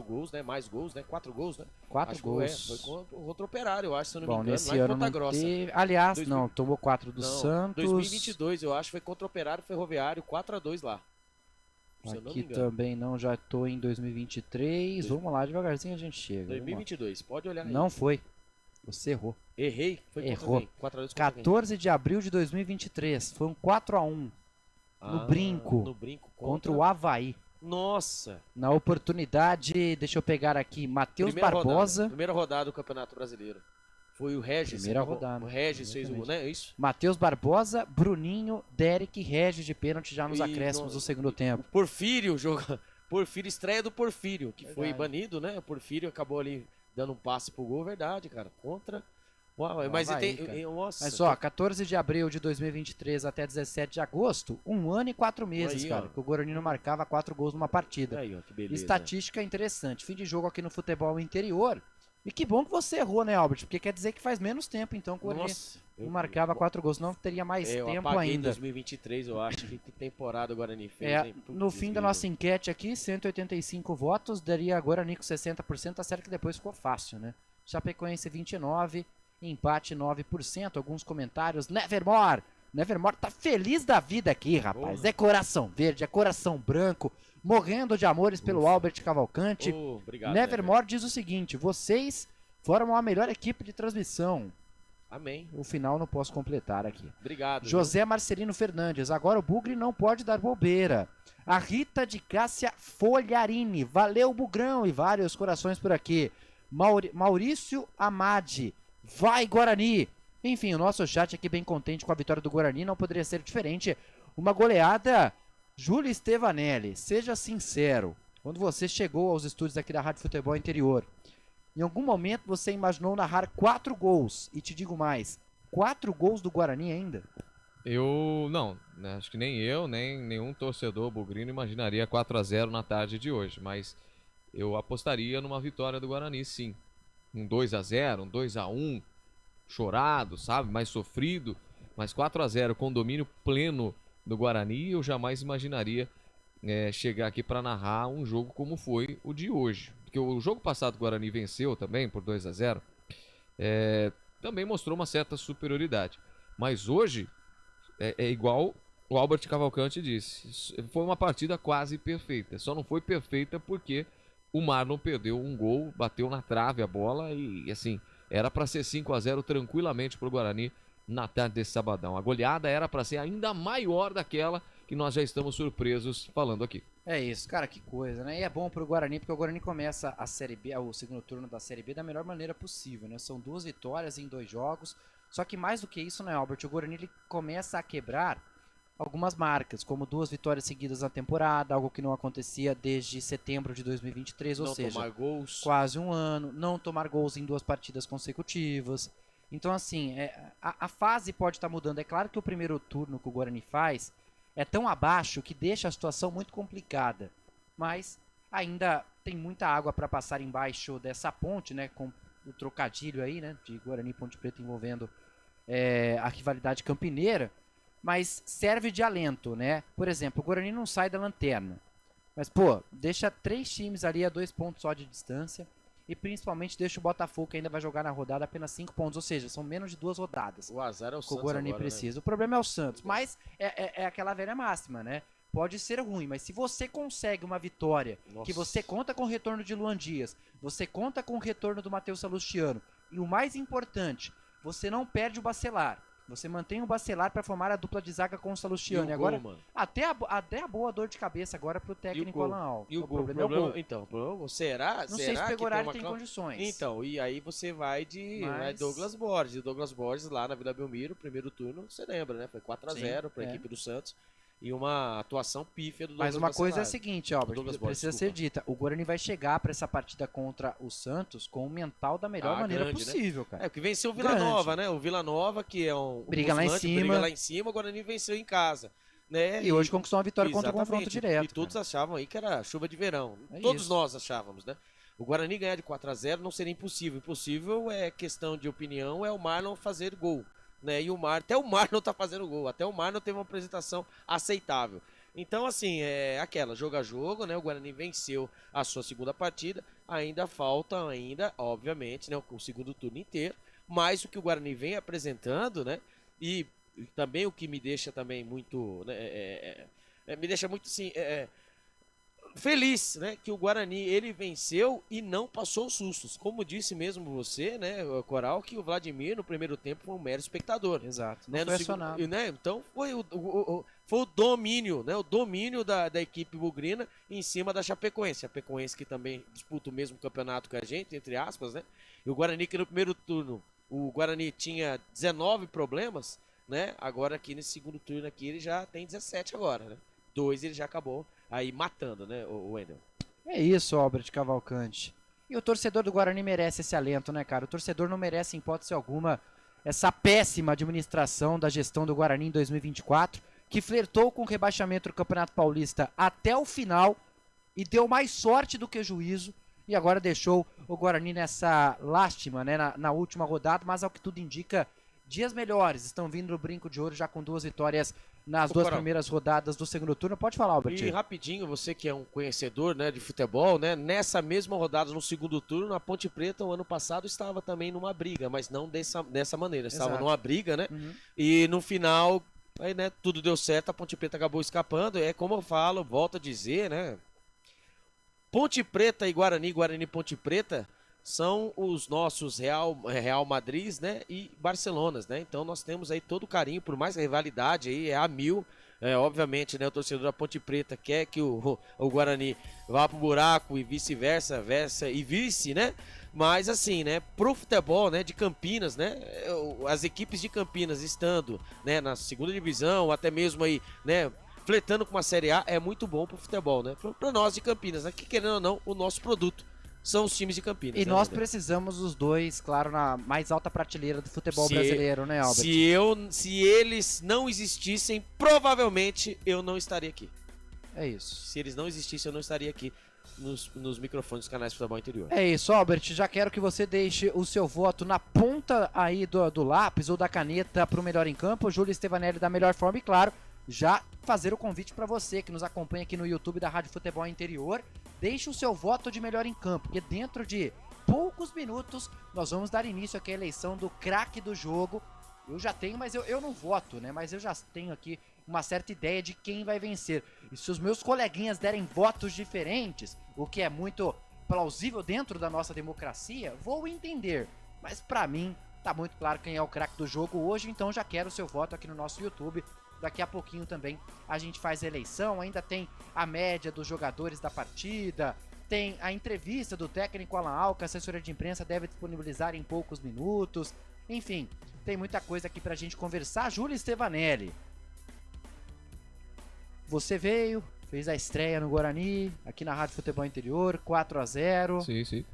gols, né? Mais gols, né? 4 gols, né? 4 gols. Foi contra o Operário, eu acho, se eu não me engano. Nesse ano não teve... Aliás, não, tomou 4 do Santos. 2022, eu acho, foi contra o Operário Ferroviário, 4-2 lá. Aqui também não, já tô em 2023. Vamos lá, devagarzinho a gente chega. 2022, pode olhar aí. Não foi. Você errou. Errei? Foi Errou. 14 de abril de 2023. Foi um 4-1 no Brinco. No Brinco contra o Avaí. Nossa! Na oportunidade, deixa eu pegar aqui, Matheus Barbosa. Primeira rodada do Campeonato Brasileiro. Foi o Regis. Primeira rodada. O Regis fez o gol, né? Isso. Matheus Barbosa, Bruninho, Derek, Regis de pênalti já nos acréscimos do segundo tempo. Porfírio jogou. Porfírio, estreia do Porfírio, que foi banido, né? O Porfírio acabou ali dando um passe pro gol, verdade, cara. Contra. Uau, mas Avaí, tem. Nossa, mas ó, 14 de abril de 2023 até 17 de agosto, 1 ano e 4 meses, aí, cara. ó. Que o Guarani não marcava 4 gols numa partida. Aí, ó, que beleza. Estatística interessante. Fim de jogo aqui no futebol interior. E que bom que você errou, né, Albert? Porque quer dizer que faz menos tempo, então, que o Guarani não marcava 4 gols. Não teria mais tempo eu apaguei ainda. 2023, eu acho. Que temporada o Guarani fez, hein? No fim da nossa enquete aqui, 185 votos, daria Guarani com 60%, tá certo que depois ficou fácil, né? Chapecoense 29%, empate 9%, alguns comentários. Nevermore tá feliz da vida aqui, rapaz. É coração verde, é coração branco, morrendo de amores pelo Albert Cavalcante. Obrigado, Nevermore diz o seguinte: vocês formam a melhor equipe de transmissão. Amém. O final não posso completar aqui. Obrigado. José Marcelino Fernandes, agora o Bugre não pode dar bobeira. A Rita de Cássia Folharini, valeu Bugrão, e vários corações por aqui. Maurício Amadi, vai Guarani. Enfim, o nosso chat aqui bem contente com a vitória do Guarani, não poderia ser diferente. Uma goleada. Júlio Stevanelli, seja sincero, quando você chegou aos estúdios aqui da Rádio Futebol Interior, Em algum momento você imaginou narrar 4 gols, e te digo mais, 4 gols do Guarani ainda? Não, né, acho que nem eu, nem nenhum torcedor bugrino imaginaria 4-0 na tarde de hoje, mas eu apostaria numa vitória do Guarani, sim. Um 2-0, um 2-1, chorado, sabe, mais sofrido, mas 4-0 com domínio pleno do Guarani, eu jamais imaginaria chegar aqui para narrar um jogo como foi o de hoje. Porque o jogo passado o Guarani venceu também por 2-0, também mostrou uma certa superioridade. Mas hoje é igual o Albert Cavalcante disse, foi uma partida quase perfeita. Só não foi perfeita porque o Marlon perdeu um gol, bateu na trave a bola e assim, era para ser 5-0 tranquilamente para o Guarani na tarde desse sabadão. A goleada era para ser ainda maior daquela que nós já estamos surpresos falando aqui. É isso, cara, que coisa, né? E é bom pro Guarani, porque o Guarani começa a Série B, o segundo turno da Série B da melhor maneira possível, né? São 2 vitórias em 2 jogos. Só que mais do que isso, né, Albert? O Guarani ele começa a quebrar algumas marcas, como 2 vitórias seguidas na temporada, algo que não acontecia desde setembro de 2023, ou seja, não tomar gols, quase um ano, não tomar gols em 2 partidas consecutivas. Então, assim, a fase pode estar mudando. É claro que o primeiro turno que o Guarani faz é tão abaixo que deixa a situação muito complicada, mas ainda tem muita água para passar embaixo dessa ponte, né, com o trocadilho aí, né, de Guarani e Ponte Preta envolvendo a rivalidade campineira, mas serve de alento, né? Por exemplo, o Guarani não sai da lanterna, mas, pô, deixa 3 times ali a 2 pontos só de distância e principalmente deixa o Botafogo, que ainda vai jogar na rodada, apenas 5 pontos, ou seja, são menos de 2 rodadas. O azar é o que Santos o Guarani agora, precisa. né? O problema é o Santos, mas é aquela velha máxima, né? Pode ser ruim, mas se você consegue uma vitória, que você conta com o retorno de Luan Dias, você conta com o retorno do Matheus Salustiano, e o mais importante, você não perde o Bacelar. Você mantém o Bacelar para formar a dupla de zaga com o Salustiano. E agora, gol, até a boa dor de cabeça agora pro técnico Alan Al. E o problema é o gol. Então, será? Não será sei se o Pegoraro tem tem condições. Então, e aí você vai de Douglas Borges. E Douglas Borges lá na Vila Belmiro, primeiro turno, você lembra, né? Foi 4-0 para a equipe do Santos. E uma atuação pífia do Douglas Mas uma coisa é a Bacelar. seguinte, Albert, precisa ser dita. O Guarani vai chegar para essa partida contra o Santos com o mental da melhor maneira grande, possível, né? cara. Porque venceu o Vila Nova, né? O Vila Nova, que é um briga lá em cima. Briga lá em cima, o Guarani venceu em casa. Né? E hoje conquistou uma vitória contra o confronto direto. E todos achavam aí que era chuva de verão. É Todos isso. nós achávamos, né? O Guarani ganhar de 4-0 não seria impossível. Impossível é questão de opinião, é o Marlon fazer gol. Né? E até o Marlon tá fazendo gol. Até o Marlon teve uma apresentação aceitável. Então, assim, jogo a jogo, né? O Guarani venceu a sua segunda partida. Ainda falta, obviamente, né? O segundo turno inteiro. Mas o que o Guarani vem apresentando, né? E também o que me deixa também muito... Né? Me deixa muito, assim... feliz, né, que o Guarani ele venceu e não passou sustos. Como disse mesmo você, né, Coral, que o Vladimir no primeiro tempo foi um mero espectador. Exato. Né, Não foi acionado. né, então foi o domínio, né, o domínio da equipe bugrina em cima da Chapecoense. Chapecoense que também disputa o mesmo campeonato que a gente, entre aspas, né? E o Guarani que no primeiro turno, o Guarani tinha 19 problemas, né? Agora aqui nesse segundo turno aqui ele já tem 17 agora, né? 2 ele já acabou aí matando, né, o Wendel? É isso, Albert Cavalcante. E o torcedor do Guarani merece esse alento, né, cara? O torcedor não merece, em hipótese alguma, essa péssima administração da gestão do Guarani em 2024, que flertou com o rebaixamento do Campeonato Paulista até o final e deu mais sorte do que juízo, e agora deixou o Guarani nessa lástima, né, na última rodada, mas ao que tudo indica, dias melhores estão vindo no Brinco de Ouro já com 2 vitórias nas 2 primeiras rodadas do segundo turno. Pode falar, Albert. E rapidinho, você que é um conhecedor, né, de futebol, né, nessa mesma rodada no segundo turno, a Ponte Preta o ano passado estava também numa briga, mas não dessa maneira, estava numa briga, né, e no final, aí, né, tudo deu certo, a Ponte Preta acabou escapando, é como eu falo, volto a dizer, né, Ponte Preta e Guarani, Guarani e Ponte Preta, são os nossos Real Madrid, né, e Barcelonas, né, então nós temos aí todo o carinho, por mais a rivalidade aí, a mil, obviamente, né, o torcedor da Ponte Preta quer que o Guarani vá pro buraco e vice-versa, né, mas assim, né, pro futebol, né, de Campinas, né, as equipes de Campinas estando, né, na segunda divisão, ou até mesmo aí, né, flertando com uma Série A, é muito bom pro futebol, né, pra nós de Campinas, né, que querendo ou não, o nosso produto, são os times de Campinas. E né, nós Vander? precisamos dos dois, claro, na mais alta prateleira do futebol brasileiro, né, Albert? Se eles não existissem, provavelmente eu não estaria aqui. É isso. Se eles não existissem, eu não estaria aqui nos microfones dos canais de futebol interior. É isso, Albert. Já quero que você deixe o seu voto na ponta aí do lápis ou da caneta pro melhor em campo. O Júlio Stevanelli da melhor forma e, claro, já fazer o convite para você que nos acompanha aqui no YouTube da Rádio Futebol Interior. Deixe o seu voto de melhor em campo, porque dentro de poucos minutos nós vamos dar início aqui à eleição do craque do jogo. Eu já tenho, mas eu não voto, né? Mas eu já tenho aqui uma certa ideia de quem vai vencer. E se os meus coleguinhas derem votos diferentes, o que é muito plausível dentro da nossa democracia, vou entender. Mas pra mim, tá muito claro quem é o craque do jogo hoje, então já quero o seu voto aqui no nosso YouTube. Daqui a pouquinho também a gente faz a eleição, ainda tem a média dos jogadores da partida, tem a entrevista do técnico Alan Al, que a assessoria de imprensa deve disponibilizar em poucos minutos. Enfim, tem muita coisa aqui pra gente conversar. Júlio Stevanelli, você veio, fez a estreia no Guarani, aqui na Rádio Futebol Interior, 4-0. Sim.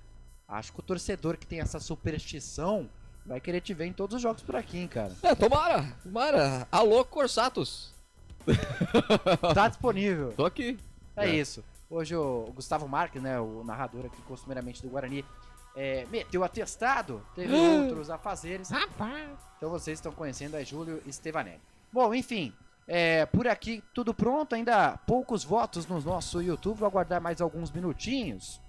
Acho que o torcedor que tem essa superstição vai querer te ver em todos os jogos por aqui, hein, cara. Tomara. Alô, Corsatos. Tá disponível. Tô aqui. É isso. Hoje o Gustavo Marques, né, o narrador aqui costumeiramente do Guarani, meteu atestado, teve outros afazeres. Rapaz. Então vocês estão conhecendo a Júlio Stevanelli. Bom, enfim, por aqui tudo pronto, ainda poucos votos no nosso YouTube, vou aguardar mais alguns minutinhos.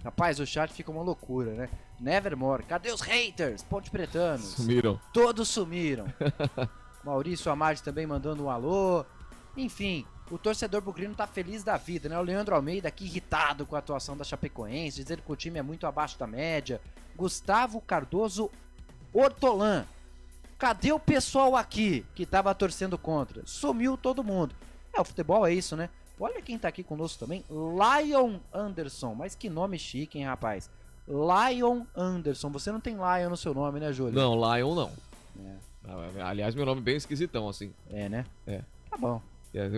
Rapaz, o chat fica uma loucura, né? Nevermore, cadê os haters? Ponte Pretanos. Sumiram. Todos sumiram. Maurício Amade também mandando um alô. Enfim, o torcedor bugrino tá feliz da vida, né? O Leandro Almeida aqui irritado com a atuação da Chapecoense, dizendo que o time é muito abaixo da média. Gustavo Cardoso Hortolã. Cadê o pessoal aqui que tava torcendo contra? Sumiu todo mundo. O futebol é isso, né? Olha quem tá aqui conosco também, Lion Anderson. Mas que nome chique, hein, rapaz? Lion Anderson. Você não tem Lion no seu nome, né, Júlio? Não, Lion não. Aliás, meu nome é bem esquisitão, assim. É, né? É. Tá bom.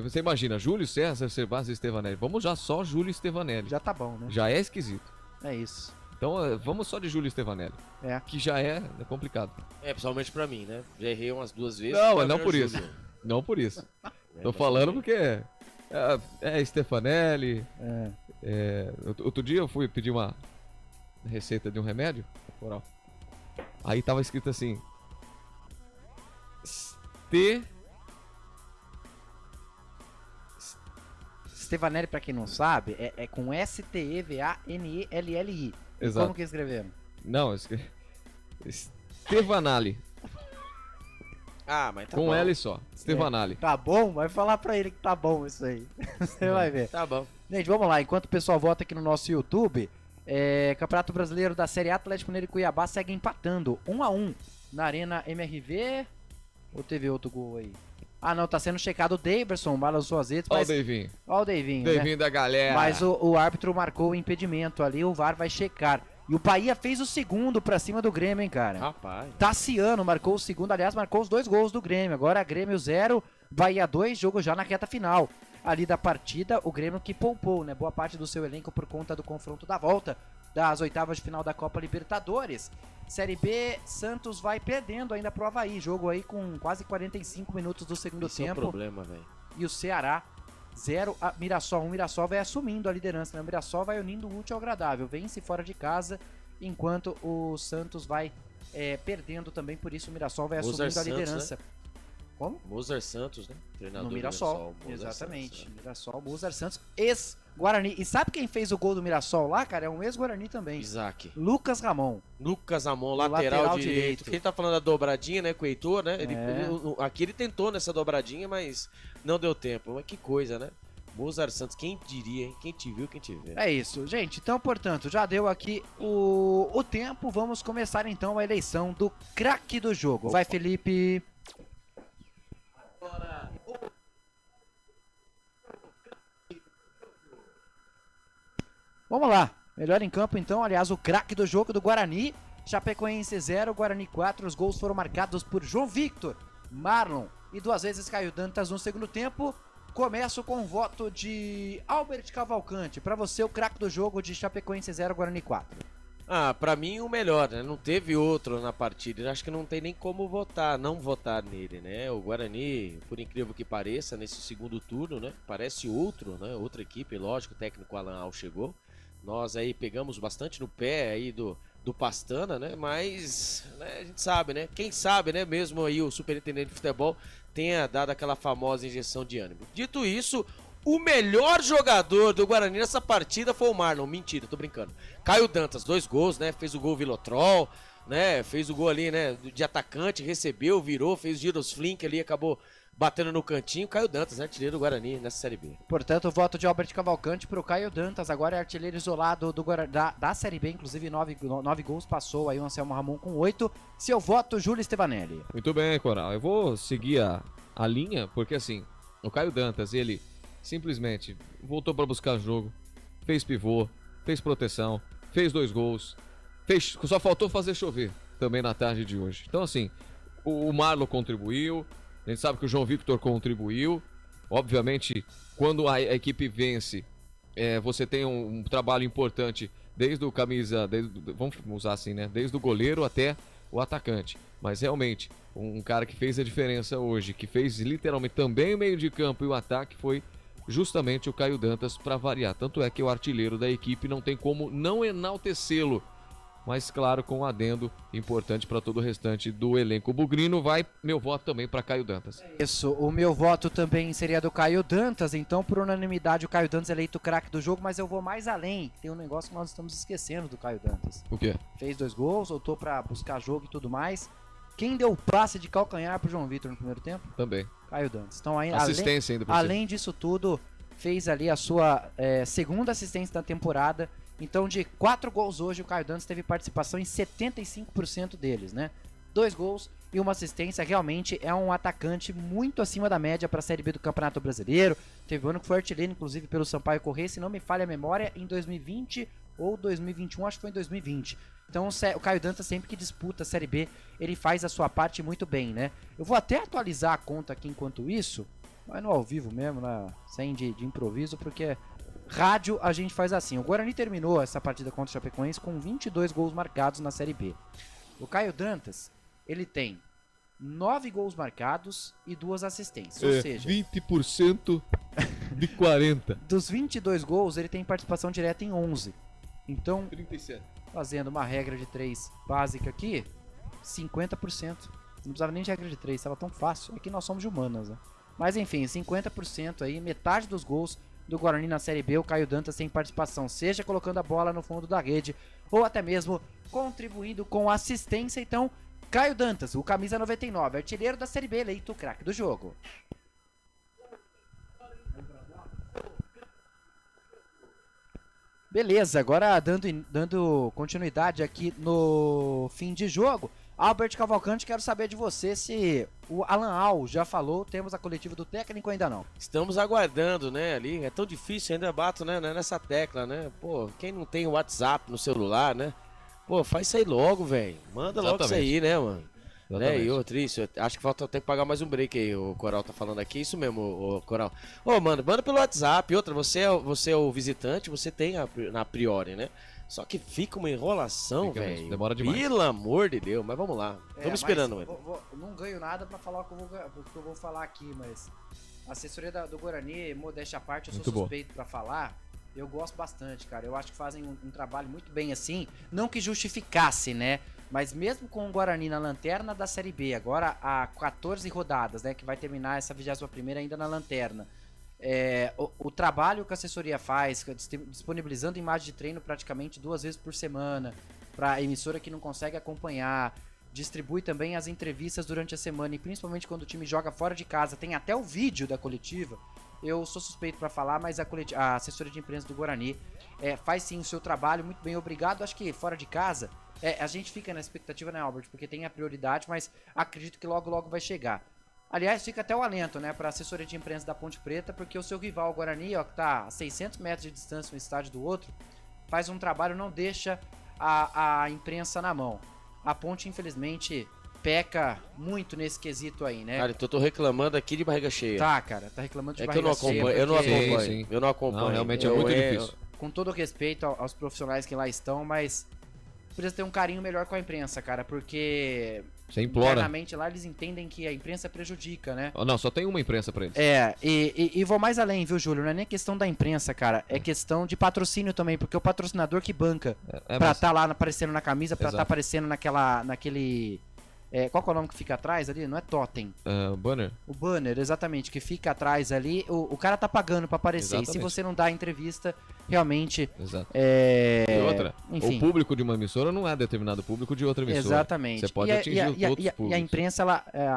Você imagina, Júlio César Sebastião Stevanelli. Vamos já só Júlio Stevanelli. Já tá bom, né? Já é esquisito. É isso. Então vamos só de Júlio Stevanelli. Que já é complicado. Principalmente pra mim, né? Já errei umas 2 vezes. Não por isso. Não por isso. Tô falando porque Stefanelli. Outro dia eu fui pedir uma receita de um remédio oral. Aí tava escrito assim: Stevanelli, pra quem não sabe, é com Stevanelli. Exato. Como que escreveram? Não, Stevanelli. Mas tá com bom. L só. Stevanelli. Tá bom? Vai falar pra ele que tá bom isso aí. Você vai ver. Tá bom. Gente, vamos lá. Enquanto o pessoal vota aqui no nosso YouTube, Campeonato Brasileiro da Série A, Atlético Mineiro e Cuiabá segue empatando 1-1 na Arena MRV. Ou teve outro gol aí? Ah, não, tá sendo checado o Daverson, balançou as redes. Olha o Davinho. Olha o Davinho, Davinho da galera. Mas o árbitro marcou o impedimento ali, o VAR vai checar. E o Bahia fez o segundo pra cima do Grêmio, hein, cara? Rapaz. Tassiano marcou o segundo, aliás, marcou os 2 gols do Grêmio. Agora Grêmio 0, Bahia 2, jogo já na reta final. Ali da partida, o Grêmio que poupou, né? Boa parte do seu elenco por conta do confronto da volta das oitavas de final da Copa Libertadores. Série B, Santos vai perdendo ainda pro Avaí. Jogo aí com quase 45 minutos do segundo tempo. É o problema, velho. E o Ceará 0 a Mirassol 1. Mirassol vai assumindo a liderança, né? O Mirassol vai unindo o útil ao agradável. Vence fora de casa, enquanto o Santos vai perdendo também. Por isso o Mirassol vai assumindo a liderança. Né? Como? Mozart Santos, né? Treinador no Mirassol. Mozart Exatamente. Santos, Mirassol, Mozart Santos, ex-Guarani. E sabe quem fez o gol do Mirassol lá, cara? É um ex-Guarani também. Isaac. Lucas Ramon. Lateral direito. Quem tá falando da dobradinha, né, com o Heitor, né? Aqui ele tentou nessa dobradinha, mas não deu tempo. Mas que coisa, né? Mozart Santos, quem diria, hein? Quem te viu, quem te vê. É isso, gente. Então, portanto, já deu aqui o tempo. Vamos começar então a eleição do craque do jogo. Vai, Felipe. Vamos lá, melhor em campo então, aliás, o craque do jogo do Guarani, Chapecoense 0, Guarani 4, os gols foram marcados por João Victor, Marlon e 2 vezes Caio Dantas no segundo tempo. começo com o voto de Albert Cavalcante. Pra você, o craque do jogo de Chapecoense 0, Guarani 4. Pra mim o melhor, né? Não teve outro na partida. Acho que não tem nem como não votar nele, né? O Guarani, por incrível que pareça, nesse segundo turno, né? Parece outro, né? Outra equipe, lógico, o técnico Alan Al chegou. Nós aí pegamos bastante no pé aí do Pastana, né? Mas né, a gente sabe, né? Quem sabe, né? Mesmo aí o superintendente de futebol tenha dado aquela famosa injeção de ânimo. Dito isso, o melhor jogador do Guarani nessa partida foi o Marlon. Mentira, tô brincando. Caio Dantas, 2 gols, né? Fez o gol Vilotrol, né? Fez o gol ali, né? De atacante, recebeu, virou, fez o Giros Flink ali, acabou batendo no cantinho. Caio Dantas, né? Artilheiro do Guarani nessa Série B. Portanto, o voto de Albert Cavalcante pro Caio Dantas. Agora é artilheiro isolado da Série B. Inclusive, 9 gols passou aí o Anselmo Ramon com 8. Seu voto, Júlio Stevanelli. Muito bem, Coral. Eu vou seguir a linha, porque assim, o Caio Dantas, ele simplesmente voltou para buscar jogo, fez pivô, fez proteção, fez 2 gols, só faltou fazer chover também na tarde de hoje. Então assim, o Marlon contribuiu, a gente sabe que o João Victor contribuiu. Obviamente, quando a equipe vence, você tem um trabalho importante desde o camisa, vamos usar assim, né? Desde o goleiro até o atacante. Mas realmente, um cara que fez a diferença hoje, que fez literalmente também o meio de campo e o ataque, foi justamente o Caio Dantas, para variar. Tanto é que o artilheiro da equipe não tem como não enaltecê-lo. Mas claro, com um adendo importante para todo o restante do elenco bugrino, vai meu voto também para Caio Dantas. Isso, o meu voto também seria do Caio Dantas. Então, por unanimidade, o Caio Dantas é eleito craque do jogo, mas eu vou mais além. Tem um negócio que nós estamos esquecendo do Caio Dantas. O quê? Fez 2 gols, voltou para buscar jogo e tudo mais. Quem deu o passe de calcanhar pro João Vitor no primeiro tempo? Também. Caio Dantas. Então, aí, assistência ainda por além disso tudo, fez ali a sua segunda assistência da temporada. Então, de 4 gols hoje, o Caio Dantas teve participação em 75% deles, né? 2 gols e uma assistência. Realmente é um atacante muito acima da média para a Série B do Campeonato Brasileiro. Teve um ano que foi artilheiro, inclusive, pelo Sampaio Corrêa, se não me falha a memória, em 2020 ou 2021, acho que foi em 2020. Então, o Caio Dantas, sempre que disputa a Série B, ele faz a sua parte muito bem, né? Eu vou até atualizar a conta aqui enquanto isso, mas no ao vivo mesmo, né? Sem de improviso, porque rádio a gente faz assim. O Guarani terminou essa partida contra o Chapecoense com 22 gols marcados na Série B. O Caio Dantas, ele tem 9 gols marcados e 2 assistências. Ou seja, 20% de 40. Dos 22 gols, ele tem participação direta em 11. Então, 37. Fazendo uma regra de 3 básica aqui, 50%. Não precisava nem de regra de 3, estava tão fácil. Aqui nós somos de humanas, né? Mas enfim, 50% aí, metade dos gols do Guarani na Série B, o Caio Dantas tem participação, seja colocando a bola no fundo da rede, ou até mesmo contribuindo com assistência. Então, Caio Dantas, o camisa 99, artilheiro da Série B, eleito o craque do jogo. Beleza, agora dando continuidade aqui no fim de jogo, Albert Cavalcante, quero saber de você se o Alan Al já falou, temos a coletiva do técnico ou ainda não? Estamos aguardando, né, ali, é tão difícil, ainda bato, né, nessa tecla, né, pô, quem não tem o WhatsApp no celular, né, pô, faz isso aí logo, velho, manda logo isso aí, né, mano. Né? E outra, isso, acho que falta até pagar mais um break aí, o Coral tá falando aqui, isso mesmo, o Coral. Ô, mano, manda pelo WhatsApp, outra, você é o visitante, você tem na priori, né? Só que fica uma enrolação, velho. Demora demais. Pelo amor de Deus, mas vamos lá, vamos esperando, velho. Não ganho nada pra falar o que eu vou falar aqui, mas a assessoria do Guarani, modéstia à parte, eu sou suspeito pra falar. Eu gosto bastante, cara. Eu acho que fazem um trabalho muito bem assim. Não que justificasse, né? Mas mesmo com o Guarani na lanterna da Série B, agora há 14 rodadas, né? Que vai terminar essa 21ª ainda na lanterna. O trabalho que a assessoria faz, disponibilizando imagem de treino praticamente 2 vezes por semana, para emissora que não consegue acompanhar. Distribui também as entrevistas durante a semana, e principalmente quando o time joga fora de casa, tem até o vídeo da coletiva. Eu sou suspeito para falar, mas a assessoria de imprensa do Guarani faz sim o seu trabalho, muito bem, obrigado. Acho que fora de casa, a gente fica na expectativa, né, Albert, porque tem a prioridade, mas acredito que logo logo vai chegar. Aliás, fica até o alento, né, para a assessoria de imprensa da Ponte Preta, porque o seu rival, o Guarani, ó, que tá a 600 metros de distância um estádio do outro, faz um trabalho, não deixa a imprensa na mão. A Ponte, infelizmente, peca muito nesse quesito aí, né? Cara, eu tô reclamando aqui de barriga cheia. Tá, cara, tá reclamando de É que eu barriga não acompanho, cheia. eu não porque- acompanho. Sim. Eu não acompanho. Não, realmente é muito difícil. Com todo respeito aos profissionais que lá estão, mas precisa ter um carinho melhor com a imprensa, cara, porque Você implora. internamente lá eles entendem que a imprensa prejudica, né? Oh, não, só tem uma imprensa pra eles. E vou mais além, viu, Júlio? Não é nem questão da imprensa, cara. É questão de patrocínio também, porque o patrocinador que banca pra mas- tá lá aparecendo na camisa, pra Exato. tá aparecendo naquele... qual que é o nome que fica atrás ali? Não é totem. Banner. O banner, exatamente, que fica atrás ali. O cara tá pagando pra aparecer. Exatamente. E se você não dá a entrevista, realmente... Exato. E outra, enfim. o público de uma emissora não é determinado público de outra emissora. Exatamente. Você pode E atingir outros e públicos.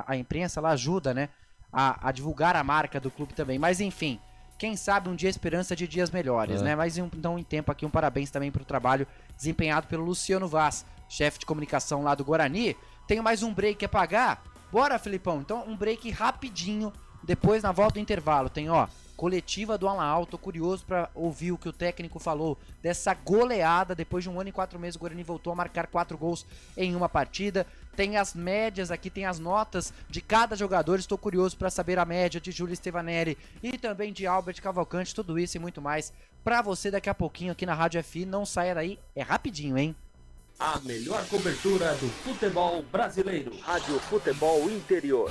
a imprensa ela ajuda, né, a divulgar a marca do clube também. Mas enfim, quem sabe um dia a esperança de dias melhores, né? Mas então em tempo aqui um parabéns também pro trabalho desempenhado pelo Luciano Vaz, chefe de comunicação lá do Guarani. Tenho mais um break a pagar? Bora, Felipão. Então um break rapidinho. Depois na volta do intervalo tem, coletiva do Alan Al. Tô curioso pra ouvir o que o técnico falou dessa goleada. Depois de 1 ano e 4 meses, o Guarani voltou a marcar 4 gols em uma partida. Tem as médias aqui, tem as notas de cada jogador. Estou curioso pra saber a média de Júlio Stevanelli e também de Albert Cavalcante. Tudo isso e muito mais pra você daqui a pouquinho aqui na Rádio FI. Não saia daí, é rapidinho, hein? A melhor cobertura do futebol brasileiro. Rádio Futebol Interior.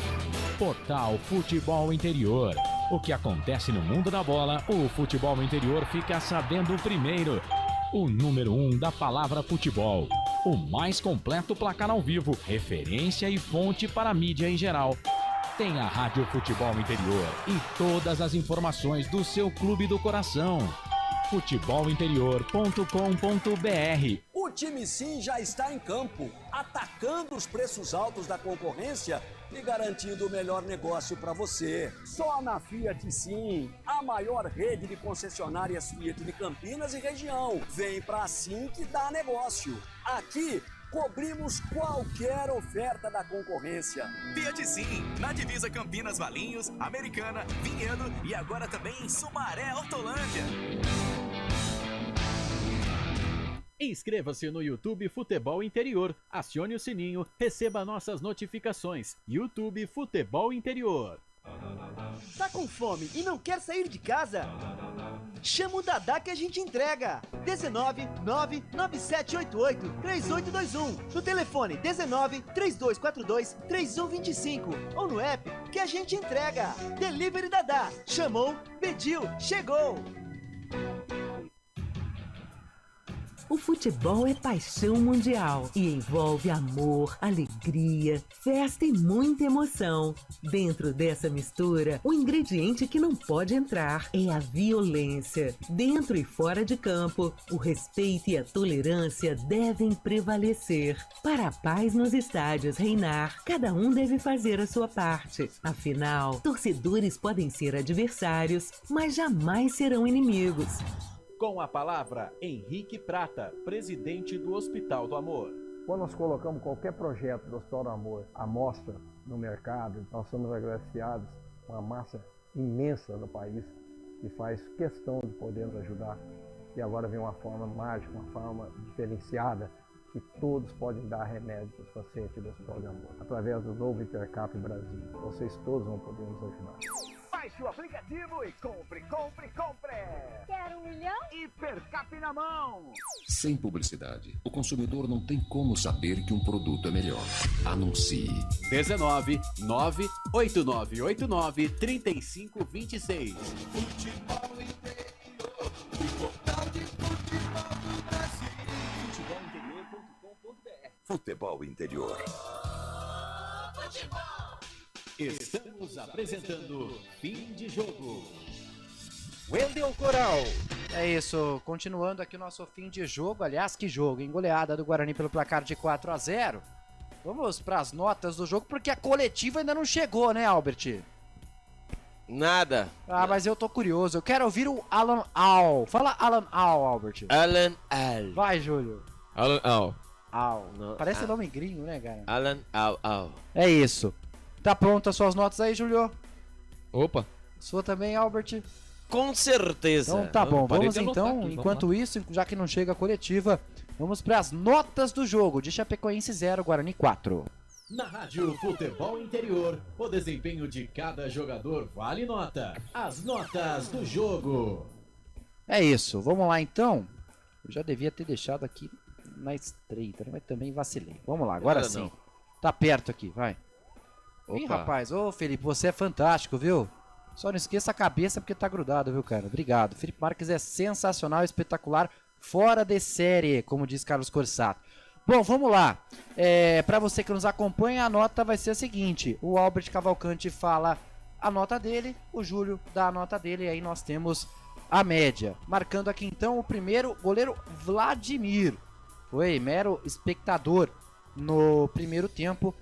Portal Futebol Interior. O que acontece no mundo da bola, o futebol interior fica sabendo primeiro. O número 1 da palavra futebol. O mais completo placar ao vivo, referência e fonte para a mídia em geral. Tem a Rádio Futebol Interior e todas as informações do seu clube do coração. futebolinterior.com.br. O time Sim já está em campo, atacando os preços altos da concorrência e garantindo o melhor negócio para você. Só na Fiat Sim, a maior rede de concessionárias Fiat de Campinas e região. Vem pra Sim que dá negócio. Aqui cobrimos qualquer oferta da concorrência. Fiat Sim, na divisa Campinas, Valinhos, Americana, Vinhedo e agora também em Sumaré, Hortolândia. Inscreva-se no YouTube Futebol Interior, acione o sininho, receba nossas notificações. YouTube Futebol Interior. Tá com fome e não quer sair de casa? Chama o Dadá que a gente entrega. 19 99788 3821. No telefone 19 3242 3125 ou no app que a gente entrega. Delivery Dadá. Chamou, pediu, chegou. O futebol é paixão mundial e envolve amor, alegria, festa e muita emoção. Dentro dessa mistura, o ingrediente que não pode entrar é a violência. Dentro e fora de campo, o respeito e a tolerância devem prevalecer. Para a paz nos estádios reinar, cada um deve fazer a sua parte. Afinal, torcedores podem ser adversários, mas jamais serão inimigos. Com a palavra, Henrique Prata, presidente do Hospital do Amor. Quando nós colocamos qualquer projeto do Hospital do Amor à mostra no mercado, nós somos agraciados com uma massa imensa no país que faz questão de poder nos ajudar. E agora vem uma forma mágica, uma forma diferenciada, que todos podem dar remédio para os pacientes do Hospital do Amor. Através do novo Hipercap Brasil. Vocês todos vão poder nos ajudar. Baixe o aplicativo e compre, compre, compre! Quer 1 milhão? Hipercap na mão! Sem publicidade, o consumidor não tem como saber que um produto é melhor. Anuncie. 19 98989 3526. Futebol interior, o portal de futebol do Brasil. Futebolinterior.com.br. Futebol Interior. Futebol. Estamos apresentando Fim de Jogo. Wendel Coral. É isso, continuando aqui o nosso fim de jogo. Aliás, que jogo, hein? Goleada do Guarani pelo placar de 4-0. Vamos para as notas do jogo, porque a coletiva ainda não chegou, né, Albert? Nada. Ah, mas eu tô curioso. Eu quero ouvir o Alan Al. Fala Alan Al, Albert. Alan Al. Vai, Júlio. Alan Al. Al. Não, Parece Al. nome gringo, né, cara? Alan Al. É isso. Tá pronto as suas notas aí, Júlio? Opa. Sua também, Albert? Com certeza. Então tá bom, parei vamos de anotar então, aqui, enquanto isso, já que não chega a coletiva, vamos para as notas do jogo. De Chapecoense 0, Guarani 4. Na Rádio Futebol Interior, o desempenho de cada jogador vale nota. As notas do jogo. É isso, vamos lá então. Eu já devia ter deixado aqui na estreita, mas também vacilei. Vamos lá, agora sim. Não. Tá perto aqui, vai. Ih, rapaz, ô Felipe, você é fantástico, viu? Só não esqueça a cabeça porque tá grudado, viu, cara? Obrigado. Felipe Marques é sensacional, espetacular, fora de série, como diz Carlos Corsato. Bom, vamos lá. Para você que nos acompanha, a nota vai ser a seguinte. O Albert Cavalcante fala a nota dele, o Júlio dá a nota dele, e aí nós temos a média. Marcando aqui então o primeiro, goleiro Vladimir. Foi mero espectador no primeiro tempo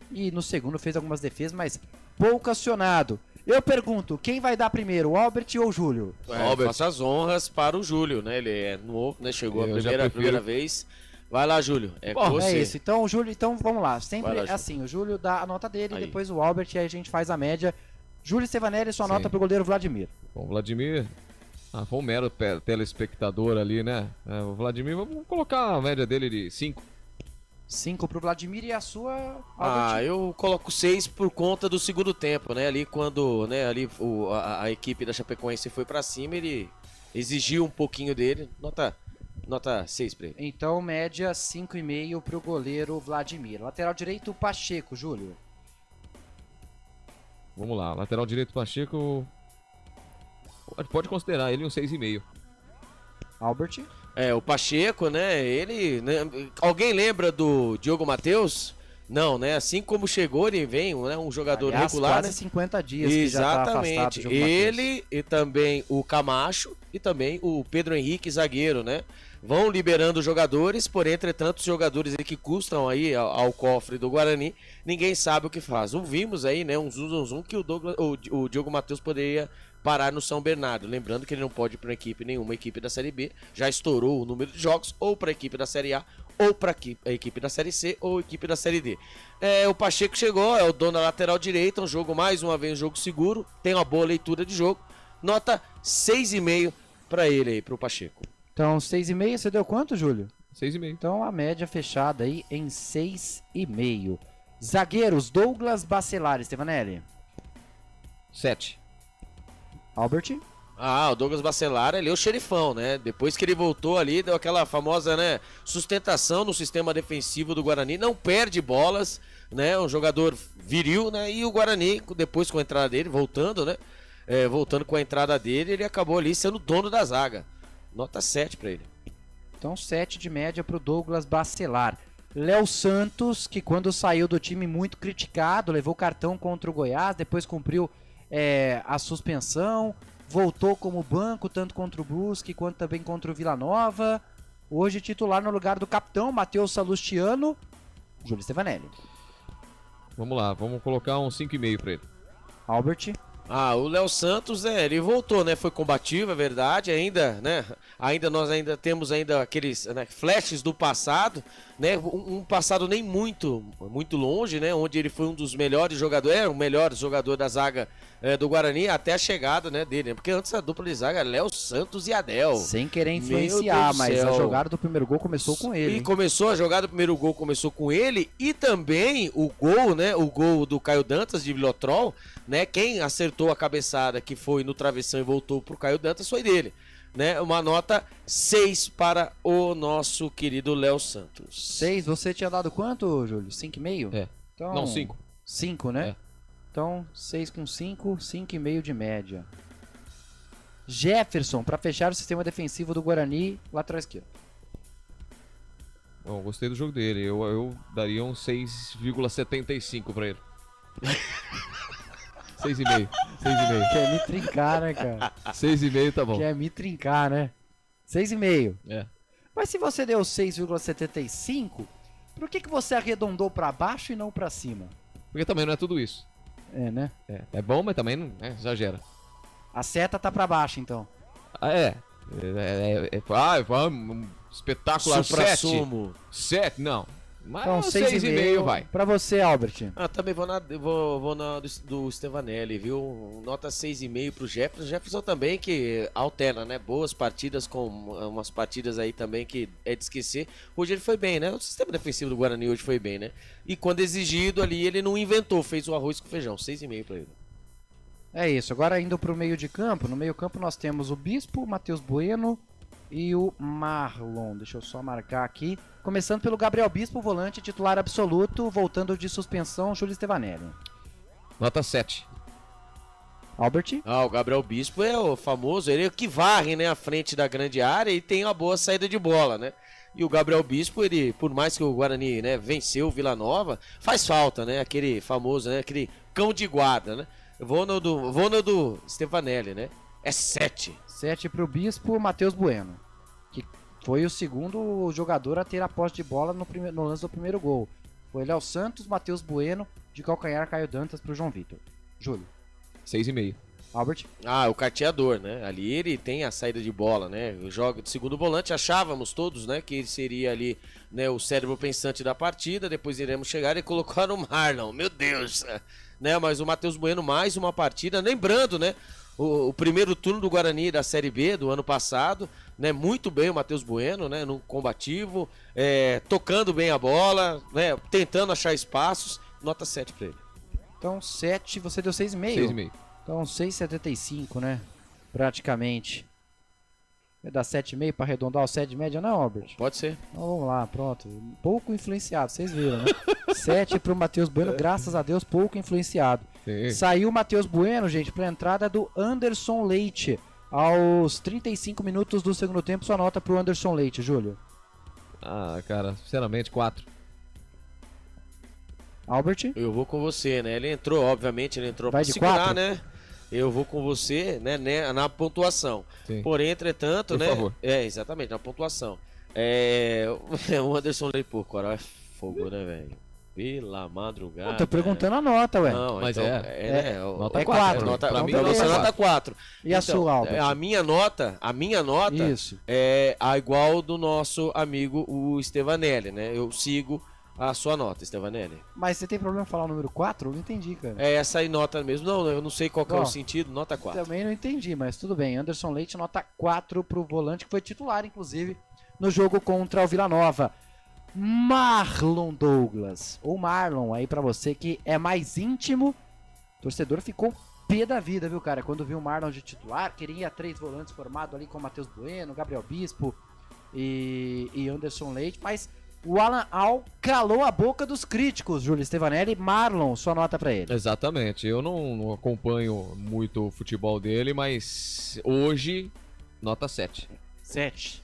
e no segundo fez algumas defesas, mas pouco acionado. Eu pergunto, quem vai dar primeiro, o Albert ou o Júlio? Albert. Faça as honras para o Júlio, né? Ele é novo, né? Chegou a primeira vez. Vai lá, Júlio. É isso. Então, o Júlio, vamos lá. Sempre é assim, o Júlio dá a nota dele, aí. Depois o Albert, e aí a gente faz a média. Júlio Stevanelli, sua nota pro goleiro Vladimir. Bom, Vladimir, foi um mero telespectador ali, né? O Vladimir, vamos colocar a média dele de 5. 5 pro Vladimir e a sua, Albert? Eu coloco 6 por conta do segundo tempo, né? Ali quando, né, a equipe da Chapecoense foi pra cima, ele exigiu um pouquinho dele. Nota 6 pra ele. Então, média 5,5 pro goleiro Vladimir. Lateral direito, Pacheco, Júlio. Vamos lá, lateral direito, Pacheco. Pode considerar ele um 6,5. Albert? O Pacheco, né? Ele. Né, alguém lembra do Diogo Matheus? Não, né? Assim como chegou, ele vem, né? Um jogador regular. Quase 50 dias. Exatamente. Que já tá afastado, ele e também o Camacho e também o Pedro Henrique, zagueiro, né? Vão liberando jogadores, porém, entretanto, os jogadores aí que custam aí ao cofre do Guarani, ninguém sabe o que faz. Vimos aí, né? Um zum que o Diogo Matheus poderia parar no São Bernardo. Lembrando que ele não pode ir para nenhuma equipe da Série B. Já estourou o número de jogos, ou para a equipe da Série A, ou para a equipe da Série C, ou a equipe da Série D. O Pacheco chegou, é o dono da lateral direita, um jogo mais uma vez, um jogo seguro, tem uma boa leitura de jogo. Nota 6,5 para ele aí, para o Pacheco. Então, 6,5, você deu quanto, Júlio? 6,5. Então, a média fechada aí em 6,5. Zagueiros, Douglas Bacelar, Stevanelli. 7. Albert? O Douglas Bacelar, ele é o xerifão, né? Depois que ele voltou ali, deu aquela famosa, né, sustentação no sistema defensivo do Guarani. Não perde bolas, né? Um jogador viril, né? E o Guarani, depois com a entrada dele, voltando, né? Voltando com a entrada dele, ele acabou ali sendo dono da zaga. Nota 7 pra ele. Então 7 de média pro Douglas Bacelar. Léo Santos, que quando saiu do time muito criticado, levou cartão contra o Goiás, depois cumpriu a suspensão, voltou como banco, tanto contra o Brusque quanto também contra o Vila Nova. Hoje titular no lugar do capitão, Matheus Salustiano. Júlio Stevanelli. Vamos lá, vamos colocar um 5,5 pra ele. Albert? O Léo Santos, ele voltou, né? Foi combativo, é verdade, ainda, né? Nós temos aqueles, né, flashes do passado, né? Um passado nem muito longe, né? Onde ele foi um dos melhores jogadores, o melhor jogador da zaga do Guarani até a chegada, né, dele, né? Porque antes a dupla de zaga era Léo Santos e Adel. Sem querer influenciar, mas a jogada do primeiro gol começou com ele. A jogada do primeiro gol começou com ele e também o gol, né? O gol do Caio Dantas de Vilotrol, né? Quem acertou a cabeçada que foi no travessão e voltou pro Caio Dantas foi dele, né? Uma nota 6 para o nosso querido Léo Santos. 6, você tinha dado quanto, Júlio? 5,5? Então, não, 5. 5, né? Então, 6 com 5, 5,5 de média. Jefferson, para fechar o sistema defensivo do Guarani, lateral esquerdo. Bom, gostei do jogo dele. Eu daria um 6,75 para ele. 6,5. Quer me trincar, né, cara? 6,5 tá bom. Quer me trincar, né? 6,5. É. Mas se você deu 6,75, por que você arredondou para baixo e não para cima? Porque também não é tudo isso. É, né? É bom, mas também não exagera. A seta tá para baixo, então. Um espetacular. 7. 7, não. Mas Então, 6,5 vai. Pra você, Albert. Também vou na do Stevanelli, viu? Nota 6,5 pro Jefferson. Jefferson também que alterna, né? Boas partidas com umas partidas aí também que é de esquecer. Hoje ele foi bem, né? O sistema defensivo do Guarani hoje foi bem, né? E quando exigido ali, ele não inventou, fez o arroz com feijão. 6,5 pra ele. É isso, agora indo pro meio de campo. No meio campo nós temos o Bispo, o Matheus Bueno e o Marlon. Deixa eu só marcar aqui. Começando pelo Gabriel Bispo, volante titular absoluto, voltando de suspensão, Júlio Stevanelli. Nota 7. Albert? O Gabriel Bispo é o famoso, ele é o que varre, né, à frente da grande área e tem uma boa saída de bola, né? E o Gabriel Bispo, ele, por mais que o Guarani, né, venceu o Vila Nova, faz falta, né, aquele famoso, né, aquele cão de guarda, né? Eu vou no do Stevanelli, né? É 7. 7 pro Bispo, Matheus Bueno, que foi o segundo jogador a ter a posse de bola no lance do primeiro gol. Foi Léo Santos, Matheus Bueno, de calcanhar Caio Dantas pro João Vitor. Júlio. 6,5. Albert? O carteador, né? Ali ele tem a saída de bola, né? Joga de segundo volante, achávamos todos, né? Que ele seria ali, né? O cérebro pensante da partida, depois iremos chegar e colocar o Marlon, meu Deus! Né? Mas o Matheus Bueno, mais uma partida, lembrando, né? O primeiro turno do Guarani da Série B do ano passado, né? Muito bem o Matheus Bueno, né? No combativo, tocando bem a bola, né? Tentando achar espaços. Nota 7 pra ele. Então 7, você deu 6,5? 6,5. Então 6,75, né? Praticamente. Vai dar 7,5 para arredondar o 7 de média, não, Albert? Pode ser. Então vamos lá, pronto. Pouco influenciado, vocês viram, né? 7 pro Matheus Bueno, graças a Deus, pouco influenciado. Sim. Saiu o Matheus Bueno, gente, pra entrada do Anderson Leite. Aos 35 minutos do segundo tempo, sua nota pro Anderson Leite, Júlio. Cara, sinceramente, 4. Albert? Eu vou com você, né? Ele entrou, obviamente, ele entrou Vai pra de segurar, 4? né? Eu vou com você, né, na pontuação. Sim. Porém, entretanto, Por né? favor. Exatamente, na pontuação. O Anderson Leite, pô, Coral é fogo, né, velho? Pela madrugada. Eu tô perguntando a nota, ué. Não, Mas então, nota 4. Pra mim, beleza. você nota 4. E a sua, Albert? A minha nota Isso. é a igual do nosso amigo, o Stevanelli, né? Eu sigo a sua nota, Stevanelli. Mas você tem problema em falar o número 4? Eu não entendi, cara. É essa aí nota mesmo. Não, eu não sei qual que é o sentido, nota 4. Também não entendi, mas tudo bem. Anderson Leite, nota 4 pro volante, que foi titular, inclusive, no jogo contra o Vila Nova. Marlon Douglas, ou Marlon, aí pra você que é mais íntimo. O torcedor ficou pé da vida, viu, cara? Quando viu o Marlon de titular, queria 3 volantes formado ali com o Matheus Bueno, Gabriel Bispo e Anderson Leite, mas o Alan Al calou a boca dos críticos, Júlio Stevanelli. Marlon, sua nota pra ele. Exatamente, eu não acompanho muito o futebol dele, mas hoje, nota 7. 7.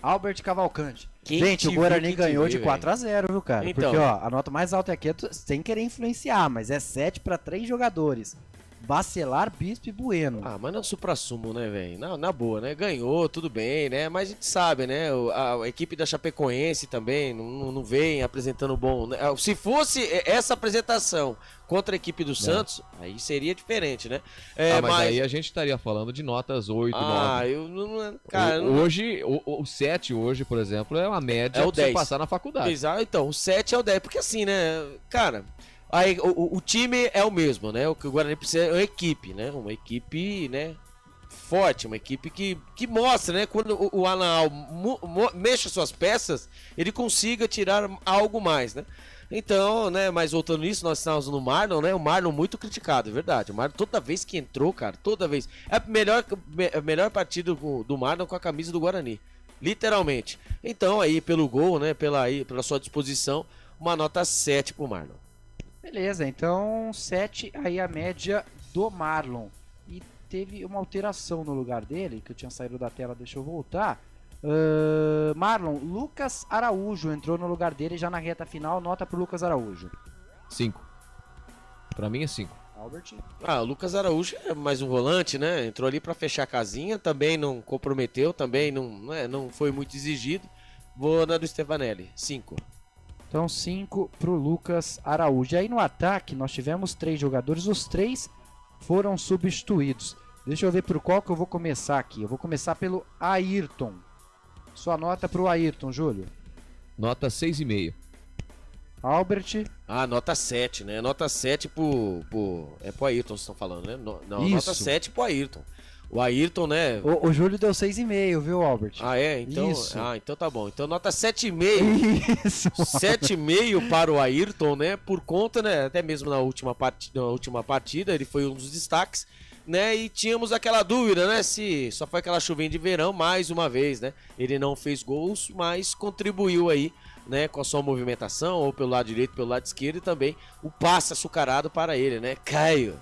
Albert Cavalcante. Quem Gente, te o Guarani viu, ganhou te de viu, 4-0, viu, cara? Então. Porque, ó, a nota mais alta aqui é sem querer influenciar, mas é 7 para 3 jogadores. Bacelar, Bispo e Bueno. Mas não é supra-sumo, né, velho? Na boa, né? Ganhou, tudo bem, né? Mas a gente sabe, né? A equipe da Chapecoense também não vem apresentando bom, né? Se fosse essa apresentação contra a equipe do Santos, aí seria diferente, né? Mas aí a gente estaria falando de notas 8, 9. Eu não... Cara, hoje, o 7 hoje, por exemplo, é uma média é o pra você 10. passar na faculdade. Exato, então, o 7 é o 10, porque assim, né, cara... Aí, o time é o mesmo, né? O que o Guarani precisa é uma equipe, né? Uma equipe, né? Forte, uma equipe que mostra, né? Quando o Alan mexe suas peças, ele consiga tirar algo mais, né? Então, né? Mas voltando nisso, nós estávamos no Marlon, né? O Marlon muito criticado, é verdade. O Marlon, toda vez que entrou, cara, toda vez. É a melhor partida do Marlon com a camisa do Guarani. Literalmente. Então, aí, pelo gol, né? Pela sua disposição, uma nota 7 pro Marlon. Beleza, então 7 aí a média do Marlon. E teve uma alteração no lugar dele, que eu tinha saído da tela, deixa eu voltar. Marlon, Lucas Araújo entrou no lugar dele já na reta final, nota pro Lucas Araújo. 5. Pra mim é 5. Albert? O Lucas Araújo é mais um volante, né? Entrou ali pra fechar a casinha, também não comprometeu, também não foi muito exigido. Vou na do Stevanelli, 5. Então 5 pro Lucas Araújo. E aí no ataque nós tivemos 3 jogadores, os 3 foram substituídos. Deixa eu ver por qual que eu vou começar aqui. Eu vou começar pelo Ayrton. Sua nota pro Ayrton, Júlio? Nota 6,5. Albert. Nota 7, né? Nota 7 pro Ayrton, vocês estão falando, né? Não, nota 7 pro Ayrton. O Ayrton, né? O Júlio deu 6,5, viu, Albert? Então, Isso. Então tá bom. Então nota 7,5. Isso. 7,5 para o Ayrton, né? Por conta, né? Até mesmo na última partida, ele foi um dos destaques, né? E tínhamos aquela dúvida, né? Se só foi aquela chuvinha de verão, mais uma vez, né? Ele não fez gols, mas contribuiu aí, né? Com a sua movimentação, ou pelo lado direito, pelo lado esquerdo, e também o passe açucarado para ele, né? Caio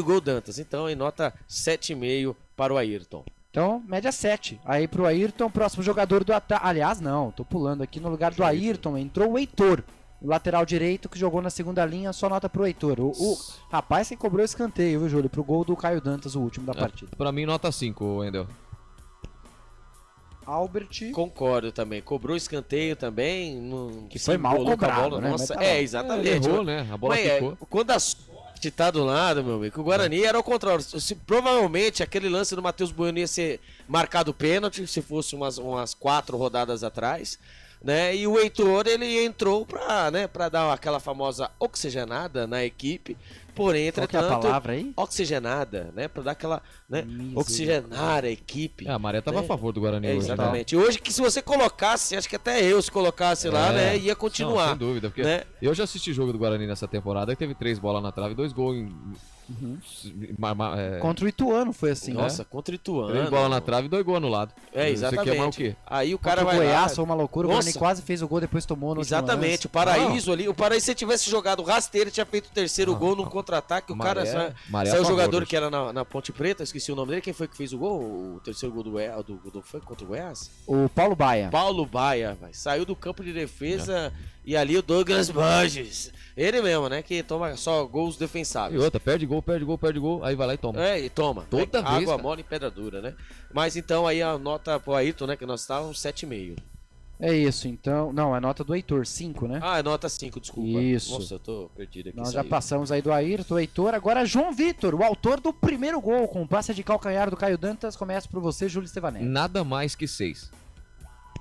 Gol Dantas. Então, em nota 7,5 para o Ayrton. Então, média 7. Aí pro Ayrton, próximo jogador do ataque. Aliás, não, tô pulando aqui. No lugar do Ayrton entrou o Heitor, o lateral direito que jogou na segunda linha. Só nota pro Heitor. O rapaz que cobrou escanteio, viu, Júlio? Pro gol do Caio Dantas, o último da partida. Pra mim, nota 5, Wendel. Albert. Concordo também. Cobrou escanteio também. Que foi mal cobrado, né? Nossa, exatamente. Errou, né? A bola ficou. Quando a tá do lado, meu amigo, o Guarani era ao contrário. Provavelmente aquele lance do Matheus Bueno ia ser marcado pênalti, se fosse umas 4 rodadas atrás, né? E o Heitor, ele entrou pra dar aquela famosa oxigenada na equipe. Porém, entretanto, qual que é a palavra aí? Oxigenada, né? Pra dar aquela, né? Oxigenar a equipe. A Maré tava a favor do Guarani hoje. Exatamente. Hoje que se você colocasse, acho que até eu se colocasse lá, né? Ia continuar. Não, sem dúvida, porque eu já assisti jogo do Guarani nessa temporada, que teve 3 bolas na trave e 2 gols em... Contra o Ituano foi assim. Nossa, contra o Ituano. 3 bolas na trave e 2 gols anulado. Exatamente. Você quer mais o quê? Aí o cara contra vai o Goiás, lá. foi uma loucura. O Guarani quase fez o gol, depois tomou no Exatamente. O Paraíso ali. O Paraíso, se tivesse jogado rasteiro, tinha feito o terceiro gol no contra-ataque. O cara saiu o jogador que era na Ponte Preta, esqueci o nome dele. Quem foi que fez o gol? O terceiro gol foi contra o Goiás? O Paulo Baia. Paulo Baia, saiu do campo de defesa. E ali o Douglas Borges. Ele mesmo, né? Que toma só gols defensáveis. E outra, perde gol. Aí vai lá e toma. E toma. Toda vez, água cara. mole em pedra dura, né? Mas então aí a nota pro Ayrton, né? Que nós estávamos 7,5. É isso, então. Não, é nota do Heitor, 5, né? É nota 5, desculpa. Isso. Nossa, eu tô perdido aqui. Nós já passamos aí do Ayrton, Heitor. Agora João Vitor, o autor do primeiro gol, com passe de calcanhar do Caio Dantas. Começa por você, Júlio Stevanelli. Nada mais que 6.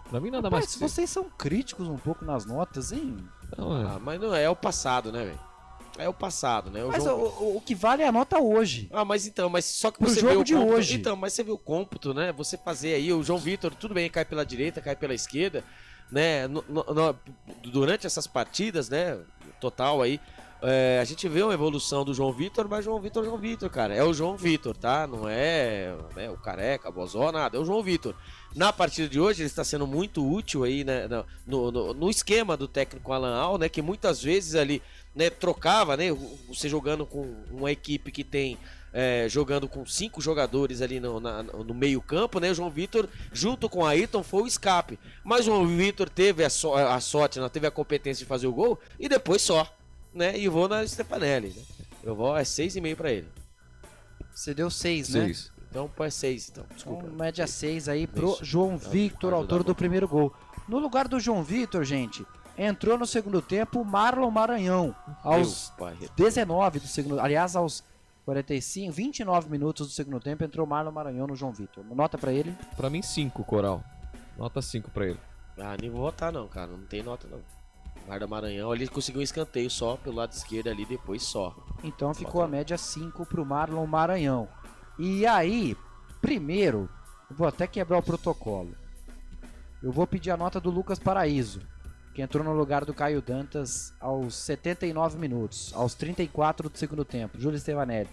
Pra mim, nada mais que 6. Vocês são críticos um pouco nas notas, hein? Não, mas não é o passado, né, velho? É o passado, né? Mas o que vale é a nota hoje. Mas só que pro você jogo vê o de cômputo, hoje. Então, mas você vê o cômputo, né? Você fazer aí o João Vitor, tudo bem, cai pela direita, cai pela esquerda, né? Durante essas partidas, né? Total aí, a gente vê uma evolução do João Vitor, mas João Vitor, cara. É o João Vitor, tá? Não é, né, o Careca, a Bozó, nada. É o João Vitor. Na partida de hoje, ele está sendo muito útil aí, né, no esquema do técnico Alan Al, né? Que muitas vezes ali, né, trocava, né? Você jogando com uma equipe que tem... jogando com 5 jogadores ali no meio campo, né? O João Vitor, junto com o Ayrton, foi o escape. Mas o João Vitor teve a sorte, não teve a competência de fazer o gol, e depois só, né? E vou na Stefanelli, né? Eu vou 6,5 pra ele. Você deu 6, né? 6. Então põe 6, então. Desculpa. Média 6 aí pro João Vitor, autor do primeiro gol. No lugar do João Vitor, gente, entrou no segundo tempo o Marlon Maranhão. Aos 19 do segundo... Aliás, aos 29 minutos do segundo tempo, entrou Marlon Maranhão no João Vitor. Nota pra ele? Pra mim, 5, Coral. Nota 5 pra ele. Nem vou votar não, cara. Não tem nota não. Marlon Maranhão, ele conseguiu um escanteio só pelo lado esquerdo ali, depois só. Então ficou a média 5 pro Marlon Maranhão. E aí, primeiro, vou até quebrar o protocolo. Eu vou pedir a nota do Lucas Paraíso, que entrou no lugar do Caio Dantas aos 79 minutos, aos 34 do segundo tempo. Júlio Stevanelli.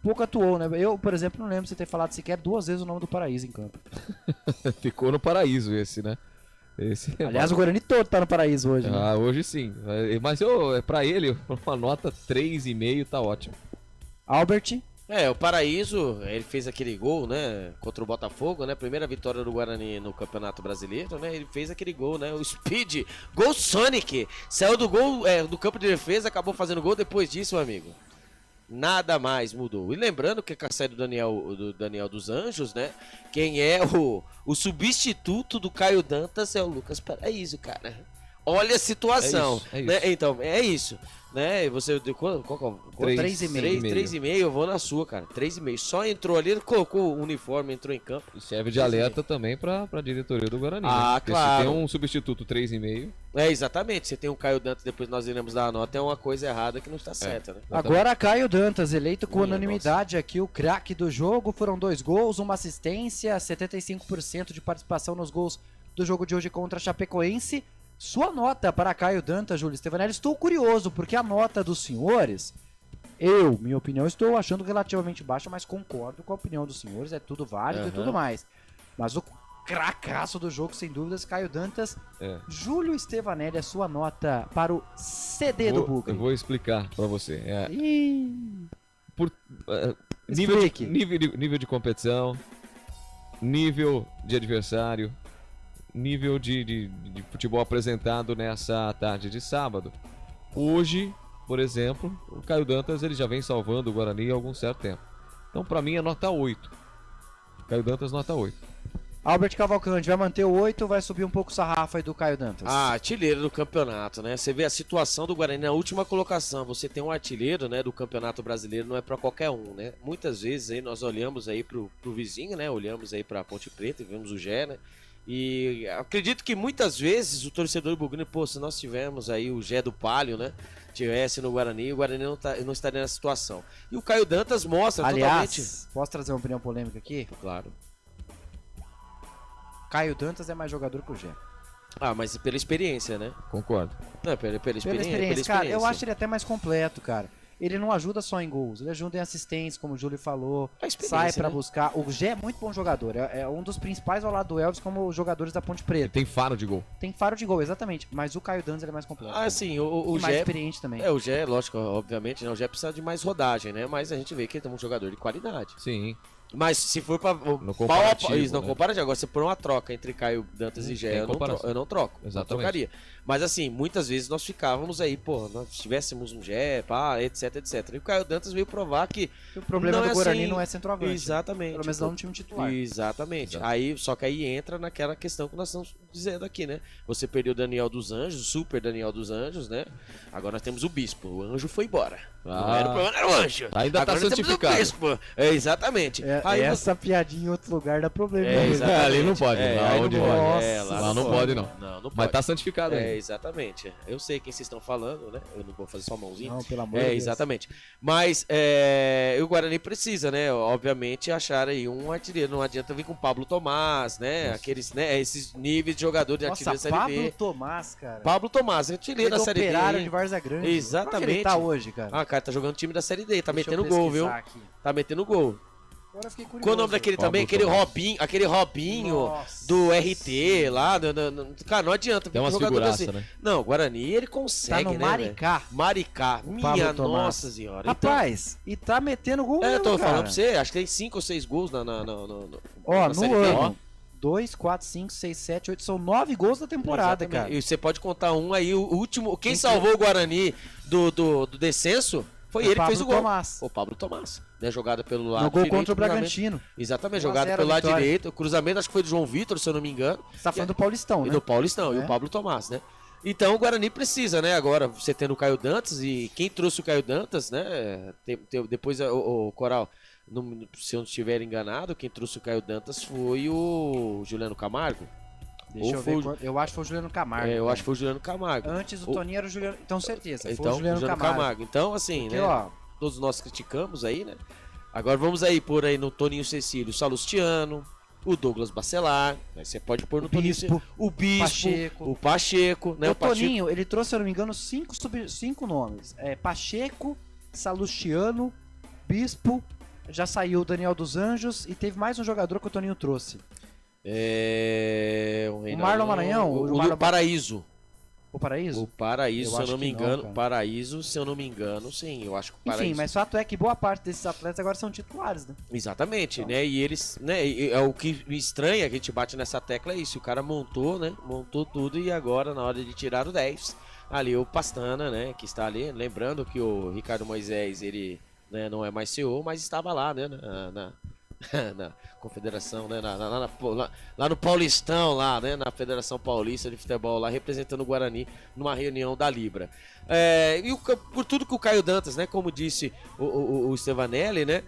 Pouco atuou, né? Eu, por exemplo, não lembro de você ter falado sequer 2 vezes o nome do Paraíso em campo. Ficou no Paraíso esse, né? Aliás, o Guarani todo tá no Paraíso hoje, né? Hoje sim. Mas pra ele, uma nota 3,5 tá ótimo. Albert? O Paraíso, ele fez aquele gol, né, contra o Botafogo, né, primeira vitória do Guarani no Campeonato Brasileiro, né, ele fez aquele gol, né, o Speed, gol Sonic, saiu do gol, do campo de defesa, acabou fazendo gol, depois disso, meu amigo, nada mais mudou. E lembrando que com a saída do Daniel dos Anjos, né, quem é o substituto do Caio Dantas é o Lucas Paraíso, cara. olha a situação. É isso. Né? Então, é isso. Né? Você qual 3,5. 3,5, eu vou na sua, cara. 3,5. Só entrou ali, colocou o uniforme, entrou em campo. E serve de alerta também pra diretoria do Guarani. Ah, né? Porque claro. se tem um substituto 3,5. É, exatamente. Você tem o Caio Dantas, depois nós iremos dar a nota, é uma coisa errada que não está certa, né? Agora Caio Dantas, eleito com unanimidade aqui, o craque do jogo. Foram 2 gols, uma assistência, 75% de participação nos gols do jogo de hoje contra a Chapecoense. Sua nota para Caio Dantas, Júlio Stevanelli. Estou curioso, porque a nota dos senhores, minha opinião, estou achando relativamente baixa, mas concordo com a opinião dos senhores, é tudo válido e tudo mais. Mas o cracaço do jogo, sem dúvidas, Caio Dantas. Júlio Stevanelli, a sua nota para o CD do Bugre. Eu vou explicar para você. Nível de competição, nível de adversário, nível de futebol apresentado nessa tarde de sábado. Hoje, por exemplo, o Caio Dantas ele já vem salvando o Guarani há algum certo tempo. Então, para mim, é nota 8. Caio Dantas, nota 8. Albert Cavalcante, vai manter o 8 ou vai subir um pouco o sarrafo aí do Caio Dantas? Artilheiro do campeonato, né? Você vê a situação do Guarani na última colocação. Você tem um artilheiro, né, do Campeonato Brasileiro, não é para qualquer um, né? Muitas vezes aí nós olhamos aí pro vizinho, né? Olhamos aí pra Ponte Preta e vemos o Gé, né? E acredito que muitas vezes o torcedor do Bugrino, se nós tivermos aí o Gé do Palio, né? Tivesse no Guarani, o Guarani não estaria nessa situação. E o Caio Dantas mostra totalmente... Posso trazer uma opinião polêmica aqui? Claro. Caio Dantas é mais jogador que o Gé. Mas pela experiência, né? Concordo. Não, pela experiência. Cara, eu acho ele até mais completo, cara. Ele não ajuda só em gols, ele ajuda em assistência, como o Júlio falou, sai pra buscar. O Gé é muito bom jogador, é um dos principais ao lado do Elvis como jogadores da Ponte Preta. Tem faro de gol. Tem faro de gol, exatamente, mas o Caio Dantas ele é mais completo. Sim, o Gé... mais experiente também. O Gé, lógico, obviamente, né? O Gé precisa de mais rodagem, né? Mas a gente vê que ele é um jogador de qualidade. Sim. Mas se for pra... No comparativo, não comparativo. Agora, se for uma troca entre Caio Dantas e Gé, eu não troco. Exatamente. Não trocaria. Mas assim, muitas vezes nós ficávamos aí, nós tivéssemos um Gé, etc. E o Caio Dantas veio provar que... O problema do Guarani não é centroavante. Exatamente. Pelo menos não no time titular. Exatamente. Aí, só que aí entra naquela questão que nós estamos dizendo aqui, né? Você perdeu o Daniel dos Anjos, o super Daniel dos Anjos, né? Agora nós temos o Bispo. O Anjo foi embora. Não era o problema, era o Anjo. Ainda agora tá santificado. O Bispo. Exatamente. Essa piadinha em outro lugar dá problema. Ali não pode. Lá não pode, não. Não pode. Mas tá santificado aí. Exatamente. Eu sei quem vocês estão falando, né? Eu não vou fazer só mãozinha. Não, pelo amor de Deus. Exatamente. Mas o Guarani precisa, né? Obviamente, achar aí um artilheiro. Não adianta vir com o Pablo Tomás, né? Aqueles, né? Esses níveis de jogador de artilheiro da Série B. Pablo Tomás, cara. Pablo Tomás, artilheiro da Série B. Operário de Várzea Grande. Exatamente. Como ele tá hoje, cara? Cara, tá jogando time da Série D. Tá Deixa metendo eu gol, viu? aqui. Tá metendo gol. Agora eu fiquei curioso. Qual o nome daquele também? Aquele Robinho do RT lá. Cara, não adianta. Tem uma figuraça, né? Não, o Guarani ele consegue, tá no né? Maricá. Maricá. Minha nossa senhora. Rapaz, e tá metendo gol mesmo, tô cara. falando pra você, acho que tem 5 ou 6 gols na no ano. 2, 4, 5, 6, 7, 8, são 9 gols da temporada, cara. E você pode contar um aí, o último. Quem salvou o Guarani do descenso foi ele que fez o gol. O Pablo Tomás. Né, jogada pelo lado direito. No gol contra o Bragantino. Exatamente, jogada pelo lado direito. O cruzamento acho que foi do João Vitor, se eu não me engano. Você tá falando do Paulistão, né? E do Paulistão, e o Pablo Tomás, né? Então o Guarani precisa, né? Agora, você tendo o Caio Dantas, e quem trouxe o Caio Dantas, né? Depois o Coral, se eu não estiver enganado, quem trouxe o Caio Dantas foi o Juliano Camargo. Deixa eu ver. Eu acho que foi o Juliano Camargo. Eu acho que foi o Juliano Camargo. Antes o Toninho era o Juliano. Então, certeza. Então, foi o Juliano Camargo. Então, assim, porque, né? Ó, todos nós criticamos aí, né? Agora vamos aí pôr aí no Toninho Cecílio o Salustiano, o Douglas Bacelar. Aí você pode pôr no Toninho o Bispo, o Pacheco, né? O Toninho, ele trouxe, se eu não me engano, 5 nomes. Pacheco, Salustiano, Bispo, já saiu o Daniel dos Anjos e teve mais um jogador que o Toninho trouxe. O Marlon Maranhão? O Paraíso. O Paraíso? O Paraíso, se eu não me engano. Paraíso, se eu não me engano, sim. Eu acho que o Paraíso. Enfim, mas o fato é que boa parte desses atletas agora são titulares, né? Exatamente, então. Né? E eles, né? O que me estranha, que a gente bate nessa tecla é isso. O cara montou, né? Montou tudo e agora, na hora de tirar o 10, ali o Pastana, né? Que está ali. Lembrando que o Ricardo Moisés, ele, né, não é mais CEO, mas estava lá, né? na confederação, né? Lá no Paulistão, lá, né? Na Federação Paulista de Futebol, lá representando o Guarani numa reunião da Libra. Por tudo que o Caio Dantas, né? Como disse o Stevanelli, né?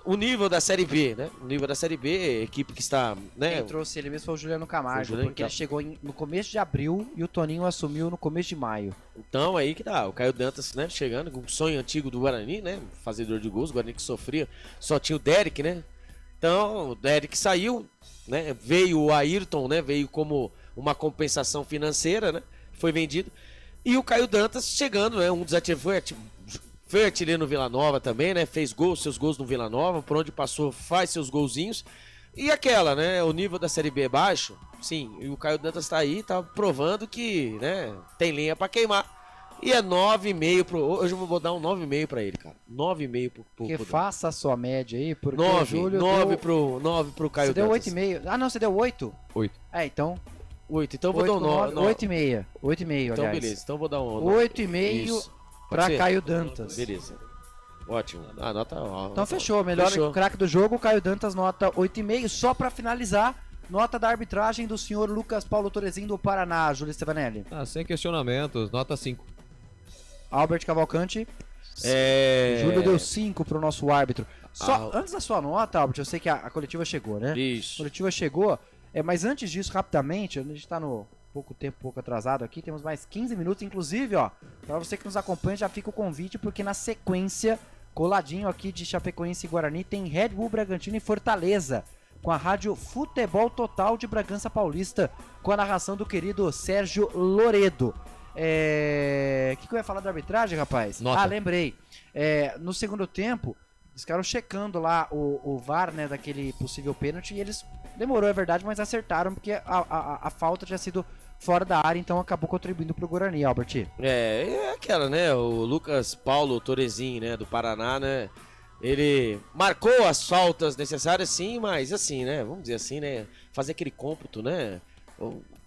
O nível da Série B, né? O nível da Série B, equipe que está, né? Quem trouxe ele mesmo foi o Juliano Camargo, porque ele chegou no começo de abril e o Toninho assumiu no começo de maio. Então aí que tá, o Caio Dantas, né? Chegando com um sonho antigo do Guarani, né? Fazedor de gols, o Guarani que sofria, só tinha o Derek, né? Então o Derek saiu, né? Veio o Ayrton, né? Veio como uma compensação financeira, né? Foi vendido. E o Caio Dantas chegando, né? Foi artilheiro no Vila Nova também, né? Fez seus gols no Vila Nova, por onde passou faz seus golzinhos. E aquela, né? O nível da Série B é baixo, sim. E o Caio Dantas tá aí, tá provando que, né? Tem lenha pra queimar. E é 9,5 hoje eu vou dar um 9,5 pra ele, cara. 9,5 pro Que faça a sua média aí, porque 9 pro Caio Dantas. Dantas. Você deu 8,5. Ah, não, você deu 8? 8. Então... 8, então vou dar um 9. 8,5. 8,5, então aliás. Beleza, então vou dar um 8,5 pra Caio Dantas. Beleza. Ótimo. Nota. Então fechou. Melhor craque do jogo, Caio Dantas, nota 8,5. Só pra finalizar, nota da arbitragem do senhor Lucas Paulo Torezinho do Paraná, Júlio Stevanelli. Sem questionamentos, nota 5. Albert Cavalcante. Júlio deu 5 pro nosso árbitro. Antes da sua nota, Albert, eu sei que a coletiva chegou, né? Isso. A coletiva chegou, mas antes disso, rapidamente, a gente tá no pouco atrasado aqui, temos mais 15 minutos, inclusive, ó, pra você que nos acompanha, já fica o convite, porque na sequência, coladinho aqui de Chapecoense e Guarani, tem Red Bull Bragantino e Fortaleza, com a rádio Futebol Total de Bragança Paulista, com a narração do querido Sérgio Loredo. O que eu ia falar da arbitragem, rapaz? Nota. Lembrei. No segundo tempo, eles ficaram checando lá o VAR, né, daquele possível pênalti, e eles, demorou, é verdade, mas acertaram, porque a falta tinha sido fora da área, então acabou contribuindo pro Guarani, Albert. É aquela, né, o Lucas Paulo Torezinho, né, do Paraná, né, ele marcou as faltas necessárias, sim, mas assim, né, vamos dizer assim, né, fazer aquele cômputo, né,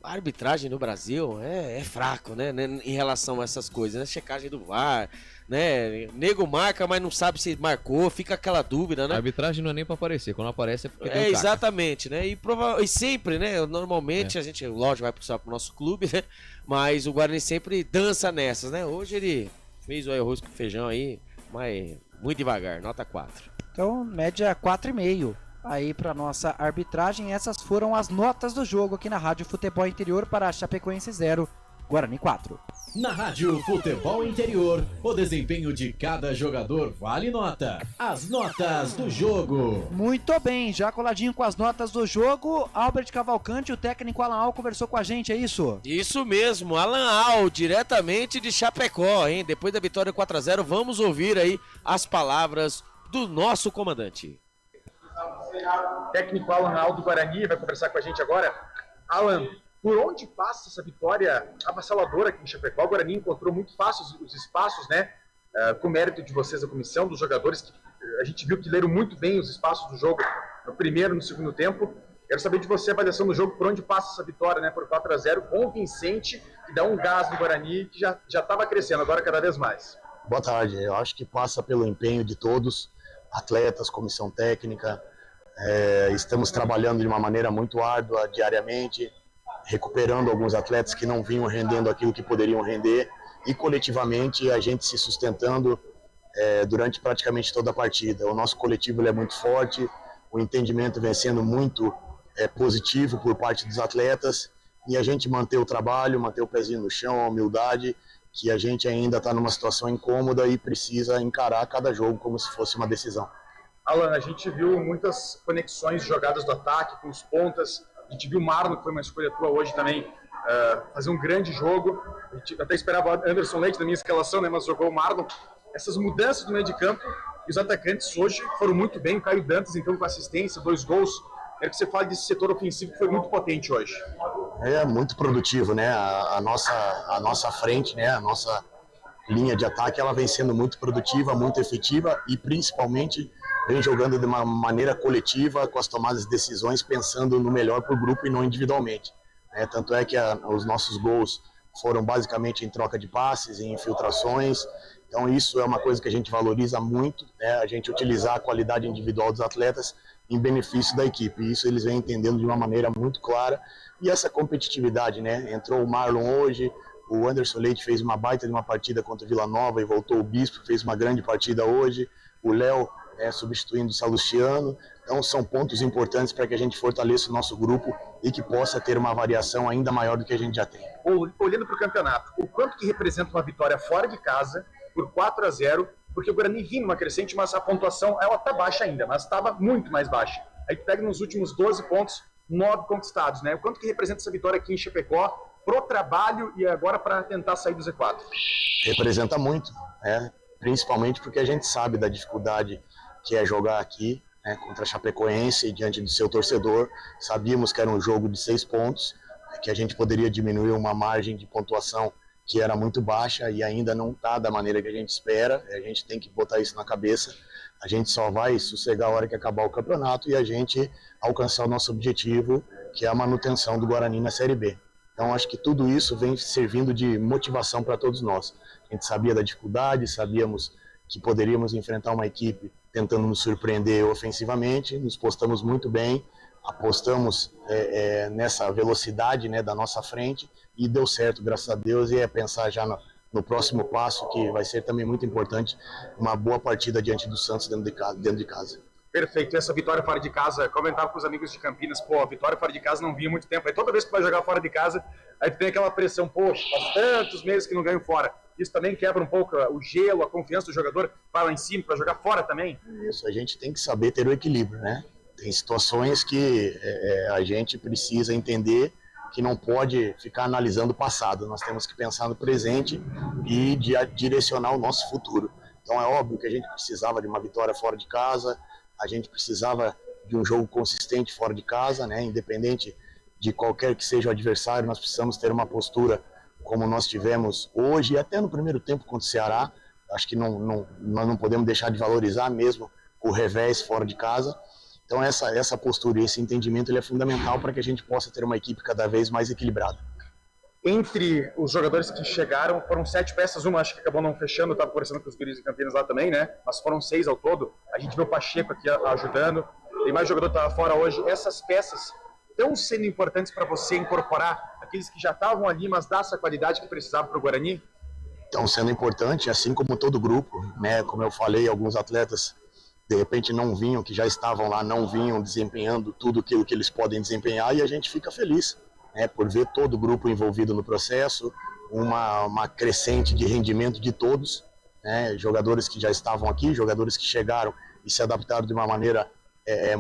a arbitragem no Brasil é fraco, né, em relação a essas coisas, né, checagem do VAR, né, nego marca, mas não sabe se marcou, fica aquela dúvida, né. A arbitragem não é nem pra aparecer, quando aparece é porque deu exatamente, né, e sempre, né, normalmente a gente, lógico, vai puxar pro nosso clube, né, mas o Guarani sempre dança nessas, né, hoje ele fez o arroz com feijão aí, mas muito devagar, nota 4. Então, média 4,5. Aí para nossa arbitragem, essas foram as notas do jogo aqui na Rádio Futebol Interior para Chapecoense 0, Guarani 4. Na Rádio Futebol Interior, o desempenho de cada jogador vale nota. As notas do jogo. Muito bem, já coladinho com as notas do jogo, Albert Cavalcante, o técnico Alan Al conversou com a gente, é isso? Isso mesmo, Alan Al, diretamente de Chapecó, hein? Depois da vitória 4-0, vamos ouvir aí as palavras do nosso comandante. Técnico Alan Al do Guarani vai conversar com a gente agora. Alan, por onde passa essa vitória avassaladora aqui em Chapecó? O Guarani encontrou muito fácil os espaços, né? Com mérito de vocês, a comissão, dos jogadores, que a gente viu que leram muito bem os espaços do jogo no primeiro e no segundo tempo. Quero saber de você a avaliação do jogo, por onde passa essa vitória, né? Por 4-0, convincente, que dá um gás no Guarani, que já estava crescendo, agora cada vez mais. Boa tarde, eu acho que passa pelo empenho de todos, atletas, comissão técnica. Estamos trabalhando de uma maneira muito árdua diariamente, recuperando alguns atletas que não vinham rendendo aquilo que poderiam render, e coletivamente a gente se sustentando durante praticamente toda a partida. O nosso coletivo ele é muito forte, o entendimento vem sendo muito positivo por parte dos atletas, e a gente manter o trabalho, manter o pezinho no chão, a humildade, que a gente ainda está numa situação incômoda e precisa encarar cada jogo como se fosse uma decisão. Alan, a gente viu muitas conexões jogadas do ataque com os pontas, a gente viu o Marlon, que foi uma escolha tua hoje também, fazer um grande jogo. A gente até esperava o Anderson Leite na minha escalação, né, mas jogou o Marlon. Essas mudanças do meio de campo, e os atacantes hoje foram muito bem, o Caio Dantas então com assistência, 2 gols. Quero que você fale desse setor ofensivo que foi muito potente hoje. É muito produtivo, né, a nossa frente, né, a nossa linha de ataque, ela vem sendo muito produtiva, muito efetiva, e principalmente vem jogando de uma maneira coletiva, com as tomadas de decisões, pensando no melhor para o grupo e não individualmente. Tanto é que os nossos gols foram basicamente em troca de passes, em infiltrações. Então isso é uma coisa que a gente valoriza muito, né? A gente utilizar a qualidade individual dos atletas em benefício da equipe. E isso eles vêm entendendo de uma maneira muito clara. E essa competitividade, né? Entrou o Marlon hoje, o Anderson Leite fez uma baita de uma partida contra o Vila Nova e voltou o Bispo, fez uma grande partida hoje. O Léo substituindo o Salustiano. Então são pontos importantes para que a gente fortaleça o nosso grupo e que possa ter uma variação ainda maior do que a gente já tem. Olhando para o campeonato, o quanto que representa uma vitória fora de casa por 4-0, porque o Guarani vinha numa crescente, mas a pontuação ela tá baixa ainda, mas estava muito mais baixa. Aí tu pega nos últimos 12 pontos, 9 conquistados, né? O quanto que representa essa vitória aqui em Chapecó pro trabalho e agora para tentar sair do Z4? Representa muito, né? Principalmente porque a gente sabe da dificuldade que é jogar aqui, né, contra a Chapecoense, diante do seu torcedor. Sabíamos que era um jogo de 6 pontos, que a gente poderia diminuir uma margem de pontuação que era muito baixa e ainda não está da maneira que a gente espera. A gente tem que botar isso na cabeça. A gente só vai sossegar a hora que acabar o campeonato e a gente alcançar o nosso objetivo, que é a manutenção do Guarani na Série B. Então acho que tudo isso vem servindo de motivação para todos nós. A gente sabia da dificuldade, sabíamos que poderíamos enfrentar uma equipe tentando nos surpreender ofensivamente, nos postamos muito bem, apostamos nessa velocidade, né, da nossa frente e deu certo, graças a Deus, e é pensar já no próximo passo, que vai ser também muito importante, uma boa partida diante do Santos dentro de casa. Perfeito, essa vitória fora de casa, comentava com os amigos de Campinas, a vitória fora de casa não vinha há muito tempo, aí toda vez que vai jogar fora de casa, aí tem aquela pressão, poxa, faz tantos meses que não ganho fora. Isso também quebra um pouco o gelo, a confiança do jogador, vai lá em cima para jogar fora também? Isso, a gente tem que saber ter o equilíbrio, né? Tem situações que a gente precisa entender que não pode ficar analisando o passado, nós temos que pensar no presente e direcionar o nosso futuro. Então é óbvio que a gente precisava de uma vitória fora de casa, a gente precisava de um jogo consistente fora de casa, né? Independente de qualquer que seja o adversário, nós precisamos ter uma postura como nós tivemos hoje e até no primeiro tempo contra o Ceará. Acho que nós não podemos deixar de valorizar mesmo o revés fora de casa. Então essa postura e esse entendimento ele é fundamental para que a gente possa ter uma equipe cada vez mais equilibrada. Entre os jogadores que chegaram, foram 7 peças, uma acho que acabou não fechando, eu estava conversando com os guris de Campinas lá também, né? Mas foram 6 ao todo. A gente viu o Pacheco aqui ajudando, tem mais jogador que estava fora hoje. Essas peças estão sendo importantes para você incorporar aqueles que já estavam ali, mas dá essa qualidade que precisava para o Guarani? Estão sendo importantes, assim como todo grupo, né? Como eu falei, alguns atletas de repente não vinham, que já estavam lá, não vinham desempenhando tudo aquilo que eles podem desempenhar, e a gente fica feliz, né, por ver todo o grupo envolvido no processo, uma crescente de rendimento de todos, né, jogadores que já estavam aqui, jogadores que chegaram e se adaptaram de uma maneira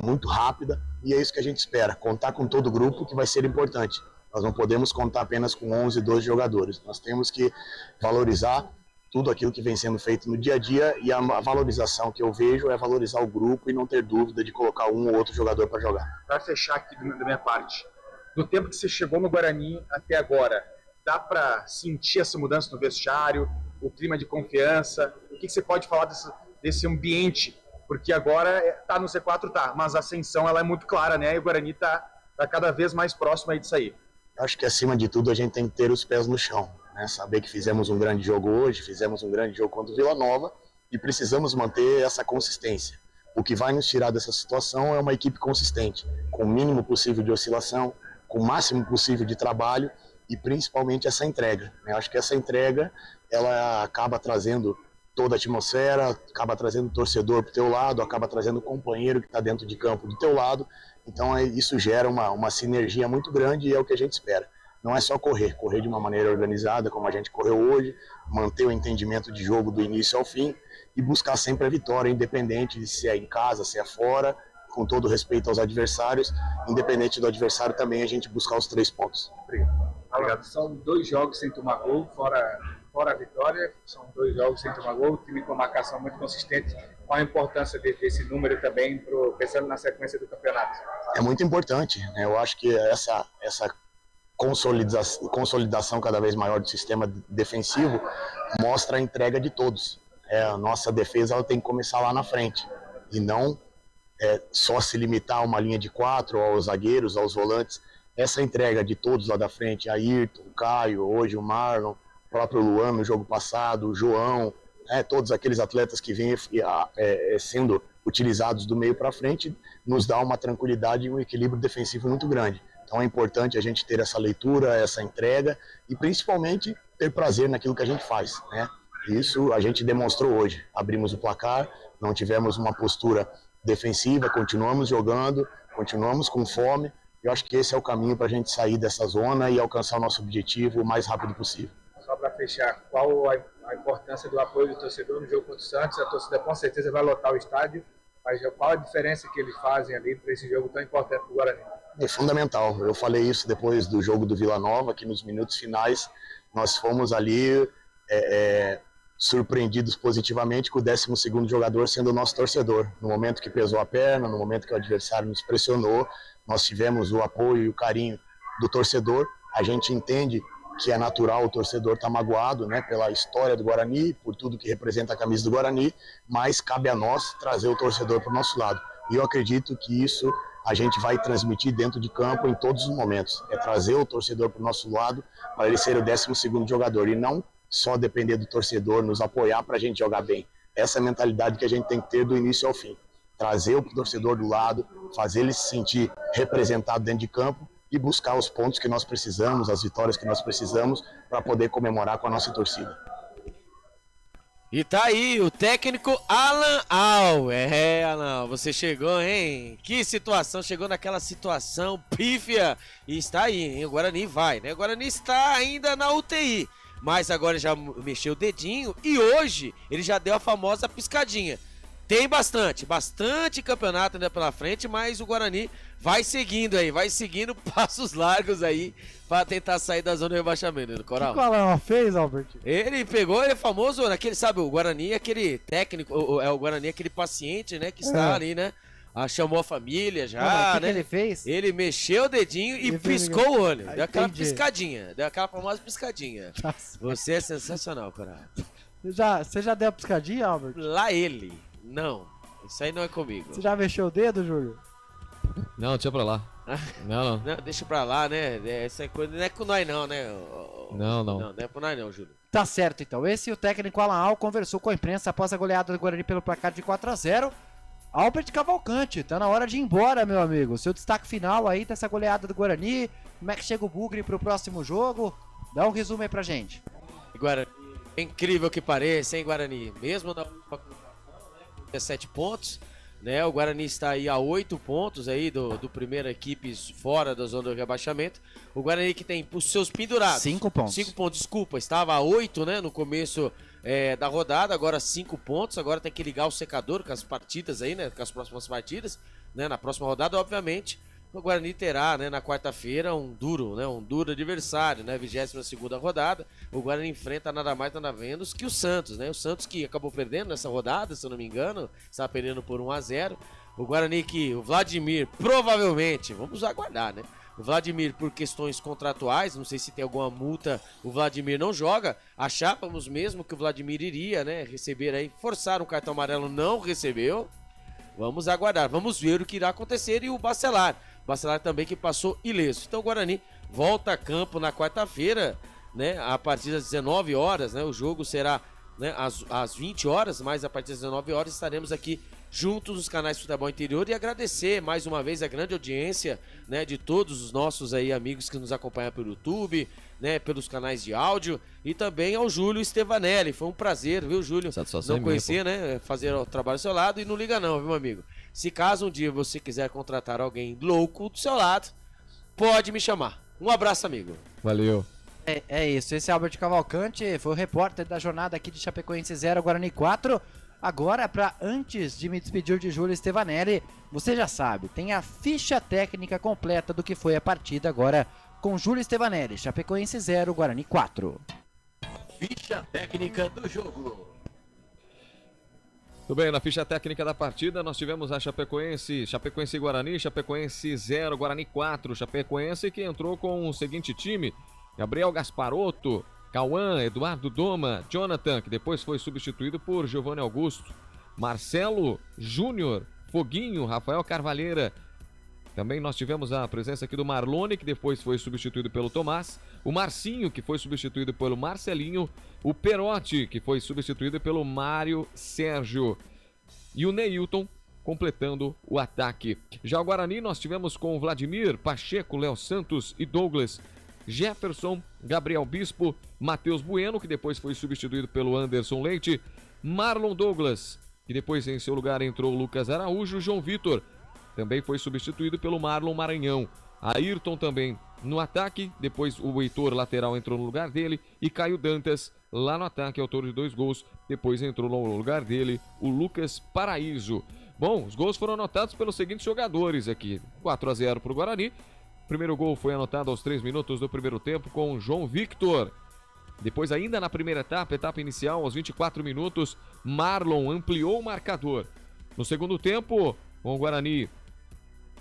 muito rápida, e é isso que a gente espera, contar com todo o grupo, que vai ser importante. Nós não podemos contar apenas com 11, 12 jogadores, nós temos que valorizar tudo aquilo que vem sendo feito no dia a dia, e a valorização que eu vejo é valorizar o grupo e não ter dúvida de colocar um ou outro jogador para jogar. Para fechar aqui da minha parte, do tempo que você chegou no Guarani até agora, dá para sentir essa mudança no vestiário, o clima de confiança? O que você pode falar desse ambiente? Porque agora tá no C4, tá, mas a ascensão ela é muito clara, né? E o Guarani tá cada vez mais próximo aí disso aí. Acho que acima de tudo a gente tem que ter os pés no chão, né? Saber que fizemos um grande jogo hoje, fizemos um grande jogo contra o Vila Nova e precisamos manter essa consistência. O que vai nos tirar dessa situação é uma equipe consistente, com o mínimo possível de oscilação, com o máximo possível de trabalho e principalmente essa entrega. Eu acho que essa entrega ela acaba trazendo toda a atmosfera, acaba trazendo o torcedor para o teu lado, acaba trazendo o companheiro que está dentro de campo do teu lado. Então isso gera uma sinergia muito grande e é o que a gente espera. Não é só correr de uma maneira organizada, como a gente correu hoje, manter o entendimento de jogo do início ao fim e buscar sempre a vitória, independente de se é em casa, se é fora, com todo respeito aos adversários, independente do adversário também a gente buscar os 3 pontos. Obrigado. São 2 jogos sem tomar gol, fora a vitória, são 2 jogos sem tomar gol, o time com marcação muito consistente. Qual a importância desse número também, pensando na sequência do campeonato? É muito importante, né? Eu acho que essa consolidação cada vez maior do sistema defensivo mostra a entrega de todos. A nossa defesa ela tem que começar lá na frente e não só se limitar a uma linha de 4, aos zagueiros, aos volantes. essa entrega de todos lá da frente, Ayrton, o Caio, hoje o Marlon, o próprio Luan no jogo passado, o João, todos aqueles atletas que vêm sendo utilizados do meio para frente, nos dá uma tranquilidade e um equilíbrio defensivo muito grande. Então é importante a gente ter essa leitura, essa entrega e principalmente ter prazer naquilo que a gente faz, né? Isso a gente demonstrou hoje. Abrimos o placar, não tivemos uma postura defensiva, continuamos jogando, continuamos com fome. Eu acho que esse é o caminho para a gente sair dessa zona e alcançar o nosso objetivo o mais rápido possível. Só para fechar, qual a importância do apoio do torcedor no jogo contra o Santos? A torcida com certeza vai lotar o estádio, mas qual a diferença que eles fazem ali para esse jogo tão importante para o Guarani? É fundamental. Eu falei isso depois do jogo do Vila Nova, que nos minutos finais nós fomos ali surpreendidos positivamente com o 12º jogador sendo o nosso torcedor. No momento que pesou a perna, no momento que o adversário nos pressionou, nós tivemos o apoio e o carinho do torcedor. A gente entende que é natural o torcedor estar magoado, né, pela história do Guarani, por tudo que representa a camisa do Guarani, mas cabe a nós trazer o torcedor para o nosso lado. E eu acredito que isso a gente vai transmitir dentro de campo em todos os momentos. É trazer o torcedor para o nosso lado, para ele ser o 12º jogador, e não só depender do torcedor nos apoiar para a gente jogar bem. Essa é a mentalidade que a gente tem que ter do início ao fim. Trazer o torcedor do lado, fazer ele se sentir representado dentro de campo e buscar os pontos que nós precisamos, as vitórias que nós precisamos para poder comemorar com a nossa torcida. E tá aí o técnico Alan Al. Alan, você chegou, hein? Que situação, chegou naquela situação pífia. E está aí, hein? O Guarani vai, né? O Guarani está ainda na UTI, mas agora já mexeu o dedinho e hoje ele já deu a famosa piscadinha. Tem bastante campeonato ainda pela frente, mas o Guarani vai seguindo passos largos aí para tentar sair da zona de rebaixamento, né, Coral? O que o Alan fez, Albert? Ele pegou, ele é famoso naquele, sabe, o Guarani, aquele técnico, o Guarani, aquele paciente, né, que está ali, né? Chamou a família já, que né? que ele fez? Ele mexeu o dedinho e piscou o olho. Deu aquela piscadinha, deu aquela famosa piscadinha. Você é sensacional, Coral. Você já deu a piscadinha, Albert? Lá ele. Não, isso aí não é comigo. Você já mexeu o dedo, Júlio? Não, deixa pra lá. Não. Não, deixa pra lá, né? Essa coisa não é com nós não, né? Não. Não é com nós não, Júlio. Tá certo, então. Esse o técnico Alan Al conversou com a imprensa após a goleada do Guarani pelo placar de 4-0. Albert Cavalcante, tá na hora de ir embora, meu amigo. Seu destaque final aí dessa goleada do Guarani. Como é que chega o Bugre pro próximo jogo? Dá um resumo aí pra gente. Guarani, é incrível que pareça, hein, Guarani? Mesmo na 17 pontos, né? O Guarani está aí a 8 pontos aí do primeira equipe fora da zona do rebaixamento. O Guarani que tem os seus pendurados. 5 pontos. 5 pontos, desculpa. Estava a 8, né? No começo da rodada, agora 5 pontos. Agora tem que ligar o secador com as partidas aí, né? Com as próximas partidas, né? Na próxima rodada, obviamente, o Guarani terá, né, na quarta-feira um duro adversário, né, 22ª rodada. O Guarani enfrenta nada mais nada menos que o Santos, né? O Santos que acabou perdendo nessa rodada, se eu não me engano, estava perdendo por 1-0. O Guarani que o Vladimir provavelmente, vamos aguardar, né? O Vladimir por questões contratuais, não sei se tem alguma multa, o Vladimir não joga. Achávamos mesmo que o Vladimir iria, né, receber aí, forçar um cartão amarelo, não recebeu. Vamos aguardar, vamos ver o que irá acontecer. E o Bacelar também que passou ileso. Então o Guarani volta a campo na quarta-feira, né, a partir das 19 horas, né, o jogo será, né, às 20 horas, mas a partir das 19 horas estaremos aqui juntos nos canais de Futebol Interior e agradecer mais uma vez a grande audiência, né, de todos os nossos aí amigos que nos acompanham pelo YouTube, né, pelos canais de áudio e também ao Júlio Stevanelli. Foi um prazer, viu, Júlio? Satisfação não conhecer, né, fazer o trabalho ao seu lado e não liga não, viu, meu amigo? Se caso um dia você quiser contratar alguém louco do seu lado, pode me chamar. Um abraço, amigo. Valeu. É isso, esse é Albert Cavalcante, foi o repórter da jornada aqui de Chapecoense 0, Guarani 4. Agora, antes de me despedir de Júlio Stevanelli, você já sabe, tem a ficha técnica completa do que foi a partida agora com Júlio Stevanelli, Chapecoense 0, Guarani 4. Ficha técnica do jogo. Tudo bem, na ficha técnica da partida nós tivemos a Chapecoense e Guarani, Chapecoense 0, Guarani 4. Chapecoense que entrou com o seguinte time: Gabriel Gasparotto, Cauã, Eduardo Doma, Jonathan, que depois foi substituído por Giovanni Augusto, Marcelo, Júnior, Foguinho, Rafael Carvalheira, Também nós tivemos a presença aqui do Marlone, que depois foi substituído pelo Tomás. O Marcinho, que foi substituído pelo Marcelinho. O Perotti, que foi substituído pelo Mário Sérgio. E o Neilton, completando o ataque. Já o Guarani nós tivemos com o Vladimir, Pacheco, Léo Santos e Douglas. Jefferson, Gabriel Bispo, Matheus Bueno, que depois foi substituído pelo Anderson Leite. Marlon Douglas, que depois em seu lugar entrou o Lucas Araújo. João Vitor também foi substituído pelo Marlon Maranhão. Ayrton também no ataque, depois o Heitor, lateral, entrou no lugar dele. E Caio Dantas lá no ataque, autor de 2 gols. Depois entrou no lugar dele o Lucas Paraíso. Bom, os gols foram anotados pelos seguintes jogadores aqui. 4-0 para o Guarani. O primeiro gol foi anotado aos 3 minutos do primeiro tempo com o João Victor. Depois, ainda na primeira etapa inicial, aos 24 minutos, Marlon ampliou o marcador. No segundo tempo, com o Guarani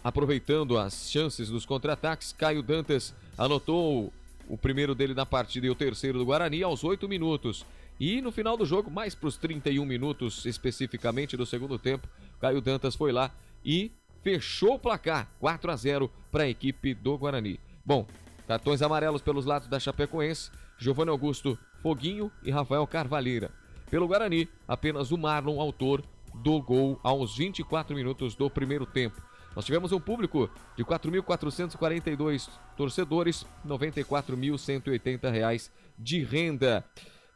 aproveitando as chances dos contra-ataques, Caio Dantas anotou o primeiro dele na partida e o terceiro do Guarani aos 8 minutos. E no final do jogo, mais para os 31 minutos especificamente do segundo tempo, Caio Dantas foi lá e fechou o placar, 4-0 para a equipe do Guarani. Bom, cartões amarelos pelos lados da Chapecoense, Giovanni Augusto, Foguinho e Rafael Carvalheira. Pelo Guarani, apenas o Marlon, autor do gol aos 24 minutos do primeiro tempo. Nós tivemos um público de 4.442 torcedores, R$ 94.180 de renda.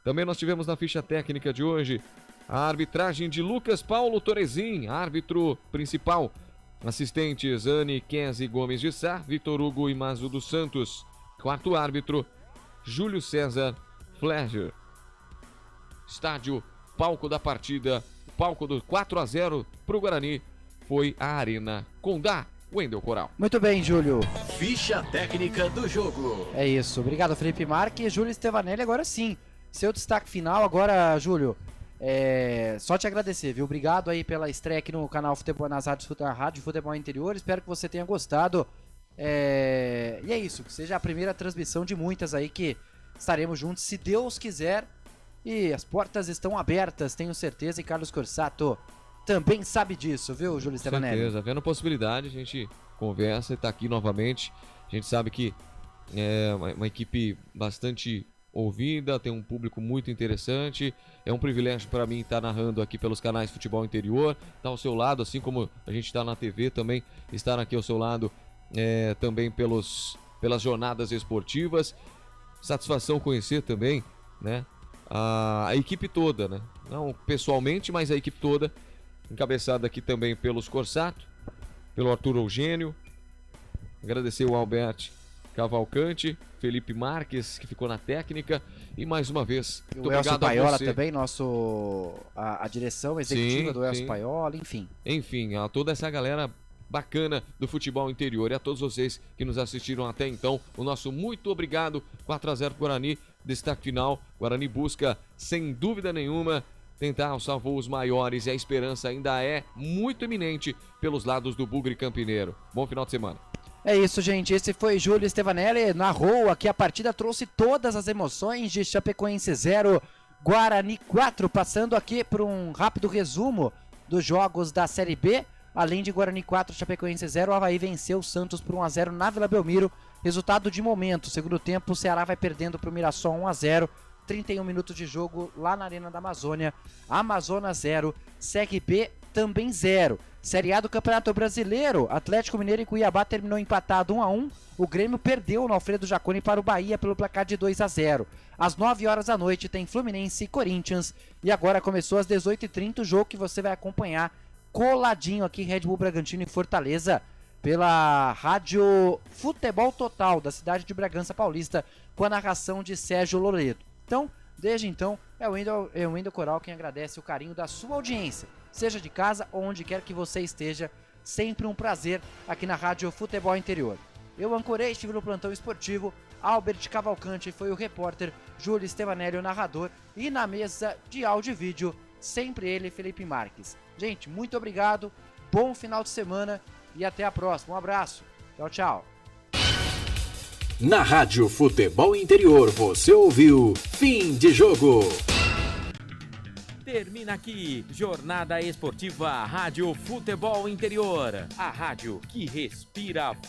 Também nós tivemos na ficha técnica de hoje a arbitragem de Lucas Paulo Torezin, árbitro principal. Assistentes Anne Kenzi Gomes de Sá, Vitor Hugo e Mazu dos Santos. Quarto árbitro, Júlio César Fleger. Estádio, palco da partida, palco do 4-0 para o Guarani, foi a Arena Condá, Wendel Coral. Muito bem, Júlio. Ficha técnica do jogo. É isso. Obrigado, Felipe Marques e Júlio Stevanelli. Agora sim, seu destaque final. Agora, Júlio, só te agradecer, viu? Obrigado aí pela estreia aqui no canal Futebol nas Rádio Futebol Interior. Espero que você tenha gostado. E é isso, que seja a primeira transmissão de muitas aí que estaremos juntos, se Deus quiser. E as portas estão abertas, tenho certeza, e Carlos Corsato também sabe disso, viu, Júlio Stevanelli? Com certeza, vendo possibilidade, a gente conversa e está aqui novamente. A gente sabe que é uma equipe bastante ouvida, tem um público muito interessante. É um privilégio para mim estar narrando aqui pelos canais Futebol Interior, estar ao seu lado, assim como a gente está na TV também, estar aqui ao seu lado também pelas jornadas esportivas. Satisfação conhecer também, né, a equipe toda, né? Não pessoalmente, mas a equipe toda, encabeçada aqui também pelos Corsato, pelo Arthur Eugênio. Agradecer o Albert Cavalcante, Felipe Marques, que ficou na técnica, e mais uma vez, muito o Elcio obrigado Paiola a você. Também, a direção executiva do Elcio Paiola, enfim. Enfim, a toda essa galera bacana do futebol interior e a todos vocês que nos assistiram até então, o nosso muito obrigado. 4-0 Guarani, destaque final. Guarani busca, sem dúvida nenhuma, tentar alçar voos maiores, e a esperança ainda é muito iminente pelos lados do Bugre Campineiro. Bom final de semana. É isso, gente. Esse foi Júlio Stevanelli, narrou aqui a partida, trouxe todas as emoções de Chapecoense 0, Guarani 4, passando aqui por um rápido resumo dos jogos da Série B. Além de Guarani 4, Chapecoense 0, o Avaí venceu o Santos por 1-0 na Vila Belmiro. Resultado de momento, segundo tempo, o Ceará vai perdendo para o Mirassol 1-0. 31 minutos de jogo lá na Arena da Amazônia. Amazonas 0, CRB também 0. Série A do Campeonato Brasileiro, Atlético Mineiro e Cuiabá terminou empatado 1-1. O Grêmio perdeu no Alfredo Jaconi para o Bahia pelo placar de 2-0. Às 9 horas da noite tem Fluminense e Corinthians. E agora começou às 18h30 o jogo que você vai acompanhar coladinho aqui, Red Bull Bragantino e Fortaleza, pela Rádio Futebol Total da cidade de Bragança Paulista, com a narração de Sérgio Loreto. Então, desde então, é o Wendel Coral quem agradece o carinho da sua audiência, seja de casa ou onde quer que você esteja. Sempre um prazer aqui na Rádio Futebol Interior. Eu ancorei, estive no plantão esportivo, Albert Cavalcante foi o repórter, Júlio Stevanelli o narrador, e na mesa de áudio e vídeo, sempre ele, Felipe Marques. Gente, muito obrigado, bom final de semana e até a próxima. Um abraço, tchau, tchau. Na Rádio Futebol Interior você ouviu Fim de Jogo. Termina aqui, Jornada Esportiva Rádio Futebol Interior. A rádio que respira futebol.